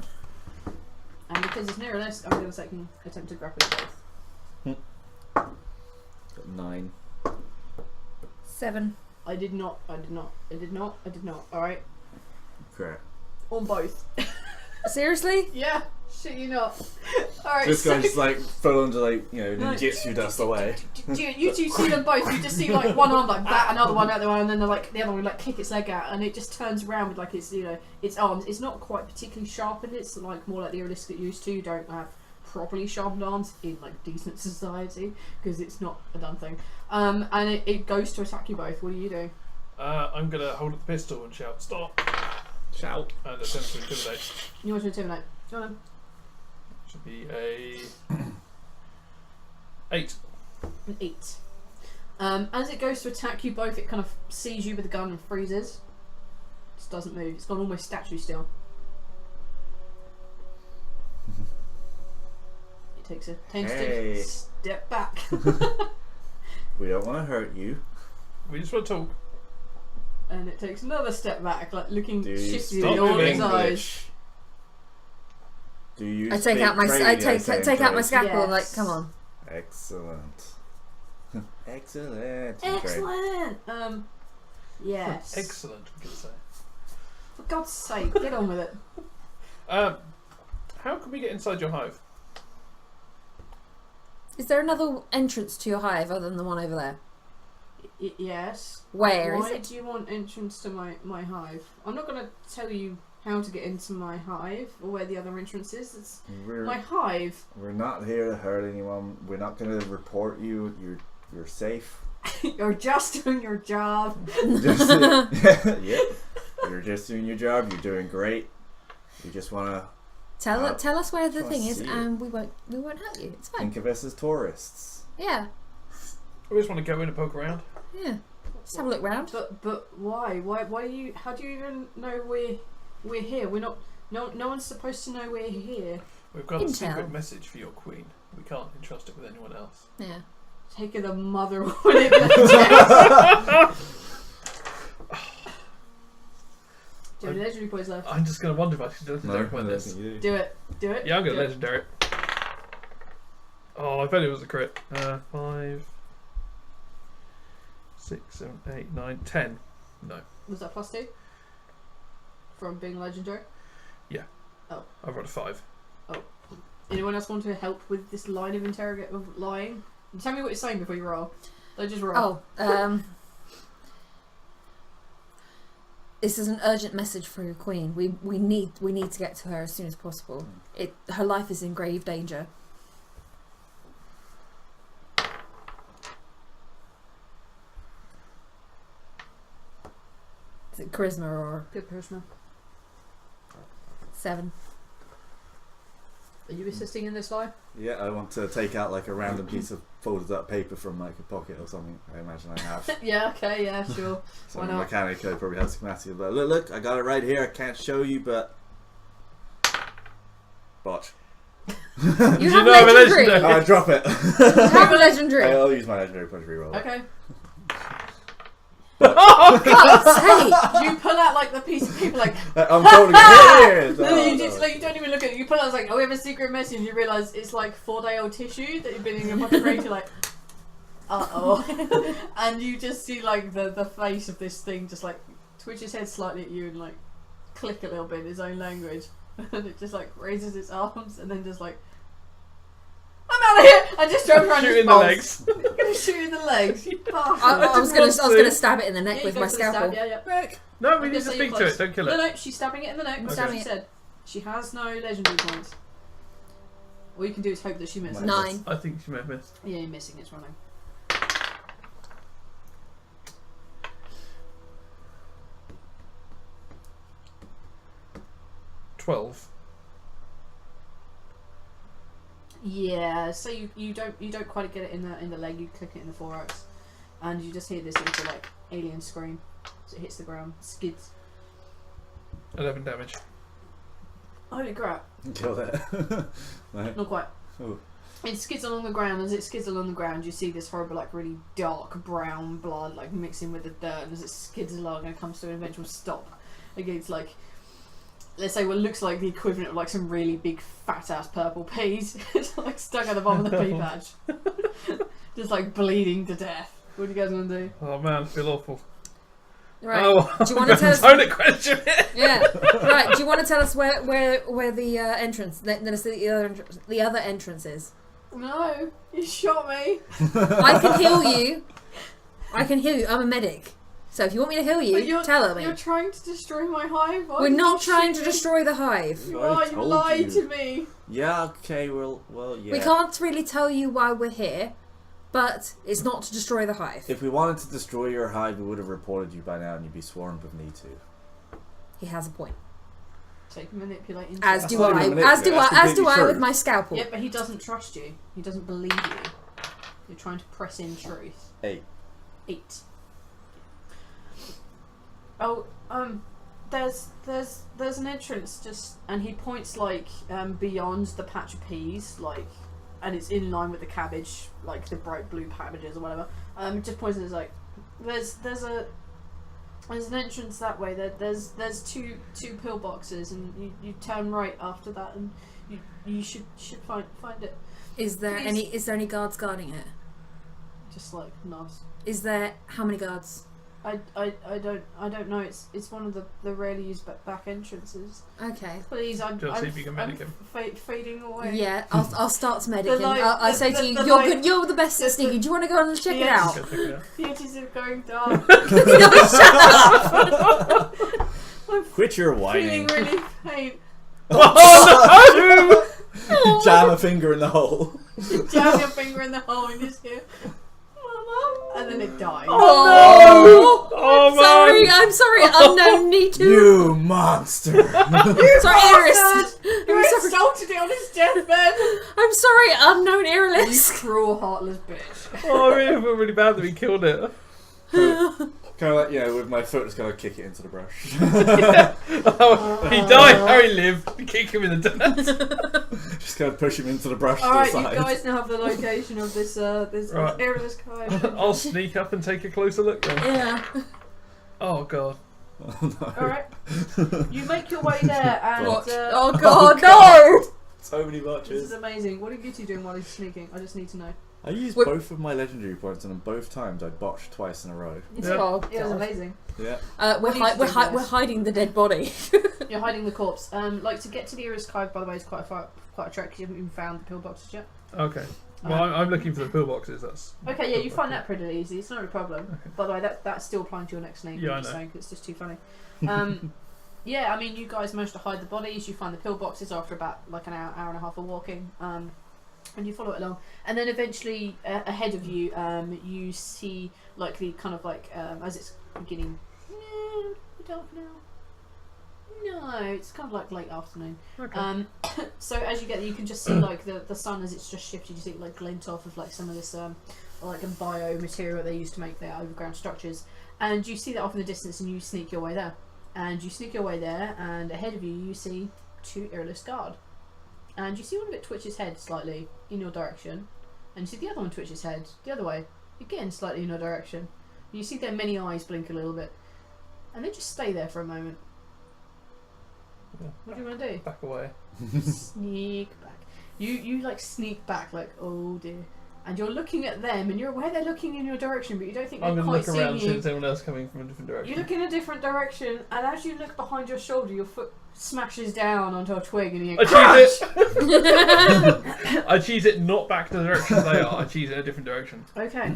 Speaker 1: And because it's near list, I'm going to attempt to grapple you both.
Speaker 3: Got 9.
Speaker 4: 7.
Speaker 1: I did not. Alright.
Speaker 3: Great.
Speaker 1: On both.
Speaker 4: Seriously?
Speaker 1: Yeah. Shit you not. Alright,
Speaker 3: This
Speaker 1: so...
Speaker 3: guy just like full on to like,
Speaker 1: No.
Speaker 3: ninjutsu dust away.
Speaker 1: You two see them both. You just see like one arm like that, another one, the other one, and then the other one like kick its leg out, and it just turns around with like its arms. It's not quite particularly sharpened. It's like more like the Irrelisk that used to. You don't have properly sharpened arms in like decent society because it's not a done thing. And it goes to attack you both. What do you do?
Speaker 2: I'm gonna hold up the pistol and shout, "Stop!"
Speaker 3: Shout.
Speaker 2: and attempt to intimidate.
Speaker 1: You want to intimidate? Go on.
Speaker 2: Should be a 8.
Speaker 1: An 8. As it goes to attack you both, it kind of sees you with the gun and freezes. Just doesn't move. It's gone almost statue still. It takes a tentative
Speaker 3: Hey.
Speaker 1: step back.
Speaker 3: We don't want to hurt you.
Speaker 2: We just want to talk.
Speaker 1: And it takes another step back, like looking
Speaker 3: Do you
Speaker 1: shiftily
Speaker 3: speak
Speaker 1: in all its
Speaker 3: English?
Speaker 1: eyes.
Speaker 3: Do you
Speaker 4: I take
Speaker 3: speak
Speaker 4: out my
Speaker 3: Brady,
Speaker 4: I
Speaker 3: I
Speaker 4: take
Speaker 3: say in
Speaker 4: take out my
Speaker 3: Brady?
Speaker 4: scalpel and like,
Speaker 1: Yes.
Speaker 4: come on.
Speaker 3: Excellent. Excellent.
Speaker 1: Excellent! Yes.
Speaker 2: Excellent, we could say.
Speaker 1: For God's sake, get on with it.
Speaker 2: How can we get inside your hive?
Speaker 4: Is there another entrance to your hive other than the one over there?
Speaker 1: Yes.
Speaker 4: Where is
Speaker 1: Why
Speaker 4: it?
Speaker 1: do you want entrance to my hive? I'm not going to tell you how to get into my hive or where the other entrance is. It's my hive.
Speaker 3: We're not here to hurt anyone. We're not going to report you. You're safe.
Speaker 1: You're just doing your job.
Speaker 3: Yep. You're just doing your job. You're doing great. You just want to
Speaker 4: Tell us where the
Speaker 3: Just
Speaker 4: thing
Speaker 3: wanna
Speaker 4: is,
Speaker 3: see it.
Speaker 4: and we won't hurt you. It's fine.
Speaker 3: think of us as tourists.
Speaker 4: Yeah,
Speaker 2: We just want to go in and poke around.
Speaker 4: yeah. Just have a look round.
Speaker 1: But why? Why do you? How do you even know we're here? We're not. No one's supposed to know we're here.
Speaker 2: We've got a
Speaker 4: Intel.
Speaker 2: secret message for your queen. We can't entrust it with anyone else.
Speaker 4: Yeah.
Speaker 1: Taking the mother of it. Do you have any legendary points left?
Speaker 2: I'm just going to wonder if I should do
Speaker 3: No,
Speaker 2: legendary
Speaker 3: I
Speaker 2: point
Speaker 3: don't
Speaker 2: this.
Speaker 3: think you do.
Speaker 1: Do it. Do it.
Speaker 2: Yeah, I'm going
Speaker 1: Do
Speaker 2: to
Speaker 1: it.
Speaker 2: legendary. Oh, I bet it was a crit. 5, 6, 7, 8, 9, 10. No.
Speaker 1: Was that +2? From being legendary?
Speaker 2: I rolled a 5.
Speaker 1: Anyone else want to help with this line of lying? Tell me what you're saying before you roll. Don't just roll.
Speaker 4: This is an urgent message for your queen. We need to get to her as soon as possible. Her life is in grave danger. Is it charisma or
Speaker 1: Good charisma.
Speaker 4: 7?
Speaker 1: Are you assisting in this lie?
Speaker 5: Yeah, I want to take out like a random piece of folded up paper from like a pocket or something. I imagine I have.
Speaker 1: Yeah, okay, yeah, sure.
Speaker 5: So
Speaker 1: Why
Speaker 5: the
Speaker 1: not?
Speaker 5: mechanic code probably has schematic. But look, I got it right here. I can't show you, but botch.
Speaker 4: You
Speaker 2: Did
Speaker 4: have
Speaker 2: know I'm a
Speaker 4: legendary.
Speaker 2: legendary?
Speaker 5: Drop it.
Speaker 4: You have a legendary.
Speaker 5: I'll use my legendary punch reroll.
Speaker 1: Okay.
Speaker 4: God's sake.
Speaker 1: You pull out like the piece of paper, like
Speaker 5: I'm holding it here.
Speaker 1: no, you just like you don't even look at it. You pull out, it's like, oh, we have a secret message. You realise it's like 4-day-old tissue that you've been in your pocket for. You're like, uh-oh. And you just see like the face of this thing just like twitch his head slightly at you and like click a little bit in his own language, and it just like raises its arms and then just like, I'm out of here! I just jump around
Speaker 2: Shoot
Speaker 1: his
Speaker 2: in the
Speaker 1: balls.
Speaker 2: legs.
Speaker 1: I'm gonna shoot you in the legs. You bastard.
Speaker 4: I was gonna stab it in the neck
Speaker 1: Yeah,
Speaker 4: with
Speaker 1: you
Speaker 4: my
Speaker 1: go for the
Speaker 4: scalpel.
Speaker 1: stab, yeah.
Speaker 2: No, we
Speaker 1: I'm
Speaker 2: need to
Speaker 1: gonna say
Speaker 2: speak
Speaker 1: you're
Speaker 2: to
Speaker 1: close.
Speaker 2: it. Don't kill
Speaker 1: No,
Speaker 2: it.
Speaker 1: no, she's stabbing it in the neck. That's what
Speaker 4: Stabbing
Speaker 1: she
Speaker 4: it.
Speaker 1: said. She has no legendary points. All you can do is hope that she misses.
Speaker 4: 9.
Speaker 2: I think she may have missed.
Speaker 1: Yeah, you're missing. It's running.
Speaker 2: 12.
Speaker 1: Yeah, so you don't quite get it in the leg. You click it in the thorax, and you just hear this little like alien scream as it hits the ground, skids.
Speaker 2: 11 damage.
Speaker 1: Holy crap!
Speaker 5: Kill that. Right.
Speaker 1: Not quite.
Speaker 5: Oh.
Speaker 1: It skids along the ground. As it skids along the ground, you see this horrible, like really dark brown blood, like mixing with the dirt. And as it skids along and comes to an eventual stop against, like, let's say what looks like the equivalent of like some really big fat ass purple peas, it's like stuck at the bottom of the pea patch, just like bleeding to death. What do you guys want to do?
Speaker 2: Oh man, I feel awful.
Speaker 4: Right.
Speaker 2: Oh,
Speaker 4: Do you want to tell us?
Speaker 2: Don't question it.
Speaker 4: Yeah. Right. Do you want to tell us where the entrance, the other entrance is?
Speaker 1: No, you shot me.
Speaker 4: I can heal you. I can heal you. I'm a medic. So if you want me to heal
Speaker 1: But
Speaker 4: you, tell me.
Speaker 1: You're trying to destroy my hive. Why
Speaker 4: We're
Speaker 1: did
Speaker 4: not
Speaker 1: you
Speaker 4: trying
Speaker 1: shoot
Speaker 4: to
Speaker 1: me?
Speaker 4: destroy the hive.
Speaker 1: You
Speaker 5: I
Speaker 1: are. You
Speaker 5: told
Speaker 1: lied
Speaker 5: you.
Speaker 1: to me.
Speaker 5: Yeah. Okay. Well. Yeah.
Speaker 4: We can't really tell you why we're here, but it's not to destroy the hive.
Speaker 5: If we wanted to destroy your hive, we would have reported you by now, and you'd be swarmed with need to.
Speaker 4: He has a point.
Speaker 1: So you can manipulate.
Speaker 4: As
Speaker 5: That's
Speaker 4: do
Speaker 5: not
Speaker 4: I.
Speaker 5: even
Speaker 4: As do
Speaker 5: manipulate,
Speaker 4: I.
Speaker 5: that's
Speaker 4: As do
Speaker 5: completely
Speaker 4: I with
Speaker 5: true.
Speaker 4: my scalpel.
Speaker 1: Yeah, but he doesn't trust you. He doesn't believe you. You're trying to press in truth.
Speaker 5: 8.
Speaker 1: 8. Oh, there's an entrance just, and he points like beyond the patch of peas, like, and it's in line with the cabbage, like the bright blue cabbages or whatever. Just points and it's like, there's an entrance that way. There's two pillboxes, and you turn right after that, and you should find it.
Speaker 4: Is there
Speaker 1: Please.
Speaker 4: any guards guarding it?
Speaker 1: Just like nods.
Speaker 4: Is there how many guards?
Speaker 1: I don't know. It's one of the rarely used back entrances.
Speaker 4: Okay.
Speaker 1: Please, I'm
Speaker 2: Just see if you can medic him.
Speaker 1: fading away.
Speaker 4: Yeah, I'll start to medic him.
Speaker 1: light-
Speaker 4: I say to you,
Speaker 1: the
Speaker 4: you're
Speaker 1: light-
Speaker 4: good. You're the best at sneaking. Do you want to go and check it
Speaker 1: Yes.
Speaker 4: out?
Speaker 2: Go check it out.
Speaker 1: The edges are going dark.
Speaker 5: Quit your
Speaker 1: Feeling
Speaker 5: whining.
Speaker 1: really faint.
Speaker 2: Oh
Speaker 5: Jam a finger in the hole.
Speaker 1: Jam your finger in the hole and just hear, Mama, and then it dies.
Speaker 2: no! Oh man!
Speaker 4: I'm sorry, unknown need to.
Speaker 5: You monster.
Speaker 4: Sorry, Iris.
Speaker 1: You
Speaker 4: I'm sorry.
Speaker 1: insulted it on his deathbed.
Speaker 4: I'm sorry, unknown
Speaker 1: You
Speaker 4: Iris.
Speaker 1: cruel, heartless bitch.
Speaker 2: Oh, I really feel really bad that we killed it.
Speaker 5: Kind of like, with my foot just kind of kick it into the brush.
Speaker 2: He died, Harry lived, kick him in the dirt.
Speaker 5: Just kind of push him into the brush
Speaker 1: Alright,
Speaker 5: to the
Speaker 1: you
Speaker 5: side.
Speaker 1: guys now have the location of this
Speaker 2: Right.
Speaker 1: airless cave.
Speaker 2: I'll sneak up and take a closer look then.
Speaker 4: Yeah.
Speaker 2: Oh god.
Speaker 5: Oh, no.
Speaker 1: Alright. You make your way there and
Speaker 4: Oh god, no!
Speaker 5: So many
Speaker 1: this is
Speaker 5: botches.
Speaker 1: amazing. What are you two doing while he's sneaking? I just need to know.
Speaker 5: I used
Speaker 4: We're-
Speaker 5: both of my legendary points, and both times I botched twice in a row.
Speaker 2: Yeah.
Speaker 4: Oh,
Speaker 1: It was
Speaker 4: God.
Speaker 1: amazing.
Speaker 5: Yeah.
Speaker 4: We're
Speaker 1: What do you do
Speaker 4: we're
Speaker 1: next?
Speaker 4: hiding the dead body.
Speaker 1: You're hiding the corpse. Like to get to the Iris Cave, by the way, is quite a trek. 'Cause you haven't even found the pillboxes yet.
Speaker 2: Okay. Well, I'm looking for the pillboxes. That's
Speaker 1: Okay, yeah, you find that pretty easy. It's not a problem.
Speaker 2: Okay.
Speaker 1: By the way, that's still applying to your next name.
Speaker 2: Yeah,
Speaker 1: I'm
Speaker 2: I
Speaker 1: just
Speaker 2: know.
Speaker 1: saying 'cause it's just too funny. Yeah, I mean, you guys managed to hide the bodies. You find the pillboxes after about like an hour and a half of walking. And you follow it along, and then eventually ahead of you, you see like the kind of like as it's beginning. No, dark now. No, it's kind of like late afternoon.
Speaker 2: okay.
Speaker 1: So as you get there, you can just see like the sun as it's just shifted. You see it like glint off of like some of this like a biomaterial they used to make their overground structures, and you see that off in the distance, and you sneak your way there. And you sneak your way there, and ahead of you, you see 2 earless guard. And you see one of it twitch his head slightly in your direction, and you see the other one twitch his head the other way, again slightly in your direction. And you see their many eyes blink a little bit, and they just stay there for a moment.
Speaker 2: Yeah.
Speaker 1: What do you want to do?
Speaker 2: Back away.
Speaker 1: Sneak back. You like sneak back, like oh dear, and you're looking at them, and you're aware they're looking in your direction, but you don't think
Speaker 2: I'm
Speaker 1: they're
Speaker 2: going to
Speaker 1: quite
Speaker 2: look around
Speaker 1: seeing
Speaker 2: see
Speaker 1: you.
Speaker 2: if anyone else coming from a different direction.
Speaker 1: You look in a different direction, and as you look behind your shoulder, your foot smashes down onto a twig, and you
Speaker 2: I
Speaker 1: go,
Speaker 2: cheese it. I cheese it not back to the direction they are. I cheese it in a different direction.
Speaker 1: okay.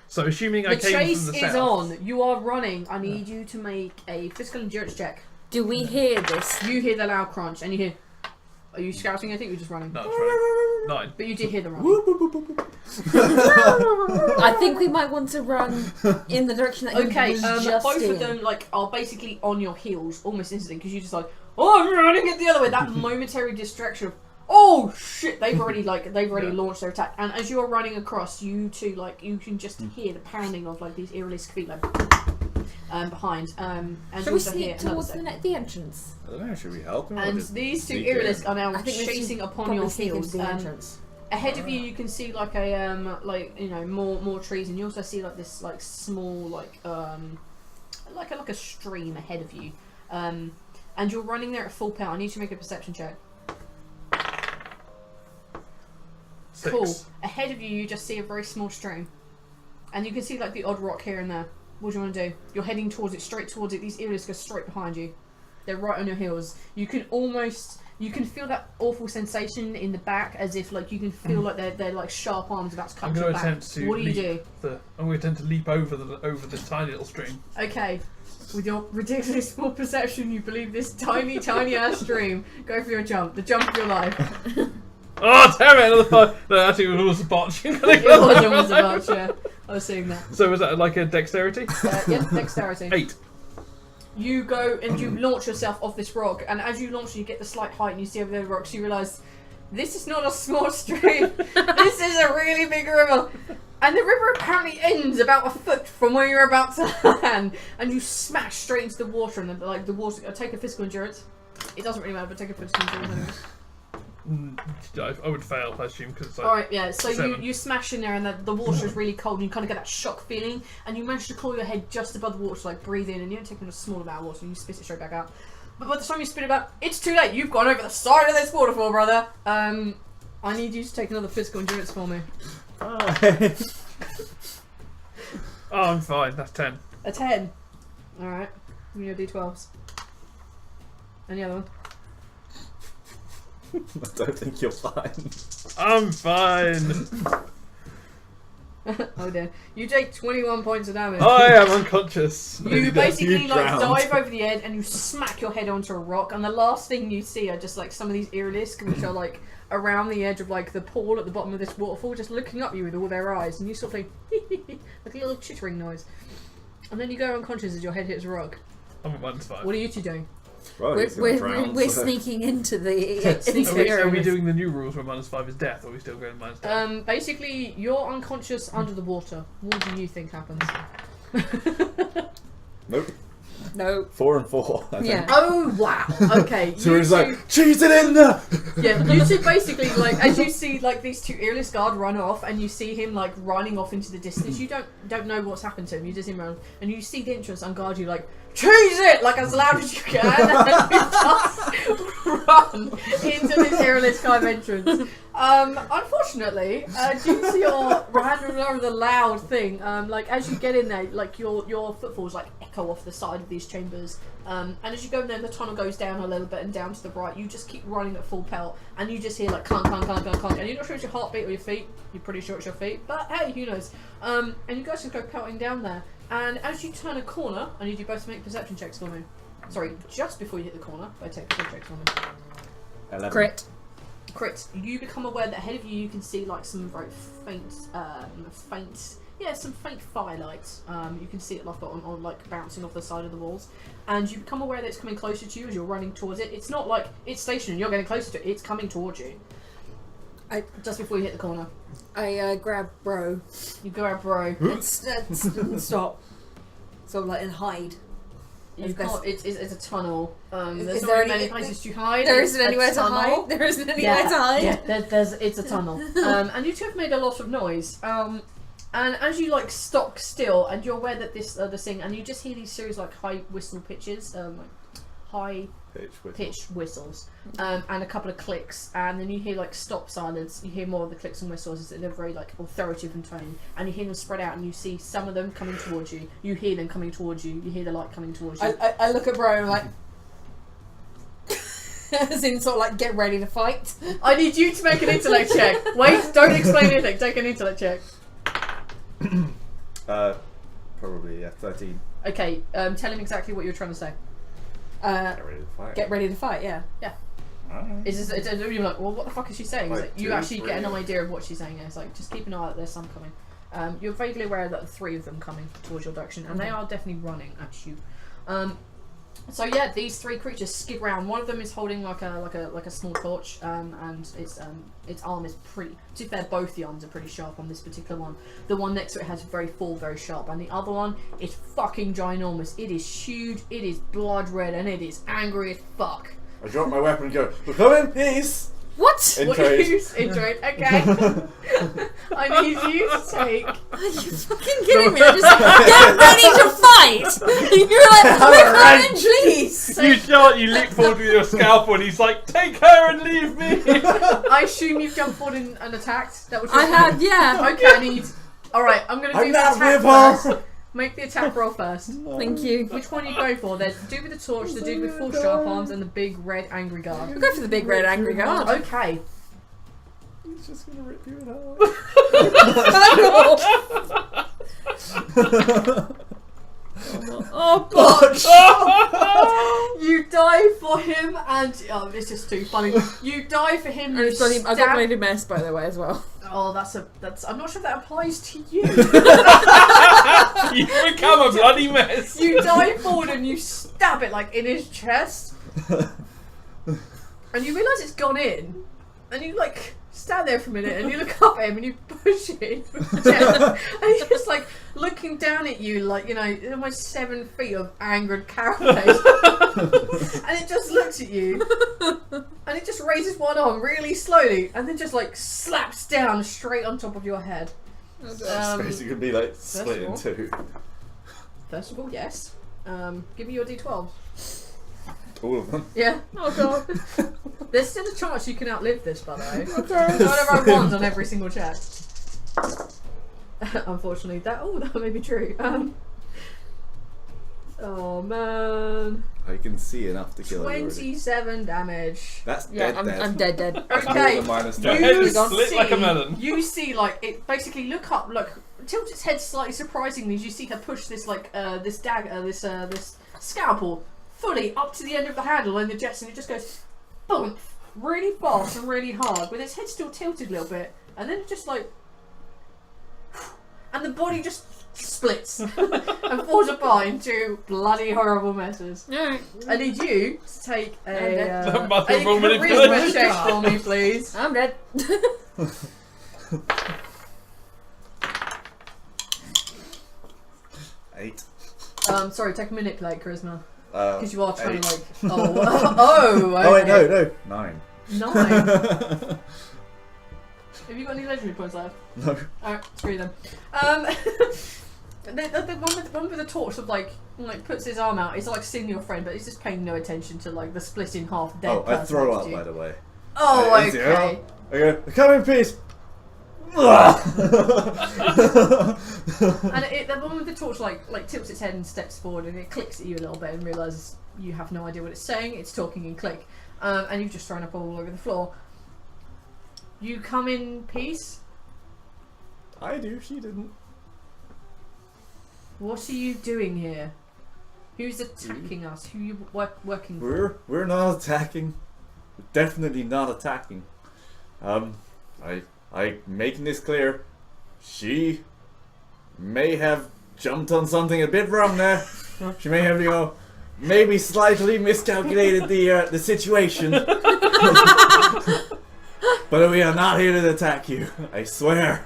Speaker 2: So assuming I
Speaker 1: The
Speaker 2: came
Speaker 1: chase
Speaker 2: from the
Speaker 1: is
Speaker 2: south.
Speaker 1: on. You are running. I need you to make a physical endurance check.
Speaker 4: Do we hear this?
Speaker 1: You hear the loud crunch, and you hear. Are you shouting? I think you're just running.
Speaker 2: No, it's right. 9.
Speaker 1: But you did hear the running.
Speaker 4: I think we might want to run in the direction that
Speaker 1: Okay,
Speaker 4: he was just
Speaker 1: both
Speaker 4: in.
Speaker 1: of them like are basically on your heels almost instantly because you just like, oh, I'm running it the other way. That momentary distraction of, oh shit, they've already launched their attack. And as you're running across, you two like you can just hear the pounding of like these Irelisk feet like behind. And
Speaker 4: Should
Speaker 1: you
Speaker 4: we
Speaker 1: also hear
Speaker 4: sneak
Speaker 1: another
Speaker 4: towards
Speaker 1: set.
Speaker 4: the entrance?
Speaker 5: I don't know, should we help him? or
Speaker 1: And
Speaker 5: just
Speaker 1: these two
Speaker 5: sneak in?
Speaker 1: Irelisk are now
Speaker 4: I think we should
Speaker 1: chasing upon
Speaker 4: probably
Speaker 1: your
Speaker 4: sneak
Speaker 1: heels.
Speaker 4: into the entrance.
Speaker 1: Ahead of you, you can see like a more trees, and you also see like this like small like a stream ahead of you, and you're running there at full power. I need you to make a perception check.
Speaker 2: 6.
Speaker 1: Cool. Ahead of you, you just see a very small stream, and you can see like the odd rock here and there. What do you want to do? You're heading towards it, straight towards it. These Irelisk go straight behind you. They're right on your heels. You can feel that awful sensation in the back, as if like you can feel like they're like sharp arms about to
Speaker 2: I'm
Speaker 1: cut your
Speaker 2: going to
Speaker 1: back.
Speaker 2: attempt to
Speaker 1: What do you
Speaker 2: leap
Speaker 1: do?
Speaker 2: I'm going to attempt to leap over the tiny little stream.
Speaker 1: Okay, with your ridiculously small perception, you believe this tiny ass stream. Go for your jump, the jump of your life.
Speaker 2: Oh damn it! Another 5. No, actually, it was a botch.
Speaker 1: It was almost a bunch, yeah. I was seeing that.
Speaker 2: So was that like a dexterity?
Speaker 1: Yep, dexterity.
Speaker 2: 8.
Speaker 1: You go and you launch yourself off this rock, and as you launch, you get the slight height, and you see over the rocks. You realise this is not a small stream. This is a really big river, and the river apparently ends about a foot from where you're about to land. And you smash straight into the water, and the water. Take a physical endurance. It doesn't really matter, but take a physical endurance anyway.
Speaker 2: I would fail, I assume, because it's like.
Speaker 1: Alright, yeah, so
Speaker 2: 7.
Speaker 1: you smash in there, and the water is really cold, and you kind of get that shock feeling, and you manage to claw your head just above the water to like breathe in, and you don't take in a small amount of water, and you spit it straight back out. But by the time you spit it out, it's too late. You've gone over the side of this waterfall, brother. I need you to take another physical endurance for me.
Speaker 5: Oh.
Speaker 2: Oh, I'm fine. That's 10.
Speaker 1: A 10. Alright. Give me your d12s. Any other one?
Speaker 5: I don't think you're fine.
Speaker 2: I'm fine.
Speaker 1: Oh dear. You take 21 points of damage.
Speaker 2: I am unconscious.
Speaker 1: You basically
Speaker 5: You
Speaker 1: like
Speaker 5: drowned.
Speaker 1: dive over the edge and you smack your head onto a rock, and the last thing you see are just like some of these Irelisk, which are like around the edge of like the pool at the bottom of this waterfall, just looking up at you with all their eyes, and you sort of like a little chittering noise. And then you go unconscious as your head hits a rock.
Speaker 2: I'm at -5.
Speaker 1: What are you two doing?
Speaker 5: Well, he's gonna drown,
Speaker 4: We're
Speaker 5: so-
Speaker 4: sneaking into the
Speaker 2: Are we doing the new rules where -5 is death, or are we still going -10?
Speaker 1: Basically, you're unconscious under the water. What do you think happens?
Speaker 3: Nope.
Speaker 4: No.
Speaker 3: 4 and 4. I think.
Speaker 4: Yeah.
Speaker 1: Oh wow. Okay.
Speaker 3: So
Speaker 1: you
Speaker 3: he's
Speaker 1: two-
Speaker 3: like, cheese it in there!
Speaker 1: Yeah, you two basically, like, as you see, like, these two earless guard run off, and you see him, like, running off into the distance. You don't know what's happened to him. You just see him run, and you see the entrance unguard you, like, cheese it, like, as loud as you can, and you just run into this earless kind of entrance. Unfortunately, due to your the loud thing, like, as you get in there, like, your footfalls, like, echo off the side of these chambers. And as you go in there, the tunnel goes down a little bit, and down to the right, you just keep running at full pelt, and you just hear like clunk, clunk, clunk, clunk, clunk, and you're not sure it's your heartbeat or your feet. You're pretty sure it's your feet, but hey, who knows? And you guys just go pelting down there, and as you turn a corner, I need you both to make perception checks for me. Sorry, just before you hit the corner, take perception checks for me.
Speaker 3: 11.
Speaker 4: Crit.
Speaker 1: Crit. You become aware that ahead of you, you can see like some very faint, some faint firelight. You can see it like on like bouncing off the side of the walls, and you become aware that it's coming closer to you as you're running towards it. It's not like it's stationary. You're getting closer to it. It's coming towards you. Just before you hit the corner,
Speaker 4: I grab Bro
Speaker 1: you grab Bro.
Speaker 4: and stop. So like and hide.
Speaker 1: You can't. It's a tunnel. There's
Speaker 4: Is
Speaker 1: not
Speaker 4: there
Speaker 1: many
Speaker 4: any-
Speaker 1: places to hide.
Speaker 4: There
Speaker 1: It's
Speaker 4: isn't
Speaker 1: a
Speaker 4: anywhere to
Speaker 1: tunnel.
Speaker 4: hide. There isn't anywhere to hide.
Speaker 1: Yeah, it's a tunnel. And you two have made a lot of noise. And as you like stop still, and you're aware that this thing, and you just hear these series like high whistle pitches, like high pitch whistles, and a couple of clicks, and then you hear like stop silence. You hear more of the clicks and whistles. They're very like authoritative in tone, and you hear them spread out, and you see some of them coming towards you. You hear them coming towards you. You hear the light coming towards you.
Speaker 4: I look at Bro and I'm like, as in sort of like get ready to fight.
Speaker 1: I need you to make an intellect check. Wait, don't explain anything. Take an intellect check.
Speaker 5: Probably 13.
Speaker 1: Okay, tell him exactly what you're trying to say.
Speaker 5: Get ready to fight.
Speaker 4: Get ready to fight. Yeah.
Speaker 5: Alright.
Speaker 1: You're like, well, what the fuck is she saying? It's
Speaker 5: Like
Speaker 1: like, you
Speaker 5: 2,
Speaker 1: actually get an
Speaker 5: 3.
Speaker 1: idea of what she's saying. It's like, just keep an eye out, there's some coming. You're vaguely aware that 3 of them coming towards your direction, and they are definitely running at you. So yeah, these 3 creatures skid round. One of them is holding like a small torch, and its arm is pretty. To be fair, both the arms are pretty sharp on this particular one. The one next to it has very full, very sharp, and the other one is fucking ginormous. It is huge. It is blood red, and it is angry as fuck.
Speaker 5: I drop my weapon and go, we'll come in peace!
Speaker 4: What?
Speaker 5: In
Speaker 1: What
Speaker 5: trade.
Speaker 1: you into it? Okay. I need you to take.
Speaker 4: Are you fucking kidding me? I just get ready to fight. You're like,
Speaker 5: Alright.
Speaker 4: come in, please.
Speaker 2: You shot, you leap forward with your scalpel, and he's like, take her and leave me!
Speaker 1: I assume you've jumped forward and attacked. That was.
Speaker 4: I have, yeah.
Speaker 1: Okay, I need. All right, I'm gonna do
Speaker 5: I'm
Speaker 1: the
Speaker 5: not
Speaker 1: attack
Speaker 5: with her.
Speaker 1: first. Make the attack roll first.
Speaker 4: Thank you.
Speaker 1: Which one you go for? There's the dude with the torch, the dude with full sharp arms, and the big red angry guard.
Speaker 4: We'll go for the big red angry guard.
Speaker 1: Okay.
Speaker 5: He's just gonna rip you in half.
Speaker 4: Oh, God.
Speaker 1: You die for him, and oh, it's just too funny. You die for him.
Speaker 4: And
Speaker 1: You
Speaker 4: it's bloody, I got
Speaker 1: stab.
Speaker 4: made a mess, by the way, as well.
Speaker 1: Oh, that's. I'm not sure if that applies to you.
Speaker 2: You become a bloody mess!
Speaker 1: You dive forward and you stab it like in his chest, and you realise it's gone in, and you like stand there for a minute and you look up at him and you push it with the chest, and he's just like looking down at you like, you know, almost 7 feet of angered carapace, and it just looks at you and it just raises one arm really slowly and then just like slaps down straight on top of your head.
Speaker 5: Space, you could be like split in
Speaker 1: all.
Speaker 5: 2.
Speaker 1: First of all, yes. Give me your d12.
Speaker 5: All of them.
Speaker 1: Yeah.
Speaker 4: Oh, God.
Speaker 1: There's still a chance you can outlive this, by the way. Whatever I want on every single check. Unfortunately, that may be true. Oh man.
Speaker 5: I can see enough to kill you already.
Speaker 1: 27 damage.
Speaker 5: That's
Speaker 4: Yeah,
Speaker 5: dead.
Speaker 4: I'm dead.
Speaker 5: That's
Speaker 1: Okay.
Speaker 5: more than minus
Speaker 2: Your
Speaker 5: 10.
Speaker 2: head is split like a melon.
Speaker 1: You see, like, it basically tilt its head slightly surprisingly as you see her push this, like, this dagger, this scalpel fully up to the end of the handle and the jets, and it just goes boom, really fast and really hard, with its head still tilted a little bit, and then it just like, and the body just splits and falls apart into bloody horrible messes.
Speaker 4: Alright.
Speaker 1: I need you to take a
Speaker 2: The mother of all
Speaker 1: charisma
Speaker 2: manipulation.
Speaker 1: check for me, please.
Speaker 4: I'm dead.
Speaker 5: 8.
Speaker 1: Sorry, take a manipulate charisma.
Speaker 5: Uh,
Speaker 1: Because you are trying
Speaker 5: 8.
Speaker 1: to like. Oh, okay.
Speaker 5: Oh wait, no, 9.
Speaker 1: 9. Have you got any legendary points left?
Speaker 5: No.
Speaker 1: Alright, screw them. The one with the torch of like puts his arm out. He's like seeing your friend, but he's just paying no attention to like the split in half dead
Speaker 5: Oh, I
Speaker 1: person
Speaker 5: throw
Speaker 1: next
Speaker 5: up,
Speaker 1: to you.
Speaker 5: by the way.
Speaker 1: Oh,
Speaker 5: Right,
Speaker 1: okay.
Speaker 5: Okay, come in peace.
Speaker 1: And the one with the torch like tilts its head and steps forward, and it clicks at you a little bit and realizes you have no idea what it's saying. It's talking in click, and you've just thrown up all over the floor. You come in peace.
Speaker 5: I do, she didn't.
Speaker 1: What are you doing here? Who's attacking us? Who are you working for?
Speaker 5: We're not attacking. We're definitely not attacking. I making this clear. She may have jumped on something a bit wrong there. She may have, maybe slightly miscalculated the situation. But we are not here to attack you. I swear.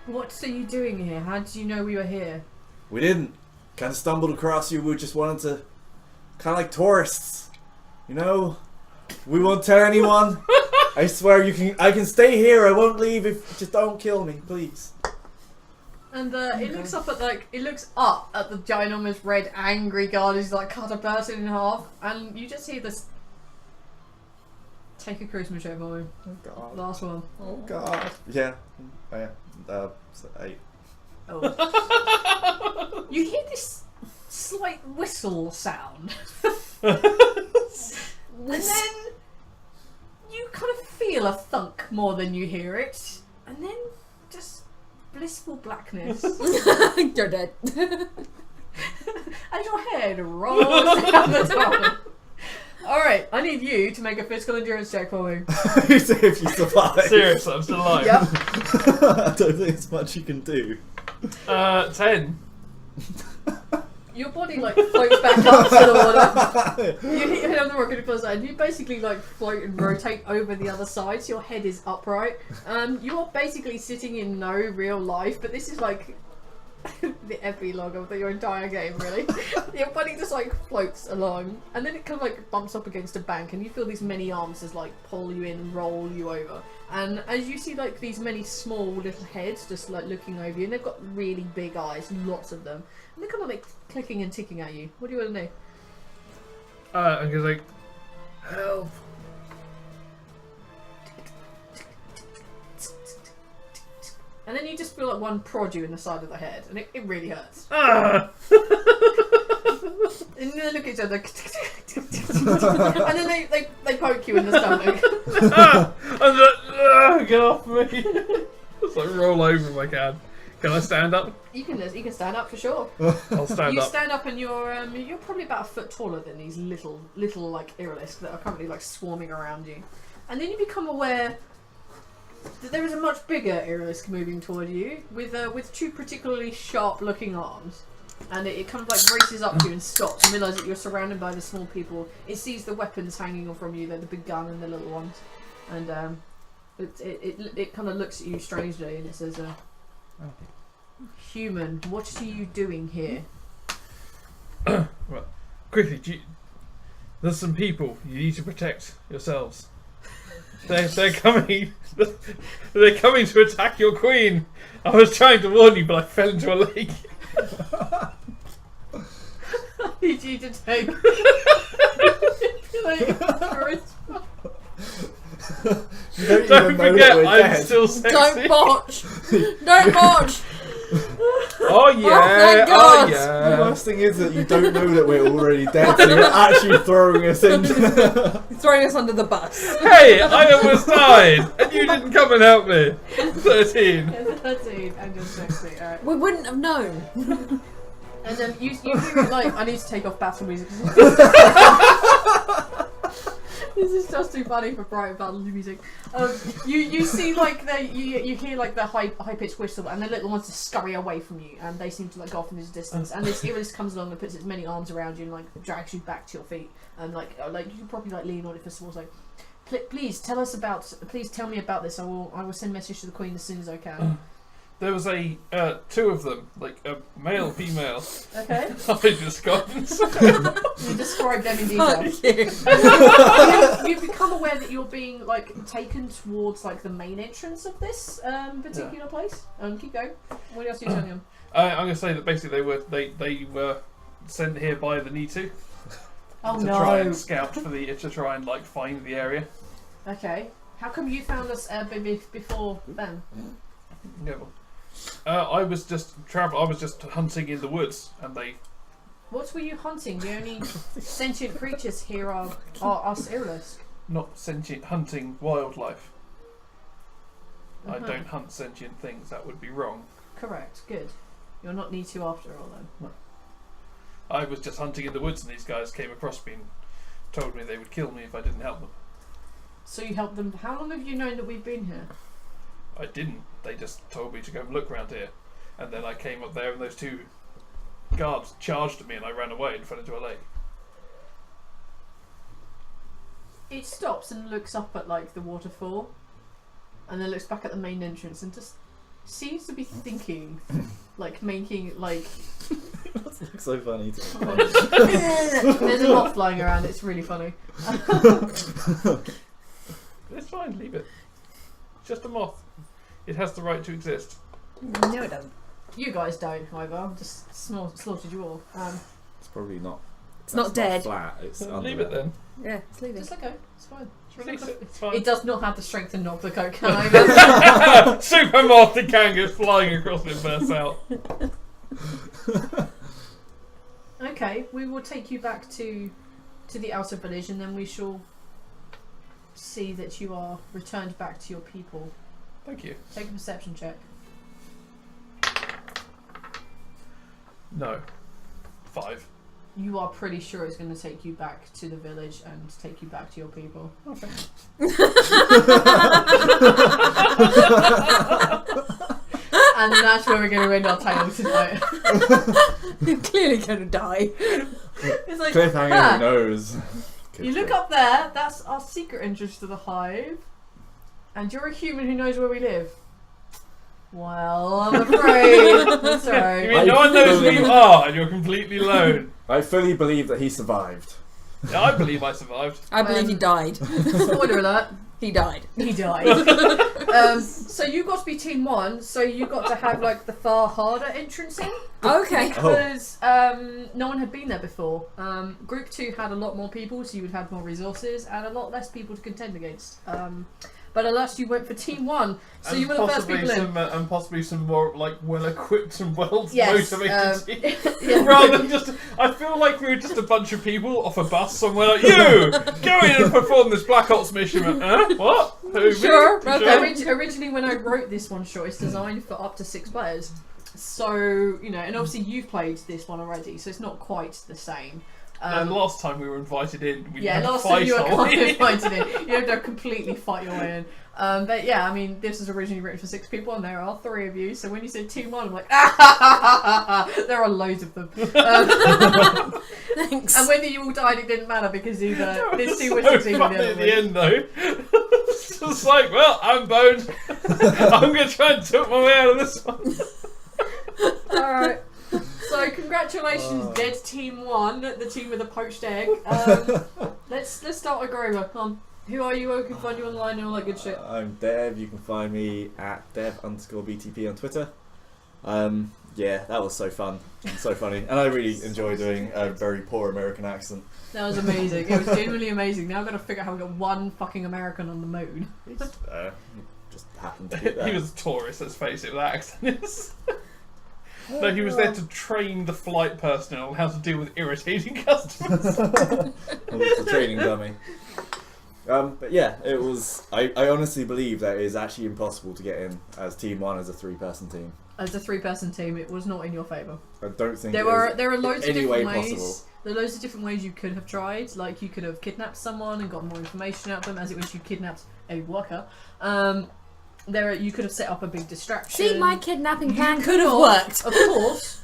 Speaker 1: What are you doing here? How did you know we were here?
Speaker 5: We didn't. Kind of stumbled across you. We just wanted to, kind of like tourists. We won't tell anyone. I swear I can stay here. I won't leave if just don't kill me, please.
Speaker 1: And it looks up at the ginormous red angry guard who's like cut a person in half, and you just hear this. Take a charisma check for me.
Speaker 5: Oh god.
Speaker 1: Last one.
Speaker 5: Oh god. Yeah. So 8.
Speaker 1: Oh. You hear this slight whistle sound. And then you kind of feel a thunk more than you hear it. And then just blissful blackness.
Speaker 4: You're dead.
Speaker 1: As your head rolls down the top. Alright, I need you to make a physical endurance check for me.
Speaker 5: See if you survive.
Speaker 2: Seriously, I'm still alive.
Speaker 1: Yep.
Speaker 5: I don't think there's much you can do.
Speaker 2: 10.
Speaker 1: Your body floats back up to the water. You hit your head on the rock and it floats out. You basically float and rotate over the other side, so your head is upright. You are basically sitting in no real life, but this is the epilogue of your entire game, really. Your body just floats along, and then it kind of bumps up against a bank, and you feel these many arms just pull you in and roll you over. And as you see these many small little heads just looking over you, and they've got really big eyes, lots of them, and they're kind of clicking and ticking at you. What do you want to do?
Speaker 2: I'm just help.
Speaker 1: And then you just feel one prod you in the side of the head, and it really hurts.
Speaker 2: Ah!
Speaker 1: And then they look at each other, and then they poke you in the stomach.
Speaker 2: I'm just get off me. Just roll over if I can. Can I stand up?
Speaker 1: You can stand up for sure.
Speaker 2: I'll stand
Speaker 1: You
Speaker 2: up.
Speaker 1: stand up and you're probably about a foot taller than these little Iralisks that are currently swarming around you. And then you become aware that there is a much bigger Iralisk moving toward you with two particularly sharp looking arms. And it kind of races up to you and stops and realises that you're surrounded by the small people. It sees the weapons hanging from you, the big gun and the little ones. And it kind of looks at you strangely and it says, human, what are you doing here?
Speaker 2: Well, quickly, there's some people you need to protect yourselves. They're coming. They're coming to attack your queen. I was trying to warn you, but I fell into a lake.
Speaker 1: I need you to take.
Speaker 2: Don't forget, I'm still sexy.
Speaker 4: Don't botch! Don't botch!
Speaker 2: Oh yeah!
Speaker 4: thank God.
Speaker 2: Oh
Speaker 5: The
Speaker 2: yeah!
Speaker 5: worst thing is that you don't know that we're already dead, so you're actually throwing us into.
Speaker 4: Throwing us under the bus.
Speaker 2: Hey, I almost died, and you didn't come and help me. 13.
Speaker 1: 13 and you're sexy. Alright.
Speaker 4: We wouldn't have known.
Speaker 1: And then you hear it I need to take off battle music. This is just too funny for bright battle music. You see you hear the high pitched whistle, and the little ones just scurry away from you, and they seem to go off in this distance. And this Iralisk comes along and puts its many arms around you and drags you back to your feet, and you can probably lean on it for small. Please tell me about this. I will send a message to the Queen as soon as I can.
Speaker 2: There was a two of them, like a male, female.
Speaker 1: Okay.
Speaker 2: I just got.
Speaker 1: You describe them in detail. You've become aware that you're being like taken towards like the main entrance of this particular place. Keep going. What else are you telling them?
Speaker 2: I'm going to say that basically they were sent here by the Nitu
Speaker 1: Oh
Speaker 2: to
Speaker 1: no.
Speaker 2: try and scout for to try and like find the area.
Speaker 1: Okay. How come you found us before them?
Speaker 2: Yeah, well, I was just hunting in the woods, and they.
Speaker 1: What were you hunting? The only sentient creatures here are us Irlisk.
Speaker 2: Not sentient, hunting wildlife. I
Speaker 1: Uh-huh.
Speaker 2: don't hunt sentient things. That would be wrong.
Speaker 1: Correct. Good. You're not need to after all then.
Speaker 2: I was just hunting in the woods, and these guys came across me and told me they would kill me if I didn't help them.
Speaker 1: So you helped them. How long have you known that we've been here?
Speaker 2: I didn't. They just told me to go and look around here, and then I came up there, and those two guards charged at me, and I ran away and fell into a lake.
Speaker 1: It stops and looks up at like the waterfall, and then looks back at the main entrance and just seems to be thinking, like making like.
Speaker 5: That looks so funny.
Speaker 1: There's a moth flying around. It's really funny.
Speaker 2: It's fine. Leave it. It's just a moth. It has the right to exist.
Speaker 4: No, it doesn't.
Speaker 1: You guys don't, however. I've just slaughtered you all.
Speaker 5: It's probably not.
Speaker 4: It's not
Speaker 5: that's
Speaker 4: dead.
Speaker 5: Flat. It's under
Speaker 2: Leave it then.
Speaker 4: Yeah, it's leaving.
Speaker 1: Just let go. It's fine.
Speaker 2: Release it. It's fine.
Speaker 1: It does not have the strength to knock the coke can over.
Speaker 2: Super moth that can go flying across and bursts out.
Speaker 1: Okay, we will take you back to the outer village, and then we shall see that you are returned back to your people.
Speaker 2: Thank you.
Speaker 1: Take a perception check.
Speaker 2: No. 5.
Speaker 1: You are pretty sure it's going to take you back to the village and take you back to your people.
Speaker 2: Okay.
Speaker 1: And that's where we're going to end our tale tonight.
Speaker 4: You're clearly going to die.
Speaker 1: It's like,
Speaker 5: Cliffhanger.
Speaker 1: ah,
Speaker 5: Who knows?
Speaker 1: you look up there, that's our secret entrance to the hive. And you're a human who knows where we live. Well, I'm afraid. That's
Speaker 2: You
Speaker 1: alright.
Speaker 2: mean no one knows who you are and you're completely alone?
Speaker 5: I fully believe that he survived.
Speaker 2: Yeah, I believe I survived.
Speaker 4: I believe he died.
Speaker 1: Spoiler alert.
Speaker 4: He died.
Speaker 1: He died. So you got to be team 1, so you got to have like the far harder entrance in.
Speaker 4: Okay.
Speaker 1: Because no one had been there before. Group 2 had a lot more people, so you would have more resources and a lot less people to contend against. But alas, you went for team 1, so
Speaker 2: and
Speaker 1: you were the first people in.
Speaker 2: And possibly some more like well-equipped and
Speaker 1: Yes,
Speaker 2: well-motivated team.
Speaker 1: yeah.
Speaker 2: Rather than just, I feel like we were just a bunch of people off a bus somewhere. Like, you go in and perform this Black Ops mission. What? Who, me?
Speaker 4: Sure,
Speaker 2: Sure.
Speaker 1: Originally, when I wrote this one short, it's designed for up to 6 players. So, you know, and obviously you've played this one already, so it's not quite the same.
Speaker 2: And last time we were invited in, we
Speaker 1: Yeah,
Speaker 2: had to
Speaker 1: last
Speaker 2: fight
Speaker 1: time you were
Speaker 2: all
Speaker 1: kind of
Speaker 2: in.
Speaker 1: invited in. You had to completely fight your way in. But yeah, I mean, this was originally written for 6 people, and there are 3 of you. So when you said team 1, I'm like, there are loads of them.
Speaker 4: Thanks.
Speaker 1: And whether you all died, it didn't matter because either
Speaker 2: That
Speaker 1: this
Speaker 2: was
Speaker 1: team was
Speaker 2: so
Speaker 1: succeeding
Speaker 2: fun
Speaker 1: the other
Speaker 2: at the
Speaker 1: way.
Speaker 2: end, though. It's just like, well, I'm boned. I'm going to try and talk my way out of this one.
Speaker 1: Alright. So congratulations, dead team 1, the team with the poached egg. Let's start with Grover. Who are you? Who can find you online and all that good shit?
Speaker 5: I'm Dev. You can find me at dev_BTP on Twitter. Yeah, that was so fun and so funny, and I really enjoy doing a very poor American accent.
Speaker 1: That was amazing. It was genuinely amazing. Now I've got to figure out how we got one fucking American on the moon.
Speaker 5: Just happened to get that.
Speaker 2: He was a tourist, let's face it, with that accent is. No, he was there to train the flight personnel on how to deal with irritating customers.
Speaker 5: I was a training dummy. But yeah, it was. I honestly believe that it is actually impossible to get in as team 1 as a 3-person team.
Speaker 1: As a 3-person team, it was not in your favour.
Speaker 5: I don't think
Speaker 1: There are loads of
Speaker 5: any
Speaker 1: different
Speaker 5: way
Speaker 1: ways.
Speaker 5: possible.
Speaker 1: There are loads of different ways you could have tried. Like you could have kidnapped someone and got more information out of them, as it was you kidnapped a worker. You could have set up a big distraction.
Speaker 4: See, my kidnapping plan
Speaker 1: You
Speaker 4: could have worked.
Speaker 1: Of course,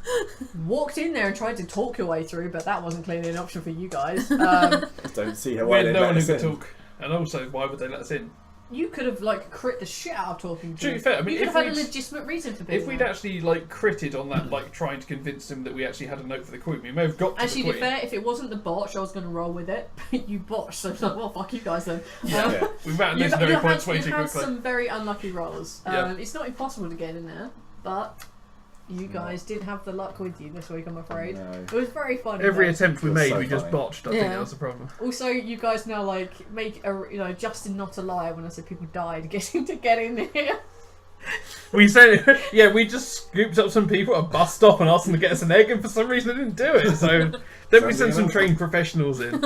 Speaker 1: walked in there and tried to talk your way through, but that wasn't clearly an option for you guys.
Speaker 5: I don't see how
Speaker 2: We
Speaker 5: why
Speaker 2: had
Speaker 5: they
Speaker 2: no
Speaker 5: let
Speaker 2: one who
Speaker 5: us
Speaker 2: could
Speaker 5: in.
Speaker 2: talk. And also, why would they let us in?
Speaker 1: you could have like crit the shit out of talking to
Speaker 2: To be
Speaker 1: him.
Speaker 2: fair, I mean,
Speaker 1: you could
Speaker 2: if
Speaker 1: have had a
Speaker 2: we'd-
Speaker 1: legitimate reason for being
Speaker 2: If we'd
Speaker 1: there.
Speaker 2: actually like critted on that, like trying to convince him that we actually had a note for the queen, we may have got to
Speaker 1: Actually,
Speaker 2: the
Speaker 1: to be
Speaker 2: queen.
Speaker 1: fair, if it wasn't the botch, I was going to roll with it. But you botched, so it's like, well, fuck you guys then.
Speaker 5: Yeah.
Speaker 2: We ran
Speaker 1: You
Speaker 2: legendary points way
Speaker 1: you
Speaker 2: too
Speaker 1: had
Speaker 2: quickly.
Speaker 1: some very unlucky rolls.
Speaker 2: Yeah.
Speaker 1: It's not impossible to get in there, but you guys didn't have the luck with you this week, I'm afraid.
Speaker 5: No.
Speaker 1: It was very fun.
Speaker 2: Every
Speaker 1: though.
Speaker 2: attempt we
Speaker 5: It was
Speaker 2: made,
Speaker 5: so
Speaker 2: we just
Speaker 5: funny.
Speaker 2: botched. I think
Speaker 4: Yeah.
Speaker 2: that was the problem.
Speaker 1: Also, you guys now like make a Justin not a liar when I said people died getting to get in here.
Speaker 2: We said, yeah, we just scooped up some people at a bus stop and asked them to get us an egg, and for some reason they didn't do it. So then we sent some trained professionals in.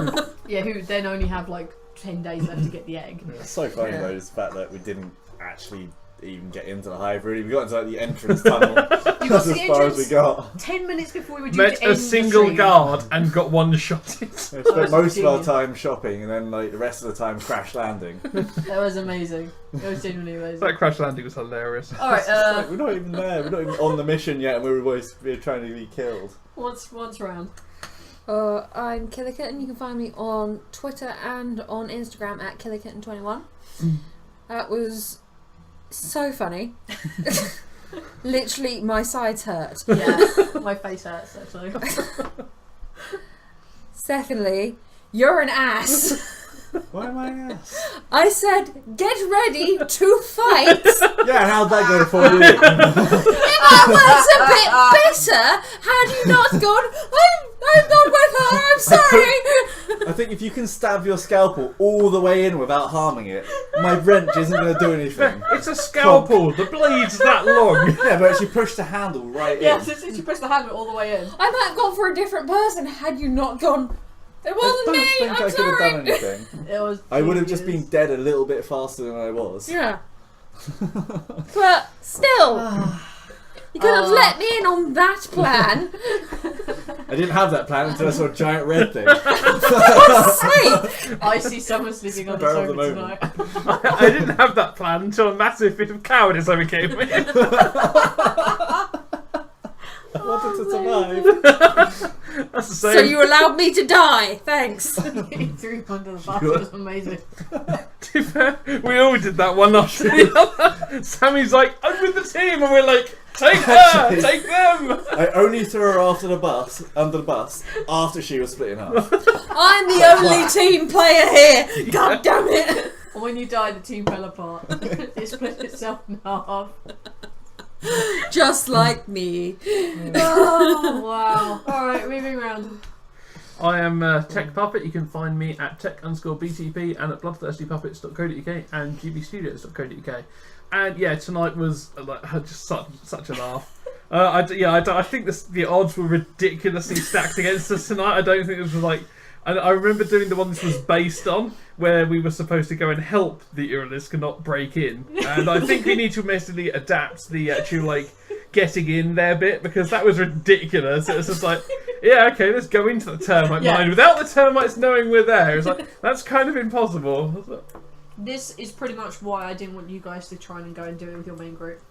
Speaker 1: Yeah, who then only have like 10 days left to get the egg.
Speaker 5: It's so funny
Speaker 4: Yeah.
Speaker 5: though, is the fact that we didn't actually even get into the hive really. We got into like the entrance tunnel.
Speaker 1: You got
Speaker 5: That's
Speaker 1: to
Speaker 5: as
Speaker 1: the
Speaker 5: far as we
Speaker 1: entrance
Speaker 5: got.
Speaker 1: 10 minutes before we were due
Speaker 2: Met
Speaker 1: to end
Speaker 2: a single
Speaker 1: the stream.
Speaker 2: guard and got one shot in.
Speaker 5: We spent
Speaker 1: was
Speaker 5: most of our
Speaker 1: genius.
Speaker 5: time shopping and then like the rest of the time crash landing.
Speaker 1: That was amazing. It was genuinely amazing.
Speaker 2: That crash landing was hilarious.
Speaker 1: Alright,
Speaker 5: Like, we're not even there. We're not even on the mission yet, and we were trying to be killed.
Speaker 1: once round.
Speaker 4: I'm Killerkitten. You can find me on Twitter and on Instagram at Killerkitten21. That was so funny. Literally, my sides hurt.
Speaker 1: Yeah, my face hurts actually.
Speaker 4: Secondly, you're an ass.
Speaker 5: Why am I an ass?
Speaker 4: I said, get ready to fight.
Speaker 5: Yeah, how'd that go for you?
Speaker 4: That was a bit better had you not gone, I'm not with her, I'm sorry.
Speaker 5: I think if you can stab your scalpel all the way in without harming it, my wrench isn't going to do anything.
Speaker 2: It's a scalpel. The blade's that long.
Speaker 5: Yeah, but she pushed the handle right
Speaker 1: Yeah,
Speaker 5: in.
Speaker 1: since you press the handle all the way in.
Speaker 4: I might have gone for a different person had you not gone, it
Speaker 5: I
Speaker 4: wasn't
Speaker 5: don't
Speaker 4: me,
Speaker 5: think
Speaker 4: I'm
Speaker 5: I could have
Speaker 4: sorry.
Speaker 5: done anything.
Speaker 1: It was.
Speaker 5: I would have just
Speaker 1: genius.
Speaker 5: been dead a little bit faster than I was.
Speaker 4: Yeah. But still, you could have let me in on that plan.
Speaker 5: I didn't have that plan until I saw a giant red thing.
Speaker 4: Sake.
Speaker 1: I see someone sleeping on the
Speaker 5: Spur of
Speaker 1: sofa
Speaker 5: the moment.
Speaker 1: tonight.
Speaker 2: I didn't have that plan until a massive bit of cowardice overcame me.
Speaker 5: I wanted to survive.
Speaker 2: That's the
Speaker 4: So
Speaker 2: same.
Speaker 4: you allowed me to die. Thanks.
Speaker 1: He threw him under the bus. It was amazing.
Speaker 2: To be fair, we all did that one after the other. Sammy's like, I'm with the team, and we're like, take her, take them.
Speaker 5: I only threw her under the bus after she was split in half.
Speaker 4: I'm the only team player here. God damn it.
Speaker 1: And when you died, the team fell apart. It split itself in half.
Speaker 4: Just like me.
Speaker 1: Oh, wow. Alright, moving around.
Speaker 2: I am Tech Puppet. You can find me at tech_BTP and at bloodthirstypuppets.co.uk and gbstudios.co.uk. And yeah, tonight was just such a laugh. I think the odds were ridiculously stacked against us tonight. I don't think it was like. I remember doing the one this was based on, where we were supposed to go and help the Uralisk not break in. And I think we need to immediately adapt the actual, getting in there bit, because that was ridiculous. It was just like, yeah, okay, let's go into the termite mine without the termites knowing we're there. It's like, that's kind of impossible.
Speaker 1: This is pretty much why I didn't want you guys to try and go and do it with your main group.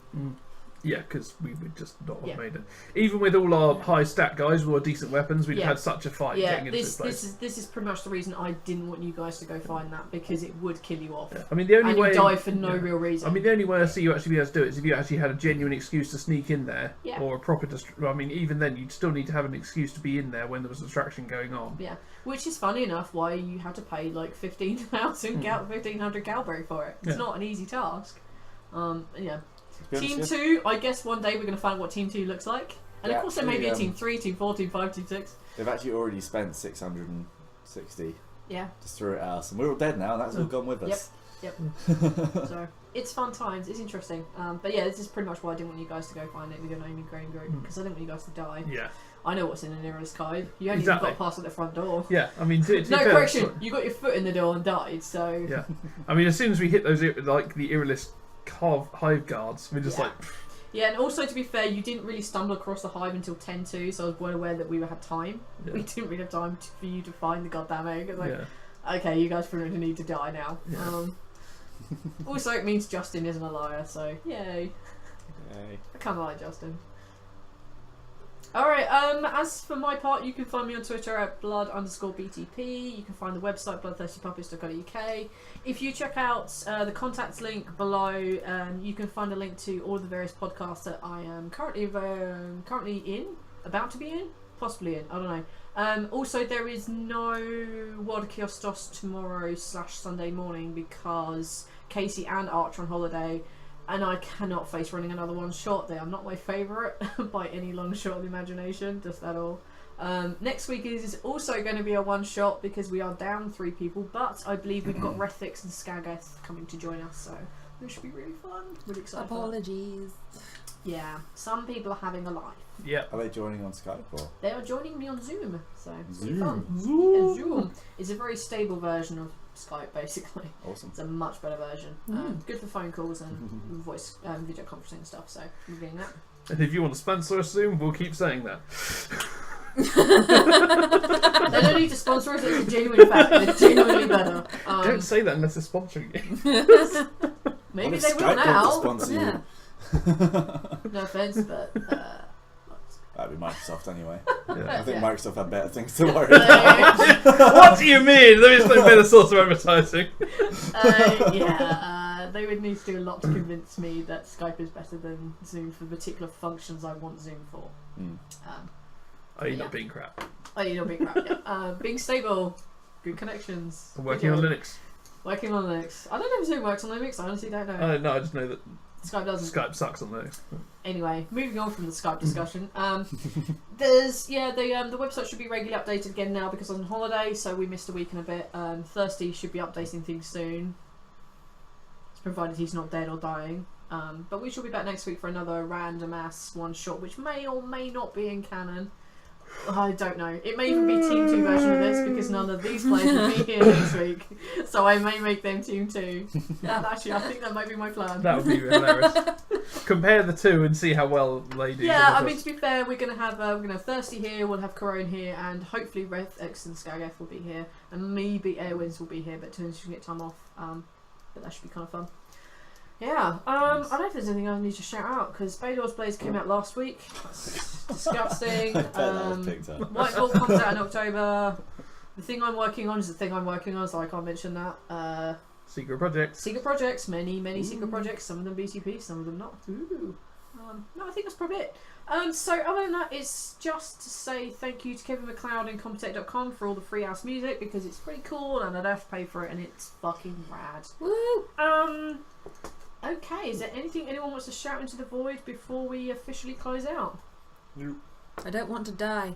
Speaker 2: Yeah, because we would just not have
Speaker 1: Yeah.
Speaker 2: made it. Even with all our high stat guys with our decent weapons, we'd
Speaker 1: Yeah.
Speaker 2: had such a fight
Speaker 1: Yeah,
Speaker 2: getting into this place.
Speaker 1: this is pretty much the reason I didn't want you guys to go find that, because it would kill you off.
Speaker 2: Yeah. I mean, the only
Speaker 1: And you
Speaker 2: way
Speaker 1: die for no real reason.
Speaker 2: I mean, the only way I see you actually be able to do it is if you actually had a genuine excuse to sneak in there,
Speaker 1: Yeah.
Speaker 2: or a proper. I mean, even then, you'd still need to have an excuse to be in there when there was a distraction going on.
Speaker 1: Yeah, which is funny enough why you had to pay like 1,500 Galberry for it. It's
Speaker 2: Yeah.
Speaker 1: not an easy task. Yeah.
Speaker 5: To be
Speaker 1: Team
Speaker 5: honest,
Speaker 1: 2, I guess one day we're going to find what Team 2 looks like. And
Speaker 5: Yeah,
Speaker 1: of course there may be a
Speaker 5: actually,
Speaker 1: Team 3, Team 4, Team 5, Team 6.
Speaker 5: they've actually already spent 660
Speaker 1: Yeah,
Speaker 5: just through at us, and we're all dead now, and that's all gone with us.
Speaker 1: so it's fun times, it's interesting. But yeah, this is pretty much why I didn't want you guys to go find it with your naming grain group, because I didn't want you guys to die.
Speaker 2: Yeah,
Speaker 1: I know what's in an Uralisk hive. You only
Speaker 2: Exactly.
Speaker 1: got past at the front door.
Speaker 2: yeah. I mean, to
Speaker 1: No,
Speaker 2: be fair,
Speaker 1: correction, you got your foot in the door and died, so...
Speaker 2: Yeah, I mean, as soon as we hit those the Irrelist hive guards, we're just
Speaker 1: Yeah.
Speaker 2: like,
Speaker 1: Yeah, and also to be fair, you didn't really stumble across the hive until 10-2, so I was well aware that we had time.
Speaker 2: Yeah.
Speaker 1: We didn't really have time for you to find the goddamn egg. It's like,
Speaker 2: yeah.
Speaker 1: okay, you guys pretty much need to die now.
Speaker 2: Yeah.
Speaker 1: Also, it means Justin isn't a liar, so yay.
Speaker 5: Yay.
Speaker 1: I can't lie, Justin. Alright, as for my part, you can find me on Twitter at blood_BTP. You can find the website bloodthirstypuppets.co.uk. If you check out the contacts link below, you can find a link to all the various podcasts that I am currently in, about to be in, possibly in, I don't know. Also, there is no World of Kiostos tomorrow/Sunday morning because Casey and Arch are on holiday. And I cannot face running another one shot. They are not my favourite by any long shot of the imagination, just at all. Next week is also going to be a one shot because we are down 3 people, but I believe we've got Rethix and Skageth coming to join us, so it should be really fun. Really excited.
Speaker 4: Apologies.
Speaker 1: Yeah, some people are having a life.
Speaker 2: Yeah.
Speaker 5: Are they joining on Skype or?
Speaker 1: They are joining me on Zoom, so it's
Speaker 5: Zoom.
Speaker 1: fun. Yeah, Zoom is a very stable version of Skype, basically.
Speaker 5: Awesome.
Speaker 1: It's a much better version. Good for phone calls and voice video conferencing and stuff, so we're doing that.
Speaker 2: And if you want to sponsor us soon, we'll keep saying that.
Speaker 1: They don't need to sponsor us, it's a genuine fact. They're genuinely better.
Speaker 2: Don't say that unless they're sponsoring you.
Speaker 1: Maybe
Speaker 5: What if
Speaker 1: they will
Speaker 5: Skype want to
Speaker 1: now.
Speaker 5: sponsor you?
Speaker 4: Yeah.
Speaker 1: No offense, but
Speaker 5: That'd be Microsoft anyway.
Speaker 2: Yeah.
Speaker 5: I think
Speaker 1: Yeah.
Speaker 5: Microsoft have better things to worry about.
Speaker 2: What do you mean? There is no better source of advertising.
Speaker 1: They would need to do a lot to convince me that Skype is better than Zoom for the particular functions I want Zoom for.
Speaker 2: Are you not being crap?
Speaker 1: You're being crap, yeah. Being stable, good connections.
Speaker 2: I'm working on Linux.
Speaker 1: Working on Linux. I don't know if Zoom works on Linux, I honestly don't know.
Speaker 2: No, I just know that
Speaker 1: Skype doesn't.
Speaker 2: Skype sucks on Linux.
Speaker 1: Anyway, moving on from the Skype discussion. There's the website should be regularly updated again now because I'm on holiday, so we missed a week and a bit. Thirsty should be updating things soon, provided he's not dead or dying. But we shall be back next week for another random ass one shot, which may or may not be in canon. I don't know. It may even be Team 2 version of this because none of these players will be here next week. So I may make them Team 2. And actually, I think that might be my plan.
Speaker 2: That would be hilarious. Compare the two and see how well they do.
Speaker 1: Yeah, I mean, to be fair, we're gonna have Thirsty here, we'll have Corone here, and hopefully Rethix and Skageth will be here, and maybe Airwinds will be here, but turns should get time off. But that should be kind of fun. Yeah, I don't know if there's anything I need to shout out because Baylor's Blaze came out last week. That's disgusting. Whiteball comes out in October. The thing I'm working on is the thing I'm working on, so I can't mention that.
Speaker 2: Secret projects.
Speaker 1: Secret projects, many secret projects. Some of them BTP, some of them not. Ooh. No, I think that's probably it. So other than that, it's just to say thank you to Kevin MacLeod and Computech.com for all the free house music because it's pretty cool and I don't have to pay for it and it's fucking rad.
Speaker 4: Woo!
Speaker 1: Okay, is there anything anyone wants to shout into the void before we officially close out?
Speaker 4: I don't want to die.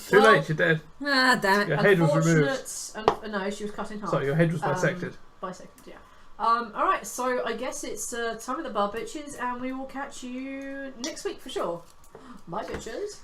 Speaker 2: Too
Speaker 1: Well,
Speaker 2: late, you're dead.
Speaker 4: Ah, damn it.
Speaker 2: Your head was removed.
Speaker 1: No, she was cut in half.
Speaker 2: Sorry, your head was bisected.
Speaker 1: Bisected, yeah. Alright, so I guess it's time of the bar bitches and we will catch you next week for sure. Bye bitches.